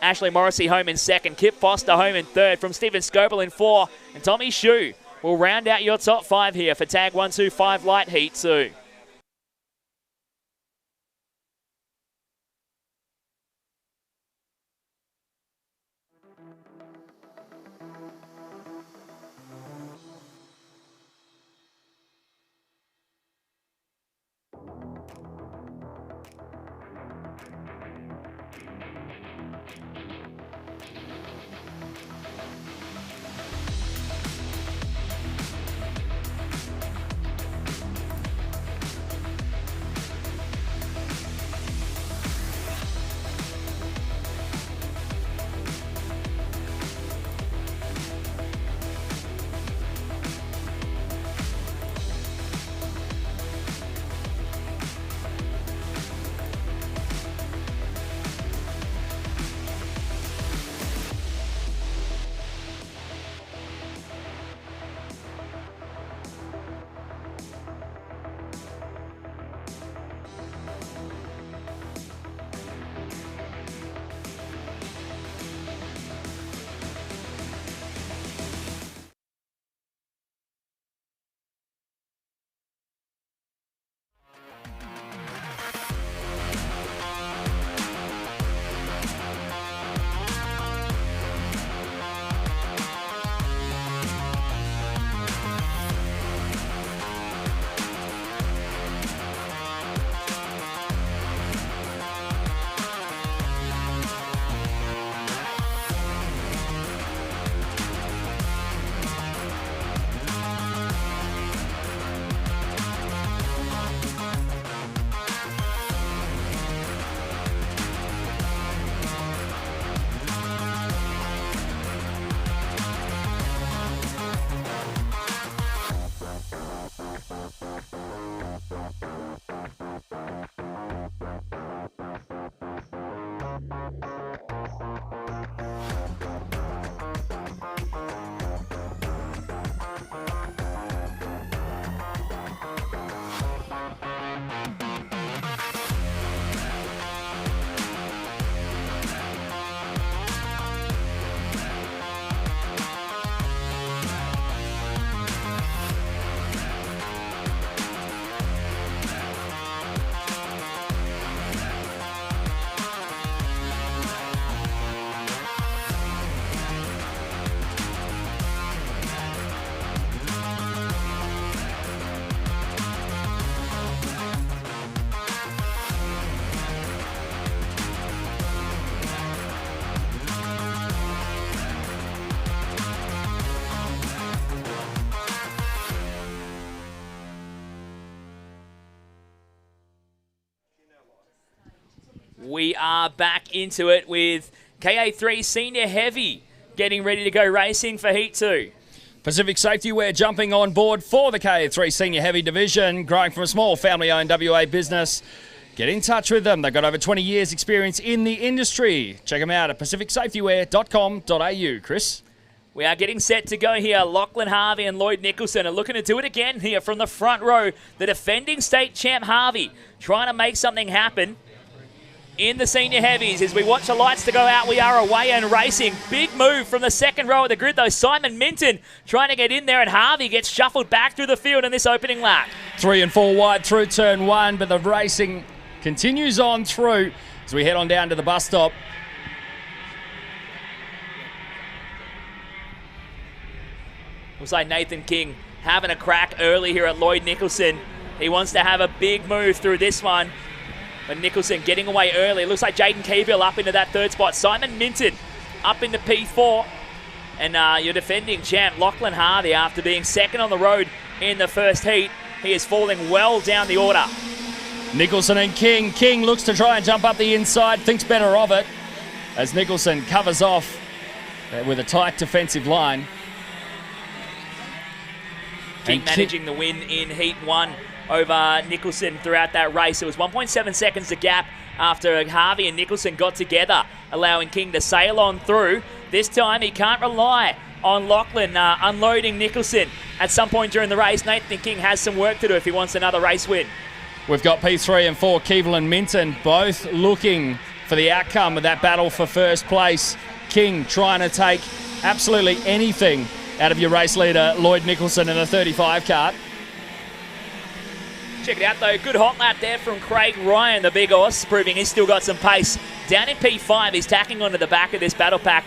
[SPEAKER 6] Ashley Morrissey home in second. Kip Foster home in third from Stephen Scoble in 4. And Tommy Shue will round out your top 5 here for Tag 125 Light Heat 2. we are back into it with KA3 Senior Heavy getting ready to go racing for Heat 2.
[SPEAKER 7] Pacific Safety Wear jumping on board for the KA3 Senior Heavy Division, growing from a small family-owned WA business. Get in touch with them. They've got over 20 years experience in the industry. Check them out at pacificsafetywear.com.au. Chris?
[SPEAKER 6] We are getting set to go here. Lachlan Harvey and Lloyd Nicholson are looking to do it again here from the front row. The defending state champ Harvey trying to make something happen in the senior heavies. As we watch the lights to go out, we are away and racing. Big move from the second row of the grid though. Simon Minton trying to get in there, and Harvey gets shuffled back through the field in this opening lap.
[SPEAKER 7] 3 and 4 wide through turn 1, but the racing continues on through as we head on down to the bus stop.
[SPEAKER 6] Looks like Nathan King having a crack early here at Lloyd Nicholson. He wants to have a big move through this one. But Nicholson getting away early. Looks like Jaden Keeville up into that third spot. Simon Minton up into P4. And your defending champ, Lachlan Harvey, after being second on the road in the first heat, he is falling well down the order.
[SPEAKER 7] Nicholson and King. King looks to try and jump up the inside, thinks better of it, as Nicholson covers off with a tight defensive line.
[SPEAKER 6] King managing the win in Heat 1 over Nicholson throughout that race. It was 1.7 seconds to gap after Harvey and Nicholson got together, allowing King to sail on through. This time he can't rely on Lachlan unloading Nicholson at some point during the race. Nathan King has some work to do if he wants another race win.
[SPEAKER 7] We've got P3 and 4, Keevil and Minton, both looking for the outcome of that battle for first place. King trying to take absolutely anything out of your race leader, Lloyd Nicholson, in a 35 kart.
[SPEAKER 6] Check it out though, good hot lap there from Craig Ryan, the big horse, proving he's still got some pace. Down in P5, he's tacking onto the back of this battle pack,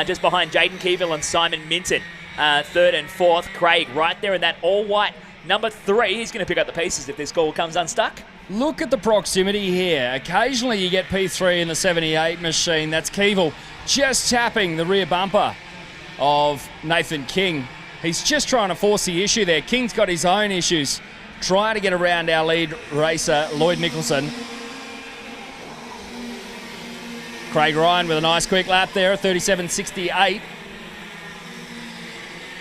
[SPEAKER 6] just behind Jaden Keeville and Simon Minton. Third and fourth, Craig right there in that all-white number 3. He's going to pick up the pieces if this call comes unstuck.
[SPEAKER 7] Look at the proximity here. Occasionally you get P3 in the 78 machine. That's Keevil just tapping the rear bumper of Nathan King. He's just trying to force the issue there. King's got his own issues, trying to get around our lead racer, Lloyd Nicholson. Craig Ryan with a nice quick lap there, 37.68.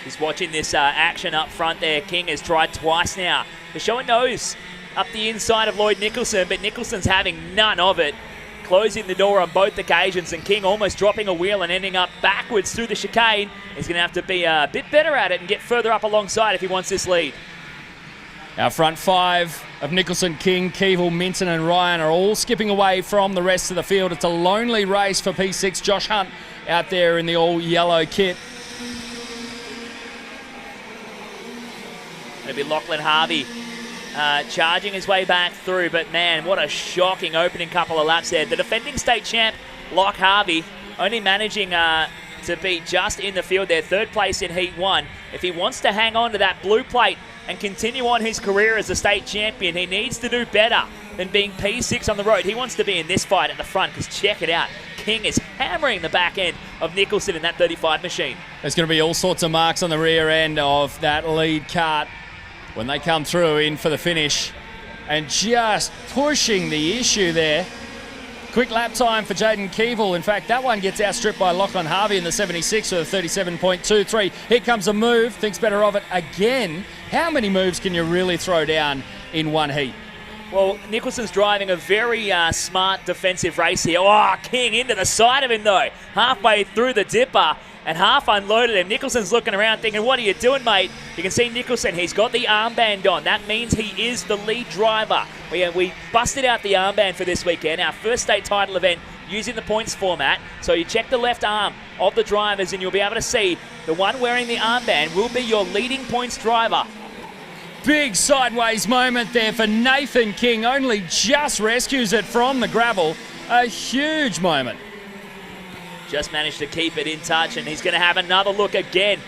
[SPEAKER 6] He's watching this action up front there. King has tried twice now to show a nose up the inside of Lloyd Nicholson, but Nicholson's having none of it. Closing the door on both occasions, and King almost dropping a wheel and ending up backwards through the chicane. He's going to have to be a bit better at it and get further up alongside if he wants this lead.
[SPEAKER 7] Our front 5 of Nicholson, King, Keevil, Minton and Ryan are all skipping away from the rest of the field. It's a lonely race for P6. Josh Hunt out there in the all-yellow kit.
[SPEAKER 6] It'll be Lachlan Harvey charging his way back through, but man, what a shocking opening couple of laps there. The defending state champ, Loch Harvey, only managing to be just in the field there, third place in Heat 1. If he wants to hang on to that blue plate and continue on his career as a state champion, he needs to do better than being P6 on the road. He wants to be in this fight at the front, because check it out. King is hammering the back end of Nicholson in that 35 machine.
[SPEAKER 7] There's going to be all sorts of marks on the rear end of that lead kart when they come through in for the finish, and just pushing the issue there. Quick lap time for Jaden Keevil. In fact, that one gets outstripped by Lachlan Harvey in the 76 with a 37.23. Here comes a move, thinks better of it again. How many moves can you really throw down in one heat?
[SPEAKER 6] Well, Nicholson's driving a very smart defensive race here. Oh, King into the side of him though, halfway through the dipper, and half unloaded him. Nicholson's looking around thinking, what are you doing, mate? You can see Nicholson, he's got the armband on. That means he is the lead driver. We busted out the armband for this weekend, our first state title event using the points format. So you check the left arm of the drivers and you'll be able to see the one wearing the armband will be your leading points driver.
[SPEAKER 7] Big sideways moment there for Nathan King, only just rescues it from the gravel. A huge moment.
[SPEAKER 6] Just managed to keep it in touch, and he's going to have another look again.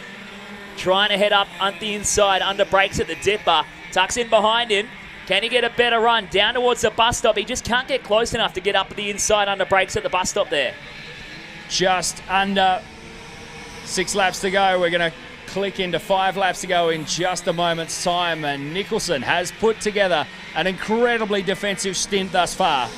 [SPEAKER 6] Trying to head up on the inside, under brakes at the dipper. Tucks in behind him. Can he get a better run down towards the bus stop? He just can't get close enough to get up the inside under brakes at the bus stop there.
[SPEAKER 7] Just under 6 laps to go. We're going to click into 5 laps to go in just a moment's time, and Nicholson has put together an incredibly defensive stint thus far.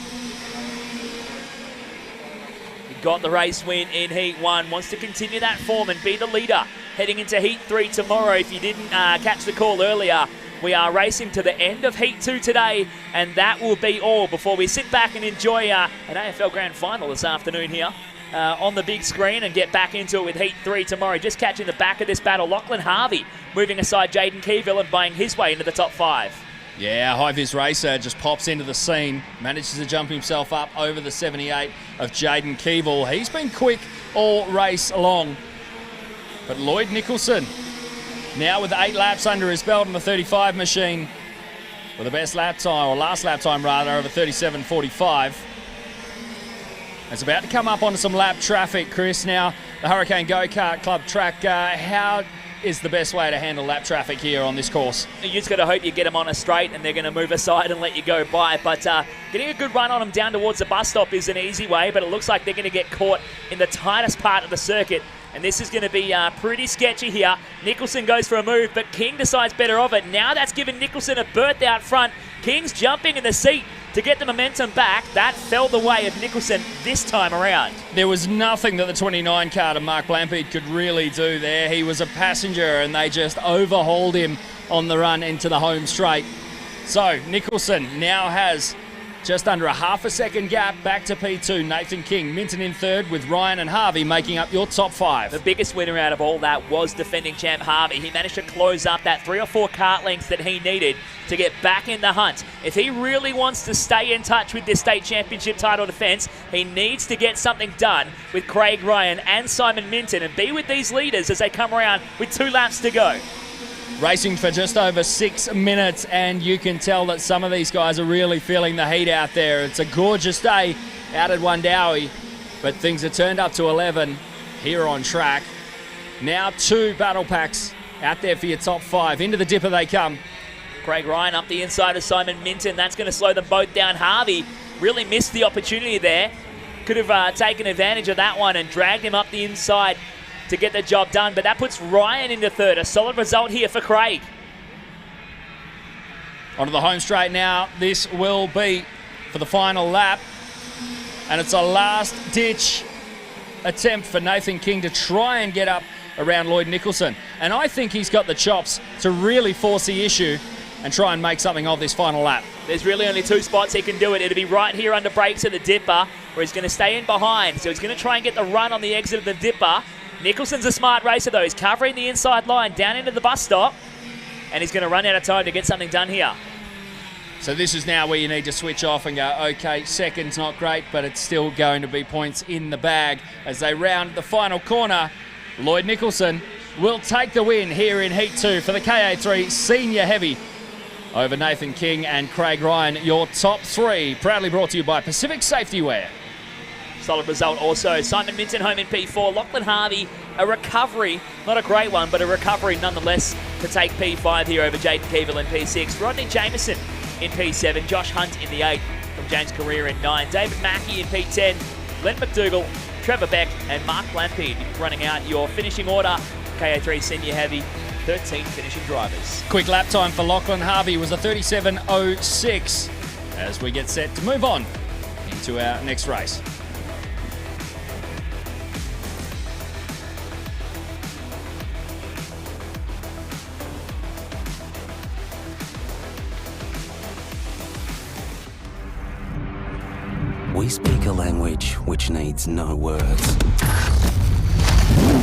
[SPEAKER 6] got the race win in Heat 1, wants to continue that form and be the leader heading into Heat 3 tomorrow. If you didn't catch the call earlier, we are racing to the end of Heat 2 today, and that will be all before we sit back and enjoy an AFL Grand Final this afternoon here on the big screen and get back into it with Heat 3 tomorrow. Just catching the back of this battle, Lachlan Harvey moving aside Jaden Keeville and buying his way into the top 5.
[SPEAKER 7] Yeah, high-vis racer just pops into the scene, manages to jump himself up over the 78 of Jaden Keeville. He's been quick all race long. But Lloyd Nicholson, now with 8 laps under his belt on the 35 machine, with the best lap time, or last lap time rather, over 37.45. It's about to come up onto some lap traffic, Chris. Now, the Hurricane Go-Kart Club track, how is the best way to handle lap traffic here on this course?
[SPEAKER 6] You just got to hope you get them on a straight and they're going to move aside and let you go by. But getting a good run on them down towards the bus stop is an easy way, but it looks like they're going to get caught in the tightest part of the circuit. And this is going to be pretty sketchy here. Nicholson goes for a move, but King decides better of it. Now that's given Nicholson a berth out front. King's jumping in the seat to get the momentum back. That fell the way of Nicholson this time around.
[SPEAKER 7] There was nothing that the 29 car to Mark Blampede could really do there. He was a passenger and they just overhauled him on the run into the home straight. So Nicholson now has just under a half a second gap back to P2. Nathan King, Minton in third, with Ryan and Harvey making up your top 5.
[SPEAKER 6] The biggest winner out of all that was defending champ Harvey. He managed to close up that 3 or 4 kart lengths that he needed to get back in the hunt. If he really wants to stay in touch with this state championship title defence, he needs to get something done with Craig Ryan and Simon Minton and be with these leaders as they come around with 2 laps to go.
[SPEAKER 7] Racing for just over 6 minutes, and you can tell that some of these guys are really feeling the heat out there. It's a gorgeous day out at Wundowie, but things are turned up to 11 here on track. Now 2 battle packs out there for your top 5. Into the dipper they come.
[SPEAKER 6] Craig Ryan up the inside of Simon Minton. That's going to slow them both down. Harvey really missed the opportunity there. Could have taken advantage of that one and dragged him up the inside to get the job done, but that puts Ryan into third. A solid result here for Craig.
[SPEAKER 7] Onto the home straight now. This will be for the final lap, and it's a last-ditch attempt for Nathan King to try and get up around Lloyd Nicholson, and I think he's got the chops to really force the issue and try and make something of this final lap.
[SPEAKER 6] There's really only 2 spots he can do it. It'll be right here under brakes at the dipper, where he's going to stay in behind, so he's going to try and get the run on the exit of the dipper. Nicholson's a smart racer though. He's covering the inside line down into the bus stop, and he's going to run out of time to get something done here.
[SPEAKER 7] So this is now where you need to switch off and go, okay, second's not great, but it's still going to be points in the bag. As they round the final corner, Lloyd Nicholson will take the win here in Heat 2 for the KA3 Senior Heavy over Nathan King and Craig Ryan. Your top 3, proudly brought to you by Pacific Safety Wear.
[SPEAKER 6] Solid result also. Simon Minton home in P4. Lachlan Harvey, a recovery, not a great one, but a recovery nonetheless to take P5 here over Jaden Keeville in P6. Rodney Jameson in P7. Josh Hunt in the 8 from James Career in 9. David Mackey in P10. Len McDougall, Trevor Beck and Mark Blampede running out your finishing order. KA3 Senior Heavy, 13 finishing drivers.
[SPEAKER 7] Quick lap time for Lachlan Harvey was a 37.06 as we get set to move on into our next race.
[SPEAKER 1] We speak a language which needs no words,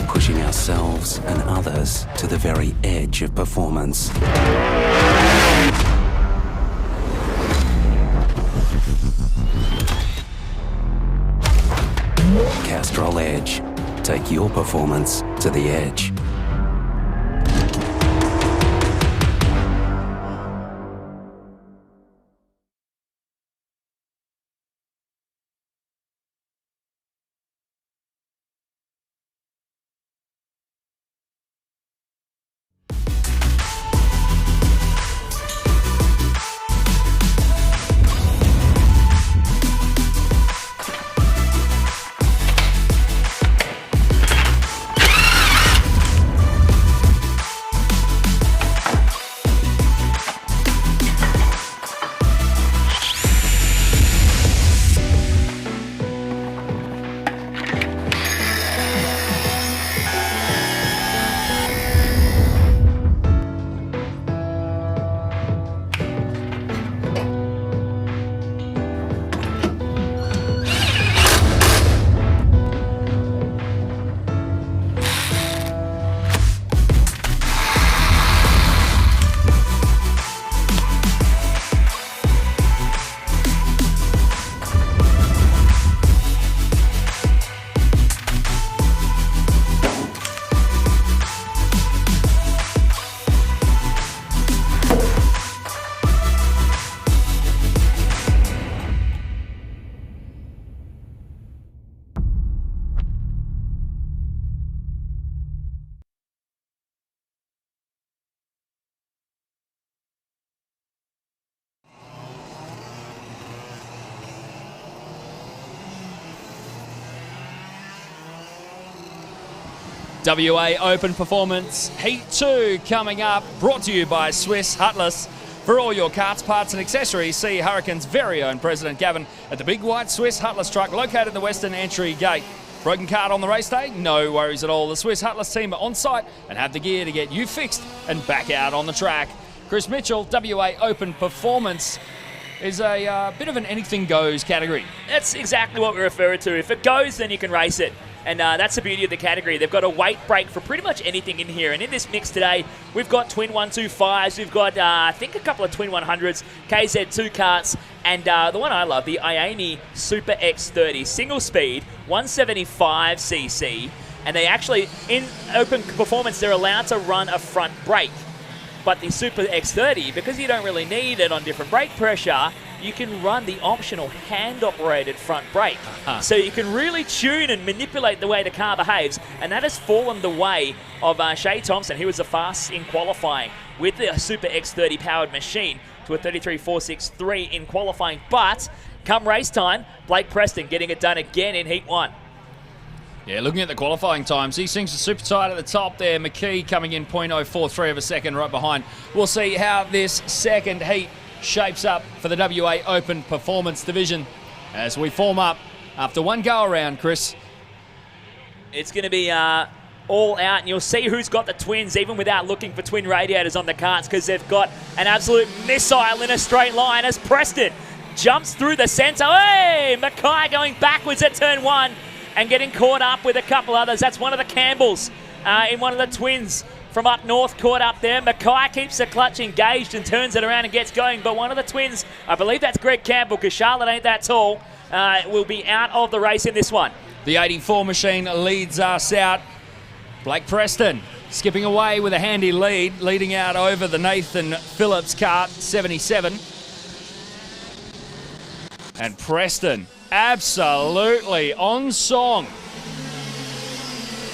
[SPEAKER 1] pushing ourselves and others to the very edge of performance. Castrol Edge. Take your performance to the edge.
[SPEAKER 7] WA Open Performance Heat 2 coming up, brought to you by Swiss Hutless. For all your karts, parts and accessories, see Hurricane's very own President Gavin at the big white Swiss Hutless truck located at the Western entry gate. Broken cart on the race day? No worries at all. The Swiss Hutless team are on site and have the gear to get you fixed and back out on the track. Chris Mitchell, WA Open Performance is a bit of an anything goes category.
[SPEAKER 6] That's exactly what we refer to. If it goes, then you can race it. And that's the beauty of the category. They've got a weight break for pretty much anything in here. And in this mix today, we've got twin 125s. We've got, I think, a couple of twin 100s, KZ2 karts, and the one I love, the Ioni Super X30. Single speed, 175cc. And they actually, in open performance, they're allowed to run a front brake. But the Super X30, because you don't really need it on different brake pressure, you can run the optional hand-operated front brake. So you can really tune and manipulate the way the car behaves, and that has fallen the way of Shea Thompson, who was the fastest in qualifying with the Super X30 powered machine to a 33.463 in qualifying. But come race time, Blake Preston getting it done again in Heat 1.
[SPEAKER 7] Yeah, looking at the qualifying times, these things are super tight at the top there. McKee coming in 0.043 of a second right behind. We'll see how this second heat shapes up for the WA Open Performance Division as we form up after one go around, Chris.
[SPEAKER 6] It's going to be all out, and you'll see who's got the twins, even without looking for twin radiators on the karts, because they've got an absolute missile in a straight line as Preston jumps through the centre. Hey, Mackay going backwards at turn 1 and getting caught up with a couple others. That's one of the Campbells in one of the twins from up north, caught up there. Mackay keeps the clutch engaged and turns it around and gets going. But one of the twins, I believe that's Greg Campbell, because Charlotte ain't that tall, will be out of the race in this one.
[SPEAKER 7] The 84 machine leads us out. Blake Preston skipping away with a handy lead, leading out over the Nathan Phillips kart 77. And Preston absolutely on song.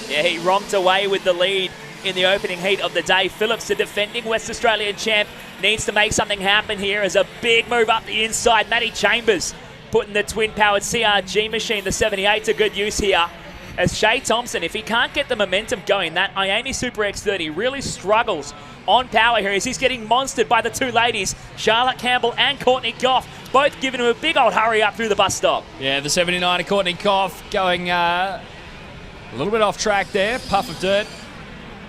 [SPEAKER 6] Yeah, he romped away with the lead in the opening heat of the day. Phillips, the defending West Australian champ, needs to make something happen here as a big move up the inside. Matty Chambers putting the twin-powered CRG machine, the 78, to good use here. As Shea Thompson, if he can't get the momentum going, that Ioni Super X30 really struggles on power here as he's getting monstered by the two ladies, Charlotte Campbell and Courtney Goff, both giving him a big old hurry up through the bus stop.
[SPEAKER 7] Yeah, the 79 of Courtney Goff going a little bit off track there, puff of dirt.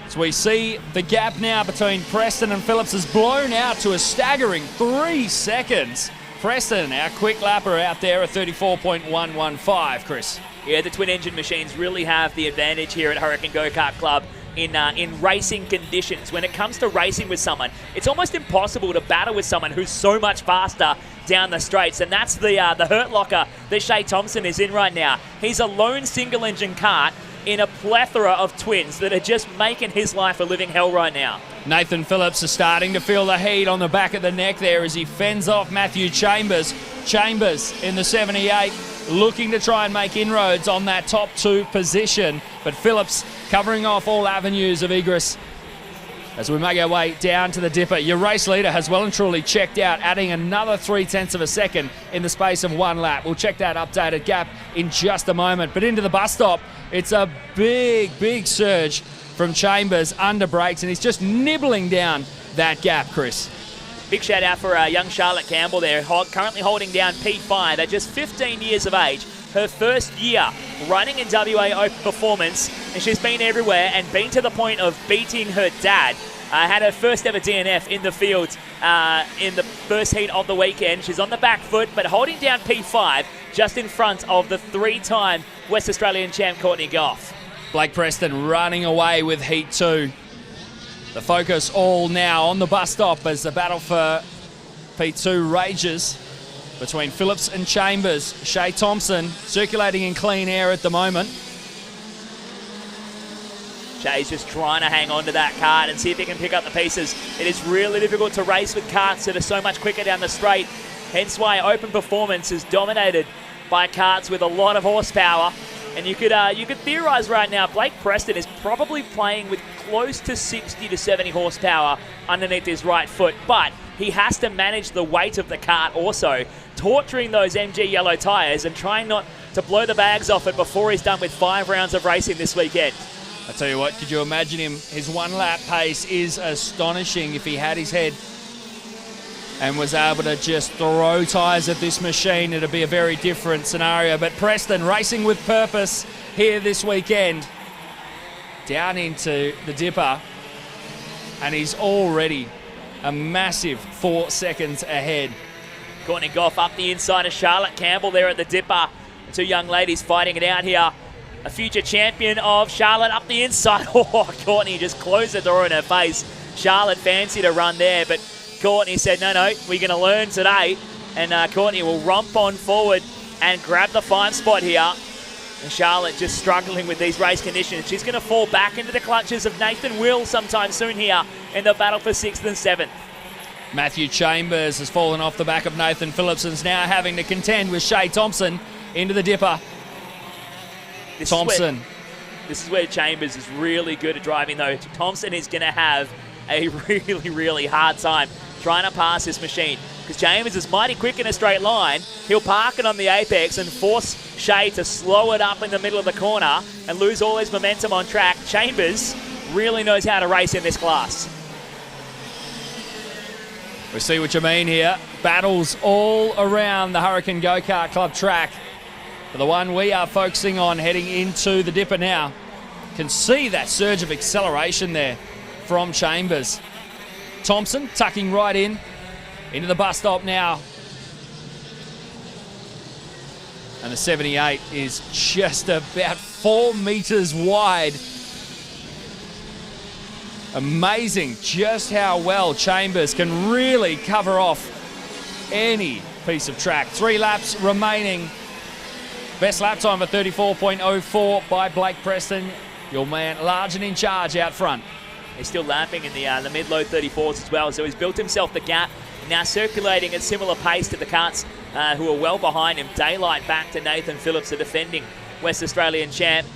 [SPEAKER 7] So we see the gap now between Preston and Phillips has blown out to a staggering 3 seconds. Preston, our quick lapper out there at 34.115, Chris.
[SPEAKER 6] Yeah, the twin-engine machines really have the advantage here at Hurricane Go-Kart Club in racing conditions. When it comes to racing with someone, it's almost impossible to battle with someone who's so much faster down the straights, and that's the hurt locker that Shea Thompson is in right now. He's a lone single-engine kart in a plethora of twins that are just making his life a living hell right now.
[SPEAKER 7] Nathan Phillips is starting to feel the heat on the back of the neck there as he fends off Matthew Chambers. Chambers in the 78 looking to try and make inroads on that top 2 position, but Phillips covering off all avenues of egress as we make our way down to the dipper. Your race leader has well and truly checked out, adding another 0.3 of a second in the space of one lap. We'll check that updated gap in just a moment. But into the bus stop, it's a big surge from Chambers under brakes, and he's just nibbling down that gap, Chris.
[SPEAKER 6] Big shout out for young Charlotte Campbell there, currently holding down P5 at just 15 years of age. Her first year running in WA Open Performance, and she's been everywhere and been to the point of beating her dad. Had her first ever DNF in the field in the first heat of the weekend. She's on the back foot, but holding down P5 just in front of the 3-time West Australian champ Courtney Goff.
[SPEAKER 7] Blake Preston running away with Heat 2. The focus all now on the bus stop as the battle for P2 rages between Phillips and Chambers. Shea Thompson circulating in clean air at the moment.
[SPEAKER 6] Shea's just trying to hang on to that kart and see if he can pick up the pieces. It is really difficult to race with karts that are so much quicker down the straight. Hence why Open Performance is dominated by karts with a lot of horsepower. And you could theorise right now, Blake Preston is probably playing with close to 60 to 70 horsepower underneath his right foot, but he has to manage the weight of the kart also, torturing those MG yellow tyres and trying not to blow the bags off it before he's done with 5 rounds of racing this weekend.
[SPEAKER 7] I tell you what, could you imagine him? His one-lap pace is astonishing. If he had his head and was able to just throw tyres at this machine, it'd be a very different scenario. But Preston racing with purpose here this weekend. Down into the dipper, and he's already a massive 4 seconds ahead.
[SPEAKER 6] Courtney Goff up the inside of Charlotte Campbell there at the dipper. The two young ladies fighting it out here. A future champion of Charlotte up the inside. Oh, Courtney just closed the door in her face. Charlotte fancied a run there, but Courtney said, no, we're going to learn today. And Courtney will romp on forward and grab the 5 spot here. And Charlotte just struggling with these race conditions. She's going to fall back into the clutches of Nathan Will sometime soon here in the battle for 6th and 7th.
[SPEAKER 7] Matthew Chambers has fallen off the back of Nathan Phillips and is now having to contend with Shea Thompson into the dipper. This is where Chambers is really good at driving, though. Thompson is going to have a really, really hard time trying to pass this machine, because Chambers is mighty quick in a straight line. He'll park it on the apex and force Shea to slow it up in the middle of the corner and lose all his momentum on track. Chambers really knows how to race in this class. We see what you mean here. Battles all around the Hurricane Go-Kart Club track. But the one we are focusing on heading into the dipper now, can see that surge of acceleration there from Chambers. Thompson tucking right in into the bus stop now. And the 78 is just about 4 meters wide. Amazing just how well Chambers can really cover off any piece of track. 3 laps remaining. Best lap time of 34.04 by Blake Preston. Your man large and in charge out front.
[SPEAKER 6] He's still lapping in the mid-low 34s as well, so he's built himself the gap. Now circulating at similar pace to the karts who are well behind him. Daylight back to Nathan Phillips, the defending West Australian champ,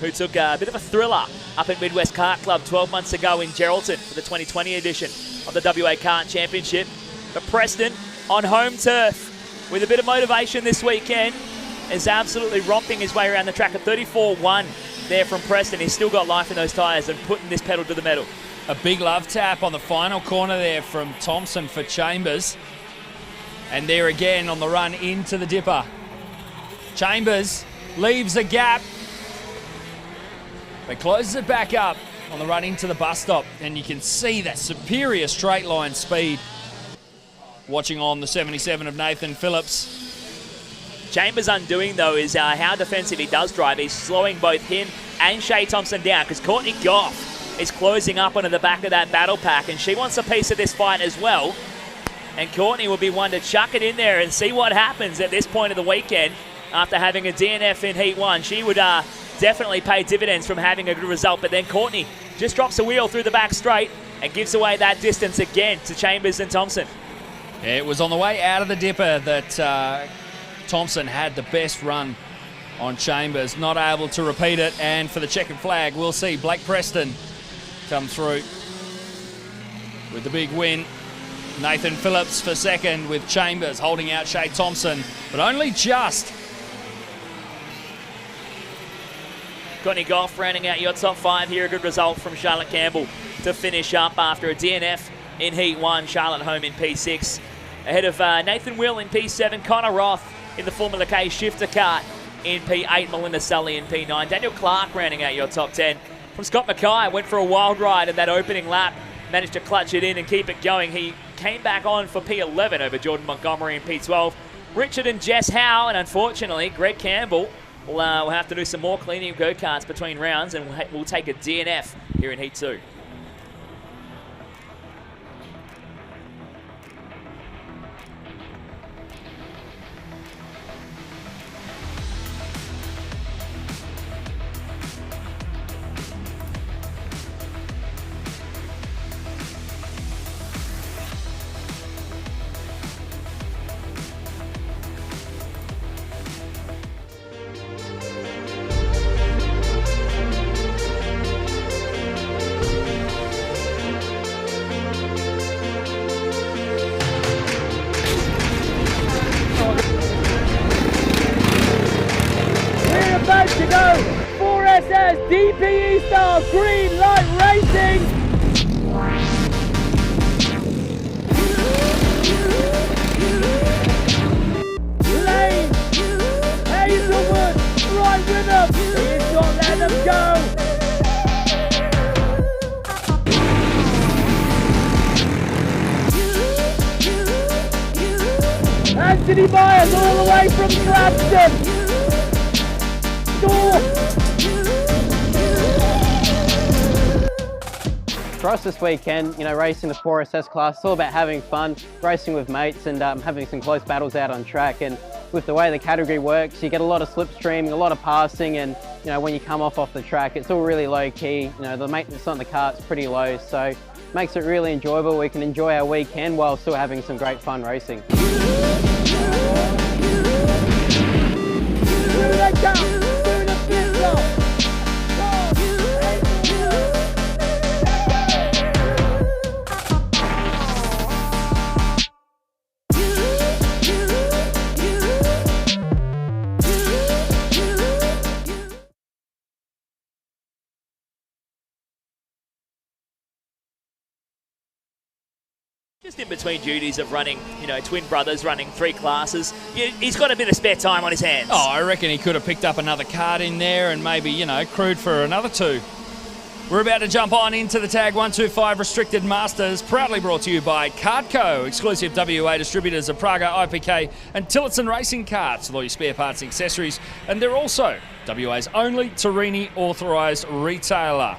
[SPEAKER 6] who took a bit of a thriller up at Midwest Kart Club 12 months ago in Geraldton for the 2020 edition of the WA Kart Championship. But Preston on home turf with a bit of motivation this weekend is absolutely romping his way around the track. At 34.1 there from Preston. He's still got life in those tyres and putting this pedal to the metal.
[SPEAKER 7] A big love tap on the final corner there from Thompson for Chambers. And there again on the run into the dipper. Chambers leaves a gap, but closes it back up on the run into the bus stop. And you can see that superior straight line speed. Watching on the 77 of Nathan Phillips.
[SPEAKER 6] Chambers' undoing, though, is how defensive he does drive. He's slowing both him and Shea Thompson down, because Courtney Goff is closing up onto the back of that battle pack, and she wants a piece of this fight as well. And Courtney will be one to chuck it in there and see what happens at this point of the weekend after having a DNF in Heat 1. She would definitely pay dividends from having a good result, but then Courtney just drops a wheel through the back straight and gives away that distance again to Chambers and Thompson.
[SPEAKER 7] It was on the way out of the dipper that Thompson had the best run on Chambers, not able to repeat it, and for the checkered flag we'll see Blake Preston come through with the big win. Nathan Phillips for second, with Chambers holding out Shea Thompson, but only just.
[SPEAKER 6] Courtney Goff rounding out your top 5 here. A good result from Charlotte Campbell to finish up after a DNF in Heat 1. Charlotte home in P6. Ahead of Nathan Will in P7, Connor Roth in the Formula K shifter kart in P8, Melinda Sully in P9. Daniel Clark rounding out your top 10. From Scott Mackay, went for a wild ride in that opening lap, managed to clutch it in and keep it going. He came back on for P11 over Jordan Montgomery in P12. Richard and Jess Howe, and unfortunately Greg Campbell will have to do some more cleaning of go-karts between rounds, and we'll take a DNF here in Heat 2.
[SPEAKER 2] are Green Light Racing. Lane, Hazelwood, right with them. He's not letting them go. Anthony Myers all the way from Clapton.
[SPEAKER 3] For us this weekend, you know, racing the 4SS class, it's all about having fun, racing with mates and having some close battles out on track. And with the way the category works, you get a lot of slipstreaming, a lot of passing, and you know, when you come off the track, it's all really low key. You know, the maintenance on the kart's pretty low, so makes it really enjoyable. We can enjoy our weekend while still having some great fun racing.
[SPEAKER 6] Just in between duties of running, you know, twin brothers running 3 classes, he's got a bit of spare time on his hands.
[SPEAKER 7] Oh, I reckon he could have picked up another kart in there and maybe, you know, crewed for another 2. We're about to jump on into the Tag 125 Restricted Masters, proudly brought to you by Kartco, exclusive WA distributors of Praga, IPK and Tillotson Racing Karts with all your spare parts and accessories. And they're also WA's only Torini authorised retailer.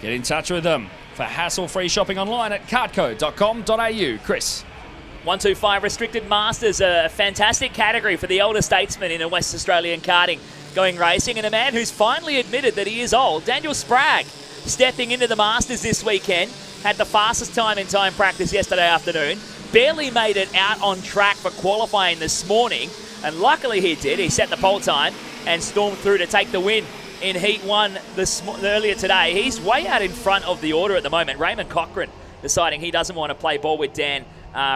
[SPEAKER 7] Get in touch with them for hassle-free shopping online at kartco.com.au. Chris.
[SPEAKER 6] 125 Restricted Masters, a fantastic category for the older statesman in a West Australian karting going racing, and a man who's finally admitted that he is old, Daniel Sprague, stepping into the Masters this weekend, had the fastest time in time practice yesterday afternoon, barely made it out on track for qualifying this morning, and luckily he did. He set the pole time and stormed through to take the win in Heat 1 earlier today. He's way out in front of the order at the moment. Raymond Cochrane deciding he doesn't want to play ball with Dan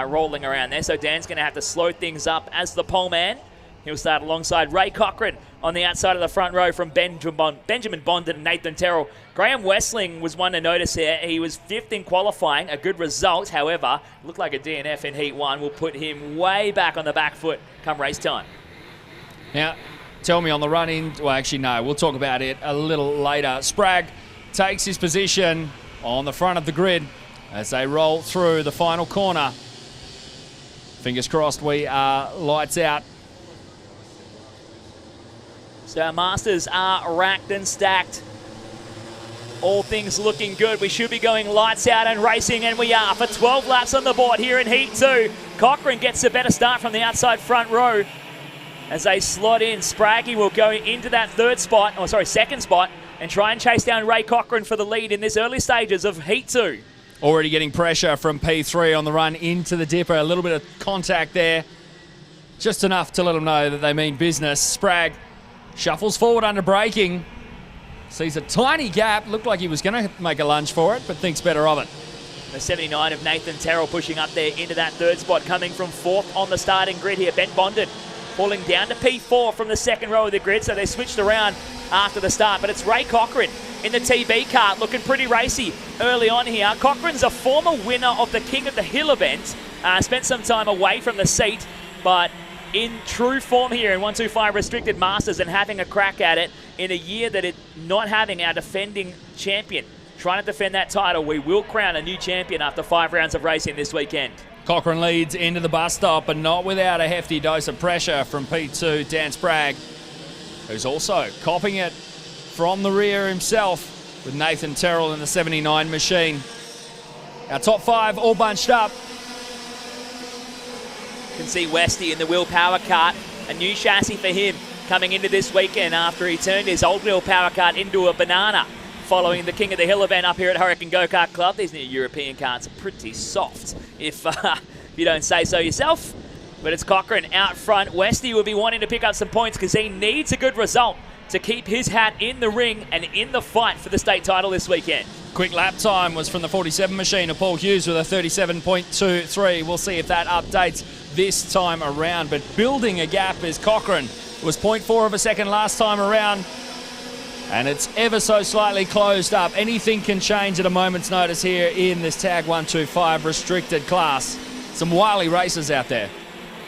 [SPEAKER 6] rolling around there, so Dan's going to have to slow things up as the pole man. He'll start alongside Ray Cochrane on the outside of the front row from Benjamin Bond and Nathan Terrell. Graham Westling was one to notice here. He was 5th in qualifying, a good result. However, looked like a DNF in Heat 1 will put him way back on the back foot come race time.
[SPEAKER 7] Now, tell me on the run-in, well actually no, we'll talk about it a little later. Sprague takes his position on the front of the grid as they roll through the final corner. Fingers crossed we are lights out.
[SPEAKER 6] So our Masters are racked and stacked. All things looking good. We should be going lights out and racing, and we are for 12 laps on the board here in Heat 2. Cochrane gets a better start from the outside front row. As they slot in, Sprague will go into that second spot, and try and chase down Ray Cochrane for the lead in this early stages of Heat 2.
[SPEAKER 7] Already getting pressure from P3 on the run into the dipper. A little bit of contact there. Just enough to let them know that they mean business. Sprague shuffles forward under braking. Sees a tiny gap. Looked like he was going to make a lunge for it, but thinks better of it.
[SPEAKER 6] The 79 of Nathan Terrell pushing up there into that 3rd spot, coming from 4th on the starting grid here. Ben Bondon falling down to P4 from the second row of the grid, so they switched around after the start. But it's Ray Cochrane in the TB kart, looking pretty racy early on here. Cochrane's a former winner of the King of the Hill event, spent some time away from the seat, but in true form here in 125 Restricted Masters and having a crack at it in a year that it's not having our defending champion. Trying to defend that title. We will crown a new champion after 5 rounds of racing this weekend.
[SPEAKER 7] Cochrane leads into the bus stop, but not without a hefty dose of pressure from P2, Dan Sprague, who's also copping it from the rear himself with Nathan Terrell in the 79 machine. Our top 5 all bunched up.
[SPEAKER 6] You can see Westy in the wheel power kart, a new chassis for him coming into this weekend after he turned his old wheel power kart into a banana following the King of the Hill event up here at Hurricane Go-Kart Club. These new European karts are pretty soft, if you don't say so yourself. But it's Cochrane out front. Westy will be wanting to pick up some points because he needs a good result to keep his hat in the ring and in the fight for the state title this weekend.
[SPEAKER 7] Quick lap time was from the 47 machine of Paul Hughes with a 37.23. We'll see if that updates this time around. But building a gap is Cochrane. It was 0.4 of a second last time around. And it's ever so slightly closed up. Anything can change at a moment's notice here in this Tag 125 restricted class. Some wily racers out there.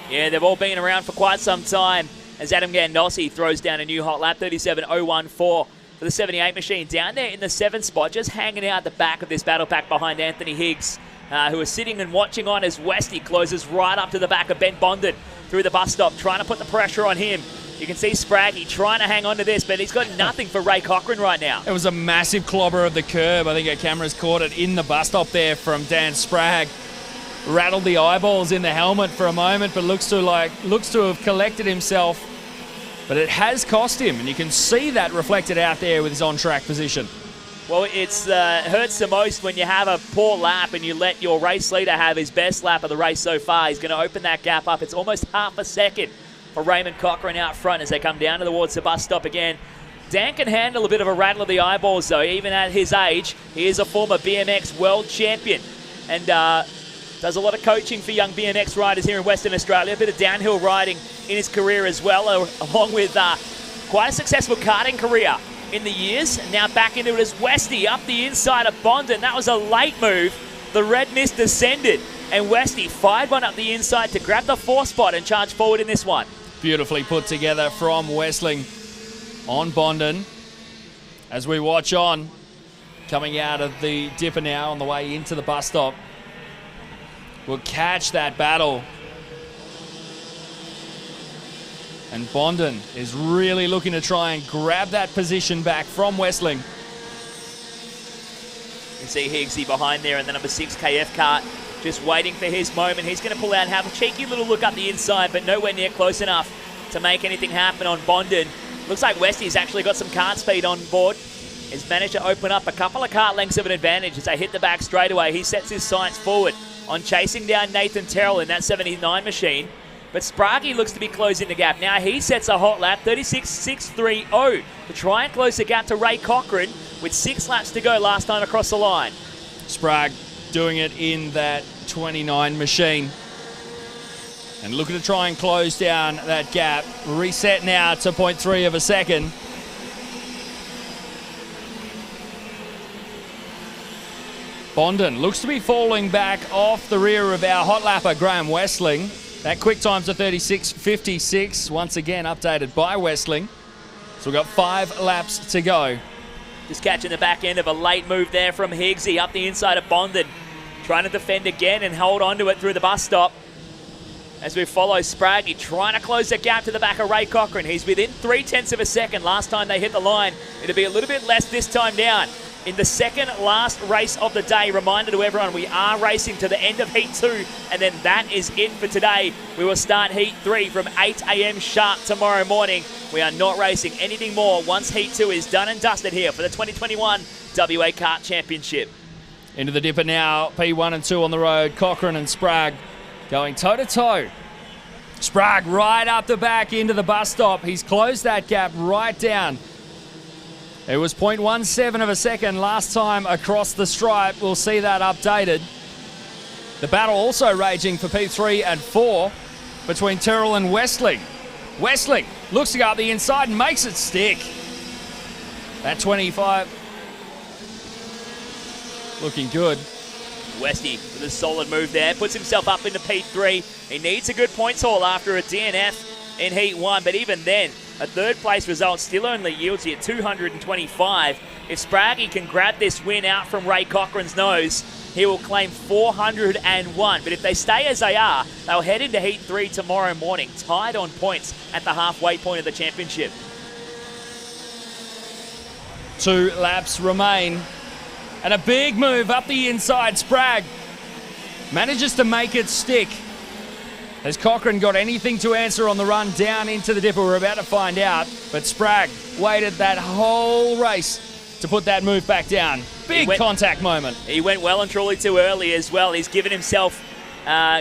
[SPEAKER 6] Yeah, they've all been around for quite some time as Adam Gandossi throws down a new hot lap, 37.014 for the 78 machine. Down there in the 7th spot, just hanging out the back of this battle pack behind Anthony Higgs, who is sitting and watching on as Westy closes right up to the back of Ben Bondon through the bus stop, trying to put the pressure on him. You can see Spraggy trying to hang on to this, but he's got nothing for Ray Cochran right now.
[SPEAKER 7] It was a massive clobber of the curb. I think our cameras caught it in the bus stop there from Dan Spragg. Rattled the eyeballs in the helmet for a moment, but looks to have collected himself. But it has cost him, and you can see that reflected out there with his on-track position.
[SPEAKER 6] Well, it's hurts the most when you have a poor lap and you let your race leader have his best lap of the race so far. He's going to open that gap up. It's almost half a second for Raymond Cochran out front as they come down towards the bus stop again. Dan can handle a bit of a rattle of the eyeballs, though. Even at his age, he is a former BMX world champion and does a lot of coaching for young BMX riders here in Western Australia. A bit of downhill riding in his career as well, along with quite a successful karting career in the years. And now back into it as Westy up the inside of Bondon. That was a late move. The red mist descended, and Westy fired one up the inside to grab the 4th spot and charge forward in this one.
[SPEAKER 7] Beautifully put together from Westling on Bondon. As we watch on, coming out of the dipper now on the way into the bus stop. We'll catch that battle. And Bondon is really looking to try and grab that position back from Westling.
[SPEAKER 6] You can see Higgsy behind there, and the number 6 KF Kart just waiting for his moment. He's going to pull out and have a cheeky little look up the inside, but nowhere near close enough to make anything happen on Bondon. Looks like Westy's actually got some kart speed on board. He's managed to open up a couple of kart lengths of an advantage as they hit the back straightaway. He sets his sights forward on chasing down Nathan Terrell in that 79 machine. But Spraggy looks to be closing the gap. Now he sets a hot lap, 36.630, to try and close the gap to Ray Cochran with 6 laps to go last time across the line.
[SPEAKER 7] Spragg doing it in that 29 machine. And looking to try and close down that gap. Reset now to 0.3 of a second. Bondon looks to be falling back off the rear of our hot lapper, Graham Westling. That quick time's a 36.56, once again updated by Westling. So we've got 5 laps to go.
[SPEAKER 6] Just catching the back end of a late move there from Higgsy up the inside of Bondon. Trying to defend again and hold on to it through the bus stop. As we follow Spraggy, trying to close the gap to the back of Ray Cochran. He's within 0.3 of a second. Last time they hit the line, it'll be a little bit less this time down. In the second last race of the day, reminder to everyone, we are racing to the end of Heat 2, and then that is it for today. We will start Heat 3 from 8 a.m. sharp tomorrow morning. We are not racing anything more once Heat 2 is done and dusted here for the 2021 WA Kart Championship.
[SPEAKER 7] Into the dipper now, P1 and 2 on the road. Cochran and Spragg going toe-to-toe. Spragg right up the back into the bus stop. He's closed that gap right down. It was 0.17 of a second last time across the stripe. We'll see that updated. The battle also raging for P3 and 4 between Terrell and Westling. Westling looks to go up the inside and makes it stick. That 25 looking good.
[SPEAKER 6] Westy with a solid move there, puts himself up into P3. He needs a good points haul after a DNF in Heat 1, but even then, a third place result still only yields you 225. If Spraggy can grab this win out from Ray Cochran's nose, he will claim 401. But if they stay as they are, they'll head into Heat 3 tomorrow morning, tied on points at the halfway point of the championship.
[SPEAKER 7] 2 laps remain. And a big move up the inside. Spragg manages to make it stick. Has Cochran got anything to answer on the run down into the dipper? We're about to find out. But Spragg waited that whole race to put that move back down. Big contact moment.
[SPEAKER 6] He went well and truly too early as well. He's given himself,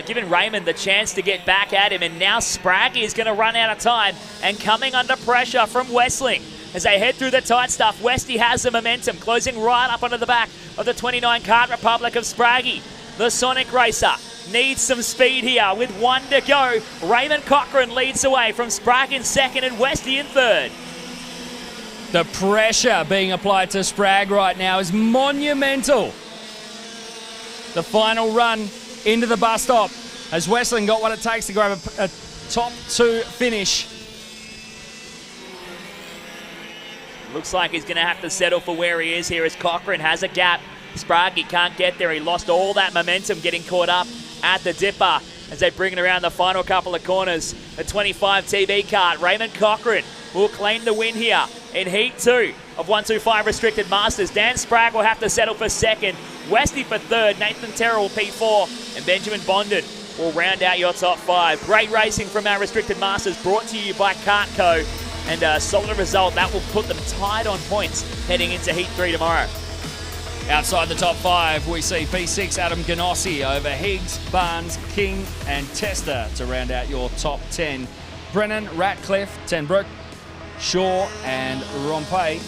[SPEAKER 6] given Raymond the chance to get back at him. And now Spraggy is going to run out of time and coming under pressure from Westling. As they head through the tight stuff, Westy has the momentum, closing right up onto the back of the 29 Kart Republic of Spraggy. The Sonic Racer needs some speed here with 1 to go. Raymond Cochran leads away from Spragg in second and Westy in third.
[SPEAKER 7] The pressure being applied to Sprague right now is monumental. The final run into the bus stop. Has Westland got what it takes to grab a top 2 finish?
[SPEAKER 6] Looks like he's going to have to settle for where he is here as Cochrane has a gap. Sprague, he can't get there. He lost all that momentum getting caught up at the dipper as they bring it around the final couple of corners. The 25 TV kart, Raymond Cochrane will claim the win here in Heat 2 of 125 Restricted Masters. Dan Sprague will have to settle for second. Westy for third. Nathan Terrell will P4. And Benjamin Bondon will round out your top 5. Great racing from our Restricted Masters, brought to you by Kartco. And a solid result. That will put them tied on points heading into Heat 3 tomorrow.
[SPEAKER 7] Outside the top 5, we see P6 Adam Ganossi over Higgs, Barnes, King and Tester to round out your top 10. Brennan, Ratcliffe, Tenbrook, Shaw and Rompe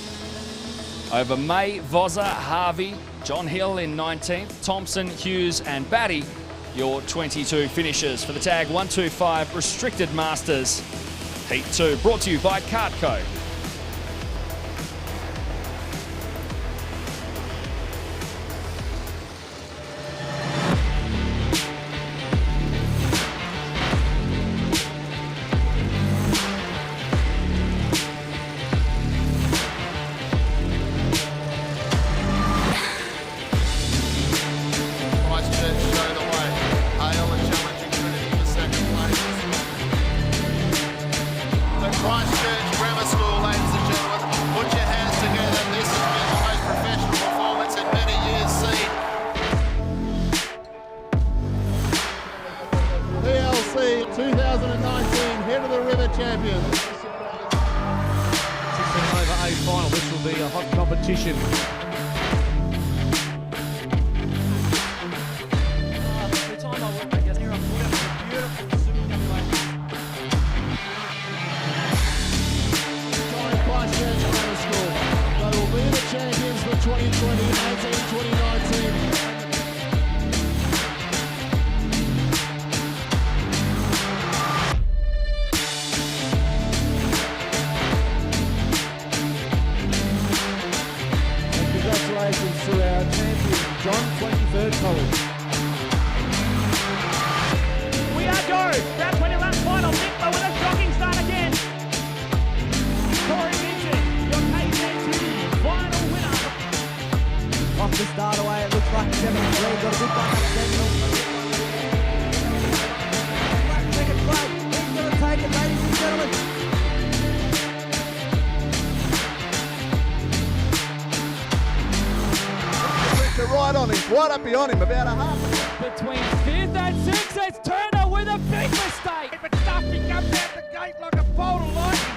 [SPEAKER 7] over May, Voza, Harvey, John Hill in 19th, Thompson, Hughes and Batty, your 22 finishers for the tag 125 Restricted Masters Heat 2, brought to you by Kartco.
[SPEAKER 4] KA3 2019 Head of the River champions. 16 over A final. This will be a hot competition. They will be the champions for 2020, 18, 2019. Congratulations to our champion, John 23rd College.
[SPEAKER 2] We are go. Round 20 lap final. Nickler with a shocking start again. Corey Vincent, your KA3 final winner.
[SPEAKER 5] Off the start away, it looks like he's having a lead. Got a good back up Daniel. Second play. He's going to take it, ladies and gentlemen.
[SPEAKER 10] Right on him, right up behind him, about a half.
[SPEAKER 2] Between 5th and 6th, it's Turner with a big mistake. But Duffy comes out the gate like a bolt of lightning.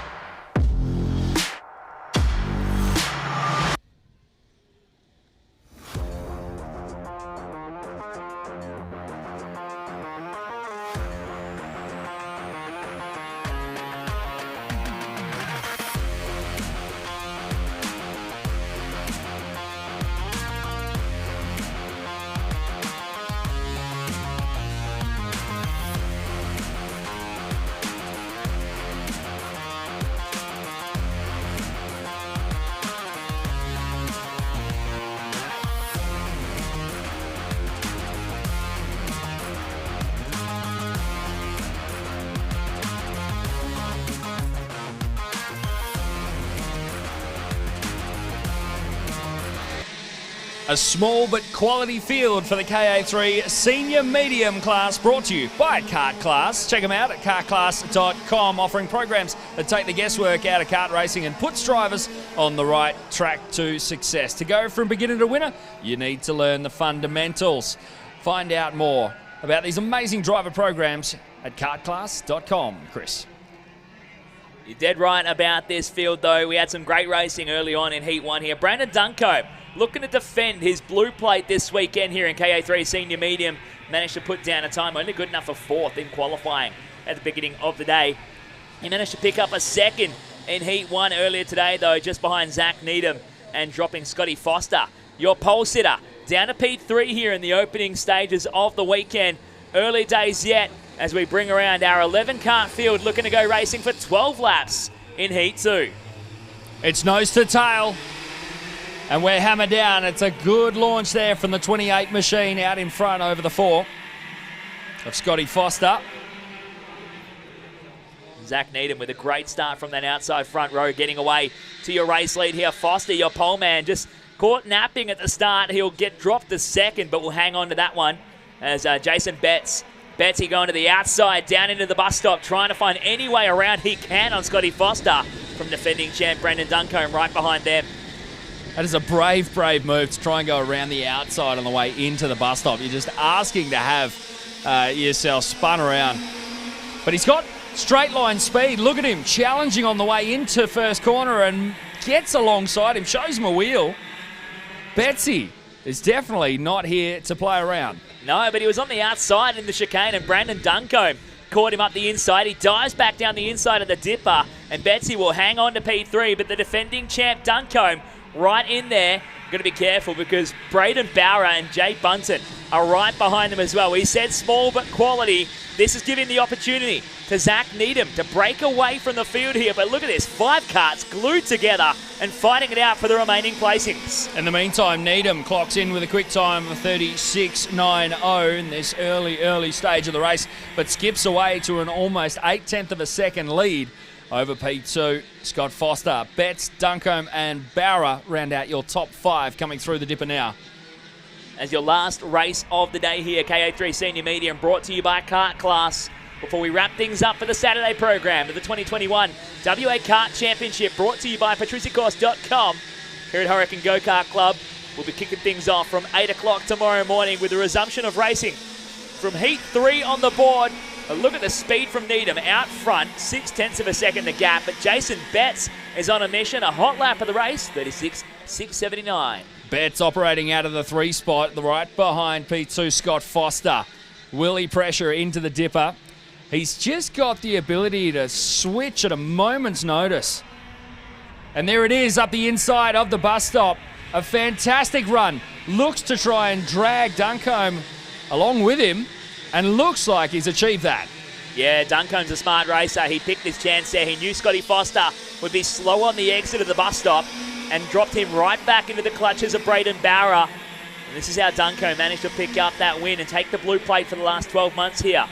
[SPEAKER 7] A small but quality field for the KA3 Senior Medium class, brought to you by Kart Class. Check them out at kartclass.com, offering programs that take the guesswork out of kart racing and puts drivers on the right track to success. To go from beginner to winner, you need to learn the fundamentals. Find out more about these amazing driver programs at kartclass.com. Chris.
[SPEAKER 6] You're dead right about this field, though. We had some great racing early on in Heat 1 here. Brandon Dunko looking to defend his blue plate this weekend here in KA3 Senior Medium. Managed to put down a time only good enough for 4th in qualifying at the beginning of the day. He managed to pick up a 2nd in Heat 1 earlier today, though, just behind Zach Needham and dropping Scotty Foster. Your pole sitter down to P3 here in the opening stages of the weekend. Early days yet as we bring around our 11 kart field, looking to go racing for 12 laps in Heat 2.
[SPEAKER 7] It's nose to tail. And we're hammered down. It's a good launch there from the 28 machine out in front over the 4 of Scotty Foster.
[SPEAKER 6] Zach Needham with a great start from that outside front row, getting away to your race lead here. Foster, your pole man, just caught napping at the start. He'll get dropped the second, but we'll hang on to that one as Jason Betsy going to the outside, down into the bus stop, trying to find any way around he can on Scotty Foster from defending champ Brendan Duncombe right behind them.
[SPEAKER 7] That is a brave move to try and go around the outside on the way into the bus stop. You're just asking to have yourself spun around. But he's got straight line speed. Look at him challenging on the way into first corner and gets alongside him, shows him a wheel. Betsy is definitely not here to play around.
[SPEAKER 6] No, but he was on the outside in the chicane, and Brandon Duncombe caught him up the inside. He dives back down the inside of the dipper, and Betsy will hang on to P3, but the defending champ Duncombe right in there. Got to be careful because Braden Bauer and Jay Bunton are right behind them as well. He said small but quality. This is giving the opportunity to Zach Needham to break away from the field here. But look at this, 5 karts glued together and fighting it out for the remaining placings.
[SPEAKER 7] In the meantime, Needham clocks in with a quick time of 36.90 in this early stage of the race, but skips away to an almost 0.8 of a second lead over P2. Scott Foster, Betts, Duncombe and Bauer round out your top 5 coming through the dipper now.
[SPEAKER 6] As your last race of the day here, KA3 Senior Media, and brought to you by Kart Class. Before we wrap things up for the Saturday program of the 2021 WA Kart Championship, brought to you by patriciacourse.com. Here at Hurricane Go-Kart Club, we'll be kicking things off from 8 o'clock tomorrow morning with the resumption of racing. From Heat 3 on the board, a look at the speed from Needham out front, 0.6 of a second the gap, but Jason Betts is on a mission, a hot lap of the race, 36.679.
[SPEAKER 7] Betts operating out of the 3 spot, right behind P2 Scott Foster. Willie pressure into the dipper. He's just got the ability to switch at a moment's notice. And there it is up the inside of the bus stop. A fantastic run. Looks to try and drag Duncombe along with him, and looks like he's achieved that.
[SPEAKER 6] Yeah, Duncombe's a smart racer. He picked his chance there. He knew Scotty Foster would be slow on the exit of the bus stop and dropped him right back into the clutches of Braden Bauer. And this is how Duncombe managed to pick up that win and take the blue plate for the last 12 months here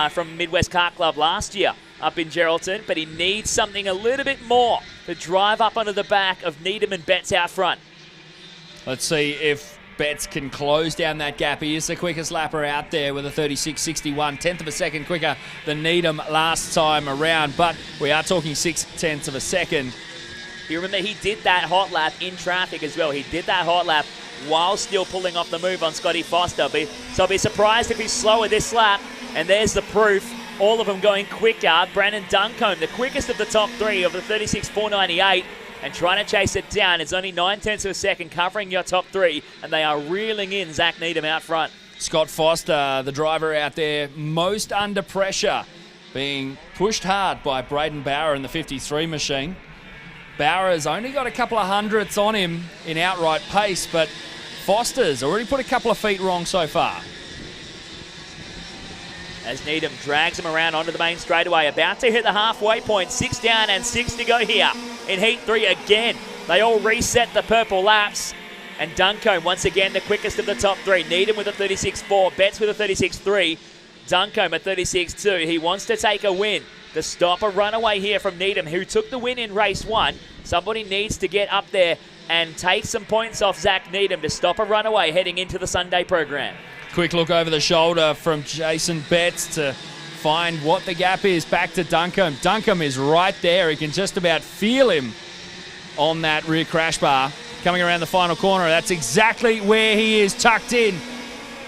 [SPEAKER 6] from Midwest Kart Club last year up in Geraldton. But he needs something a little bit more to drive up onto the back of Needham and Betts out front.
[SPEAKER 7] Let's see if Betts can close down that gap. He is the quickest lapper out there with a 36.61, 1/10 of a second quicker than Needham last time around, but we are talking 0.6 of a second.
[SPEAKER 6] You remember he did that hot lap in traffic as well. He did that hot lap while still pulling off the move on Scotty Foster. So I'll be surprised if he's slower this lap, and there's the proof. All of them going quicker. Brandon Duncombe, the quickest of the top 3 of the 36.498. And trying to chase it down. It's only 0.9 of a second covering your top 3, and they are reeling in Zach Needham out front.
[SPEAKER 7] Scott Foster, the driver out there, most under pressure, being pushed hard by Braden Bauer in the 53 machine. Bauer's only got a couple of hundredths on him in outright pace, but Foster's already put a couple of feet wrong so far.
[SPEAKER 6] As Needham drags him around onto the main straightaway, about to hit the halfway point, 6 down and 6 to go here in Heat 3 again. They all reset the purple laps, and Duncombe once again the quickest of the top 3. Needham with a 36.4, Betts with a 36.3, Duncombe at 36.2. He wants to take a win to stop a runaway here from Needham, who took the win in race 1. Somebody needs to get up there and take some points off Zach Needham to stop a runaway heading into the Sunday program.
[SPEAKER 7] Quick look over the shoulder from Jason Betts to find what the gap is back to Duncombe. Duncombe is right there. He can just about feel him on that rear crash bar. Coming around the final corner, that's exactly where he is, tucked in.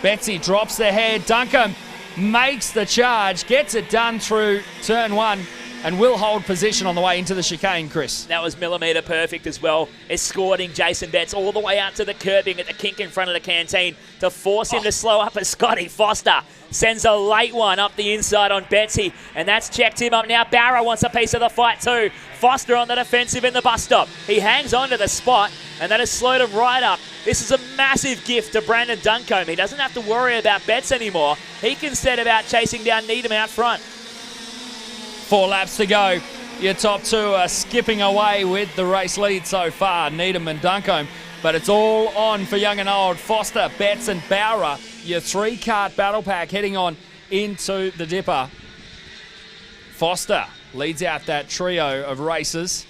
[SPEAKER 7] Betsy drops the head. Duncombe makes the charge, gets it done through turn 1, and will hold position on the way into the chicane, Chris.
[SPEAKER 6] That was millimetre perfect as well, escorting Jason Betts all the way out to the curbing at the kink in front of the canteen to force him to slow up as Scotty Foster sends a late one up the inside on Betsy, and that's checked him up now. Barra wants a piece of the fight too. Foster on the defensive in the bus stop. He hangs on to the spot, and that has slowed him right up. This is a massive gift to Brandon Duncombe. He doesn't have to worry about Betts anymore. He can set about chasing down Needham out front.
[SPEAKER 7] 4 laps to go. Your top two are skipping away with the race lead so far, Needham and Duncombe. But it's all on for young and old. Foster, Betts and Bowra, your three-kart battle pack heading on into the Dipper. Foster leads out that trio of races.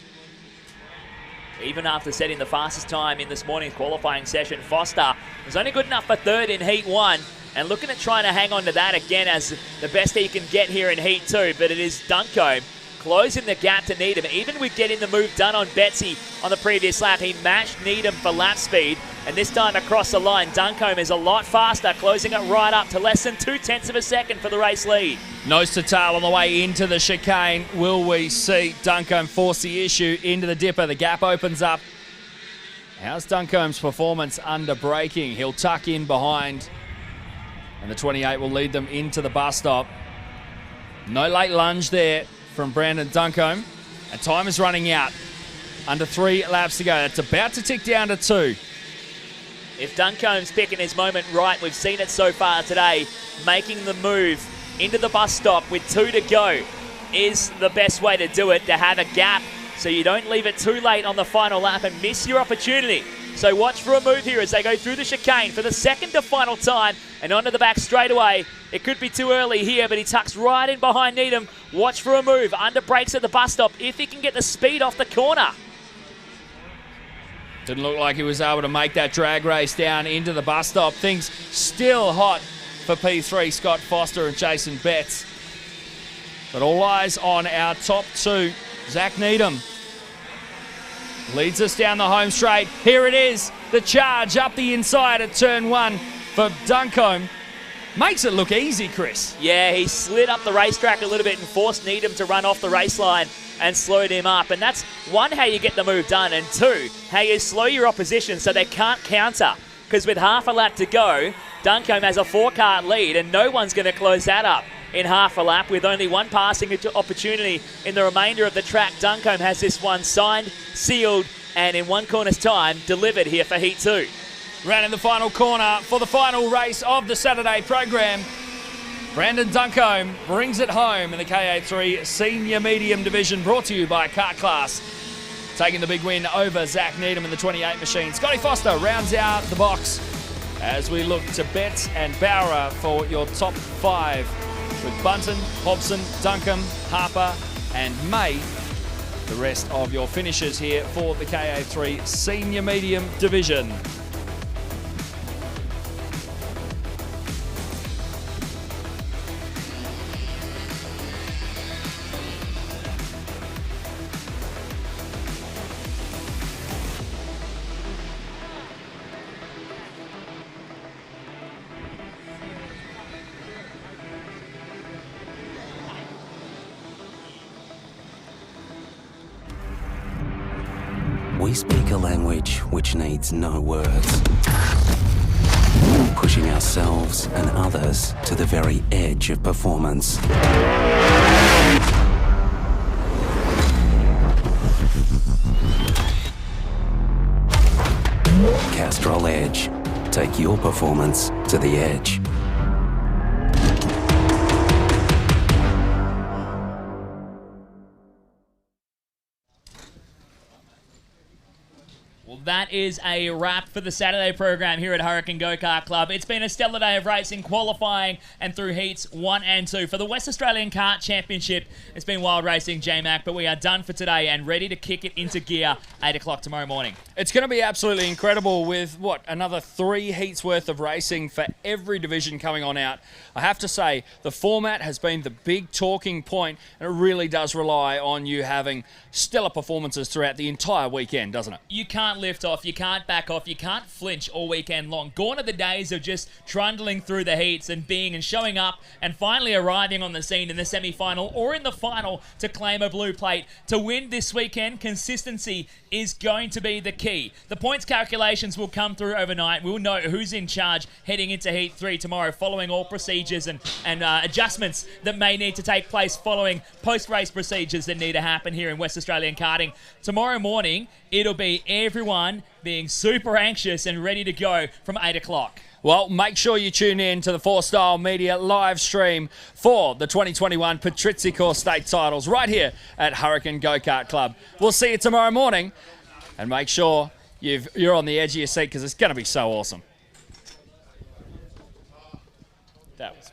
[SPEAKER 6] Even after setting the fastest time in this morning's qualifying session, Foster was only good enough for third in Heat 1 and looking at trying to hang on to that again as the best he can get here in Heat 2, but it is Duncombe closing the gap to Needham. Even with getting the move done on Betsy on the previous lap, he matched Needham for lap speed, and this time across the line, Duncombe is a lot faster, closing it right up to less than 0.2 of a second for the race lead.
[SPEAKER 7] Nose to tail on the way into the chicane. Will we see Duncombe force the issue into the Dipper? The gap opens up. How's Duncombe's performance under braking? He'll tuck in behind, and the 28 will lead them into the bus stop. No late lunge there from Brandon Duncombe, and time is running out. Under 3 laps to go. It's about to tick down to 2.
[SPEAKER 6] If Duncombe's picking his moment right, we've seen it so far today, making the move into the bus stop with 2 to go is the best way to do it, to have a gap so you don't leave it too late on the final lap and miss your opportunity. So watch for a move here as they go through the chicane for the second to final time and onto the back straightaway. It could be too early here, but he tucks right in behind Needham. Watch for a move, under brakes at the bus stop if he can get the speed off the corner.
[SPEAKER 7] Didn't look like he was able to make that drag race down into the bus stop. Things still hot for P3, Scott Foster and Jason Betts. But all eyes on our top 2. Zach Needham leads us down the home straight. Here it is, the charge up the inside at turn 1 for Duncombe. Makes it look easy, Chris.
[SPEAKER 6] Yeah, he slid up the racetrack a little bit and forced Needham to run off the race line and slowed him up. And that's, 1, how you get the move done, and 2, how you slow your opposition so they can't counter. Because with half a lap to go, Duncombe has a 4-kart lead and no one's going to close that up in half a lap. With only 1 passing opportunity in the remainder of the track, Duncombe has this one signed, sealed, and in 1 corner's time, delivered here for Heat 2.
[SPEAKER 7] Round in the final corner for the final race of the Saturday program. Brandon Duncombe brings it home in the KA3 Senior Medium Division, brought to you by Kart Class. Taking the big win over Zach Needham in the 28 machine. Scotty Foster rounds out the box as we look to Betts and Bowra for your top 5, with Bunton, Hobson, Duncombe, Harper and May the rest of your finishers here for the KA3 Senior Medium Division.
[SPEAKER 1] We speak a language which needs no words, pushing ourselves and others to the very edge of performance. Castrol Edge. Take your performance to the edge.
[SPEAKER 6] That is a wrap for the Saturday program here at Hurricane Go-Kart Club. It's been a stellar day of racing, qualifying and through heats 1 and 2 for the Western Australian Kart Championship. It's been wild racing, J-Mac, but we are done for today and ready to kick it into gear 8 o'clock tomorrow morning.
[SPEAKER 7] It's going to be absolutely incredible with, another 3 heats worth of racing for every division coming on out. I have to say, the format has been the big talking point, and it really does rely on you having stellar performances throughout the entire weekend, doesn't it?
[SPEAKER 6] You can't lift off, you can't back off, you can't flinch all weekend long. Gone are the days of just trundling through the heats and showing up and finally arriving on the scene in the semi-final or in the final to claim a blue plate. To win this weekend, consistency is going to be the key. The points calculations will come through overnight. We'll know who's in charge heading into Heat 3 tomorrow, following all procedures and adjustments that may need to take place following post-race procedures that need to happen here in West Australian karting. Tomorrow morning, it'll be everyone being super anxious and ready to go from 8 o'clock.
[SPEAKER 7] Well, make sure you tune in to the 4Style Media live stream for the 2021 Patrizzi State titles right here at Hurricane Go-Kart Club. We'll see you tomorrow morning, and make sure you're on the edge of your seat because it's going to be so awesome. That was